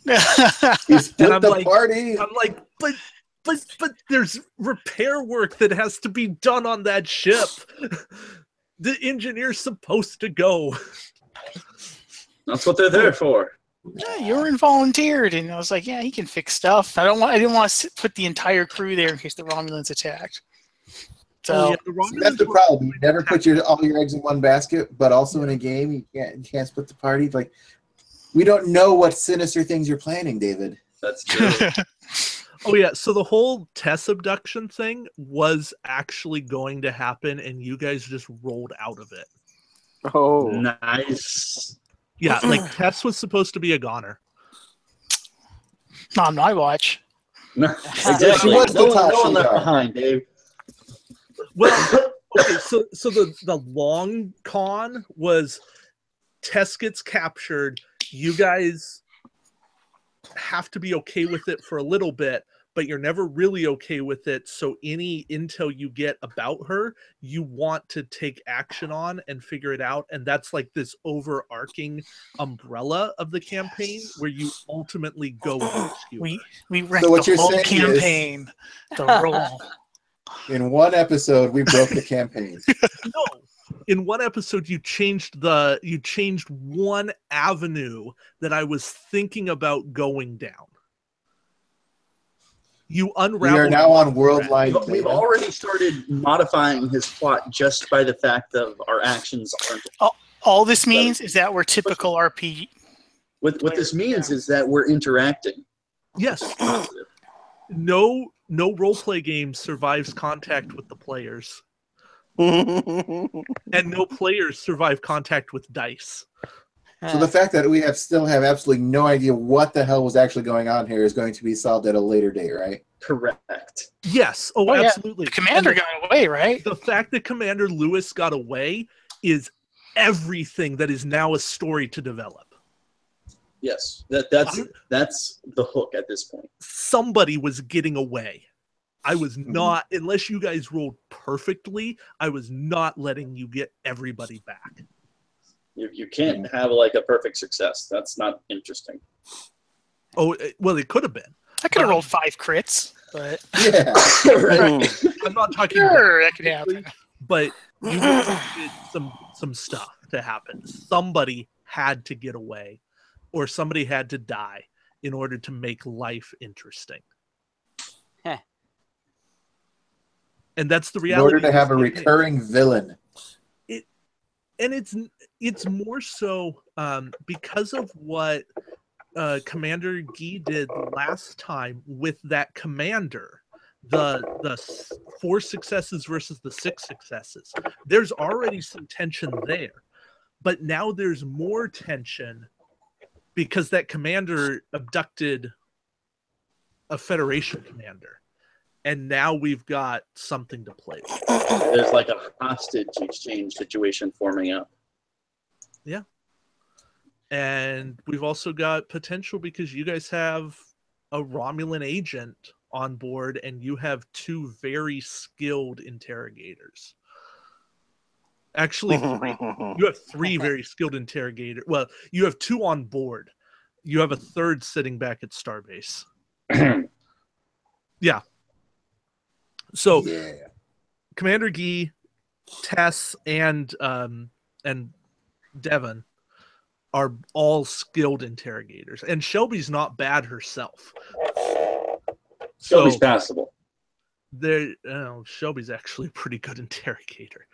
[SPEAKER 3] You
[SPEAKER 1] And
[SPEAKER 3] split
[SPEAKER 1] I'm
[SPEAKER 3] the
[SPEAKER 1] like-
[SPEAKER 3] party.
[SPEAKER 1] I'm like, but there's repair work that has to be done on that ship. The engineer's supposed to go.
[SPEAKER 4] That's what they're there for.
[SPEAKER 5] Yeah, you were involunteered, and I was like, yeah, he can fix stuff. I didn't want to put the entire crew there in case the Romulans attacked. So
[SPEAKER 1] Oh, yeah, the Romulans
[SPEAKER 3] That's the
[SPEAKER 1] were-
[SPEAKER 3] problem. You never put all your eggs in one basket, but also in a game, you can't split the party. Like, we don't know what sinister things you're planning, David.
[SPEAKER 4] That's true.
[SPEAKER 1] Oh yeah, so the whole Tess abduction thing was actually going to happen, and you guys just rolled out of it.
[SPEAKER 6] Oh,
[SPEAKER 4] Nice.
[SPEAKER 1] Yeah, like Tess was supposed to be a goner.
[SPEAKER 5] on my watch.
[SPEAKER 4] No, exactly.
[SPEAKER 3] what's the
[SPEAKER 4] No one
[SPEAKER 3] Tasha
[SPEAKER 4] left
[SPEAKER 3] Yar?
[SPEAKER 4] behind, Dave.
[SPEAKER 1] Well, okay, so the long con was Tess gets captured. You guys have to be okay with it for a little bit, but you're never really okay with it. So any intel you get about her, you want to take action on and figure it out. And that's like this overarching umbrella of the campaign where you ultimately go and rescue her.
[SPEAKER 5] We wrecked
[SPEAKER 3] what
[SPEAKER 5] the
[SPEAKER 3] you're
[SPEAKER 5] whole
[SPEAKER 3] saying is-
[SPEAKER 5] campaign. The roll.
[SPEAKER 3] In one episode, we broke the campaign.
[SPEAKER 1] No. In one episode, you changed one avenue that I was thinking about going down. You
[SPEAKER 3] We
[SPEAKER 1] unraveled.
[SPEAKER 3] are now on
[SPEAKER 1] one
[SPEAKER 3] world
[SPEAKER 1] thread.
[SPEAKER 3] line.
[SPEAKER 4] We've already started modifying his plot just by the fact of our actions aren't.
[SPEAKER 5] All this means is that we're typical RPG.
[SPEAKER 4] What this means is that we're interacting.
[SPEAKER 1] Yes. No roleplay game survives contact with the players, and no players survive contact with dice.
[SPEAKER 3] So the fact that we still have absolutely no idea what the hell was actually going on here is going to be solved at a later date, right?
[SPEAKER 4] Correct.
[SPEAKER 1] Yes. Oh,
[SPEAKER 5] yeah.
[SPEAKER 1] absolutely.
[SPEAKER 5] The commander
[SPEAKER 1] And
[SPEAKER 5] got away, right?
[SPEAKER 1] the fact that Commander Lewis got away is everything that is now a story to develop.
[SPEAKER 4] Yes, that's the hook at this point.
[SPEAKER 1] Somebody was getting away. I was not, unless you guys rolled perfectly, I was not letting you get everybody back.
[SPEAKER 4] You can't have like a perfect success. That's not interesting.
[SPEAKER 1] Oh, well, it could have been.
[SPEAKER 5] I could have rolled 5 crits, but
[SPEAKER 3] Yeah.
[SPEAKER 4] Right.
[SPEAKER 1] I'm not talking
[SPEAKER 5] sure, that could happen.
[SPEAKER 1] but you wanted some stuff to happen. Somebody had to get away, or somebody had to die in order to make life interesting.
[SPEAKER 8] Heh.
[SPEAKER 1] And that's the
[SPEAKER 3] In
[SPEAKER 1] reality.
[SPEAKER 3] order to
[SPEAKER 1] of
[SPEAKER 3] have a
[SPEAKER 1] this campaign.
[SPEAKER 3] recurring villain.
[SPEAKER 1] And it's more so because of what Commander Guy did last time with that commander, the 4 successes versus the 6 successes. There's already some tension there, but now there's more tension because that commander abducted a Federation commander, and now we've got something to play with.
[SPEAKER 4] There's like a hostage exchange situation forming up.
[SPEAKER 1] Yeah. And we've also got potential because you guys have a Romulan agent on board and you have 2 very skilled interrogators. Actually, 3. You have 3 very skilled interrogators. Well, you have 2 on board. You have a 3rd sitting back at Starbase. Yeah. So,
[SPEAKER 3] Yeah.
[SPEAKER 1] Commander Guy, Tess, and Devon are all skilled interrogators, and Shelby's not bad herself.
[SPEAKER 4] Shelby's
[SPEAKER 1] So
[SPEAKER 4] passable.
[SPEAKER 1] Shelby's actually a pretty good interrogator.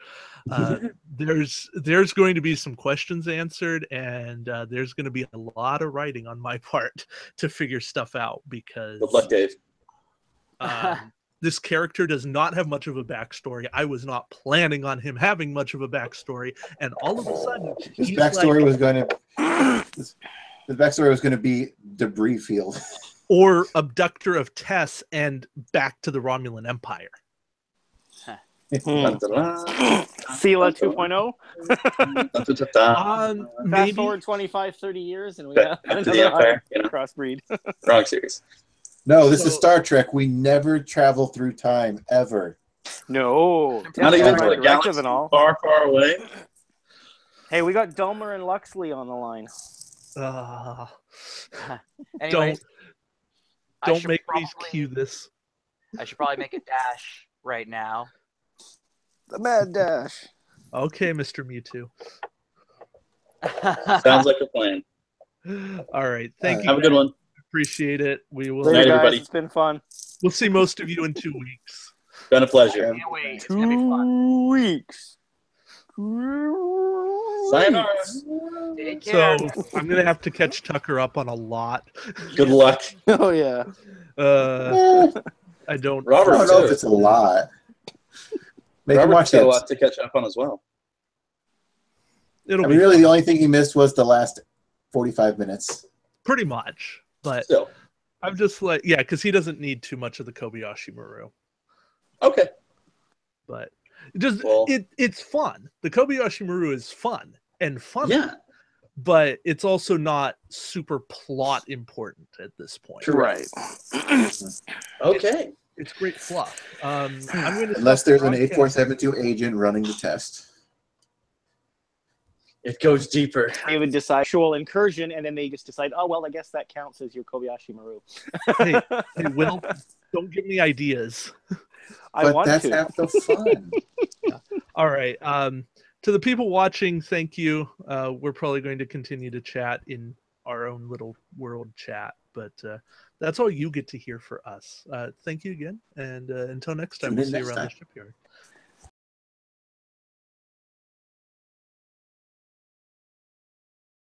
[SPEAKER 1] There's going to be some questions answered, and there's going to be a lot of writing on my part to figure stuff out because
[SPEAKER 4] Good luck, Dave.
[SPEAKER 1] this character does not have much of a backstory. I was not planning on him having much of a backstory, and all of a sudden,
[SPEAKER 3] His backstory was going to be debris field.
[SPEAKER 1] or abductor of Tess and back to the Romulan Empire.
[SPEAKER 6] Sela 2.0. Fast
[SPEAKER 1] Maybe
[SPEAKER 6] forward 25, 30 years, and we have
[SPEAKER 4] Back to the
[SPEAKER 6] another
[SPEAKER 4] Empire, you know?
[SPEAKER 6] crossbreed.
[SPEAKER 4] Wrong series.
[SPEAKER 3] No, this is Star Trek. We never travel through time, ever.
[SPEAKER 6] No,
[SPEAKER 4] Not even
[SPEAKER 6] Tempest
[SPEAKER 4] to a
[SPEAKER 6] directive
[SPEAKER 4] galaxy
[SPEAKER 6] and all.
[SPEAKER 4] far, far away.
[SPEAKER 6] Hey, we got Delmer and Luxley on the line.
[SPEAKER 9] Anyways, I
[SPEAKER 1] don't
[SPEAKER 9] should
[SPEAKER 1] make me
[SPEAKER 9] probably-
[SPEAKER 1] cue this.
[SPEAKER 9] I should probably make a dash right now.
[SPEAKER 6] The Mad Dash.
[SPEAKER 1] Okay, Mr. Mewtwo.
[SPEAKER 4] Sounds like a plan.
[SPEAKER 1] All right, thank you.
[SPEAKER 4] Have a good one.
[SPEAKER 1] Appreciate it. We will.
[SPEAKER 6] Later,
[SPEAKER 4] Night,
[SPEAKER 6] guys.
[SPEAKER 4] everybody.
[SPEAKER 6] It's been fun.
[SPEAKER 1] We'll see most of you in 2 weeks.
[SPEAKER 4] Been a pleasure.
[SPEAKER 9] Can't wait. It's gonna be fun.
[SPEAKER 6] 2 weeks.
[SPEAKER 4] Sayonara.
[SPEAKER 9] Take care.
[SPEAKER 1] So I'm gonna have to catch Tucker up on a lot.
[SPEAKER 4] Good luck.
[SPEAKER 6] Oh yeah.
[SPEAKER 1] I don't.
[SPEAKER 3] I
[SPEAKER 4] Robert,
[SPEAKER 3] don't know if
[SPEAKER 4] too.
[SPEAKER 3] it's a lot. Make him
[SPEAKER 4] Robert's
[SPEAKER 3] watch
[SPEAKER 4] got
[SPEAKER 3] it.
[SPEAKER 4] a lot to catch up on as well.
[SPEAKER 1] It'll
[SPEAKER 3] I
[SPEAKER 1] be
[SPEAKER 3] mean, really,
[SPEAKER 1] fun.
[SPEAKER 3] the only thing he missed was the last 45 minutes.
[SPEAKER 1] Pretty much, but
[SPEAKER 4] Still.
[SPEAKER 1] I'm just like, yeah, because he doesn't need too much of the Kobayashi Maru.
[SPEAKER 4] Okay.
[SPEAKER 1] But just
[SPEAKER 4] Well-
[SPEAKER 1] it's fun. The Kobayashi Maru is fun and funny.
[SPEAKER 4] Yeah.
[SPEAKER 1] But it's also not super plot important at this point.
[SPEAKER 4] Correct. Okay.
[SPEAKER 1] It's great fluff. I'm going to
[SPEAKER 3] Unless there's an 8472 agent running the test.
[SPEAKER 4] It goes deeper.
[SPEAKER 6] They would decide actual incursion, and then they just decide, oh well, I guess that counts as your Kobayashi Maru.
[SPEAKER 1] Hey, Will, don't give me ideas.
[SPEAKER 6] I
[SPEAKER 3] But
[SPEAKER 6] want
[SPEAKER 3] that's
[SPEAKER 6] to.
[SPEAKER 3] half the fun.
[SPEAKER 1] All right. To the people watching, thank you. We're probably going to continue to chat in our own little world chat, but that's all you get to hear for us. Thank you again, and until next time,
[SPEAKER 3] Tune
[SPEAKER 1] we'll
[SPEAKER 3] in
[SPEAKER 1] see you
[SPEAKER 3] next
[SPEAKER 1] around the
[SPEAKER 3] time.
[SPEAKER 1] shipyard.